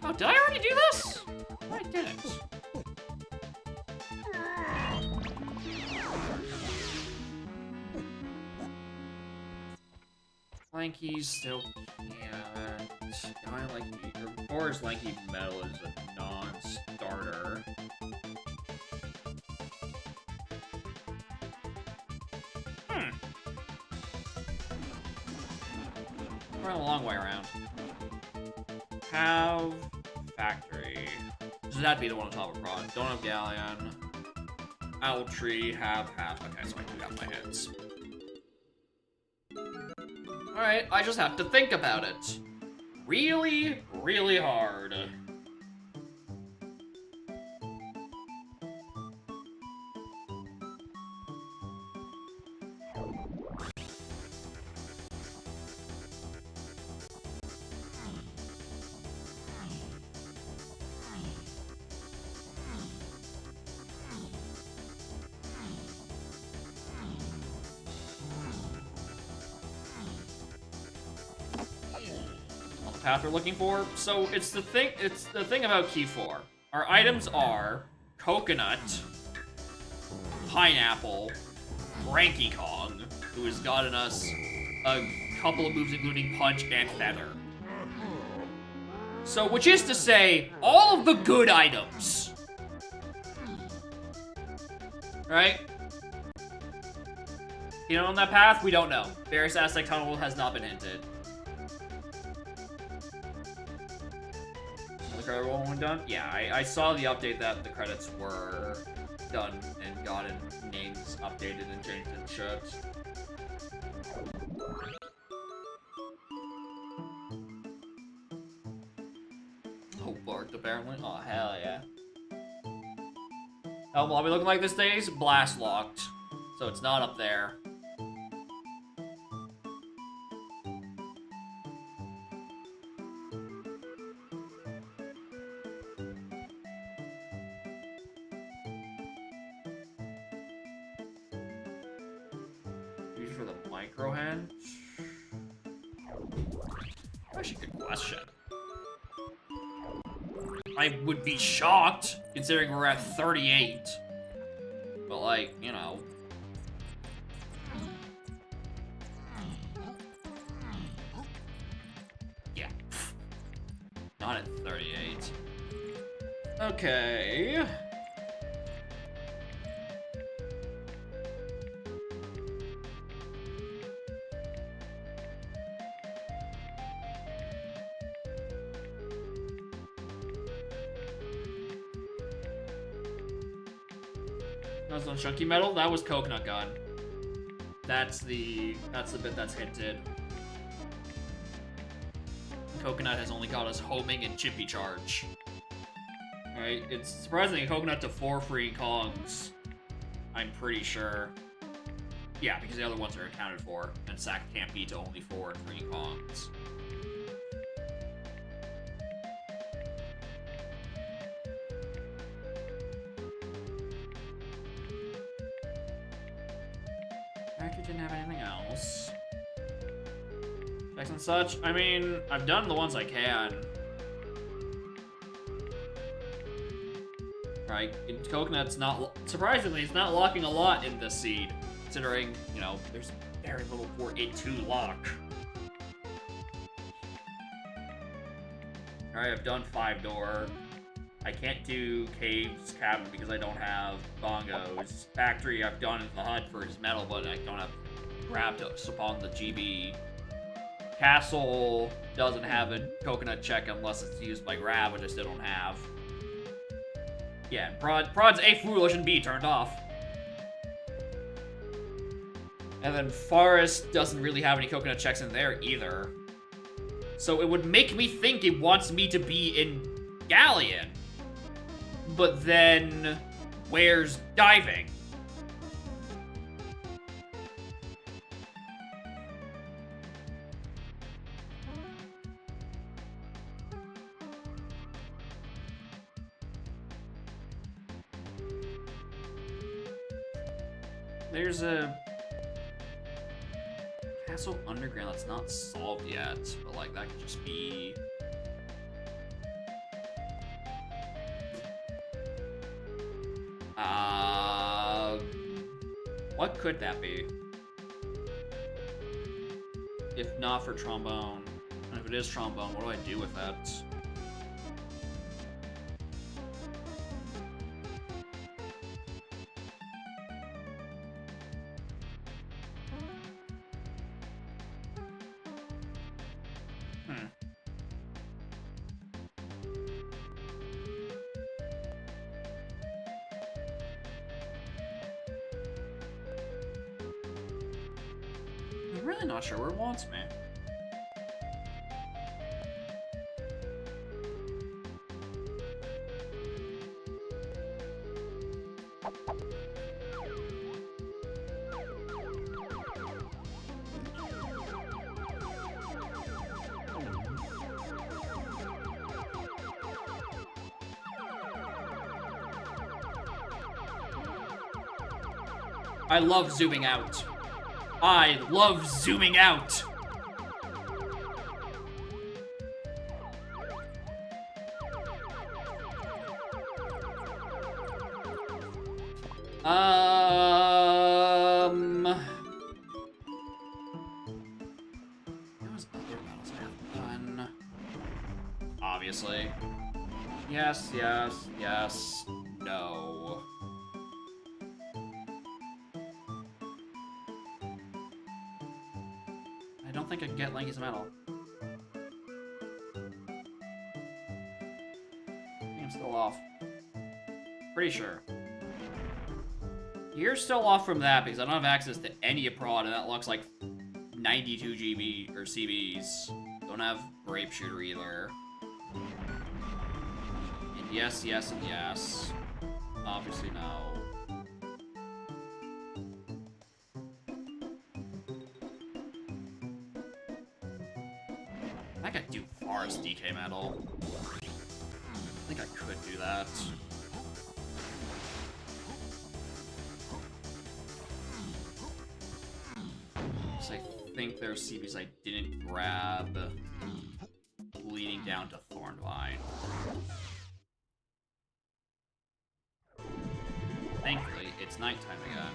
Oh, did I already do this? No, I didn't. Lanky's still can't. I like the Boris Lanky Metal is a non-starter. We're a long way around. Have factory. So that'd be the one on top of Prod. Don't have Galleon. Owl Tree, have. Okay, so I do have my hits. Alright, I just have to think about it. Really, really hard. Path we're looking for. So it's the thing about Key 4. Our items are coconut, pineapple, Cranky Kong, who has gotten us a couple of moves including punch and feather. So which is to say, all of the good items. Right? You know, on that path, we don't know. Various Aztec Tunnel has not been hinted. Credit roll one done? Yeah, I saw the update that the credits were done and gotten names updated and changed and shit. Oh, barked apparently. Oh, hell yeah. How will I be looking like this days? Blast locked. So it's not up there. For the micro hand? Actually, good question. I would be shocked, considering we're at 38. But, like, you know. Yeah. Not at 38. Okay. That was on Chunky Metal. That was Coconut Gun. That's the bit that's hinted. Coconut has only got us homing and chippy charge. Alright, it's surprisingly Coconut to 4 free Kongs. I'm pretty sure. Yeah, because the other ones are accounted for, and Sack can't be to only 4 free Kongs. Actually didn't have anything else. Checks and such. I mean, I've done the ones I can. Right, Coconut's not, surprisingly, it's not locking a lot in this seed, considering, you know, there's very little for it to lock. Alright, I've done 5-door. I can't do Caves Cabin because I don't have bongos. Factory, I've done the HUD for his metal, but I don't have grabbed upon the GB. Castle doesn't have a coconut check unless it's used by grab, which I still don't have. Yeah, Prod's A, foolish, and B turned off. And then Forest doesn't really have any coconut checks in there either. So it would make me think it wants me to be in Galleon. But then, where's diving? There's a Castle Underground that's not solved yet, but like that could just be. What could that be? If not for trombone, and if it is trombone, what do I do with that? I'm really not sure where it wants me. I love zooming out. I love zooming out. What was other battles I have done? Obviously. Yes, yes, yes, no. I don't think I can get Lanky's medal. I think I'm still off. Pretty sure. You're still off from that because I don't have access to any prod, and that looks like 92 GB or CBs. Don't have Grape Shooter either. And yes, yes, and yes. Obviously, no. I could do Forest DK Metal. I think I could do that. I think there are CBs I didn't grab leading down to Thornvine. Thankfully, it's nighttime again.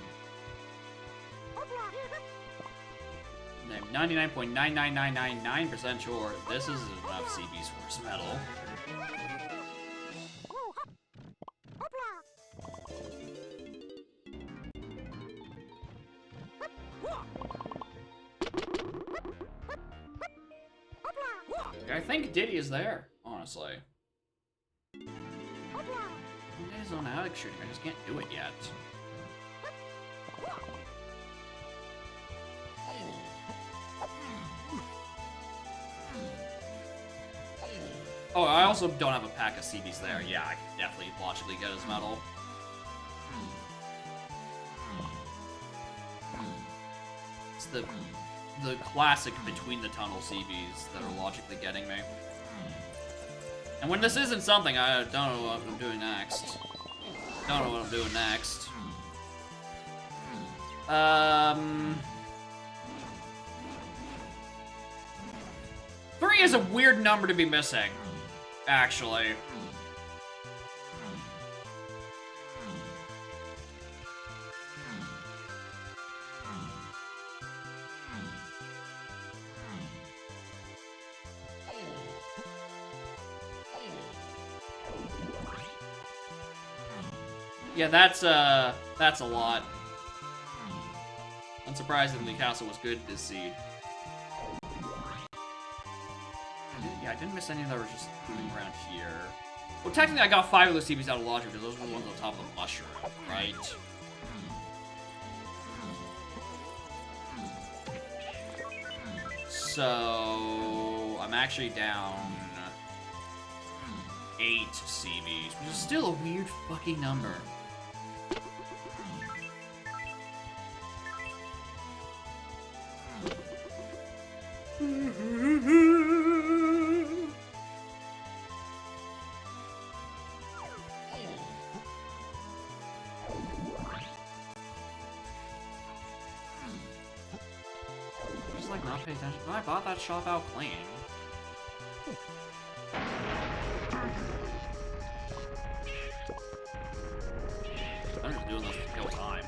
I'm 99.99999% sure this is enough CB's Force Metal. I think Diddy is there, honestly. He's on Alex shooting, I just can't do it yet. Oh, I also don't have a pack of CBs there. Yeah, I can definitely logically get his medal. It's the classic between the tunnel CBs that are logically getting me. And when this isn't something, I don't know what I'm doing next. Don't know what I'm doing next. 3 is a weird number to be missing, actually. Yeah, that's a lot. Unsurprisingly, Castle was good this seed. I didn't miss any that were just moving around here. Well, technically, I got 5 of those CBs out of logic because those were the ones on top of the mushroom, right? So I'm actually down 8 CBs, which is still a weird fucking number. Just like not pay attention. I bought that shop out clean. I'm just doing this to kill time.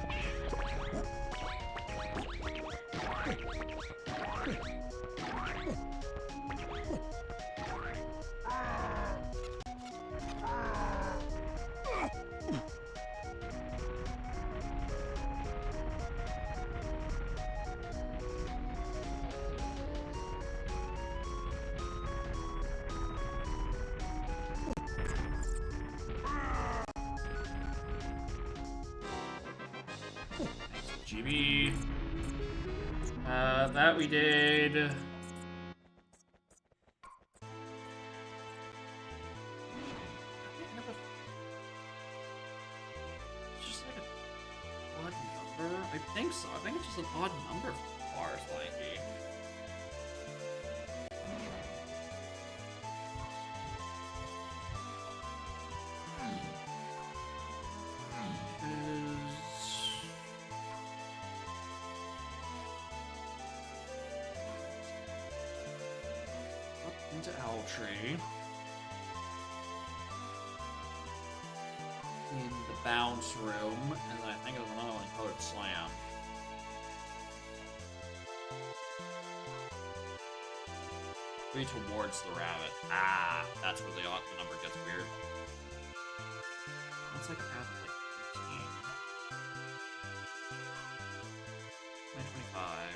GB. That we did. It's just like a I think so. I think it's just an odd number for bars, Lanky. Up into Owl Tree. In the bounce room, and then I think there's another one coded slam. Three towards the rabbit. Ah, that's where the number gets weird. That's like a path of like 15. 25.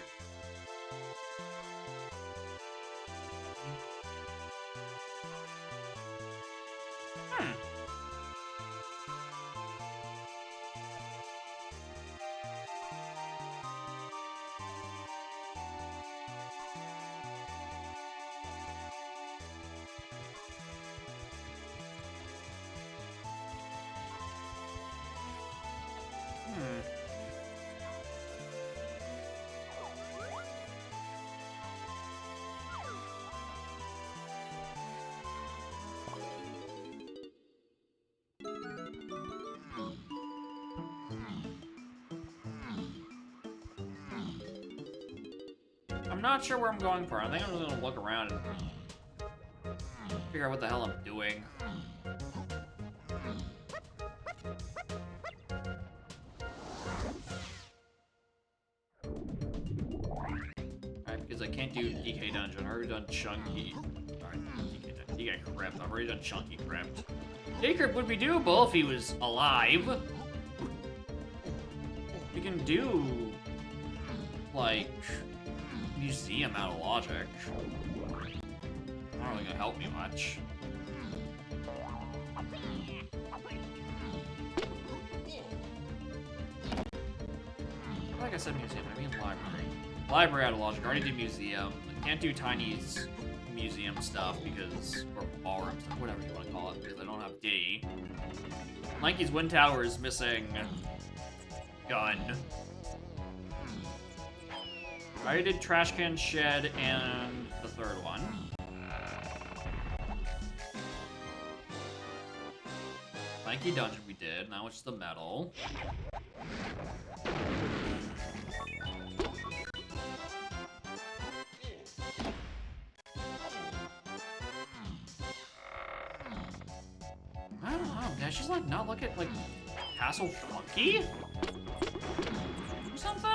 I'm not sure where I'm going for. I think I'm just gonna look around and figure out what the hell I'm doing. Alright, because I can't do DK Dungeon. I've already done Chunky. Alright, DK Crypt. I've already done Chunky Crypt. DK Crypt would be doable if he was alive. We can do, like, Museum out of logic. Not really gonna help me much. Like I said museum, I mean library. Library out of logic. I already did museum. I can't do Tiny's museum stuff because, or ballroom stuff, whatever you want to call it, because I don't have D. Lanky's Wind Tower is missing gun. I already did Trash Can Shed and the third one. Lanky Dungeon we did, now it's the metal. I don't know, man, she's like not look at like Castle Funky? Or something?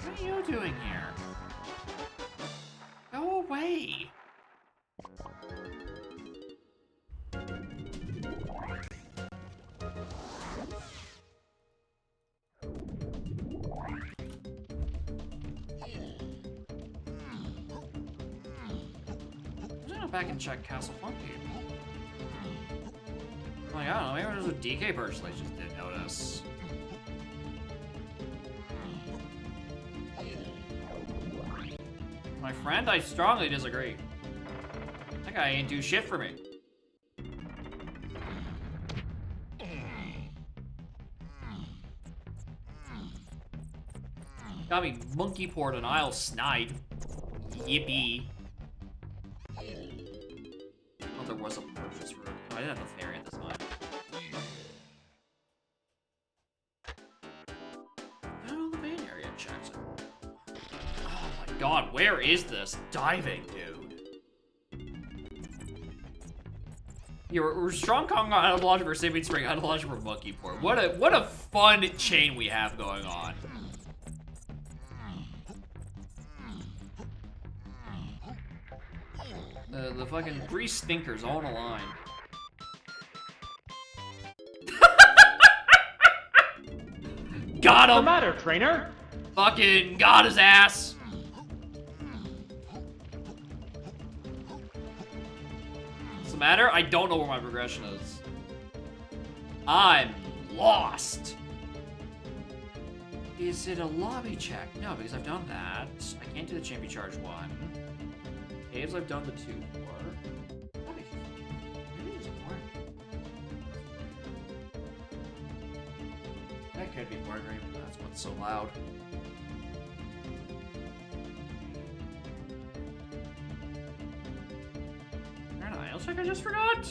What are you doing here? Go away! I'm gonna go back and check Castle Funky. Like, I don't know, maybe there's a DK purchase I just didn't notice. My friend, I strongly disagree. That guy ain't do shit for me. Got me monkey poured an Isle snide. Yippee. Oh, there was a purchase room. Oh, I didn't have a fairy at this time. Oh, the main area checks it. Oh my god, where is this diving, dude? Yeah, we're Strong Kong out of logic for Saving Spring, out of logic for Monkey Port. What a fun chain we have going on. The fucking three stinkers all in a line. Got him! What's the matter, trainer? Fucking got his ass! What's the matter? I don't know where my progression is. I'm lost. Is it a lobby check? No, because I've done that. I can't do the champion charge one. Caves I've done the 2 for. Maybe there's more. That could be Wargame, but that's what's so loud. An aisle check I just forgot?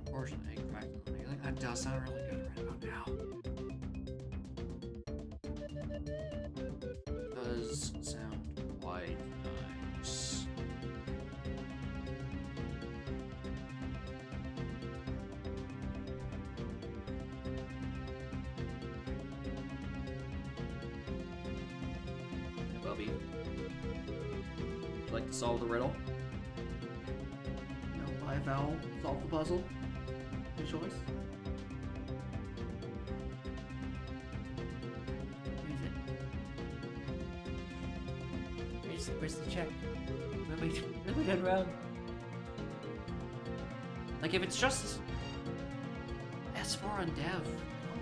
Proportion egg crack. I think that does sound really good right about now. Does sound quite nice. Bubby. Would you like to solve the riddle? No, by vowel, solve the puzzle. Your choice. What is it? Where's the check? Really good round. Like, if it's just S4 on dev, I don't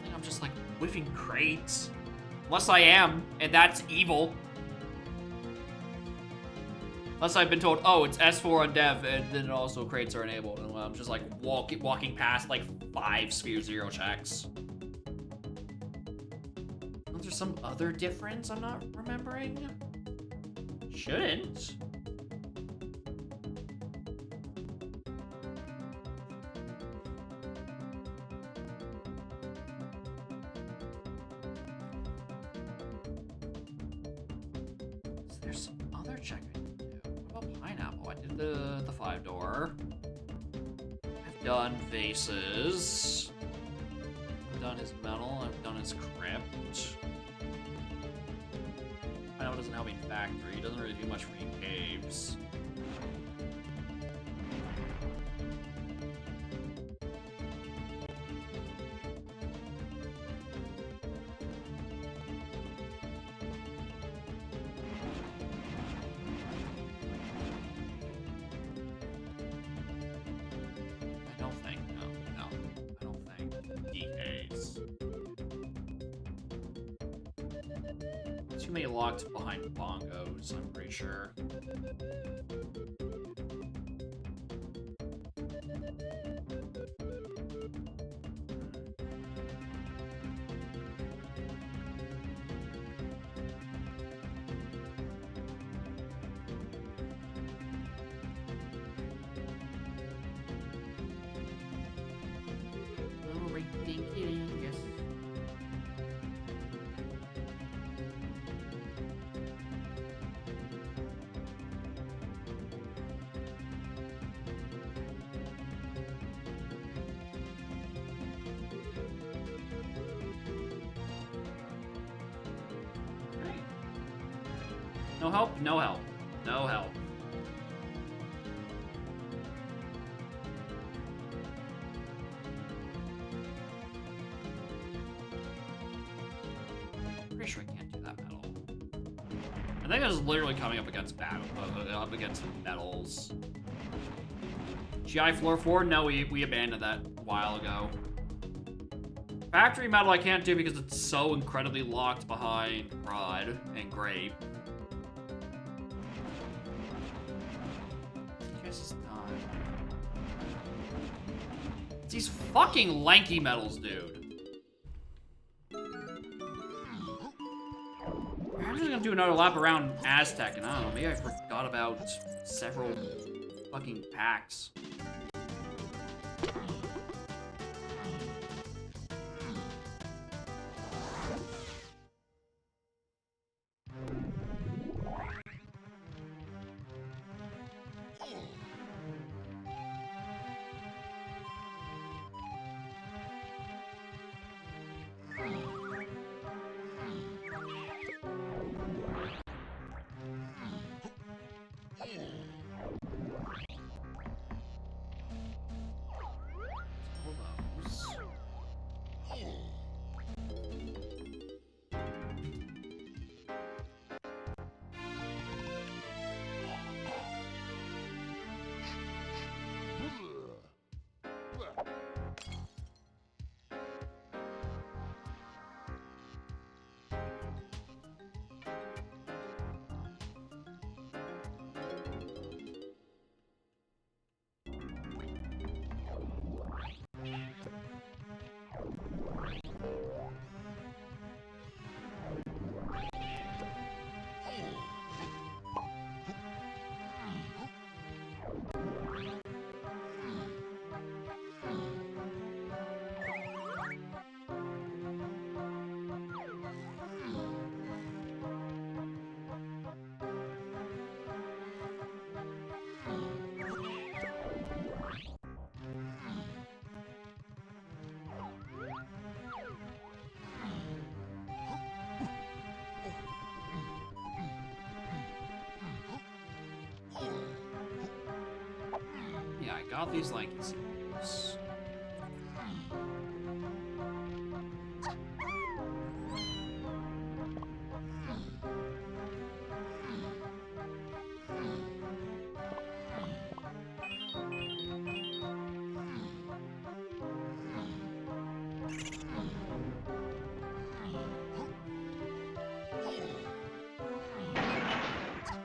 think I'm just like whiffing crates. Unless I am, and that's evil. Unless I've been told, oh, it's S4 on dev, and then also crates are enabled, and I'm just like walking past like 5 Sphere Zero checks. Is there some other difference I'm not remembering? Shouldn't. There's some other check I can do. What about pineapple? I did the 5-door. I've done vases. I've done his metal. I've done his crypt. Pineapple doesn't help me in factory. He doesn't really do much for me in caves. Too many locked behind bongos, I'm pretty sure. Yes. No help? No help. No help. Pretty sure I can't do that metal. I think I was literally coming up against metals. GI floor 4? No, we abandoned that a while ago. Factory metal I can't do because it's so incredibly locked behind rod and grape. It's these fucking lanky metals, dude. I'm just gonna do another lap around Aztec, and I don't know, maybe I forgot about several fucking packs. Yeah, I got these lanky seals.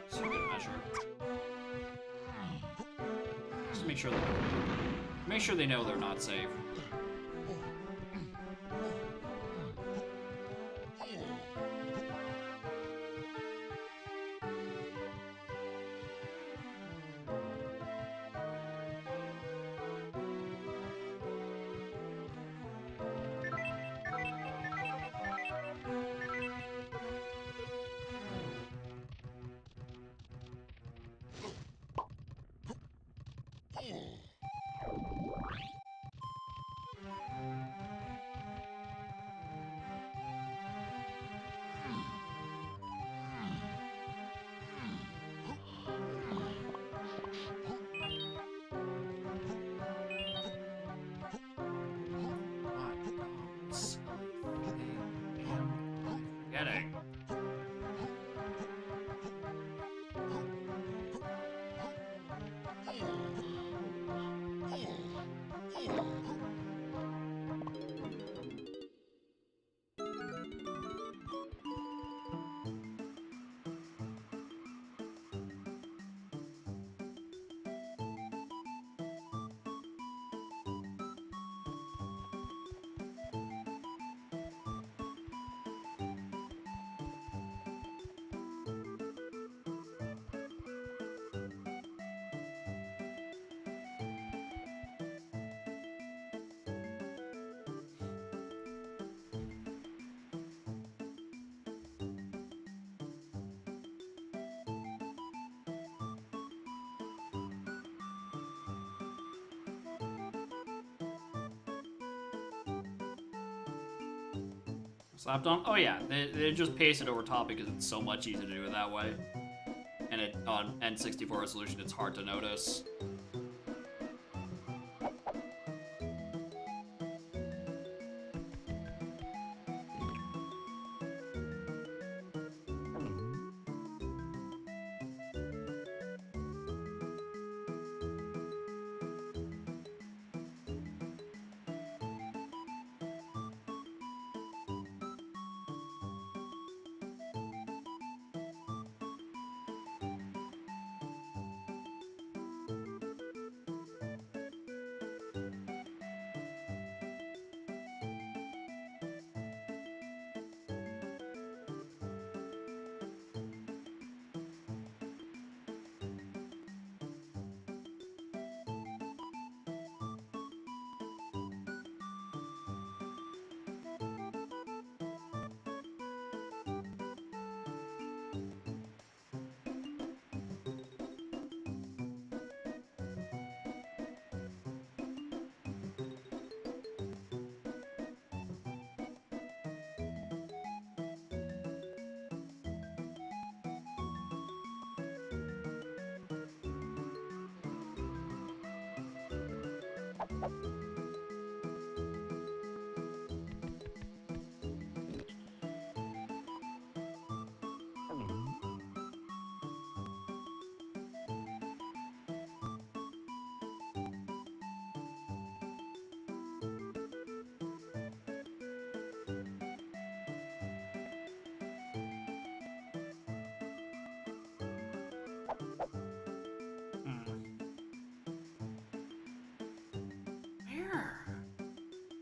It's a good measure. Just to make sure they know they're not safe. What silly thing am I forgetting? Slapped on? Oh yeah, they just paste it over top because it's so much easier to do it that way. And on N64 resolution, it's hard to notice.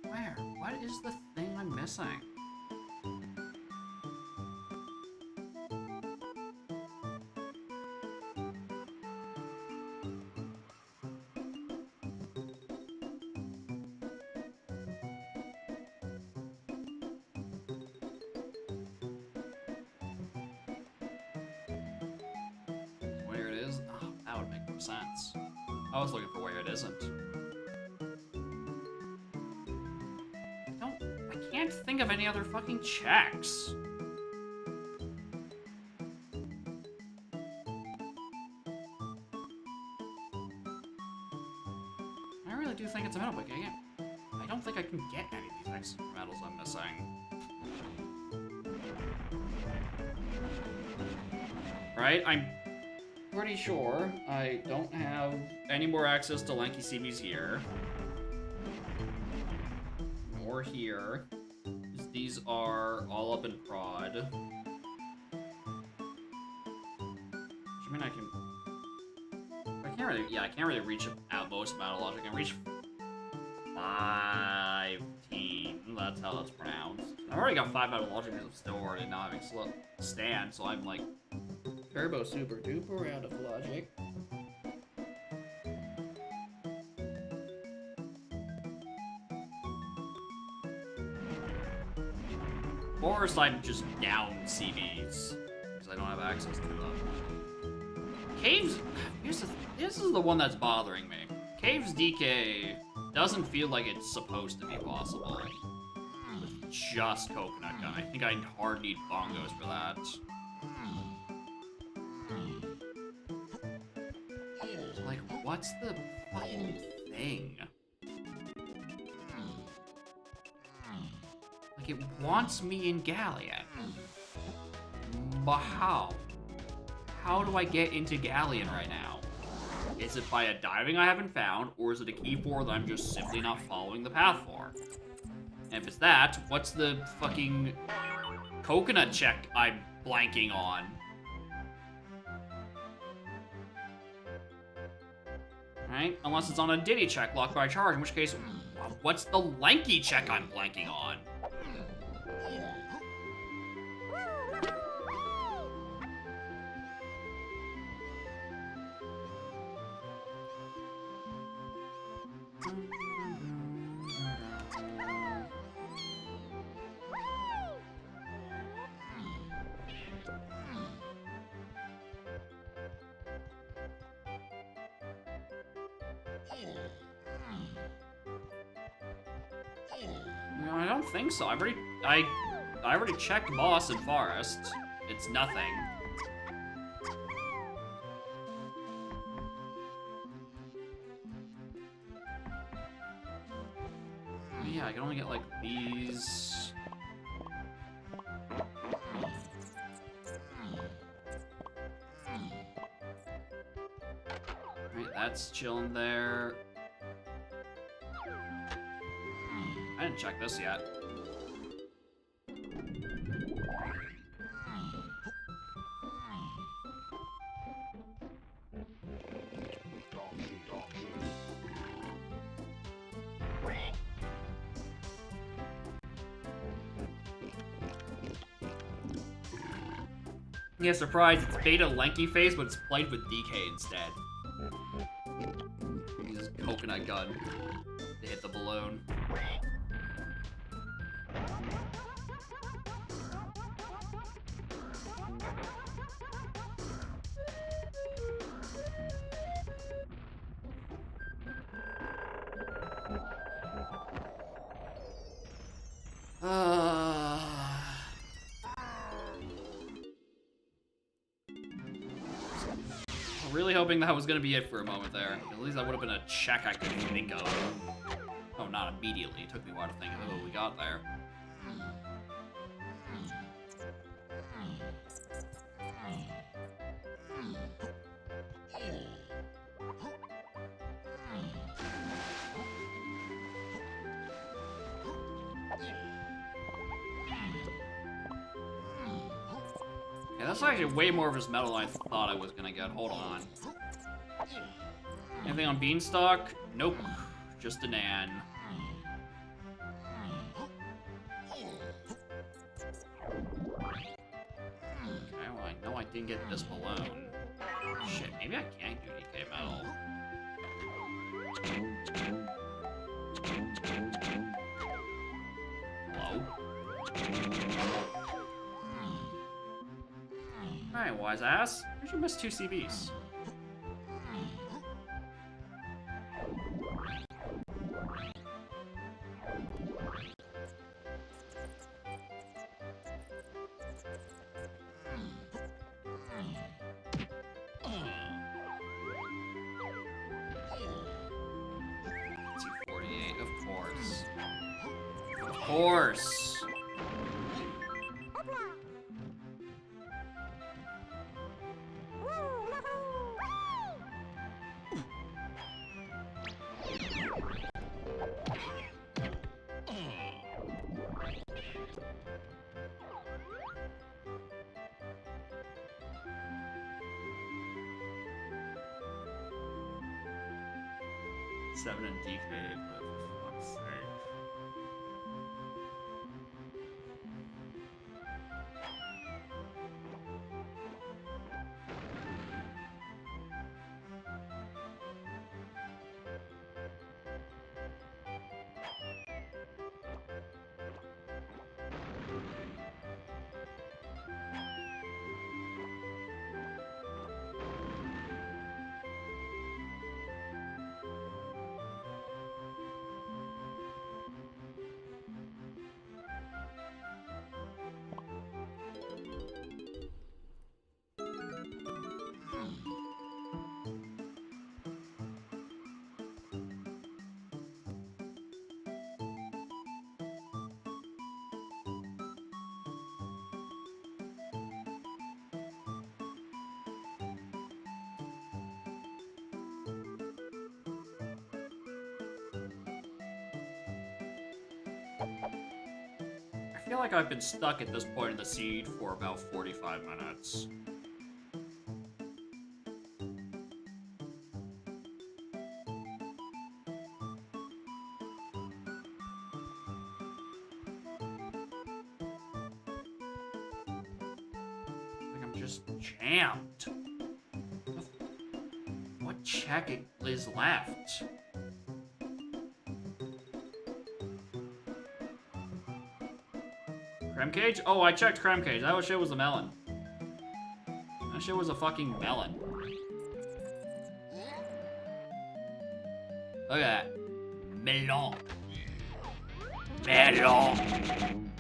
Where? What is the thing I'm missing? Where it is? Oh, that would make more sense. I was looking for where it isn't. I can't think of any other fucking checks. really do think it's a medal, but I don't think I can get any of these extra medals I'm missing. Right? I'm pretty sure I don't have any more access to lanky CBs here. Nor here. These are all up in prod. Which, I mean, I can't really, yeah, I can't really reach at most amount of logic. I can reach 15. That's how that's pronounced. I've already got 5 out of logic because I'm still already not having stand, so I'm like turbo super duper out of logic. Or I'm just down CBs because I don't have access to them. Caves, this is the one that's bothering me. Caves DK doesn't feel like it's supposed to be possible with just Coconut Gun. I think I hard need bongos for that. Like, what's the fucking thing? Like, it wants me in Galleon. But how? How do I get into Galleon right now? Is it by a diving I haven't found, or is it a key 4 that I'm just simply not following the path for? And if it's that, what's the fucking coconut check I'm blanking on? Right? Unless it's on a Diddy check locked by charge, in which case, what's the lanky check I'm blanking on? No, I don't think so. I already checked Boss and Forest. It's nothing. Yeah, I can only get like these. Right, that's chilling there. I didn't check this yet. Yeah, surprise, it's beta lanky face, but it's played with DK instead. He uses coconut gun to hit the balloon. Really hoping that was gonna be it for a moment there. At least that would have been a check I could think of. Oh, not immediately. It took me a while to think of what we got there. Yeah, that's actually way more of his metal than I thought I was gonna get. Hold on. Anything on Beanstalk? Nope. Just a Nan. Okay, well, I know I didn't get this balloon. Shit, maybe I can't do DK metal. Hello? Alright, wise ass. Where'd you miss 2 CBs? course. Seven and DK, but for fuck's sake. I feel like I've been stuck at this point in the seed for about 45 minutes. Like I'm just jammed. What check is left? Creme cage? Oh, I checked creme cage. That shit was a melon. That shit was a fucking melon. Look at that. Melon. Melon.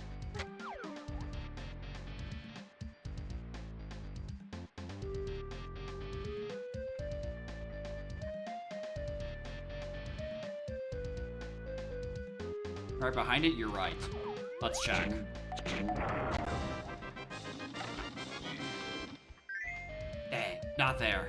Right behind it, you're right. Let's check. Dang, not there.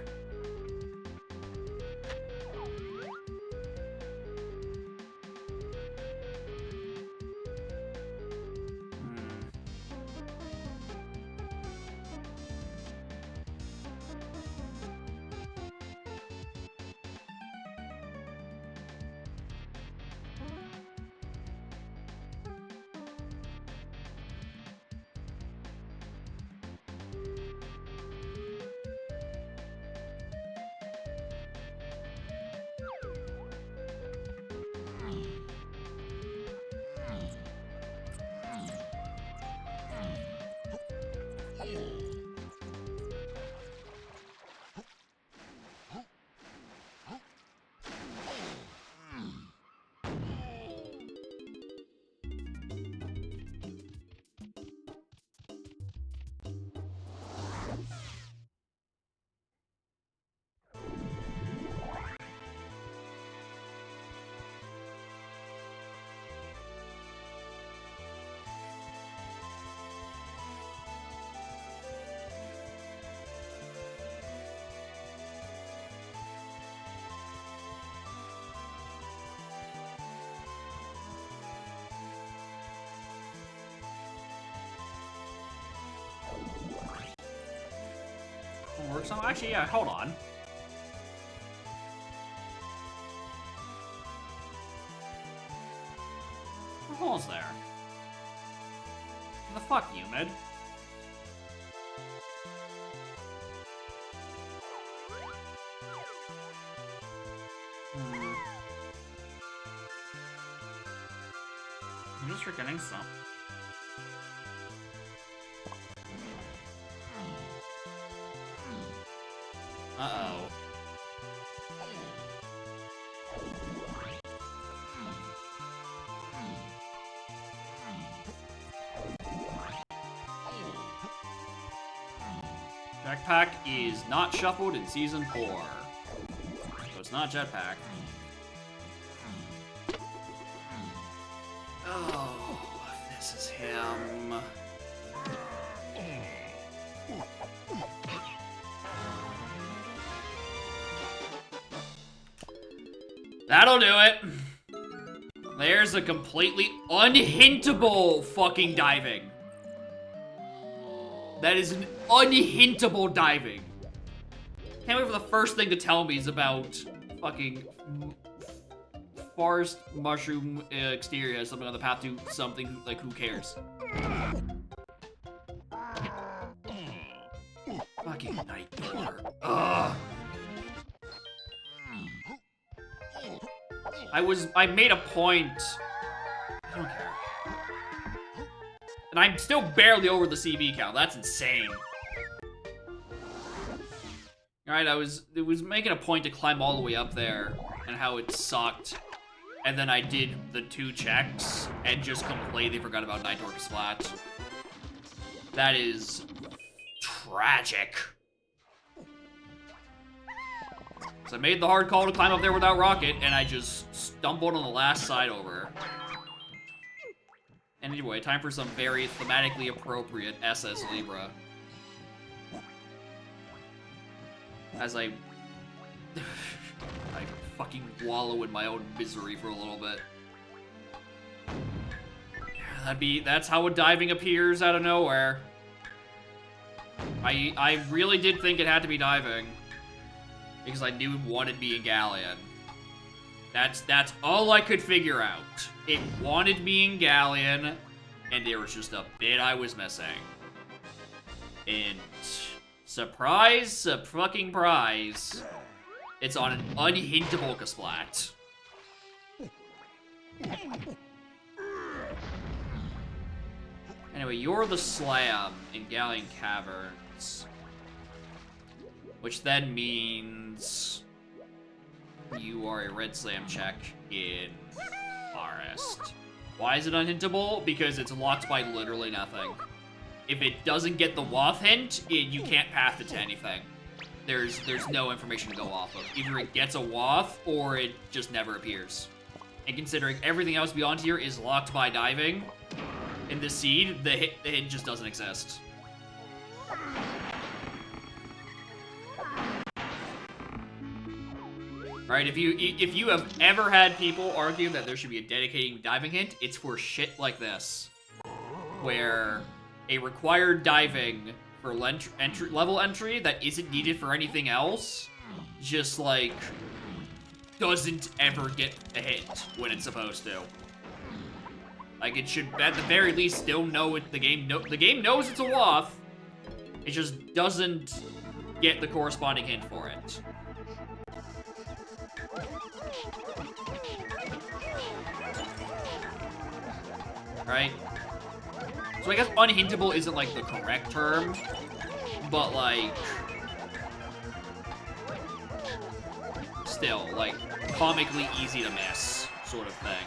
Works on. Actually, yeah. Hold on. What hole's there? What the fuck, humid? I'm just forgetting some. Uh-oh. Jetpack is not shuffled in Season 4. So it's not Jetpack. Oh. This is him. That'll do it. There's a completely unhintable fucking diving. That is an unhintable diving. Can't wait for the first thing to tell me is about fucking forest mushroom exterior, something on the path to something, like, who cares? Fucking night door. Ugh. I made a point. I don't care. And I'm still barely over the CB count. That's insane. Alright, it was making a point to climb all the way up there and how it sucked. And then I did the 2 checks and just completely forgot about Night Orc Splat. That is tragic. So I made the hard call to climb up there without rocket, and I just stumbled on the last side over. Anyway, time for some very thematically appropriate SS Libra. As I fucking wallow in my own misery for a little bit. That's how a diving appears out of nowhere. I really did think it had to be diving. Because I knew it wanted me in Galleon. That's all I could figure out. It wanted me in Galleon, and there was just a bit I was missing. And surprise, fucking prize, it's on an unhintable Kasplat. Anyway, you're the Slam in Galleon Caverns. Which then means you are a red slam check in Forest. Why is it unhintable? Because it's locked by literally nothing. If it doesn't get the Wath hint, you can't path it to anything. There's no information to go off of. Either it gets a Wath, or it just never appears. And considering everything else beyond here is locked by diving, in the seed, the hint just doesn't exist. Alright, if you have ever had people argue that there should be a dedicated diving hint, it's for shit like this. Where a required diving for level entry that isn't needed for anything else, just like, doesn't ever get a hint when it's supposed to. Like, it should, at the very least, still know it, the game knows it's a Wath, it just doesn't get the corresponding hint for it. Right? So I guess unhintable isn't, like, the correct term, but, like, still, like, comically easy to miss sort of thing.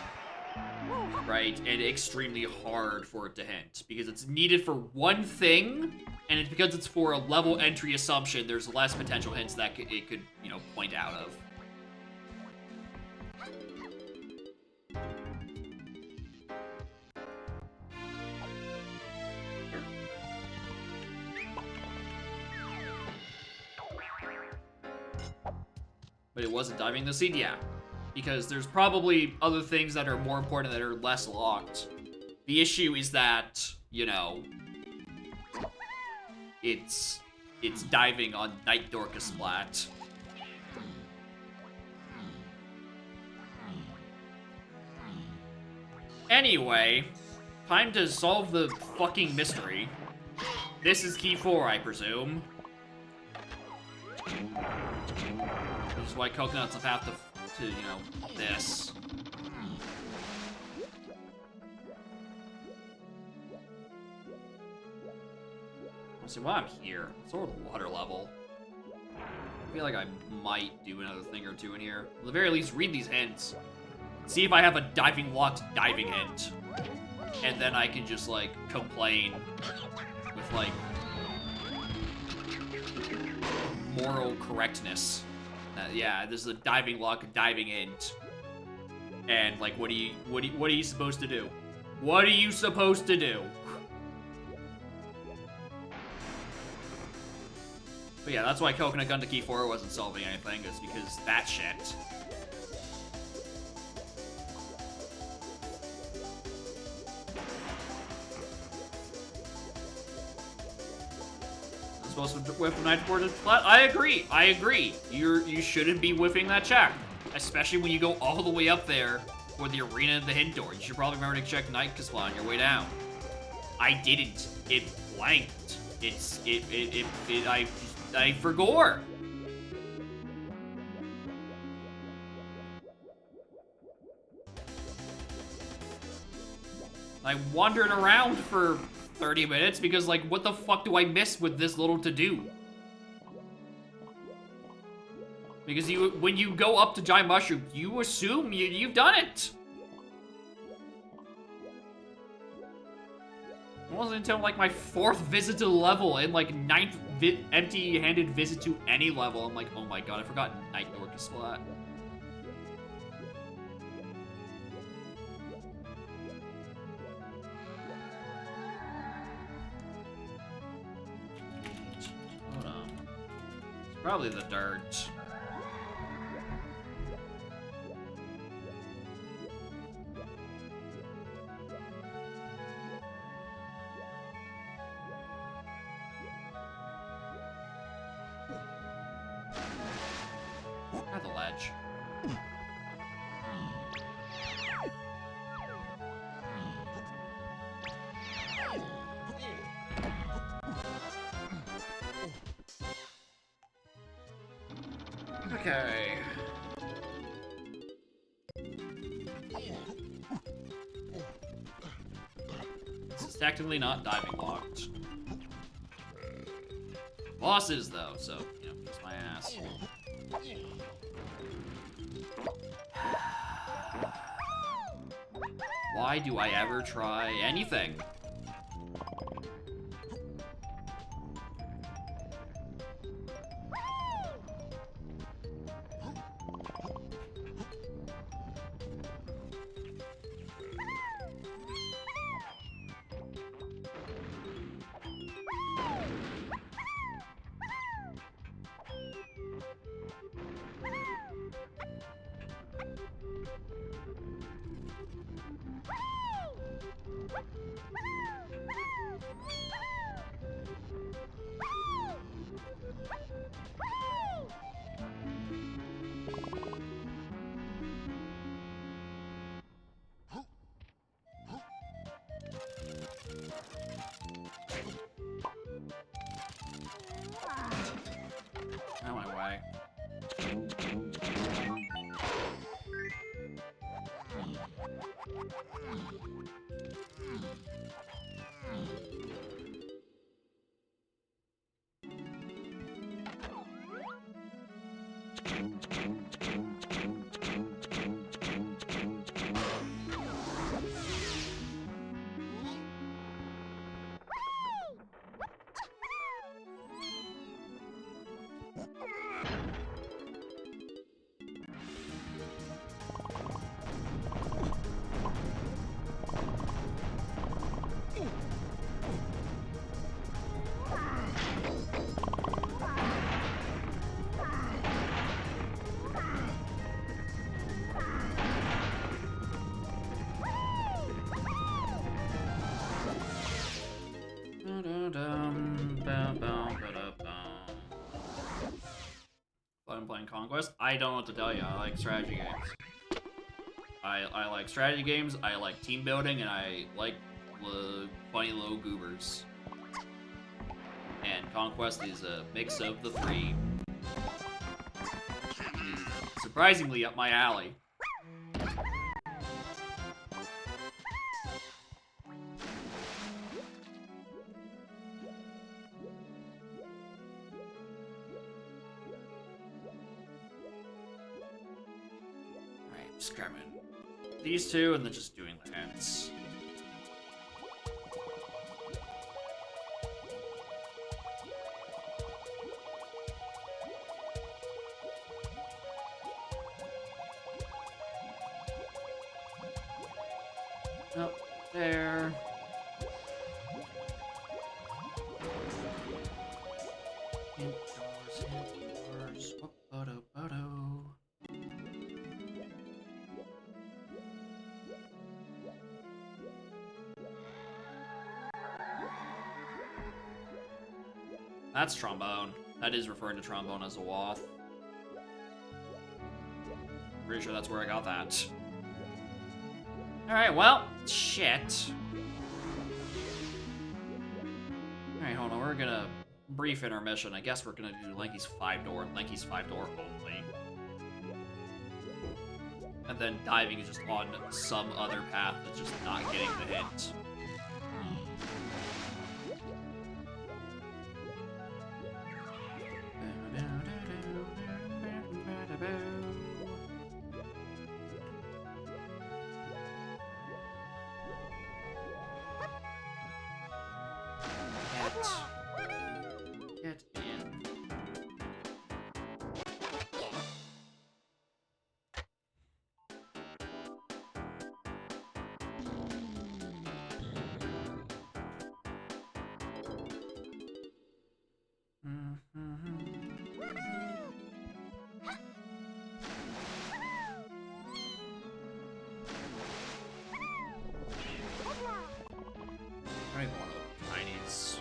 Right? And extremely hard for it to hint, because it's needed for one thing, and it's because it's for a level entry assumption, there's less potential hints that it could, you know, point out of. But it wasn't diving the seed, yeah. Because there's probably other things that are more important that are less locked. The issue is that, you know, it's diving on Night Dorcas Splat. Anyway, time to solve the fucking mystery. This is key 4, I presume. Which is why Coconut's a path to, you know, this. See, while I'm here, sort of the water level. I feel like I might do another thing or two in here. At the very least, read these hints. See if I have a diving locked diving hint. And then I can just, like, complain with, like, moral correctness. Yeah, this is a diving lock, diving hint. And, like, what are you supposed to do? What are you supposed to do? But yeah, that's why Coconut Gun to Key 4 wasn't solving anything, is because that shit. Supposed to whiff a knife board flat. I agree. You shouldn't be whiffing that check, especially when you go all the way up there for the arena and the hidden door. You should probably remember to check Night Kasla on your way down. I didn't. It blanked. I forgore. I wandered around for 30 minutes because, like, what the fuck do I miss with this little to do? Because when you go up to Giant Mushroom, you assume you've done it. It wasn't until, like, my 4th visit to the level and, like, 9th empty-handed visit to any level, I'm like, oh my god, I forgot Night Orca Splat. Hold on. It's probably the dirt. At the ledge. Okay. This is technically not diving locked. Boss is though, so, you know, kiss my ass. Why do I ever try anything? Out of my way. But I'm playing Conquest. I don't know what to tell you. I like strategy games. I like strategy games, I like team building, and I like funny little goobers. And Conquest is a mix of the three. Surprisingly up my alley. Alright, just grabbing these two and then just doing the ends. Oh, there. Indoors, indoors. Whoop-a-do-ba-do. That's trombone. That is referring to trombone as a wath. Pretty sure that's where I got that. Alright, well, shit. Alright, hold on, we're gonna brief intermission. I guess we're gonna do Lanky's 5-door and Lanky's 5-door only. And then diving is just on some other path that's just not getting the hint. Get in. I don't even want to open Tiny's.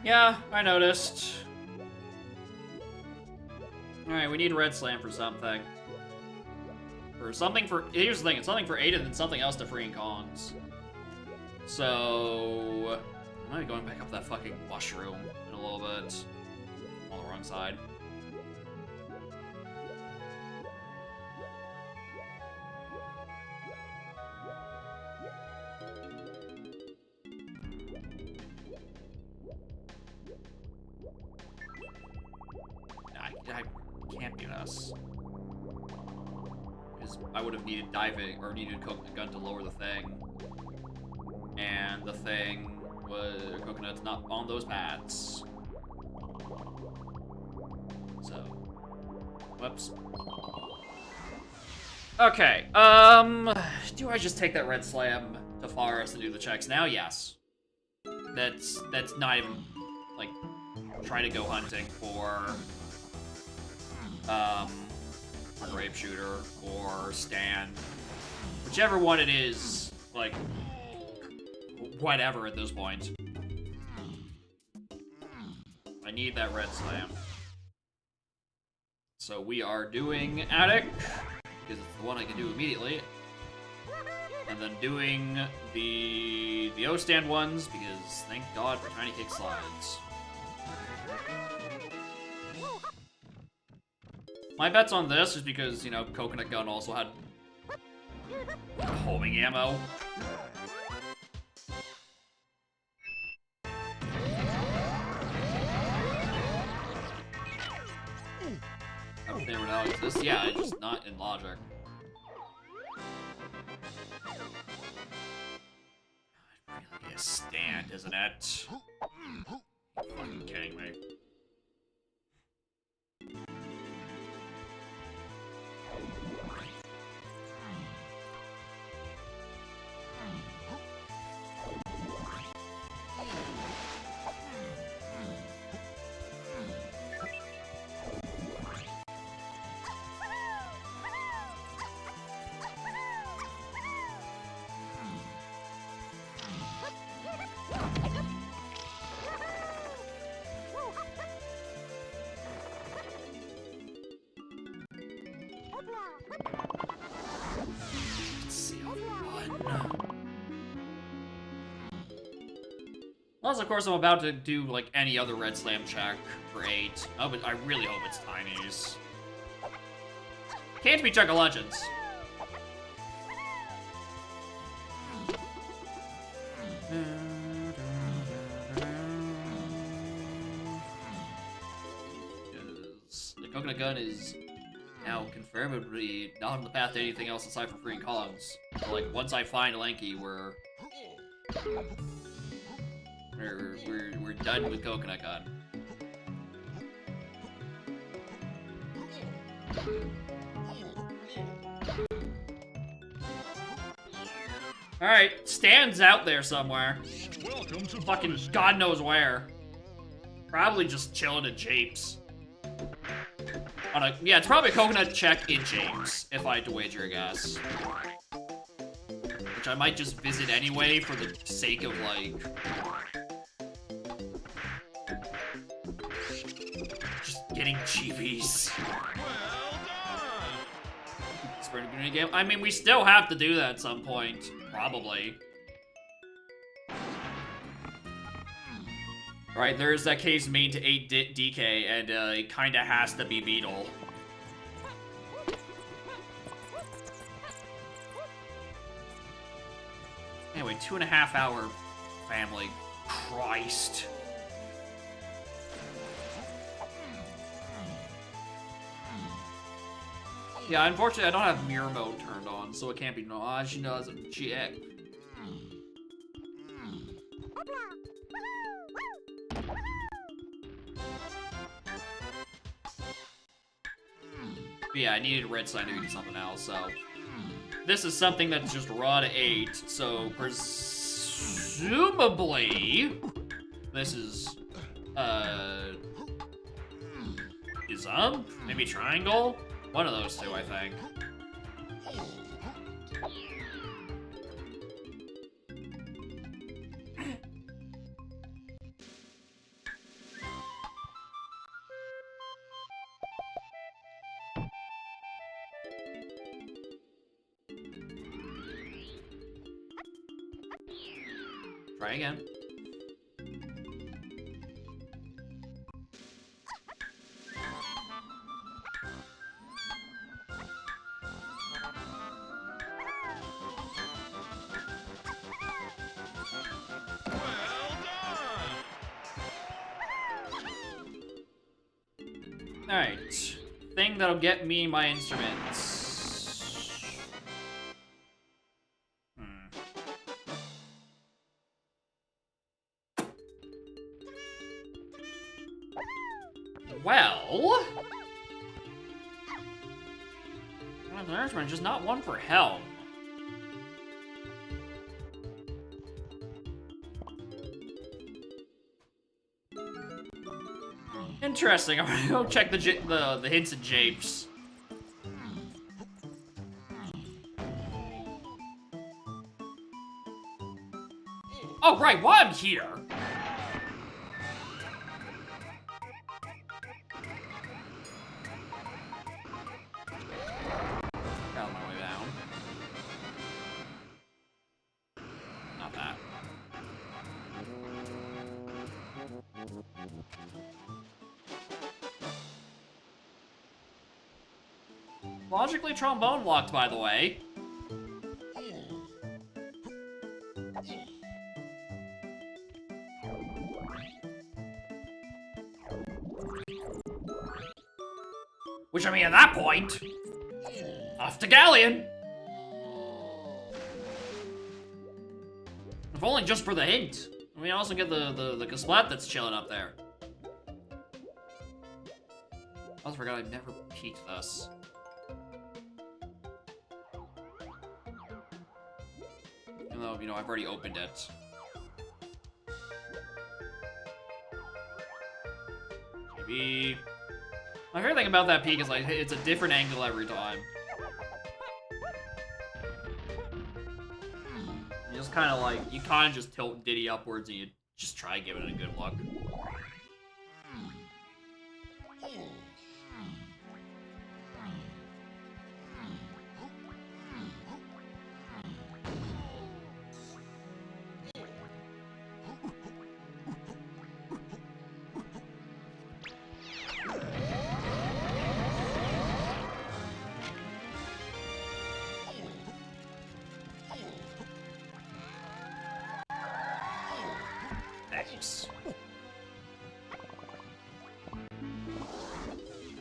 Yeah, I noticed. Alright, we need Red Slam for something. Here's the thing, it's something for Ada and then something else to freeing Kongs. So... I might be going back up that fucking mushroom in a little bit. On the wrong side. I can't be this. Because I would have needed diving, or needed coconut gun to lower the thing. And the thing was, coconut's not on those paths. So, whoops. Okay, do I just take that Red Slam to Forest to do the checks now? Yes. That's not even, like, trying to go hunting for a grape shooter or stand, whichever one it is, like, whatever at this point. I need that Red Slam. So we are doing Attic, because it's the one I can do immediately. And then doing the O-stand ones, because thank God for Tiny Kick Slides. My bet's on this is because, you know, Coconut Gun also had homing ammo. I don't think it now exists. Yeah, it's just not in logic. It's really a stand, isn't it? Fucking kidding me. Unless, of course, I'm about to do, like, any other Red Slam check for 8. Oh, but I really hope it's Tiny's. Can't be Chuck of Legends. The Coconut Gun is now confirmably not on the path to anything else aside from freeing columns. So, like, once I find Lanky, we're done with Coconut Gun. Alright, Stan's out there somewhere. Welcome to Fucking bonus God knows where. Probably just chilling at Japes. Yeah, it's probably a coconut check in Japes, if I had to wager a guess. Which I might just visit anyway for the sake of, like... just getting cheapies. Game. I mean, we still have to do that at some point. Probably. Right, there's that case main to 8 DK, and it kinda has to be Beetle. Anyway, 2.5 hour family. Christ. Yeah, unfortunately, I don't have mirror mode turned on, so it can't be Naj. No, as a check. But yeah, I needed a red sign to do something else, so... This is something that's just raw to 8, so presumably... This is... Jump? Maybe triangle? One of those two, I think. Try again. Alright. Thing that'll get me my instruments. Well... An instrument, just not one for Helm. Interesting. I'm gonna go check the hints at Japes. Oh right, while I'm here. Got my way down. Not that. Logically trombone locked, by the way. Which, I mean, at that point, off to Galleon. If only just for the hint. I mean, I also get the Kasplat that's chilling up there. I also forgot I never peeked this. Even though, you know, I've already opened it. Maybe... My favorite thing about that peak is, like, it's a different angle every time. You just kind of, like, you kind of just tilt Diddy upwards and you just try giving it a good look. Thanks.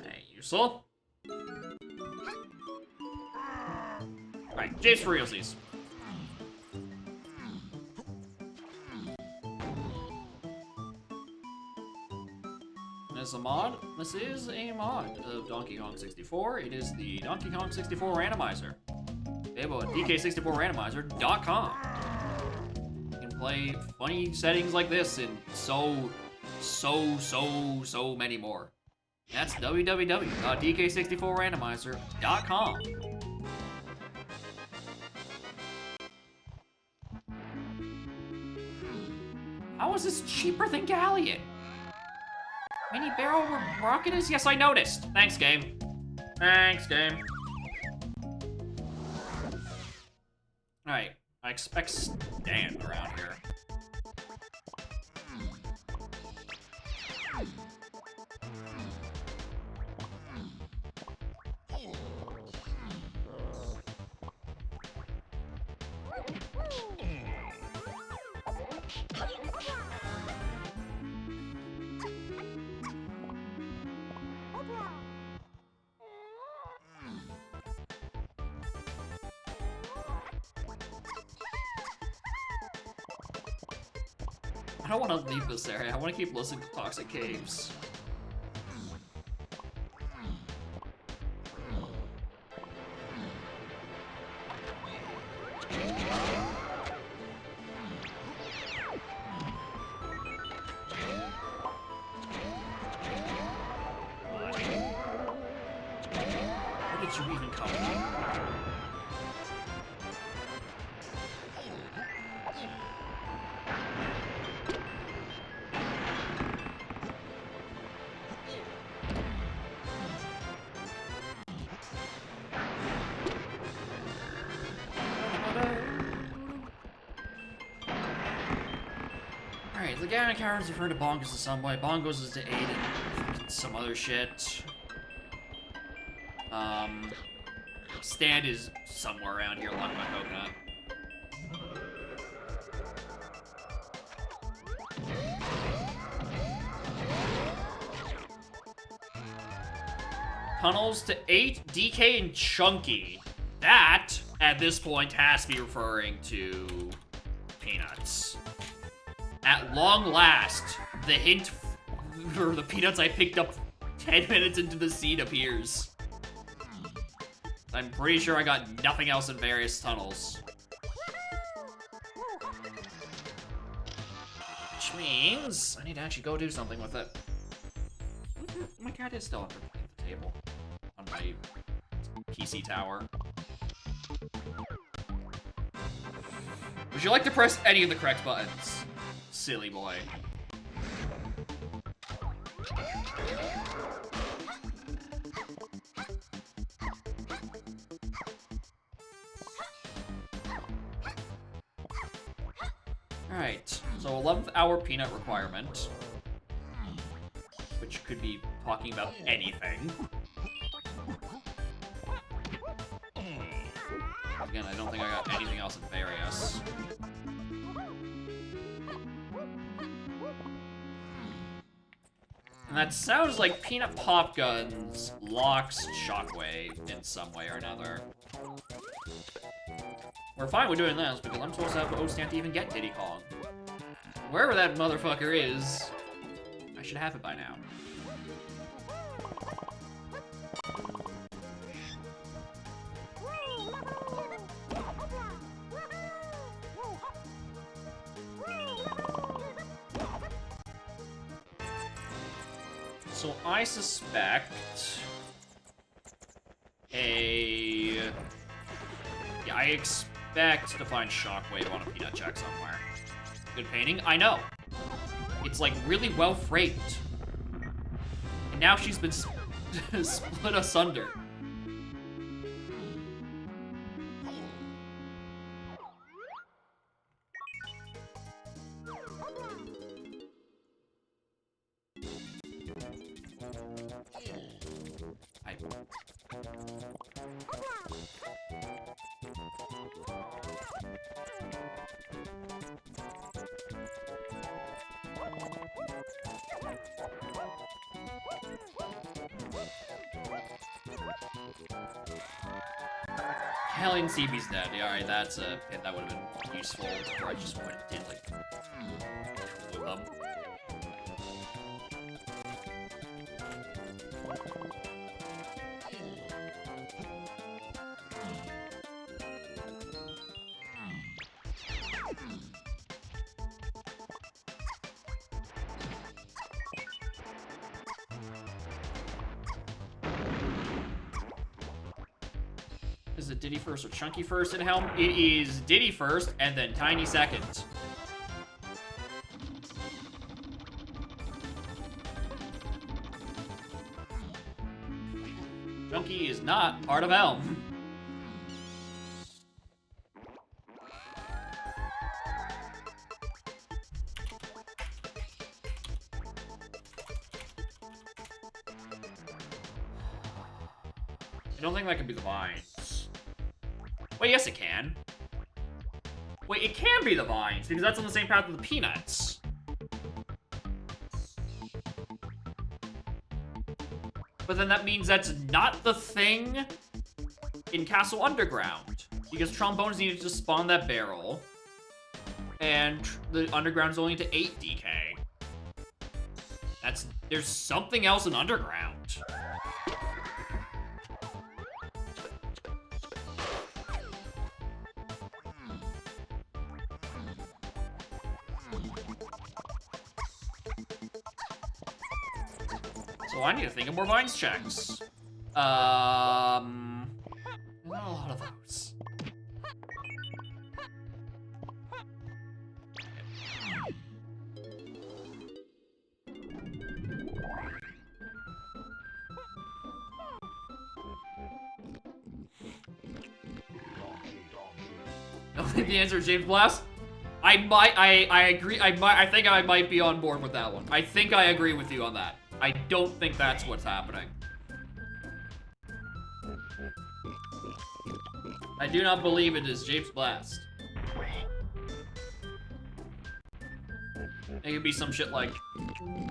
Hey, useful. Alright, James for realsies. This is a mod. This is a mod of Donkey Kong 64. It is the Donkey Kong 64 randomizer. Available at DK64randomizer.com. You can play funny settings like this and so many more. That's www.dk64randomizer.com. How is this cheaper than Galleon? Mini barrel rocket is? Yes, I noticed. Thanks, game. Thanks, game. Alright, I expect Stan around here. I don't want to leave this area. I want to keep listening to Toxic Caves. Where did you even come from? Alright, the guy in the car is referring to bongos in some way. Bongos is to aid in some other shit. Stand is somewhere around here along my coconut. Tunnels to 8, DK, and Chunky. That, at this point, has to be referring to Peanuts. At long last, the hint for the Peanuts I picked up 10 minutes into the scene appears. I'm pretty sure I got nothing else in various tunnels. Which means I need to actually go do something with it. My cat is still underneath the table on my PC tower. Would you like to press any of the correct buttons? Silly boy. Alright, so 11th hour peanut requirement. Which could be talking about anything. Again, I don't think I got anything else in various. And that sounds like Peanut Pop Guns locks Shockwave in some way or another. We're fine with doing this because I'm supposed to have O-Stand to even get Diddy Kong. Wherever that motherfucker is, I should have it by now. So I suspect yeah, I expect to find Shockwave on a peanut check somewhere. Good painting? I know. It's like really well framed. And now she's been split asunder. Alien CB's dead. Yeah, alright, that's a hit that would have been useful. Or I just went and did like two of them. Is it Diddy first or Chunky first in Helm? It is Diddy first, and then Tiny second. Chunky is not part of Helm. I don't think that could be the vines. Wait, yes it can. Wait, it can be the vines, because that's on the same path with the peanuts. But then that means that's not the thing in Castle Underground. Because trombones needed to spawn that barrel. And the Underground's only to 8 DK. There's something else in Underground. So I need to think of more vines checks. Not a lot of those. I think the answer is James Blast. I agree. I think I might be on board with that one. I think I agree with you on that. I don't think that's what's happening. I do not believe it is James Blast. It could be some shit like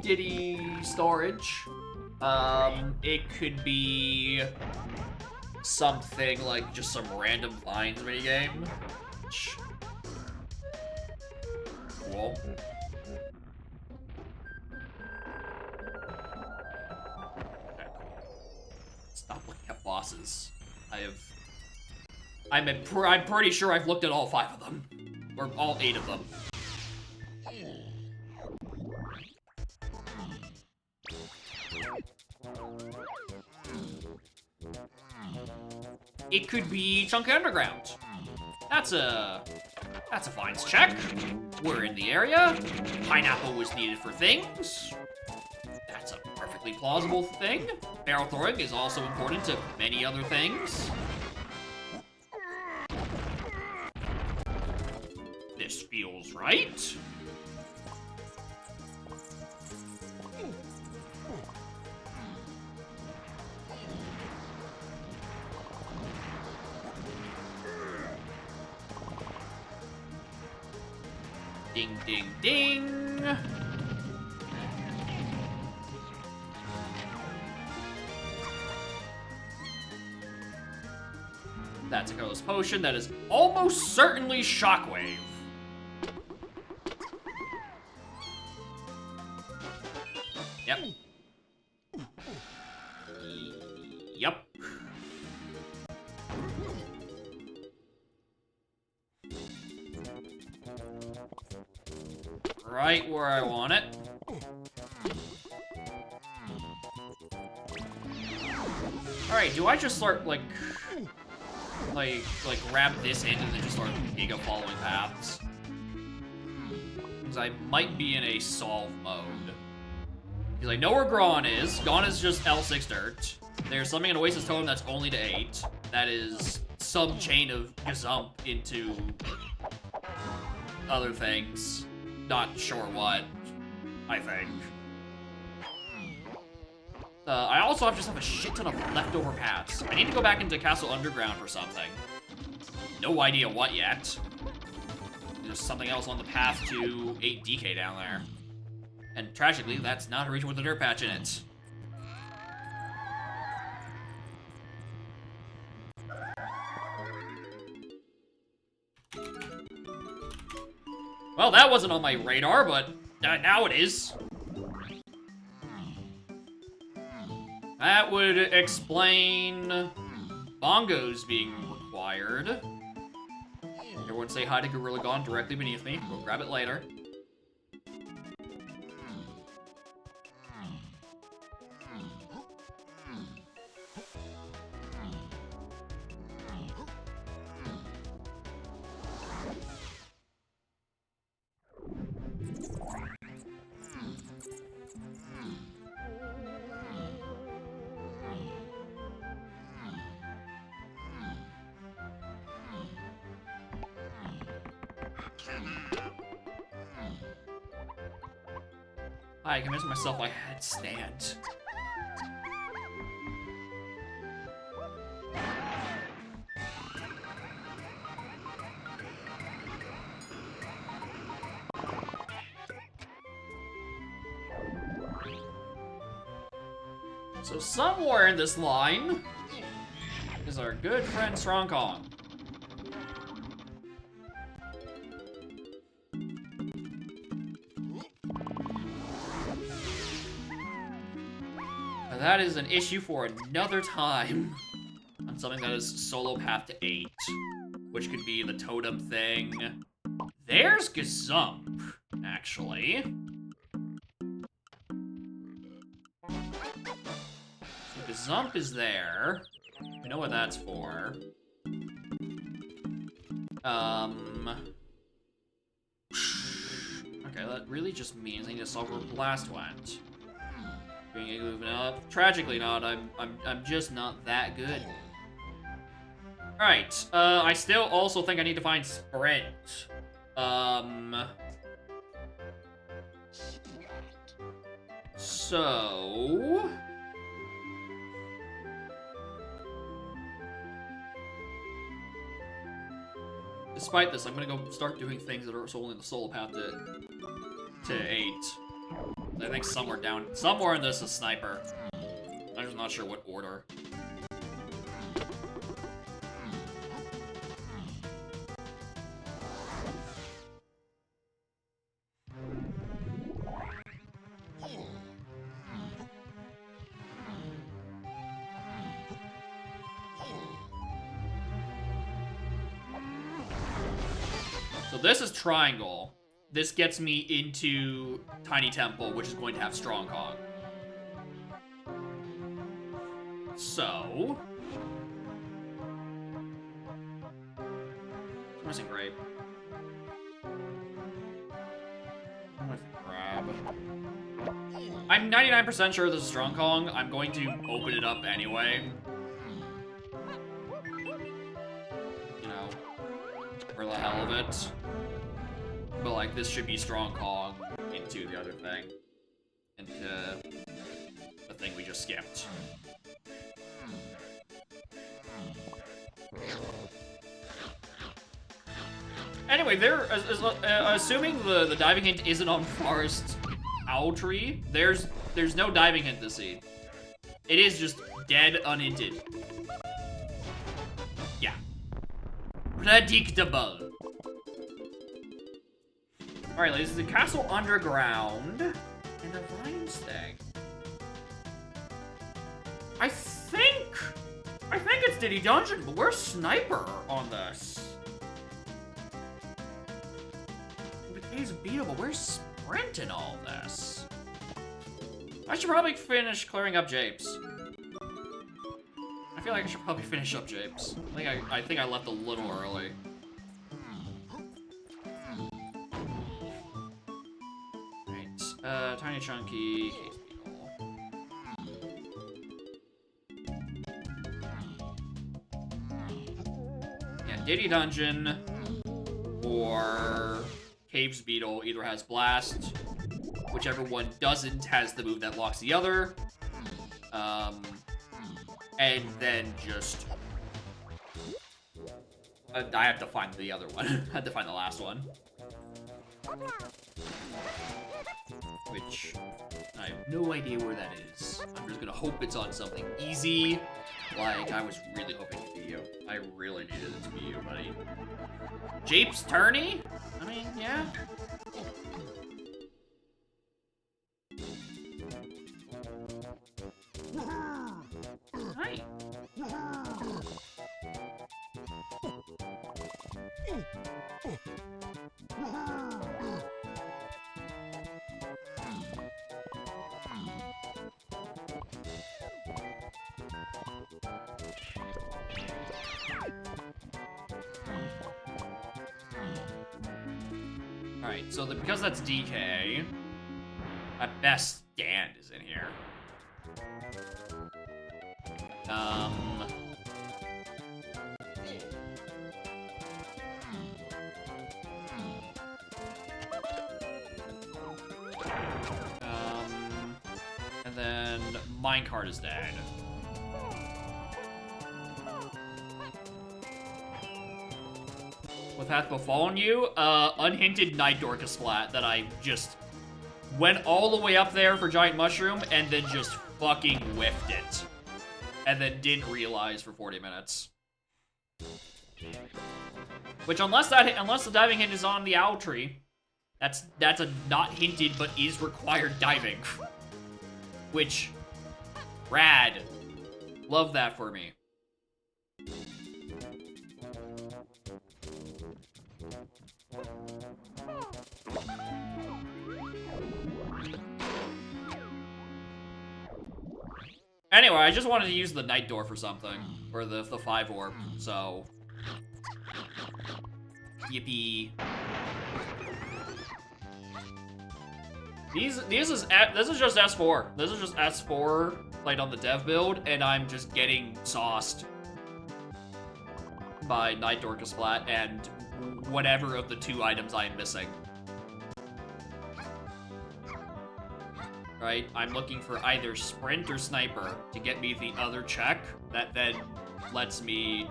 Diddy storage. It could be something like just some random vines minigame. Cool. Stop looking at bosses. I'm pretty sure I've looked at all 5 of them. Or all 8 of them. It could be Chunky Underground. That's a vines check. We're in the area. Pineapple was needed for things. That's a perfectly plausible thing. Barrel throwing is also important to many other things. This feels right. Ding, ding, ding. That's a colorless potion. That is almost certainly Shockwave. Yep. Yep. Right where I want it. Alright, do I just start, like grab this end and then just start giga following paths? Because I might be in a solve mode. Because I know where Gron is. Gron is just L6 dirt. There's something in Oasis Totem that's only to 8. That is some chain of gazump into other things. Not sure what, I think. I also just have a shit ton of leftover paths. I need to go back into Castle Underground for something. No idea what yet. There's something else on the path to 8 DK down there. And tragically, that's not a region with a dirt patch in it. Well, that wasn't on my radar, but now it is. That would explain bongos being required. Everyone say hi to Gorilla Gone directly beneath me. We'll grab it later. I convinced myself I had stand. So somewhere in this line is our good friend Strong Kong. That is an issue for another time. On something that is solo path to 8. Which could be the totem thing. There's Gazump, actually. So Gazump is there. We know what that's for. Okay, that really just means I need to solve where Blast went. Being moving up. Tragically not, I'm just not that good. Alright, I still also think I need to find Sprint. So... Despite this, I'm gonna go start doing things that are solely in the solo path to 8. I think somewhere in this is Sniper. I'm just not sure what order. So this is Triangle. This gets me into Tiny Temple, which is going to have Strong Kong. So... I'm missing Grape. I'm gonna grab... I'm 99% sure this is Strong Kong. I'm going to open it up anyway. You know, for the hell of it. But, like, this should be Strong Kong into the other thing. Into the thing we just skipped. Anyway, assuming the diving hint isn't on Forest Owl Tree, there's no diving hint to see. It is just dead unhinted. Yeah. Predictable. Alright, ladies, the castle underground and the vines thing. I think it's Diddy Dungeon, but where's Sniper on this? BK's beatable. Where's Sprint in all this? I should probably finish clearing up Japes. I feel like I should probably finish up Japes. I think I left a little early. Tiny Chunky, Case Beetle. Yeah, Diddy Dungeon or Caves Beetle either has Blast, whichever one doesn't has the move that locks the other, and then just... I have to find the other one. I have to find the last one. Which, I have no idea where that is. I'm just gonna hope it's on something easy, like I was really hoping to be you. I really needed it to be you, buddy. Jeep's tourney? I mean, yeah. Hi. Alright, so because that's DK, at best Stand is in here. And then Minecart is dead. What hath befallen you? Unhinted Night Dorcas Splat that I just went all the way up there for Giant Mushroom and then just fucking whiffed it. And then didn't realize for 40 minutes. Which unless the diving hint is on the owl tree, that's a not hinted but is required diving. Which, rad. Love that for me. Anyway, I just wanted to use the Night Door for something. Or the 5 orb, so. Yippee. This is just S4. This is just S4 played on the dev build, and I'm just getting sauced by Night Dorcas Splat and whatever of the 2 items I am missing. Right? I'm looking for either Sprint or Sniper to get me the other check that then lets me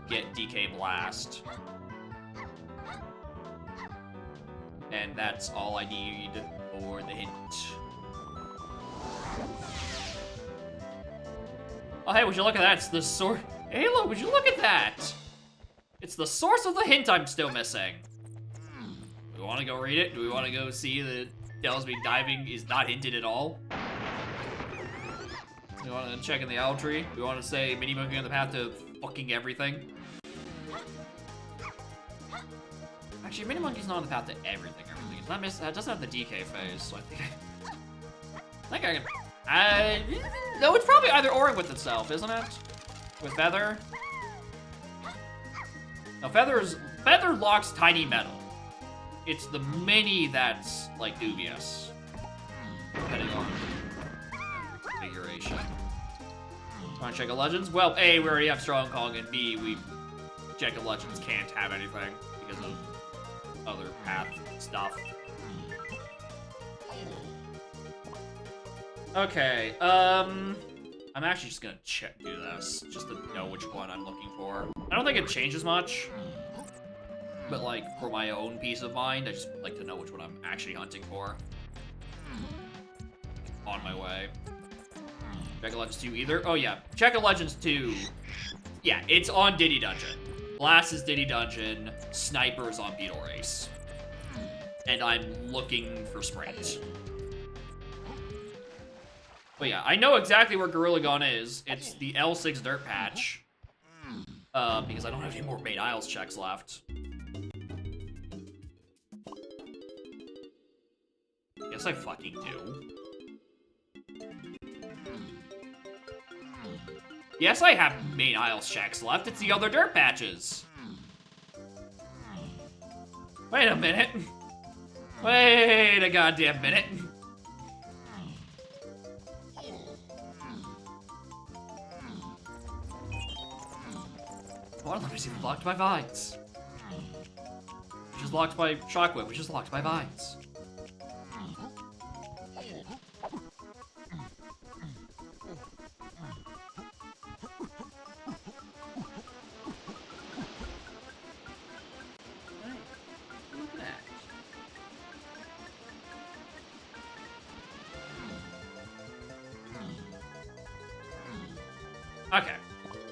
get DK Blast. And that's all I need for the hint. Oh, hey, would you look at that? It's the source. Halo, would you look at that? It's the source of the hint I'm still missing. Do we want to go read it? Do we want to go see that it tells me diving is not hinted at all? Do we want to check in the owl tree? Do we want to say mini monkey on the path to fucking everything? Actually, mini monkey's not on the path to everything. It's not that doesn't have the DK phase, so I think I can. No, it's probably either or with itself, isn't it? With Feather. No, Feather locks Tiny Metal. It's the mini that's like dubious, depending on configuration. Want to check a Legends? Well, A, we already have Strong Kong, and B, we check a Legends can't have anything because of other path stuff. Okay, I'm actually just gonna do this, just to know which one I'm looking for. I don't think it changes much, but like, for my own peace of mind, I just like to know which one I'm actually hunting for. On my way. Check of Legends 2 either? Oh yeah, Check of Legends 2. Yeah, it's on Diddy Dungeon. Blast is Diddy Dungeon, Sniper is on Beetle Race. And I'm looking for Sprint. But yeah, I know exactly where Gorilla Gun is. It's the L6 dirt patch. Because I don't have any more Main Isles checks left. Yes, I fucking do. Yes, I have Main Isles checks left. It's the other dirt patches. Wait a minute. Wait a goddamn minute. Water limit is even blocked by vines. Which is blocked by Shockwave, which is blocked by vines. Okay.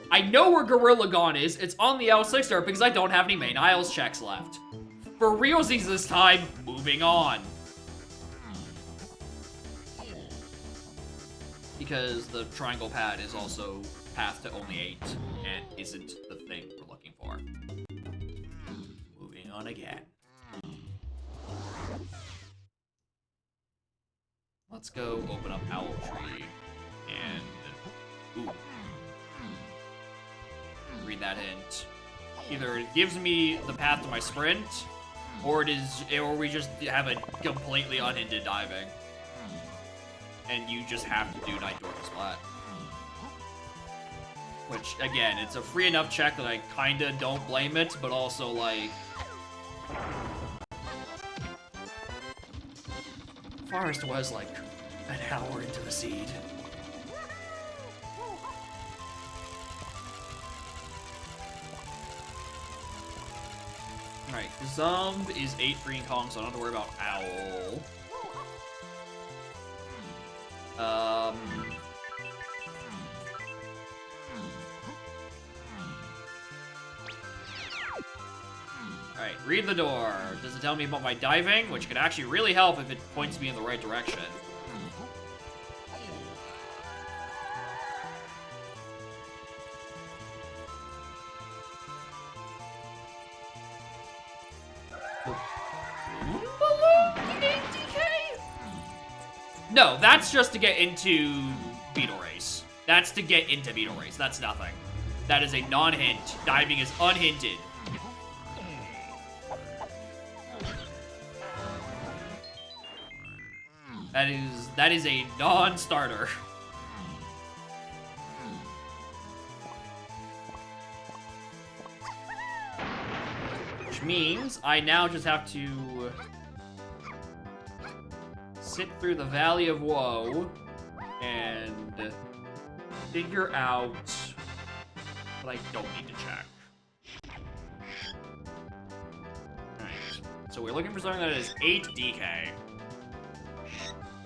I know where Gorilla Gone is. It's on the L6 there because I don't have any main aisles checks left. For realsies this time, moving on. Because the triangle pad is also path to only 8 and isn't the thing we're looking for. Moving on again. Let's go open up Owl Tree and ooh. Read that hint. Either it gives me the path to my sprint, or we just have a completely unhindered diving. And you just have to do Night Door Splat. Which, again, it's a free enough check that I kinda don't blame it, but also, like... Forest was, like, an hour into the seed. Alright, Zomb is 8 free Kong, so I don't have to worry about Owl. Alright, read the door. Does it tell me about my diving? Which could actually really help if it points me in the right direction. No, that's just to get into Beetle Race. That's to get into Beetle Race. That's nothing. That is a non-hint. Diving is unhinted. That is a non-starter. Which means I now just have to sit through the Valley of Woe and figure out what I don't need to check. Alright, so we're looking for something that is 8 DK,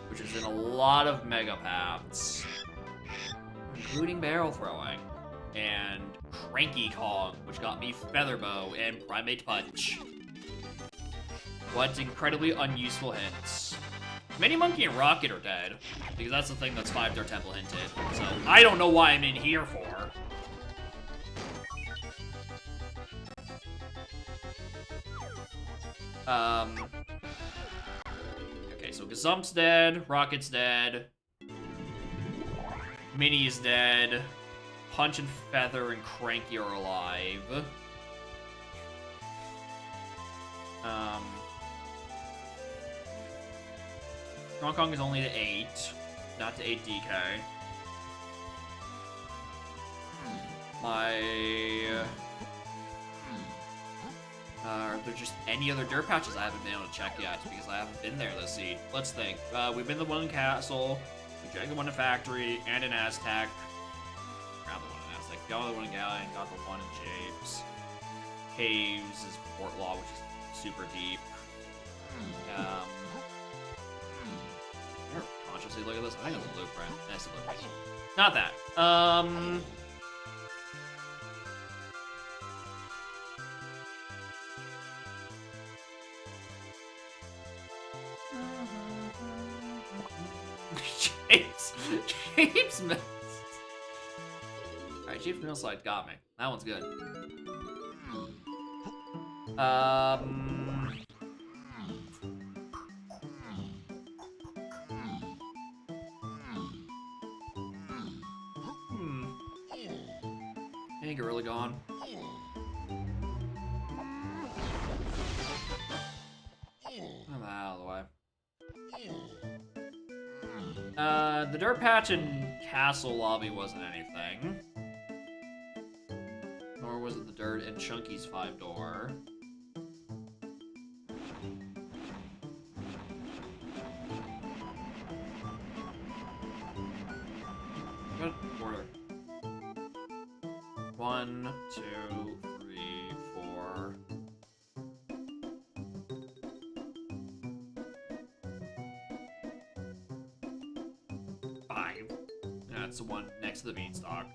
which is in a lot of Mega Paths, including Barrel Throwing, and Cranky Kong, which got me Feather Bow and Primate Punch. What incredibly unuseful hints. Mini Monkey and Rocket are dead, because that's the thing that's 5-Star Temple hinted. So, I don't know why I'm in here for. Okay, so Gazump's dead, Rocket's dead, Mini is dead, Punch and Feather and Cranky are alive. Hong Kong is only to 8, not to 8 DK. Are there just any other dirt patches I haven't been able to check yet? Because I haven't been there this seed. Let's think. We've been to one in Castle, we checked the one in Factory, and in Aztec. Got the one in Aztec. Got the one in Galleon, got the one in Japes. Caves is Port Law, which is super deep. Consciously look at this. I think it's a blueprint. That's a blueprint. Not that. James Mills. Alright, James Mills slide got me. That one's good. Hey, Gorilla Gone. I'm out of the way. The dirt patch in Castle Lobby wasn't anything. Nor was it the dirt in Chunky's 5-door. Good order. 1, 2, 3, 4. That's the one next to the beanstalk.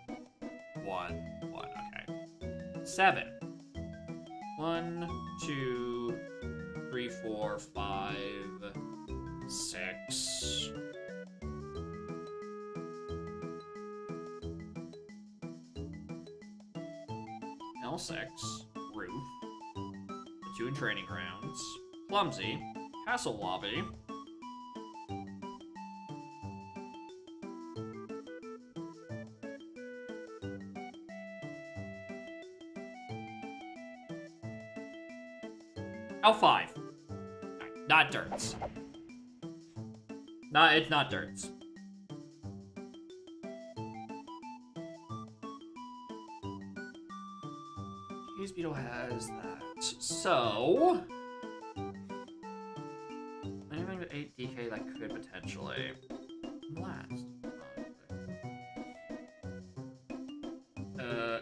1, 1. Okay. 7. 1, 2, 3, 4, 5, 6. L6. Roof. The 2 in training grounds. Clumsy. Castle lobby. L5. Not dirts. It's not dirts. Case Beetle has that. So anything to 8 DK that could potentially blast.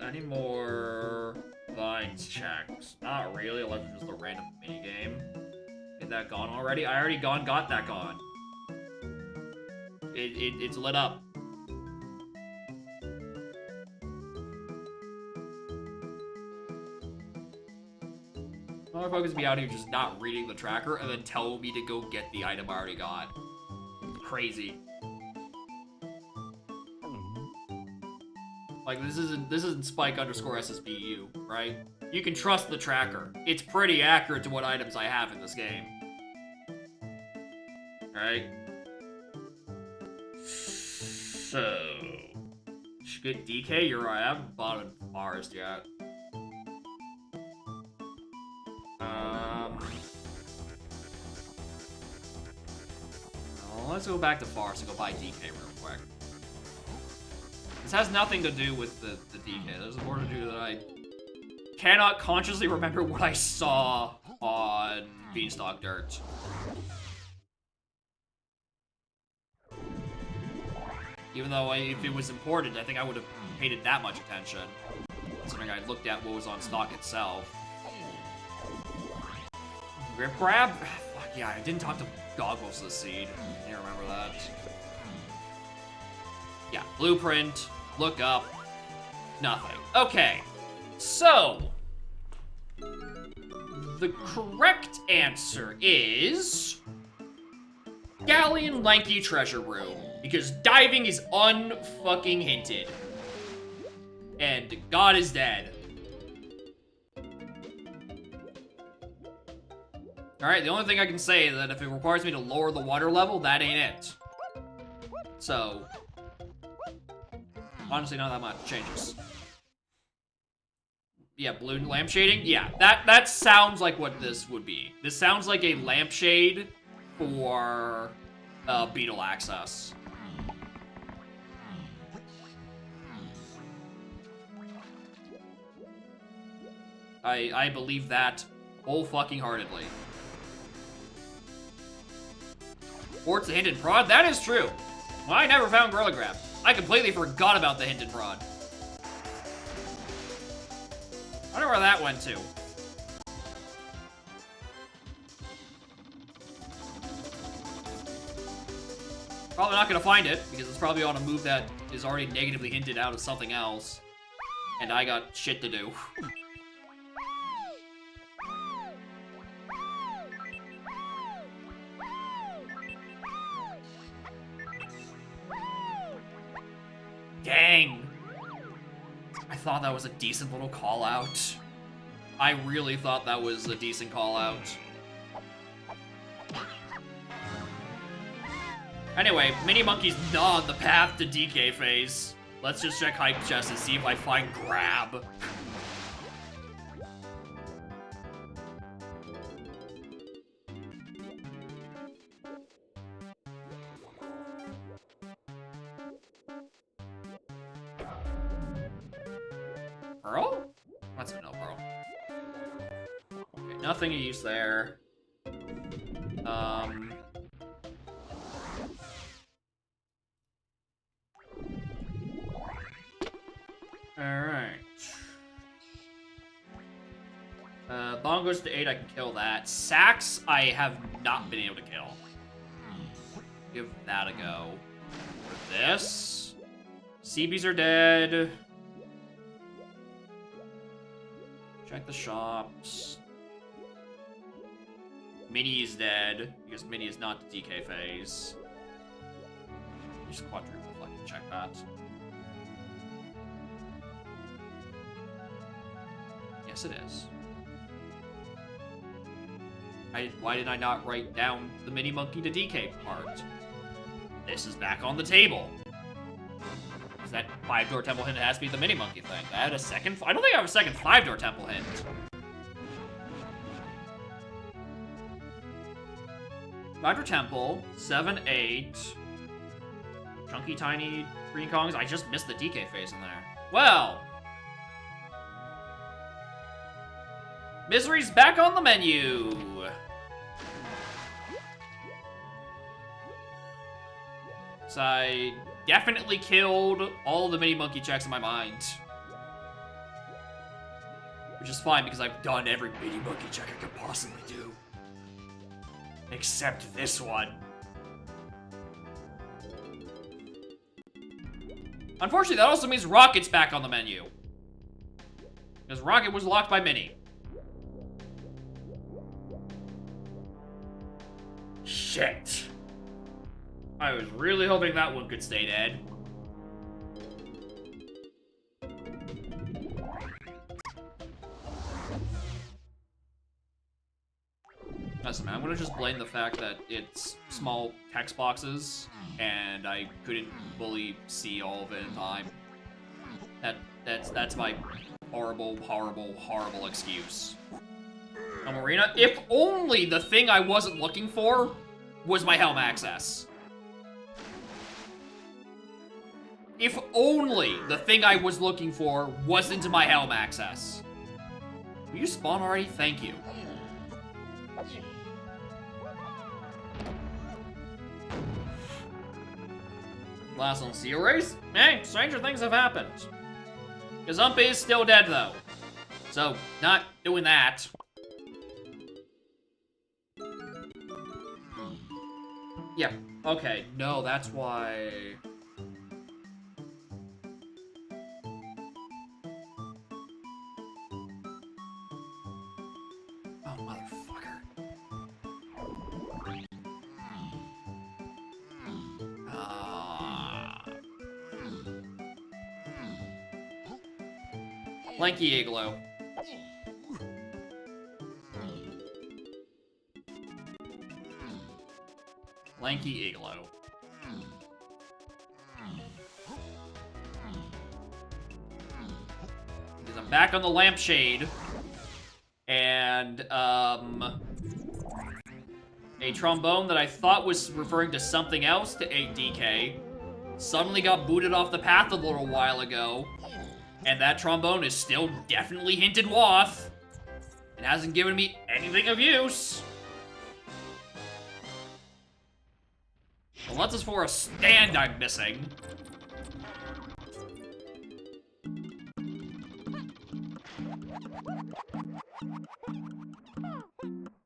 Any more vines checks? Not really, unless it's just a random minigame. Get that gone already? I already got that gone. It's lit up. Motherfuckers be out here just not reading the tracker and then tell me to go get the item I already got. Crazy. Like, this isn't Spike underscore SSBU, right? You can trust the tracker. It's pretty accurate to what items I have in this game. Right? So... should get DK, you're right. I haven't bought a forest yet. Well, let's go back to forest and go buy DK real quick. This has nothing to do with the DK. There's more to do that I cannot consciously remember what I saw on Beanstalk Dirt. Even though if it was important, I think I would have paid it that much attention. Considering I looked at what was on stock itself. Grip grab? Fuck yeah, I didn't talk to Goggles this seed. I can't remember that. Yeah, blueprint, look up, nothing. Okay, so the correct answer is Galleon Lanky Treasure Room, because diving is unfucking hinted. And God is dead. Alright, the only thing I can say is that if it requires me to lower the water level, that ain't it. So, honestly, not that much changes. Yeah, blue lampshading? Yeah, that sounds like what this would be. This sounds like a lampshade for beetle access. I believe that whole-fucking-heartedly. Or it's a hinted prod? That is true. Well, I never found Gorilla Grab. I completely forgot about the hinted prod. I wonder where that went to. Probably not gonna find it, because it's probably on a move that is already negatively hinted out of something else. And I got shit to do. Dang! I thought that was a decent little call-out. I really thought that was a decent call-out. Anyway, Mini Monkey's not on the path to DK phase. Let's just check Hype Chest and see if I find Grab. Pearl? That's a no pearl. Okay, nothing to use there. Alright. Bomb goes to 8, I can kill that. Sax, I have not been able to kill. Give that a go. For this. CBs are dead. Check the shops. Minnie is dead, because Minnie is not the DK phase. Just quadruple if I can check that. Yes, it is. Why did I not write down the Mini Monkey to DK part? This is back on the table. Is that 5-door temple hint? It has to be the Mini Monkey thing. I had a second. I don't think I have a second 5-door temple hint. Five-door temple, 7, 8. Chunky, tiny green Kongs. I just missed the DK phase in there. Well. Misery's back on the menu. So I definitely killed all the mini monkey checks in my mind. Which is fine because I've done every mini monkey check I could possibly do. Except this one. Unfortunately, that also means Rocket's back on the menu. Because Rocket was locked by Minnie. Shit. I was really hoping that one could stay dead. Listen, man, I'm gonna just blame the fact that it's small text boxes and I couldn't fully see all of it in time. That's my horrible, horrible, horrible excuse. Marina, if only the thing I wasn't looking for was my helm access. If only the thing I was looking for wasn't my helm access. Will you spawn already? Thank you. Last on Seal Race? Hey, stranger things have happened. Gazumpy is still dead, though. So, not doing that. Yeah, okay. No, that's why... Oh, motherfucker. Lanky Igloo. Lanky Igloo. Because I'm back on the lampshade. And, a trombone that I thought was referring to something else to 8DK suddenly got booted off the path a little while ago. And that trombone is still definitely hinted Woth. It hasn't given me anything of use. Unless it's for a stand I'm missing.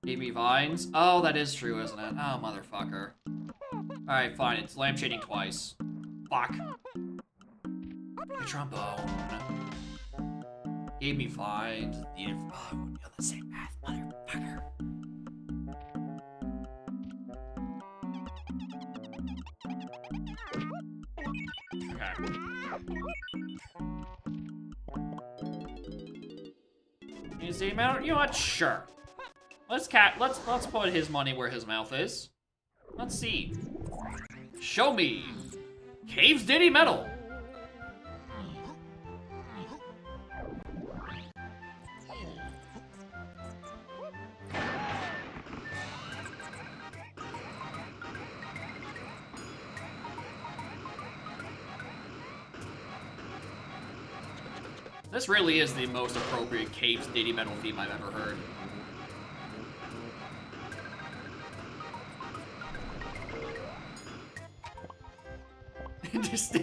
Gave me vines? Oh, that is true, isn't it? Oh, motherfucker. Alright, fine. It's lampshading twice. Fuck. Your trombone. Gave me vines. Needed oh, on the same path, motherfucker. Okay. Is the amount? You know what? Sure. Let's put his money where his mouth is. Let's see. Show me. Caves Diddy Metal. This really is the most appropriate Caves Diddy Metal theme I've ever heard. Just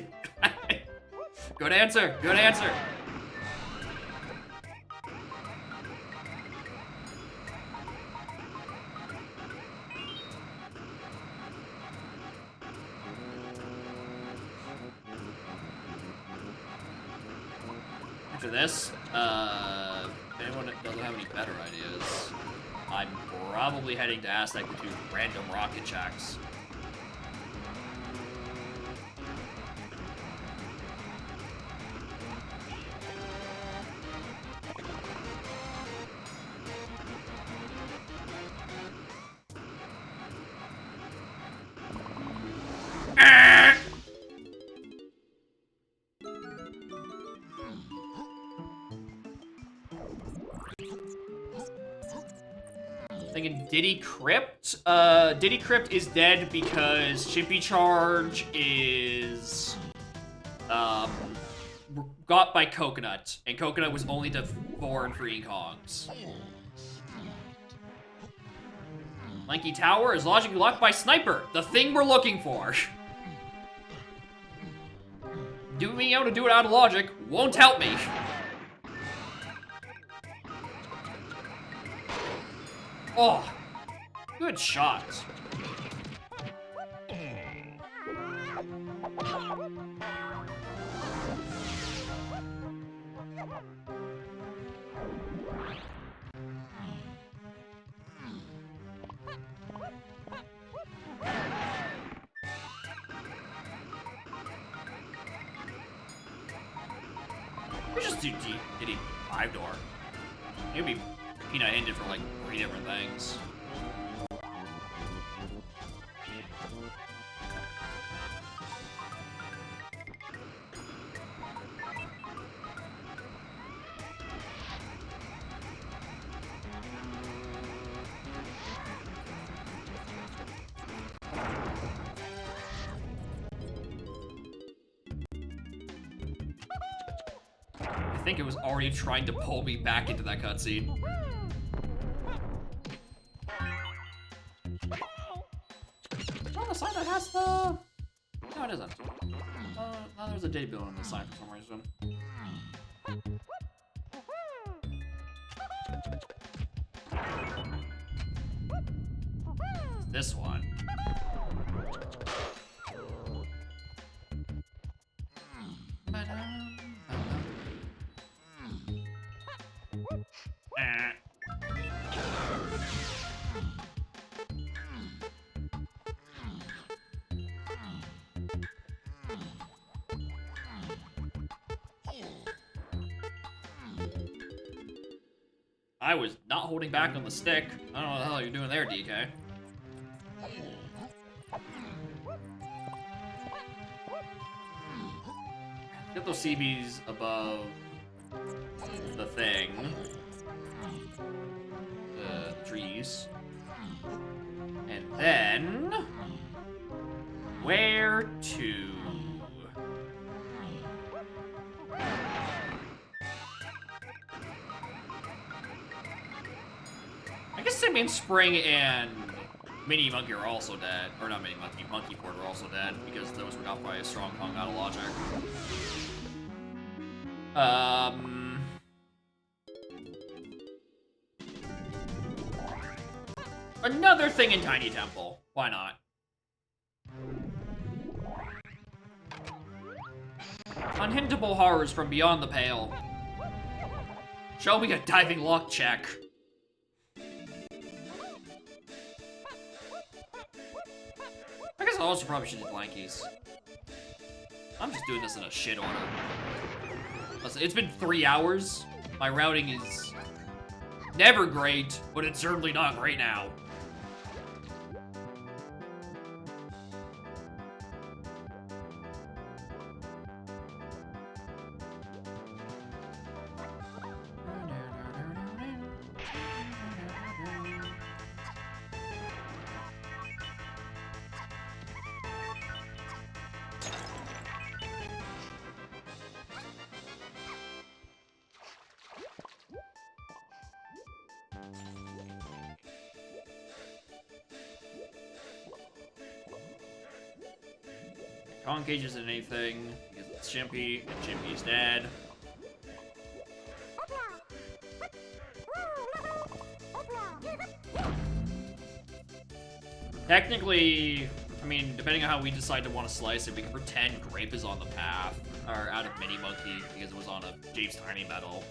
good answer. Good answer. After this, If anyone doesn't have any better ideas, I'm probably heading to Aztec to do random rocket checks. Thinking Diddy Crypt? Diddy Crypt is dead because Chimpy Charge is, got by Coconut, and Coconut was only to 4 and freeing Kongs. Lanky Tower is logically locked by Sniper, the thing we're looking for. Being able to do it out of logic won't help me. Oh, good shot. We just do Diddy 5-door. It'd be peanut hinted for like 3 different things. I think it was already trying to pull me back into that cutscene. Oh, the sign that has the... No, it isn't. No, there's a date bill on the sign for some reason. This one. I was not holding back on the stick. I don't know what the hell you're doing there, DK. Get those CBs above the thing. The trees. And then... where to? I guess I mean Spring and Mini Monkey are also dead. Or not Mini Monkey, Monkey Port are also dead because those were got by a strong Kong out of logic. Another thing in Tiny Temple. Why not? Unhintable horrors from beyond the pale. Show me a diving lock check. I guess I also probably should do blankies. I'm just doing this in a shit order. Listen, it's been 3 hours. My routing is never great, but it's certainly not great now. Kong Cage isn't anything because it's Chimpy, and Chimpy's dead. Technically, I mean, depending on how we decide to want to slice it, we can pretend Grape is on the path, or out of Mini Monkey because it was on a James Tiny Metal.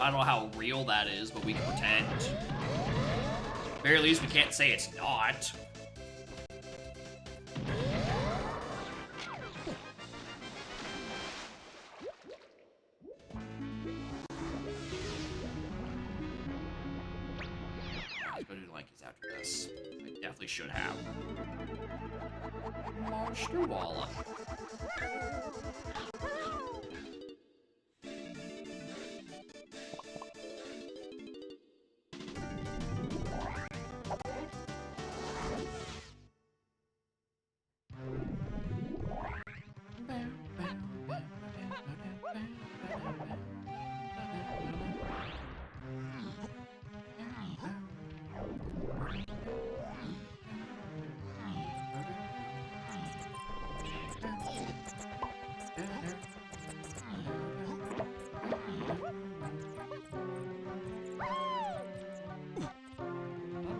I don't know how real that is, but we can pretend. At the very least, we can't say it's not. Let's go do Lankies after this. I definitely should have. Monster Walla.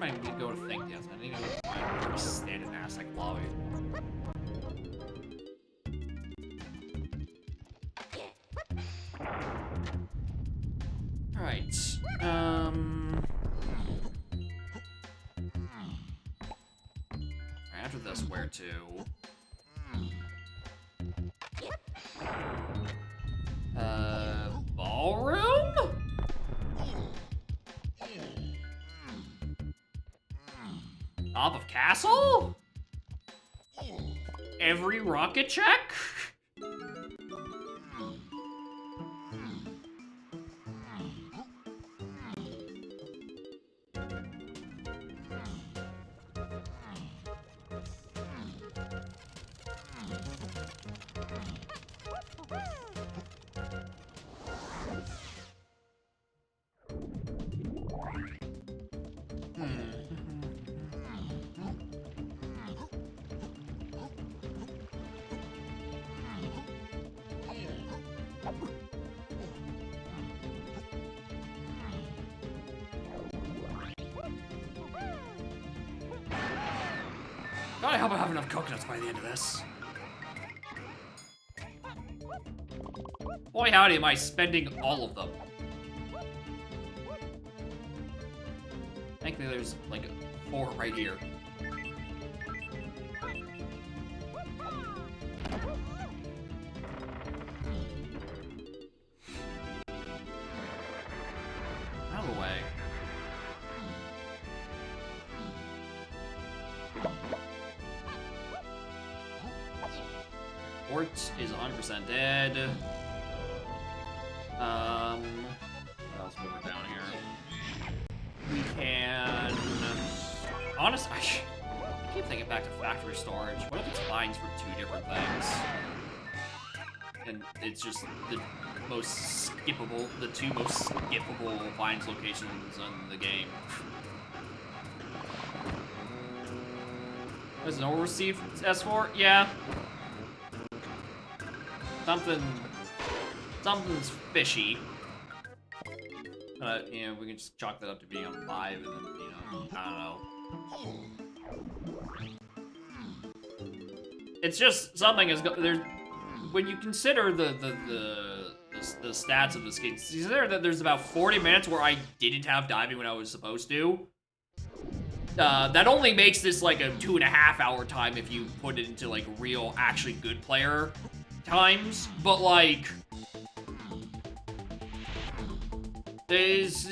I need to go to think dance. I need to go find stand in ass like lobby. Alright. After this, where to? Ballroom? Top of castle? Every rocket check? God, I hope I have enough coconuts by the end of this. Boy, howdy, am I spending all of them. Thankfully, there's like 4 right here. Out of the way. Ort is 100% dead. What else moving down here? We can... Honestly, I keep thinking back to factory storage. What if it's vines for 2 different things? And it's just the most skippable, the 2 most skippable vines locations in the game. There's an overreceived S4? Yeah. Something's fishy. You know, we can just chalk that up to being on 5 and then, you know, I don't know. It's just something is there. When you consider the stats of this game, consider that there's about 40 minutes where I didn't have diving when I was supposed to. That only makes this like a 2.5 hour time if you put it into like real, actually good player times, but like there's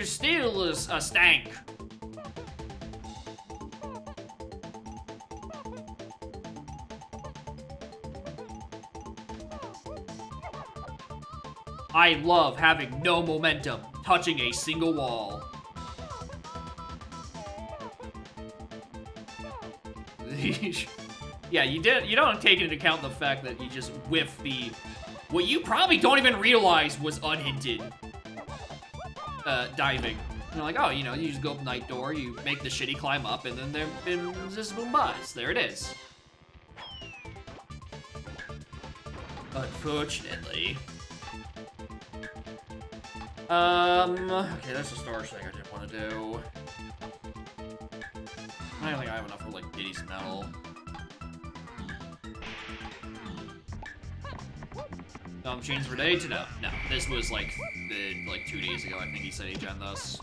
still a stank. I love having no momentum, touching a single wall. Yeah, you don't take into account the fact that you just whiff the what you probably don't even realize was unhinted diving. You're like, oh, you know, you just go up night door, you make the shitty climb up, and then there's this boom buzz. There it is. Unfortunately. Okay, that's the storage thing I didn't want to do. I don't think I have enough for, like, Diddy's metal. Chains for day to no. No, this was like 2 days ago. I think he said he gen this.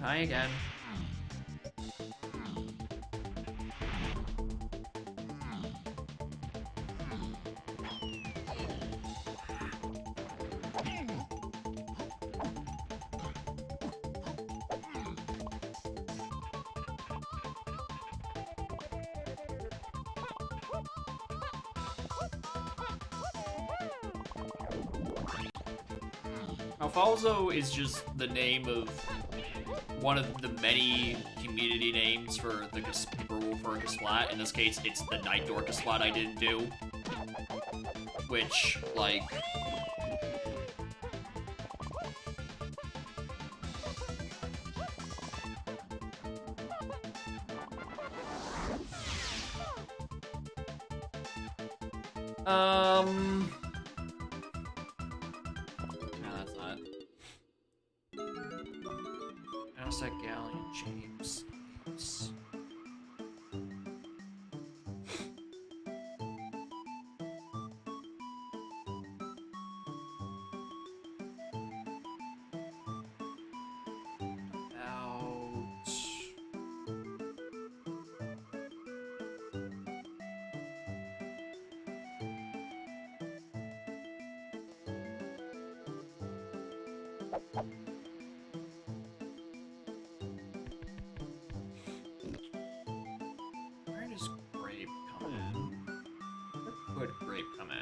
Hi again. Alfalzo is just the name of one of the many community names for the for a Splat. In this case, it's the Night Dorcas Splat I didn't do. Which, like... No, that's not. Outside Galleon, James. Where does Grape come in? Where could Grape come in?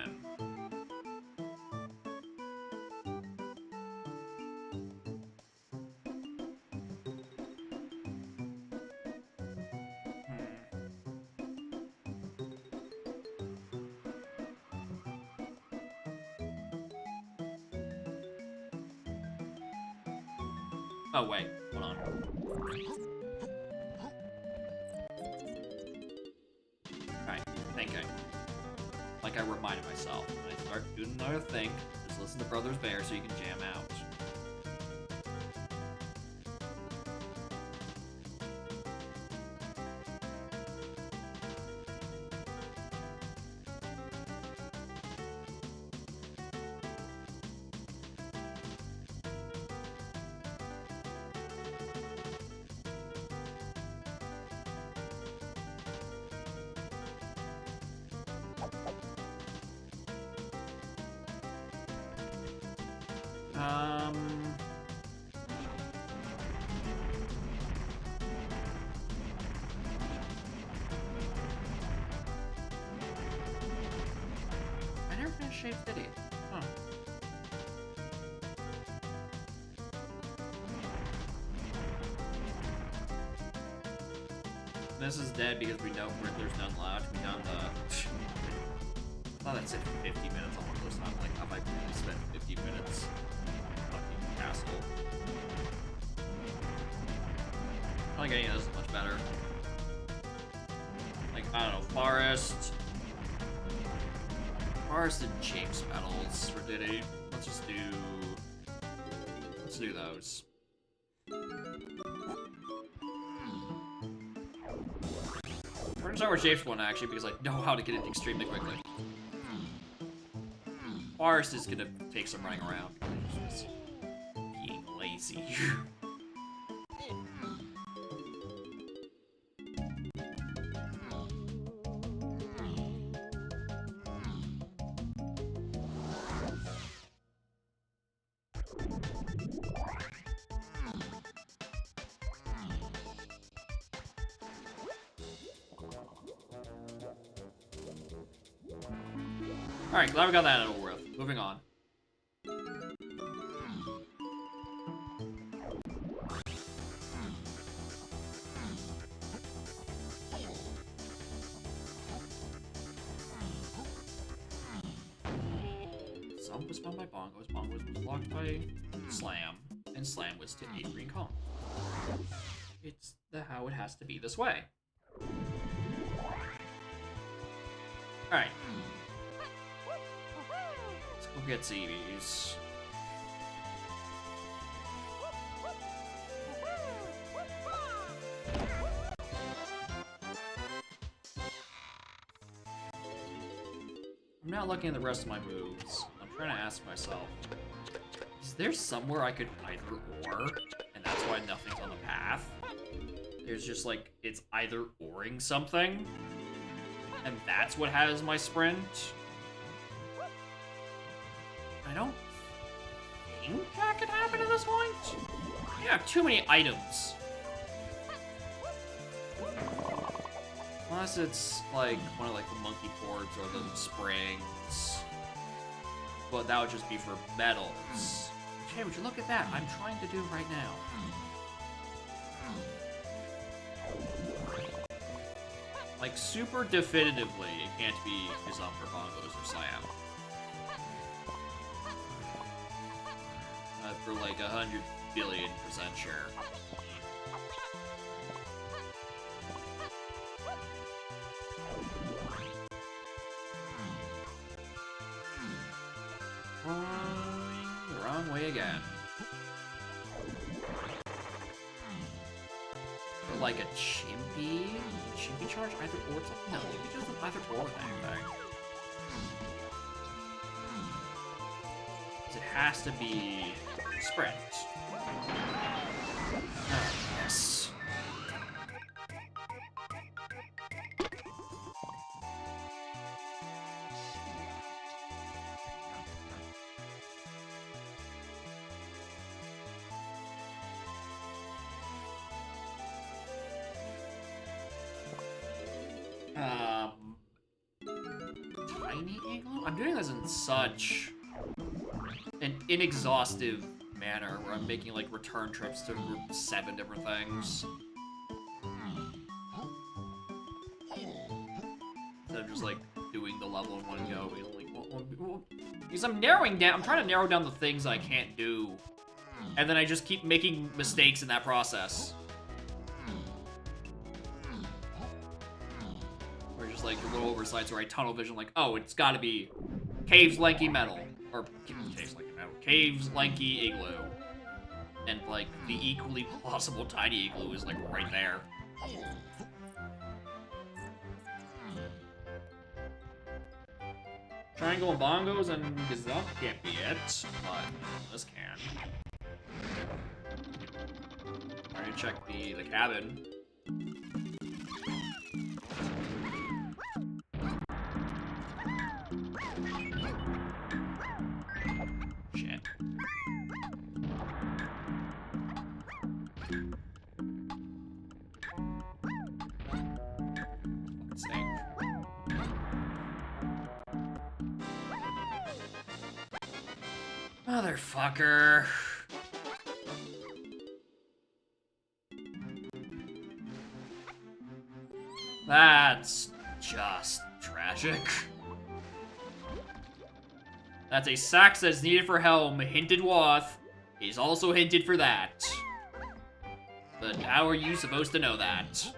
Oh, wait. Hold on. Alright, thinking. Like I reminded myself. When I start doing another thing, just listen to Brothers Bear so you can jam out. I never finished Shape City. Huh. This is dead because we know there's none left. We done the... I thought that said 50 minutes on one of those times. Like, have I really spent 50 minutes? Fucking castle. I don't think any of this is much better. Like, I don't know, Forest and James medals for Diddy. Let's do those. We're gonna start with Japes one actually because I know how to get it extremely quickly. Forest is gonna take some running around. Just being lazy. Alright, glad we got that over with. Moving on. Some was found by Bongos, Bongos was blocked by Slam, and Slam was to a green column. It's how it has to be this way. Alright. We'll get CVs. I'm not looking at the rest of my moves. I'm trying to ask myself, is there somewhere I could either or, and that's why nothing's on the path? There's just like, it's either oring something, and that's what has my sprint? I don't think that could happen at this point. I have too many items. Unless it's like one of like the monkey ports or the springs. But that would just be for metals. Hey, would you look at that? I'm trying to do right now. Like super definitively, it can't be Kazam or Bongos or Siam. For like 100 billion% sure. Going the wrong way again. Or like a Chimpy? Chimpy charge either or? No, Chimpy doesn't either or with anything. It has to be sprint. Oh, yes. Tiny igloo? I'm doing this in such an inexhaustive manner where I'm making like return trips to 7 different things. Instead of just like doing the level in one go, being like, because I'm narrowing down, I'm trying to narrow down the things I can't do, and then I just keep making mistakes in that process. Or just like little oversights where I tunnel vision, like, oh, it's got to be caves, lanky metal, or caves, lanky metal, caves, lanky igloo, and like the equally plausible tiny igloo is like right there. Triangle and bongos and gazelle can't be it, but this can. I'm gonna check the cabin. Shit. Sink. Motherfucker. That's just tragic. That's a sax that's needed for helm, hinted wath, is also hinted for that. But how are you supposed to know that?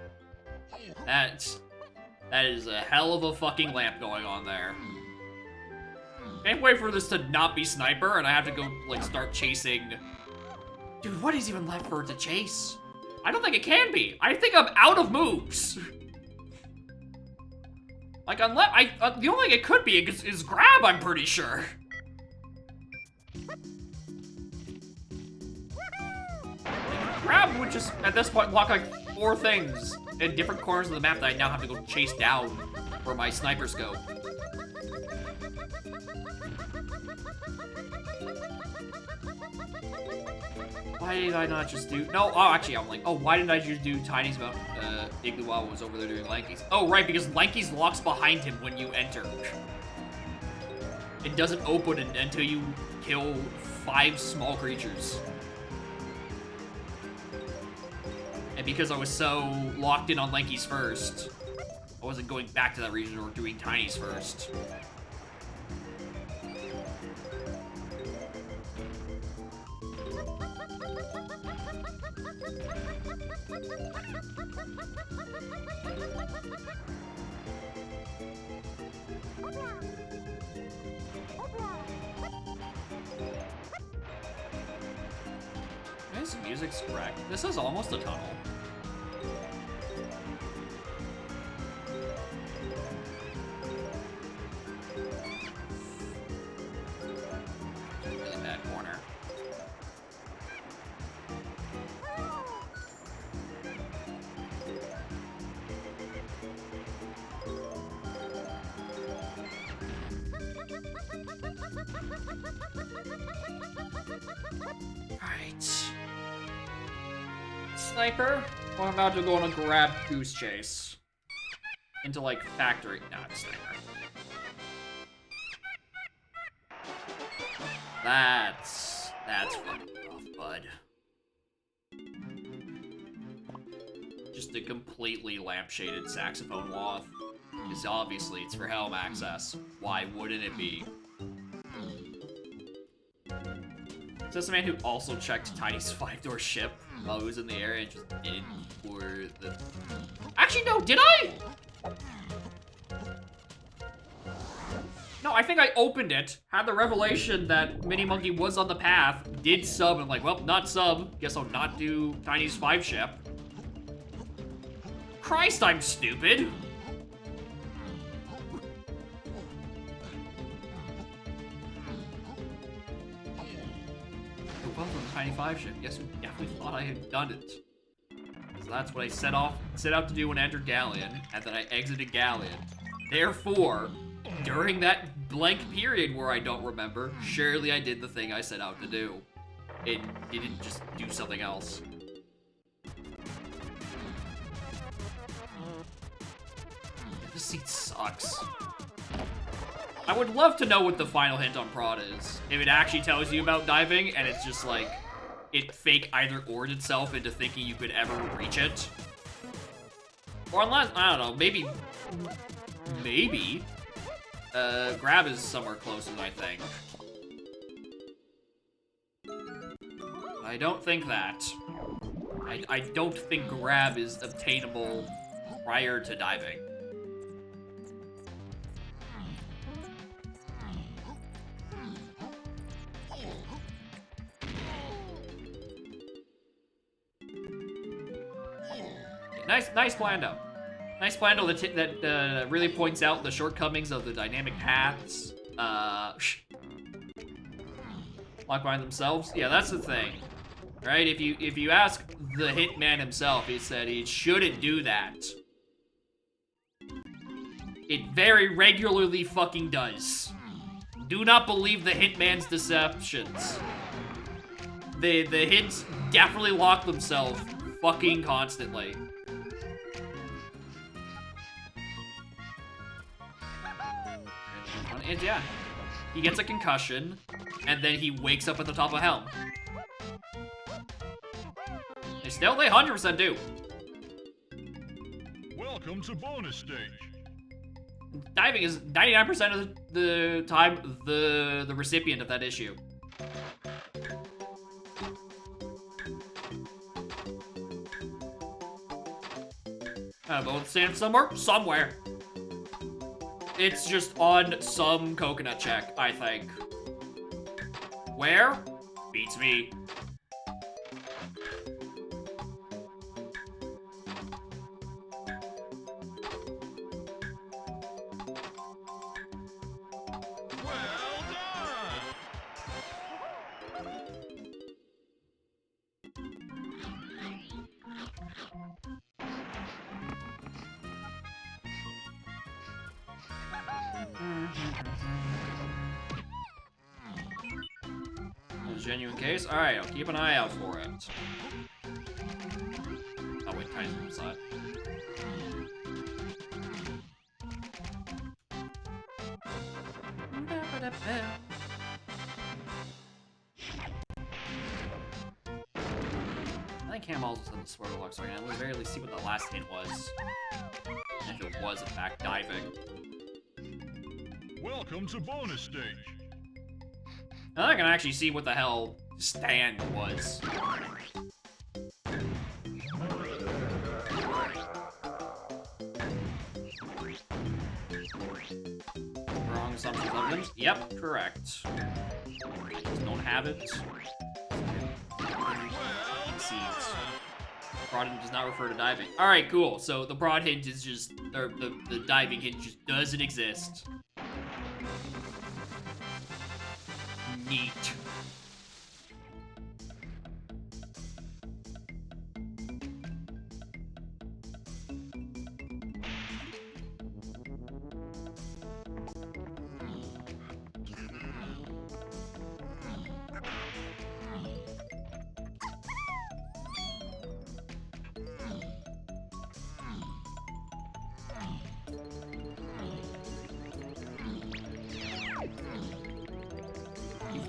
That is a hell of a fucking lamp going on there. Can't wait for this to not be sniper, and I have to go, like, start chasing... Dude, what is even left for it to chase? I don't think it can be. I think I'm out of moves. Like, unless... the only thing it could be is grab, I'm pretty sure. Grab would just, at this point, block, like, 4 things in different corners of the map that I now have to go chase down for my sniper scope. Why did I not just do... No, oh, actually, I'm like, oh, why didn't I just do Tiny's about Igloo while I was over there doing Lanky's? Oh, right, because Lanky's locks behind him when you enter. It doesn't open until you kill 5 small creatures. And because I was so locked in on Lanky's first, I wasn't going back to that region or doing Tiny's first. this music's correct, this is almost a tunnel. Really bad corner. Alright. Sniper, I'm about to go on a grab goose chase. Into, like, factory. No, it's sniper. That's fucking rough, bud. Just a completely lampshaded saxophone waft. Because obviously it's for helm access. Why wouldn't it be? Is this a man who also checked Tiny's 5-door ship while he was in the area and just didn't for the... Actually, no, did I? No, I think I opened it, had the revelation that Mini Monkey was on the path, did sub, and I'm like, well, not sub, guess I'll not do Tiny's 5 ship. Christ, I'm stupid. Welcome to Tiny 5 ship. Yes, we definitely thought I had done it. So that's what I set out to do when I entered Galleon, and then I exited Galleon. Therefore, during that blank period where I don't remember, surely I did the thing I set out to do. It didn't just do something else. This seat sucks. I would love to know what the final hint on prod is. If it actually tells you about diving, and it's just like, it fake either ored itself into thinking you could ever reach it. Or unless, I don't know, maybe, grab is somewhere closer than I think. I don't think that. I don't think grab is obtainable prior to diving. Nice plando. Nice plando that really points out the shortcomings of the dynamic paths. Lock behind themselves. Yeah, that's the thing, right? If you ask the hitman himself, he said he shouldn't do that. It very regularly fucking does. Do not believe the hitman's deceptions. The hits definitely lock themselves fucking constantly. And yeah, he gets a concussion, and then he wakes up at the top of Helm. They still, they 100% do. Welcome to bonus stage. Diving is 99% of the time the recipient of that issue. Both stand somewhere. It's just on some coconut check, I think. Where? Beats me. Well done! A genuine case? Alright, I'll keep an eye out for it. Oh wait, Tiny's on the side. I think Camel's in the spoiler log, so I can at the very least see what the last hint was. If it was, in fact, diving. Welcome to bonus stage. Now I can actually see what the hell stand was. Wrong assumptions of them. Yep, correct. I just don't have it. Well Broad hint does not refer to diving. Alright, cool. So the broad hint is just, or the diving hint just doesn't exist. Neat.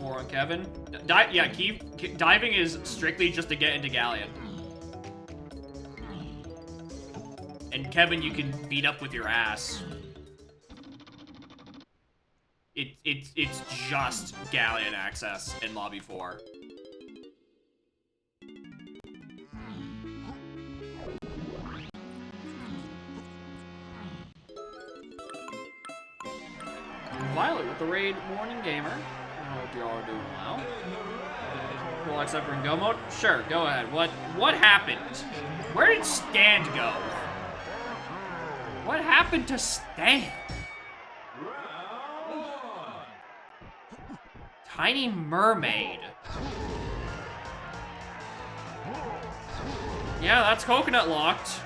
On Kevin. Diving is strictly just to get into Galleon. And Kevin, you can beat up with your ass. It's just Galleon access in Lobby 4. Violet with the raid Morning Gamer. I hope you all are doing well. Well, except for in go mode? Sure, go ahead. What happened? Where did Stand go? What happened to Stand? Tiny Mermaid. Yeah, that's coconut locked.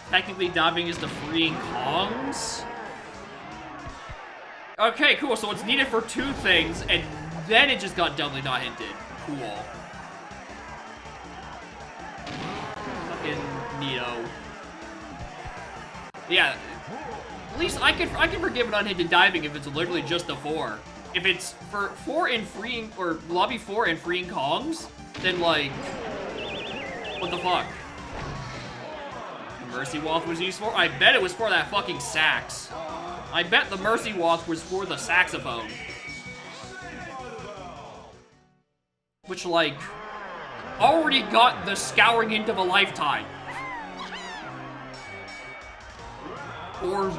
Technically, diving is the freeing Kongs. Okay, cool. So it's needed for 2 things, and then it just got doubly not hinted. Cool. Fucking neato. Yeah. At least I can forgive an unhinted diving if it's literally just a 4. If it's for 4 and freeing, or lobby 4 and freeing Kongs, then like, what the fuck? Mercy Wath was used for? I bet it was for that fucking sax. I bet the Mercy Wath was for the saxophone. Which, like, already got the scouring hint of a lifetime. Or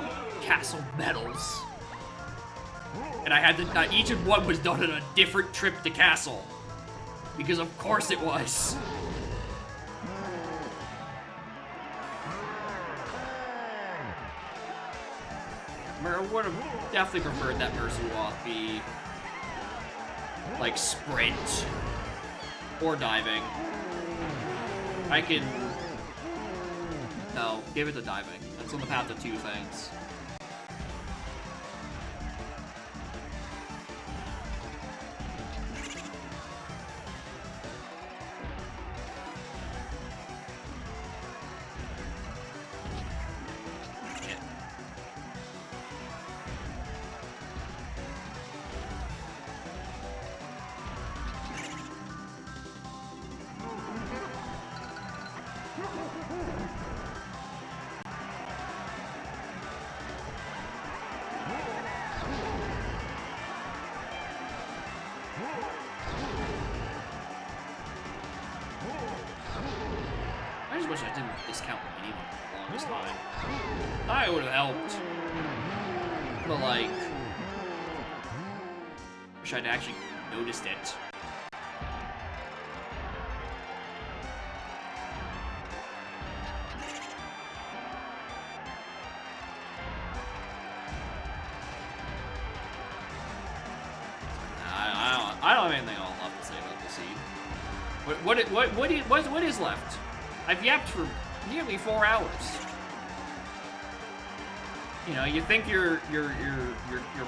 castle medals. And I had to, each of one was done on a different trip to castle. Because of course it was. I would have definitely preferred that Mercy Wath be like sprint or diving. I can no, give it to diving. That's on the path of 2 things. I just wish I didn't discount anything for the longest time. Thought it would have helped. But like, wish I'd actually noticed it. I don't have anything else left to say about the scene. What is left? I've yapped for nearly 4 hours. You know, you think your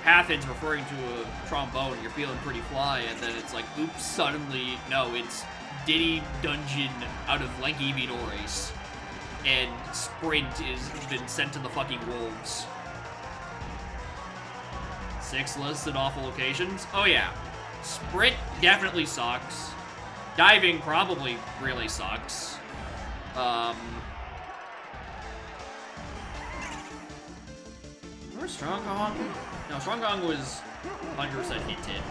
path end's referring to a trombone and you're feeling pretty fly, and then it's like, oops, suddenly, no, it's Diddy Dungeon out of Lanky Midori's. And Sprint is been sent to the fucking wolves. 6 listed awful locations? Oh yeah. Sprint definitely sucks. Diving probably really sucks. Where's Strong Kong? No, Strong Kong was 100% hinted.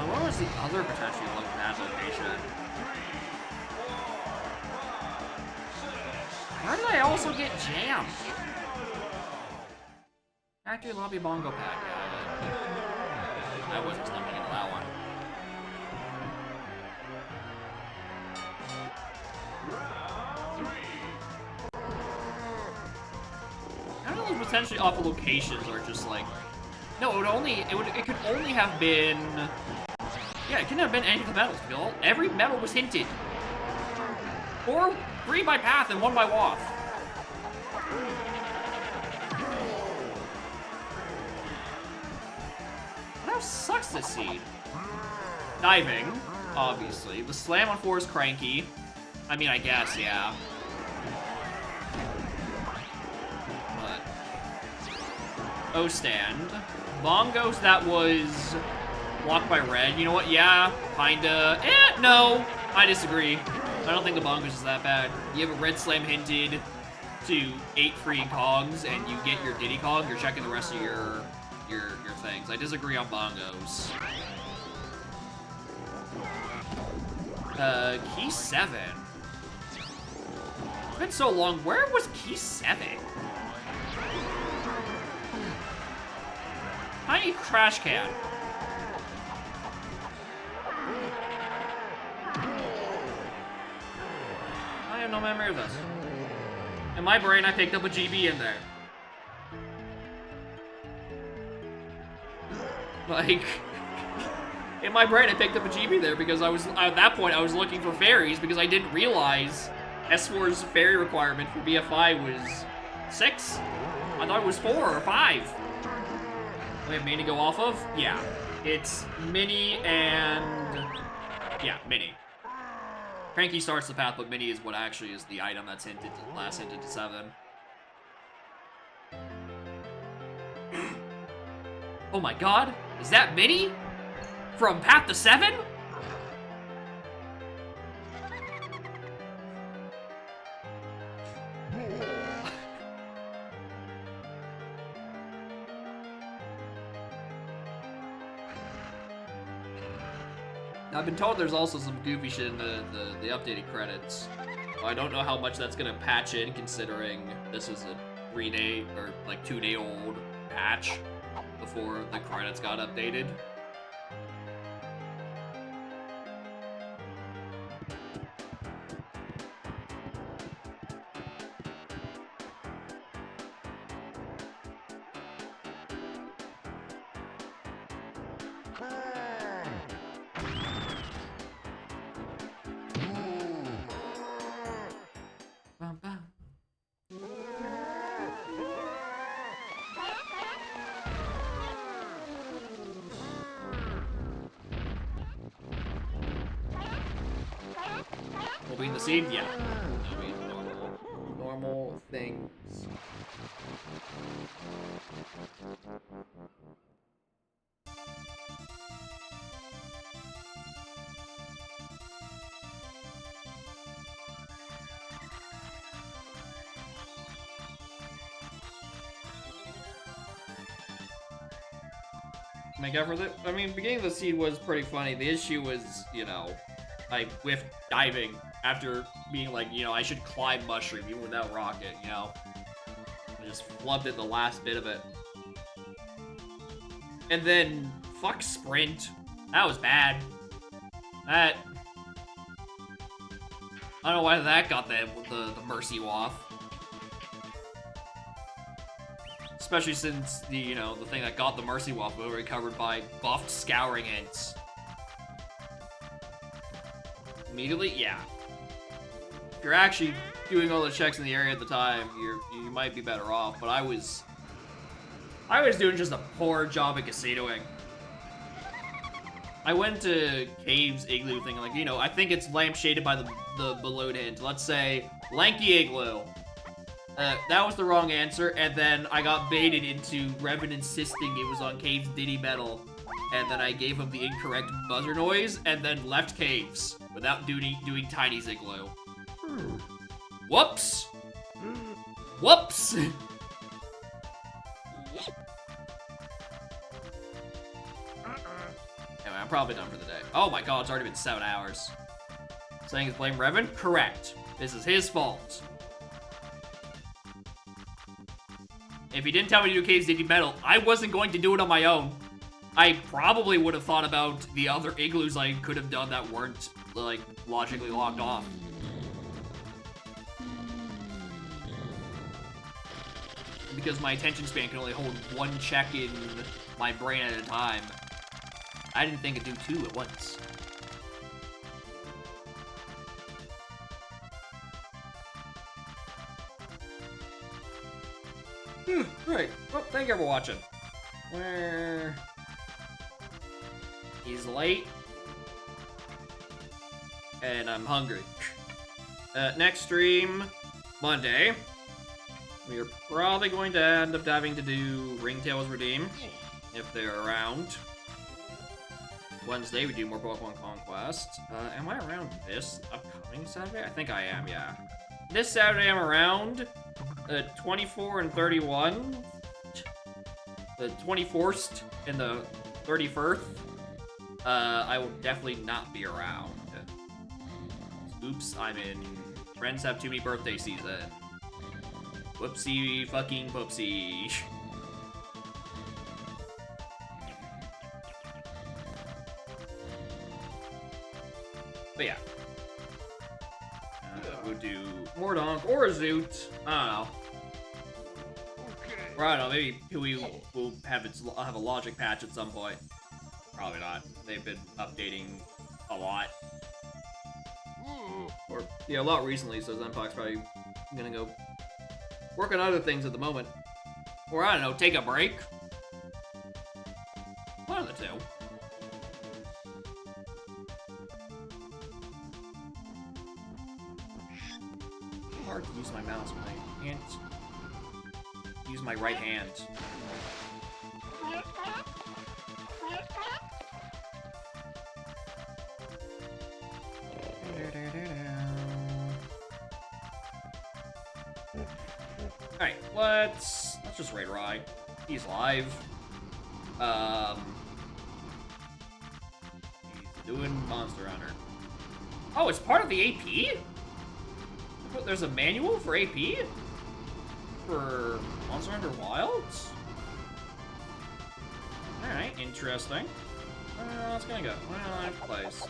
What was the other potentially bad location? Where did I also get jammed? Factory Lobby Bongo Pad, yeah. I wasn't stumbling into that one. I don't know if potentially awful locations are just like... No, it could only have been... Yeah, it couldn't have been any of the medals, Bill. Every medal was hinted. 3 by path and 1 by waft. That sucks this seed. Diving, obviously. The slam on 4 is cranky. I mean, I guess, yeah. But... O-stand. Bongos, that was... blocked by red. You know what? Yeah, kinda. No. I disagree. I don't think the bongos is that bad. You have a red slam hinted to 8 free cogs, and you get your Diddy cog. You're checking the rest of your things. I disagree on bongos. Key 7. It's been so long. Where was key 7? Tiny trash can. I have no memory of this. In my brain, I picked up a GB in there. Like, in my brain, I picked up a GB there because at that point, I was looking for fairies because I didn't realize S4's fairy requirement for BFI was 6. I thought it was 4 or 5. We have mini to go off of? Yeah. It's mini and... yeah, mini. Cranky starts the path, but mini is what actually is the item that's hinted to, last hinted to 7. Oh my god, is that mini? From path to 7? I've been told there's also some goofy shit in the updated credits. I don't know how much that's gonna patch in, considering this is a 3-day or like 2-day old patch before the credits got updated. Opening the seed? Yeah. I mean, normal things. Make up for it. I mean, beginning of the seed was pretty funny. The issue was, you know, I whiffed diving after being like, you know, I should climb mushroom even without rocket, you know? I just flubbed it the last bit of it. And then, fuck sprint. That was bad. That... I don't know why that got the mercy waft. Especially since the, you know, the thing that got the mercy waft was recovered by buffed scouring ants. Immediately? Yeah. If you're actually doing all the checks in the area at the time, you might be better off, but I was doing just a poor job at casinoing. I went to Cave's igloo thing, like, you know, I think it's lampshaded by the balloon hint. Let's say, Lanky Igloo. That was the wrong answer, and then I got baited into Revan insisting it was on Cave's Diddy Medal, and then I gave him the incorrect buzzer noise, and then left Cave's without doing Tiny's Igloo. Whoops! Whoops! Anyway, I'm probably done for the day. Oh my god, it's already been 7 hours. Saying it's blame Revan? Correct. This is his fault. If he didn't tell me to do Cave's Diddy Medal, I wasn't going to do it on my own. I probably would have thought about the other igloos I could have done that weren't, like, logically locked off. Because my attention span can only hold one check in my brain at a time. I didn't think it'd do 2 at once. Right. Well, thank you for watching. Where... He's late. And I'm hungry. Next stream, Monday. We are probably going to end up having to do Ringtails Redeem, if they're around. Wednesday, we do more Pokemon Conquest. Am I around this upcoming Saturday? I think I am, yeah. This Saturday I'm around. 24 and 31. The 24th and the 31st. I will definitely not be around. Oops, I'm in Friends Have Too Many Birthday season. Whoopsie fucking poopsie. But yeah. We'll do Mordonk or a Zoot. I don't know. Or I don't know, maybe we'll have a logic patch at some point. Probably not. They've been updating a lot. Or, yeah, a lot recently, so Zenpak's probably gonna go work on other things at the moment. Or, I don't know, take a break. One of the two. It's hard to use my mouse when I can't use my right hand. Alright, let's just raid Rye. He's live. He's doing Monster Hunter. Oh, it's part of the AP? There's a manual for AP? For Monster Hunter Wilds? Alright, interesting. It's gonna go. Place.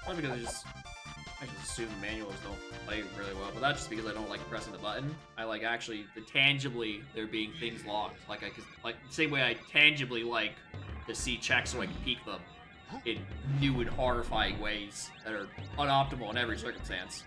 Not because I just assume manuals don't play really well, but that's just because I don't like pressing the button. I like actually tangibly there being things locked. Like the same way I tangibly like to see checks so I can peek them in new and horrifying ways that are unoptimal in every circumstance.